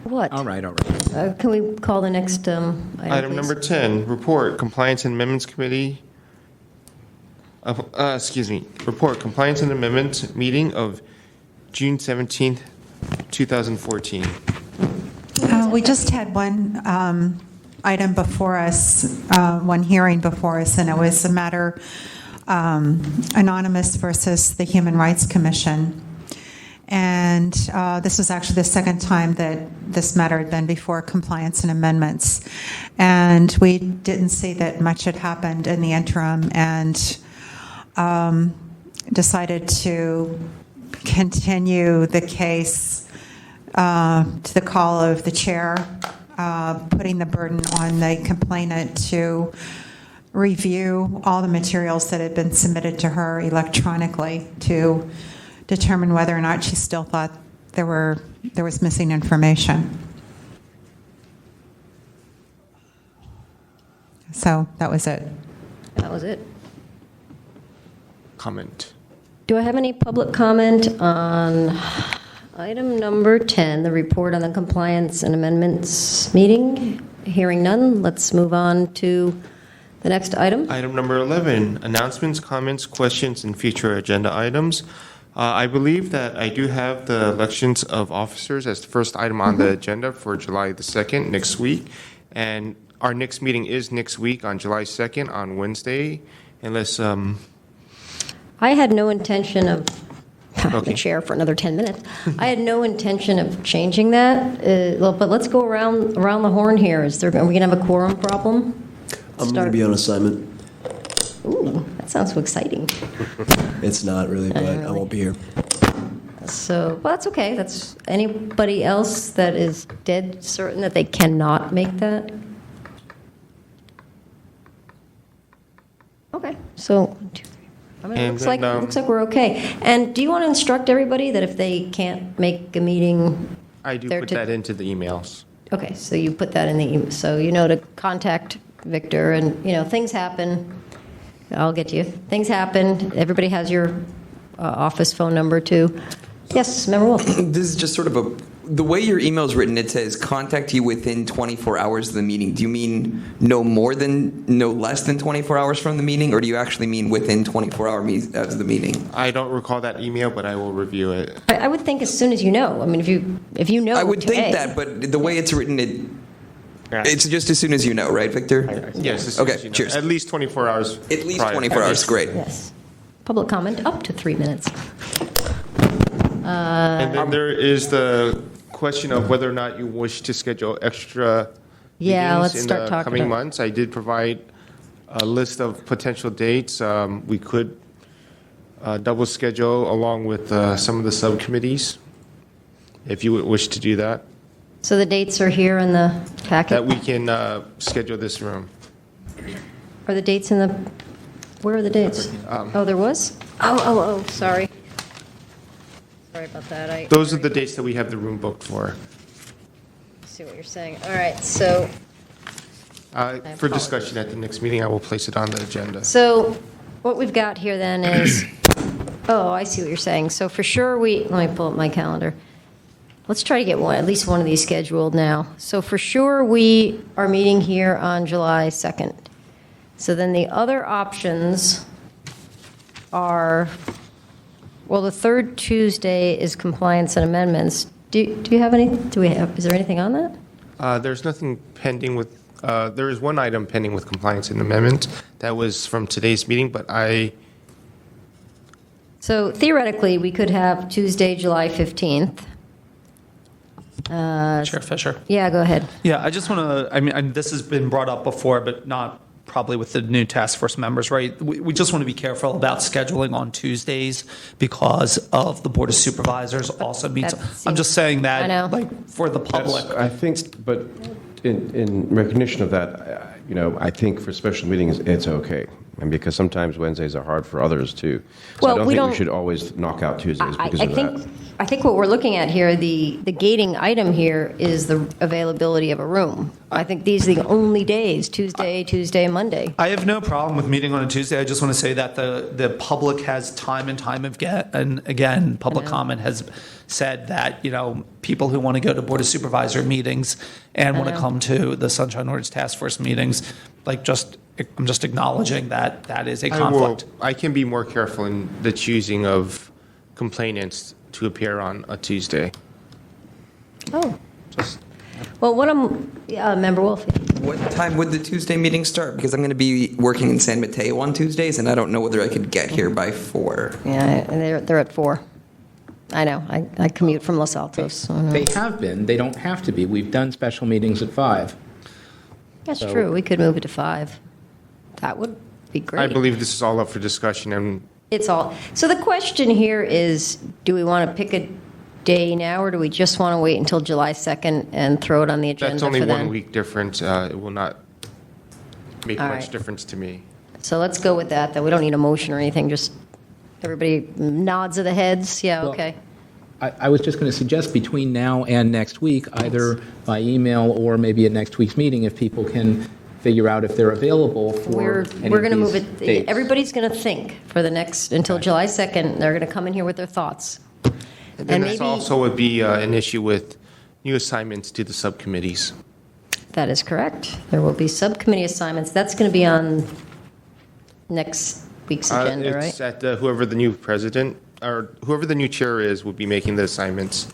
What? All right. Can we call the next item, Item number 10, report, Compliance and Amendments Committee. Report, Compliance and Amendments meeting of June 17th, 2014. We just had one item before us, one hearing before us, and it was a matter anonymous versus the Human Rights Commission. And this was actually the second time that this matter had been before Compliance and Amendments. And we didn't see that much had happened in the interim, and decided to continue the case to the call of the chair, putting the burden on the complainant to review all the materials that had been submitted to her electronically to determine whether or not she still thought there was missing information. So that was it. That was it. Comment. Do I have any public comment on item number 10, the report on the Compliance and Amendments meeting? Hearing none, let's move on to the next item. Item number 11, announcements, comments, questions, and future agenda items. I believe that I do have the elections of officers as the first item on the agenda for July the 2nd, next week. And our next meeting is next week on July 2nd on Wednesday, unless... I had no intention of, the chair for another 10 minutes. I had no intention of changing that, but let's go around the horn here. Are we going to have a quorum problem? I'm going to be on assignment. Ooh, that sounds so exciting. It's not really, but I won't be here. So, well, that's okay. That's anybody else that is dead certain that they cannot make that? Okay, so I mean, it looks like we're okay. And do you want to instruct everybody that if they can't make a meeting, I do put that into the emails. Okay, so you put that in the email, so you know to contact Victor, and things happen. I'll get you. Things happen. Everybody has your office phone number, too. Yes, Member Wolf. This is just sort of the way your email is written, it says contact you within 24 hours of the meeting. Do you mean no less than 24 hours from the meeting, or do you actually mean within 24 hours of the meeting? I don't recall that email, but I will review it. I would think as soon as you know. I mean, if you know I would today. think that, but the way it's written, it's just as soon as you know, right, Victor? Yes. As soon Okay, as you know. cheers. At least 24 hours. At least prior. 24 hours, great. Yes. Public comment up to 3 minutes. And then there is the question of whether or not you wish to schedule extra Yeah, meetings let's in start the talking coming about- months. I did provide a list of potential dates. We could double schedule along with some of the subcommittees, if you would wish to do that. So the dates are here in the packet? That we can schedule this room. Are the dates in the, where are the dates? Oh, there was? Oh, sorry. Sorry about that. Those are the dates that we have the room booked for. I see what you're saying. All right, so, For discussion at the next meeting, I will place it on the agenda. so what we've got here then is, oh, I see what you're saying. So for sure let me pull up my calendar. Let's try to get at least one of these scheduled now. So for sure, we are meeting here on July 2nd. So then the other options are, well, the third Tuesday is compliance and amendments. Do you have any, is there anything on that? There's nothing pending with, there is one item pending with compliance and amendment. That was from today's meeting, but So theoretically, we could have Tuesday, July 15th. Chair Fisher. Yeah, go ahead. Yeah, I just want to, I mean, this has been brought up before, but not probably with the new task force members, right? We just want to be careful about scheduling on Tuesdays because of the Board of Supervisors also meets. I'm just saying that, like, for the public. I think, but in recognition of that, I think for special meetings, it's okay. And because sometimes Wednesdays are hard for others too. So Well, I don't we think don't- we should always knock out Tuesdays because of that. I think what we're looking at here, the gating item here is the availability of a room. I think these are the only days, Tuesday, Monday. I have no problem with meeting on a Tuesday. I just want to say that the public has time and time again, public comment has said that, people who want to go to Board of Supervisor meetings and want to come to the Sunshine Ordinance Task Force meetings, I'm just acknowledging that that is a conflict. I can be more careful in the choosing of complainants to appear on a Tuesday. Oh. Well, Member Wolf. What time would the Tuesday meeting start? Because I'm going to be working in San Mateo on Tuesdays, and I don't know whether I could get here by 4. Yeah, they're at 4. I know. I commute from Los Altos. So I know. They have been. They don't have to be. We've done special meetings at 5. That's true. We could move it to 5. That would be great. I believe this is all up for discussion, and It's all. So the question here is, do we want to pick a day now, or do we just want to wait until July 2nd and throw it on the agenda that's only for 1 then? week difference. It will not make All much right. difference to me. So let's go with that. We don't need a motion or anything. Just everybody nods of the heads. Yeah, Well, okay. I was just going to suggest between now and next week, either by email or maybe at next week's meeting, if people can figure out if they're available for We're any going to of move these it. dates. Everybody's going to think for the next until July 2nd. They're going to come in here with their thoughts. And then And this maybe- also would be an issue with new assignments to the subcommittees. That is correct. There will be subcommittee assignments. That's going to be on next week's agenda, right? It's at whoever the new president or whoever the new chair is will be making the assignments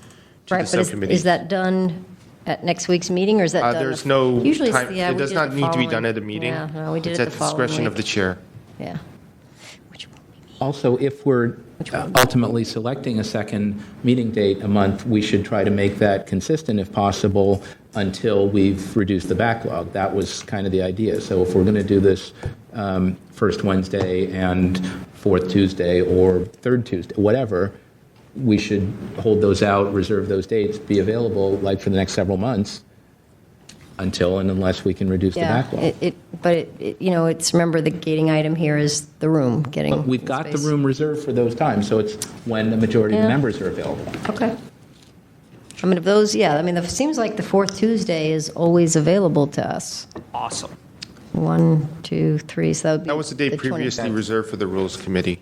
to Right, the but subcommittee. is that done at next week's meeting, or is that done? There's no Usually time. yeah, It we does did not the need to be following- done at a meeting. Yeah, no, we did It's it at the the following discretion week. of the chair. Yeah. Also, if we're ultimately selecting a second meeting date a month, we should try to make that consistent if possible until we've reduced the backlog. That was kind of the idea. So if we're going to do this first Wednesday and fourth Tuesday or third Tuesday, whatever, we should hold those out, reserve those dates, be available like for the next several months until and unless we can reduce the backlog. But it's, remember, the gating item here is the room, getting But we've got the space. room reserved for those times, so it's when the majority of the Yeah. members are available. Okay. I mean, if those, it seems like the fourth Tuesday is always available to us. Awesome. 1, 2, 3, so that would be That was the date the previously 27th. reserved for the Rules Committee.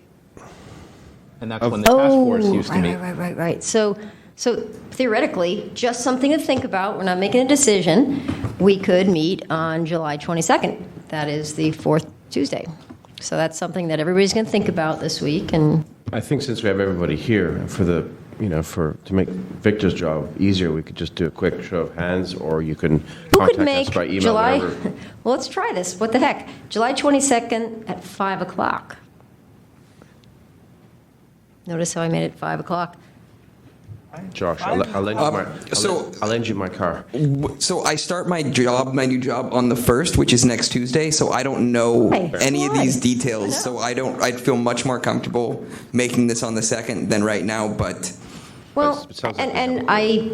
And that's when the task force used to meet. Right. So theoretically, just something to think about. We're not making a decision. We could meet on July 22nd. That is the fourth Tuesday. So that's something that everybody's going to think about this week. And I think since we have everybody here for the, to make Victor's job easier, we could just do a quick show of hands, or you can who could contact make us by email, July? whatever. Well, let's try this. What the heck? July 22nd at 5 o'clock. Notice how I made it 5 o'clock. Josh, I'll lend you I'll lend you my car. So I start my new job on the 1st, which is next Tuesday, so I don't know any of these details. So I'd feel much more comfortable making this on the 2nd than right now, but... Well, and I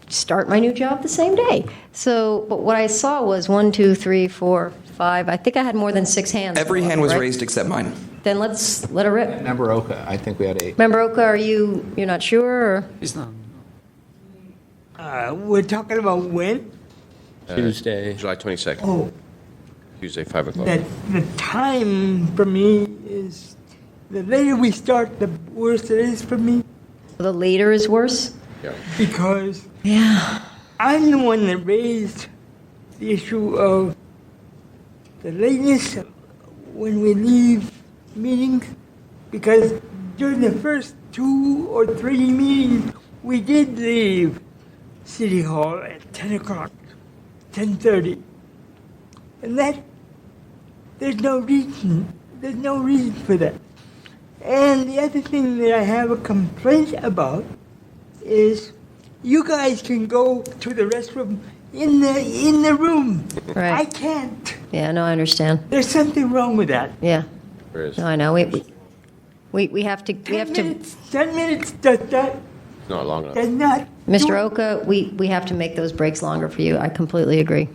start my new job the same day. So, but what I saw was 1, 2, 3, 4, 5. I think I had more than 6 hands. Every hand was right? raised except mine. Then let's let her rip. Member Oka, I think we had 8. Member Oka, you're not sure? Or? He's not. We're talking about when? Tuesday. July 22nd. Oh. Tuesday, 5 o'clock. The time for me is, the later we start, the worse it is for me. The later is worse? Yeah. Because I'm the one that raised the issue of the lateness when we leave meetings, because during the first 2 or 3 meetings, we did leave City Hall at 10 o'clock, 10:30. And there's no reason for that. And the other thing that I have a complaint about is you guys can go to the restroom in the room. Right. I can't. Yeah, no, I understand. There's something wrong with that. Yeah. There is. No, I know. We have to. 10 minutes does that. Not long enough. Does not. Mr. Oka, we have to make those breaks longer for you. I completely agree.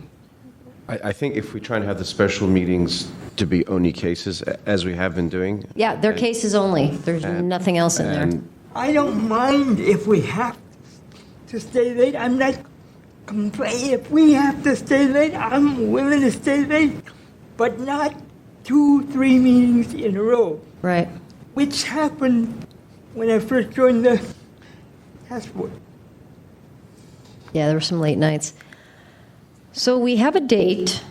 I think if we try and have the special meetings to be only cases, as we have been doing. Yeah, they're cases only. There's nothing else in there. I don't mind if we have to stay late. I'm not complaining. If we have to stay late, I'm willing to stay late, but not 2-3 meetings in a row. Right. Which happened when I first joined the task force. Yeah, there were some late nights. So we have a date,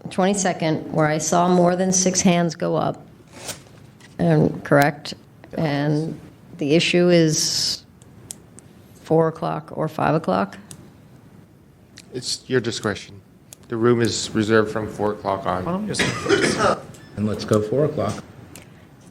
22nd, where I saw more than 6 hands go up. Correct? And the issue is 4 o'clock or 5 o'clock? It's your discretion. The room is reserved from 4 o'clock on. And let's go 4 o'clock.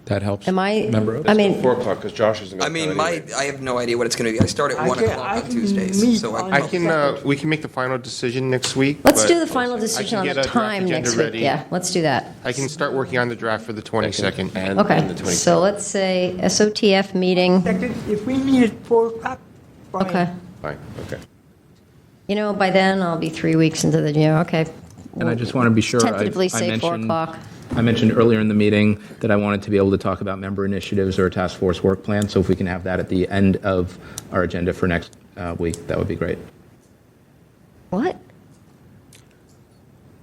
That helps. Am I? Member Oka? I mean, 4 o'clock, because Josh isn't going to I have no idea what it's going to be. I start at 1 o'clock on Tuesdays. So we can make the final decision next week. let's but do the final I decision can on get the a draft time agenda next week. ready. Yeah, let's do that. I can start working on the draft for the 22nd. And Okay, the 22nd. so let's say SOTF meeting. If we meet at 4 o'clock, fine. Okay. Fine, okay. By then I'll be 3 weeks into the year. Okay. And I just want to be sure. Tentatively I say 4 mentioned- o'clock. I mentioned earlier in the meeting that I wanted to be able to talk about member initiatives or a task force work plan. So if we can have that at the end of our agenda for next week, that would be great. What?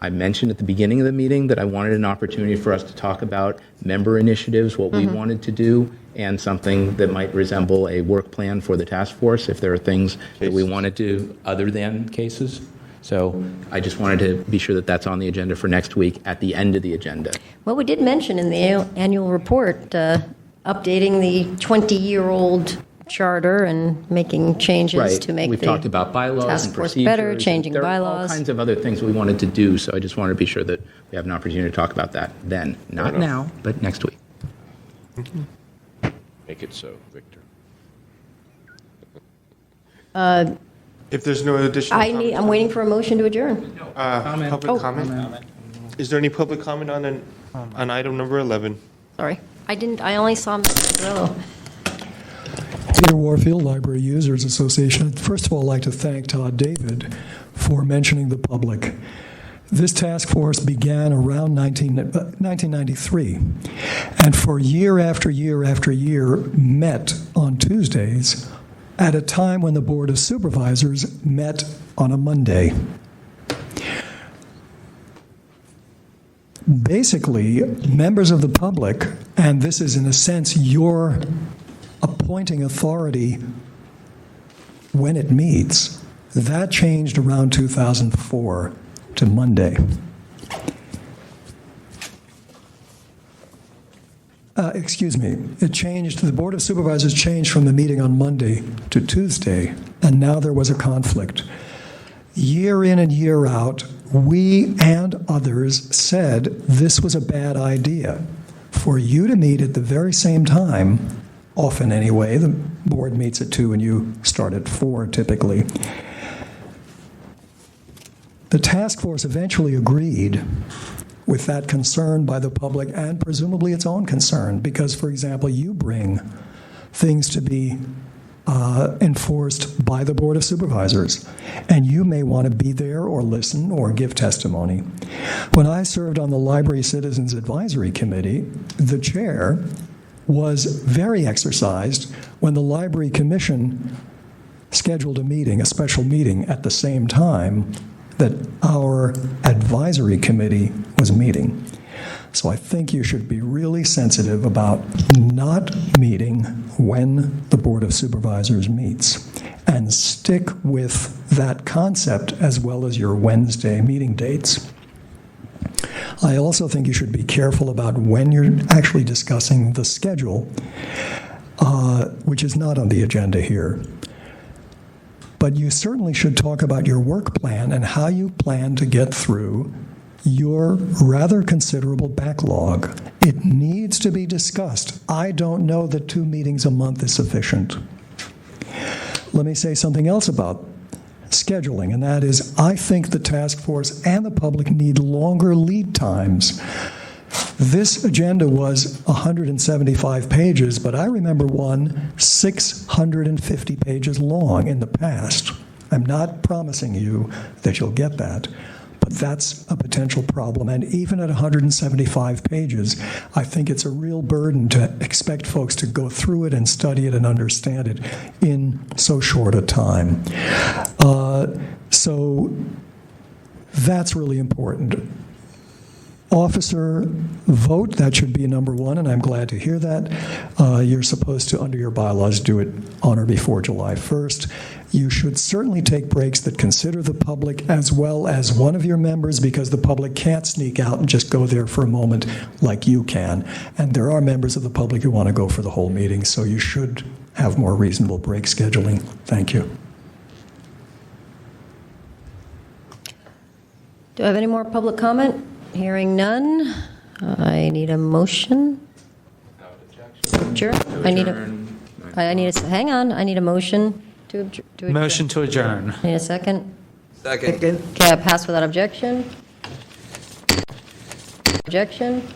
I mentioned at the beginning of the meeting that I wanted an opportunity for us to talk about member initiatives, what we wanted to do, and something that might resemble a work plan for the task force if there are things that we want to do other than cases. So I just wanted to be sure that that's on the agenda for next week at the end of the agenda. Well, we did mention in the annual report updating the 20-year-old charter and making changes to make We've the talked about bylaws task and force procedures. better, changing there bylaws. Are all kinds of other things we wanted to do, so I just wanted to be sure that we have an opportunity to talk about that then. Not now, but next week. Make it so, Victor. If there's no additional I'm waiting for a motion to adjourn. public comment. Is there any public comment on item number 11? Sorry. I only saw Mr. Grillo. Peter Warfield, Library Users Association. First of all, I'd like to thank Todd David for mentioning the public. This task force began around 1993, and for year after year after year met on Tuesdays at a time when the Board of Supervisors met on a Monday. basically, members of the public, and this is in a sense your appointing authority when it meets, that changed around 2004 to Monday. Excuse me, it changed, the Board of Supervisors changed from the meeting on Monday to Tuesday, and now there was a conflict. Year in and year out, we and others said this was a bad idea. For you to meet at the very same time, often anyway, the board meets at 2 and you start at 4 typically. The task force eventually agreed with that concern by the public and presumably its own concern because, for example, you bring things to be enforced by the Board of Supervisors, and you may want to be there or listen or give testimony. When I served on the Library Citizens Advisory Committee, the chair was very exercised when the Library Commission scheduled a meeting, a special meeting, at the same time that our advisory committee was meeting. So I think you should be really sensitive about not meeting when the Board of Supervisors meets and stick with that concept as well as your Wednesday meeting dates. I also think you should be careful about when you're actually discussing the schedule, which is not on the agenda here. But you certainly should talk about your work plan and how you plan to get through your rather considerable backlog. It needs to be discussed. I don't know that 2 meetings a month is sufficient. Let me say something else about scheduling, and that is I think the task force and the public need longer lead times. This agenda was 175 pages, but I remember one 650 pages long in the past. I'm not promising you that you'll get that, but that's a potential problem. And even at 175 pages, I think it's a real burden to expect folks to go through it and study it and understand it in so short a time. So that's really important. Officer vote, that should be number 1, and I'm glad to hear that. You're supposed to, under your bylaws, do it on or before July 1st. You should certainly take breaks that consider the public as well as one of your members, because the public can't sneak out and just go there for a moment like you can. And there are members of the public who want to go for the whole meeting, so you should have more reasonable break scheduling. Thank you. Do I have any more public comment? Hearing none, I need a motion. Sure. I need a hang on. I need a motion to adjourn. Motion to adjourn. Need a second? Second. Okay, I pass without objection. Objection.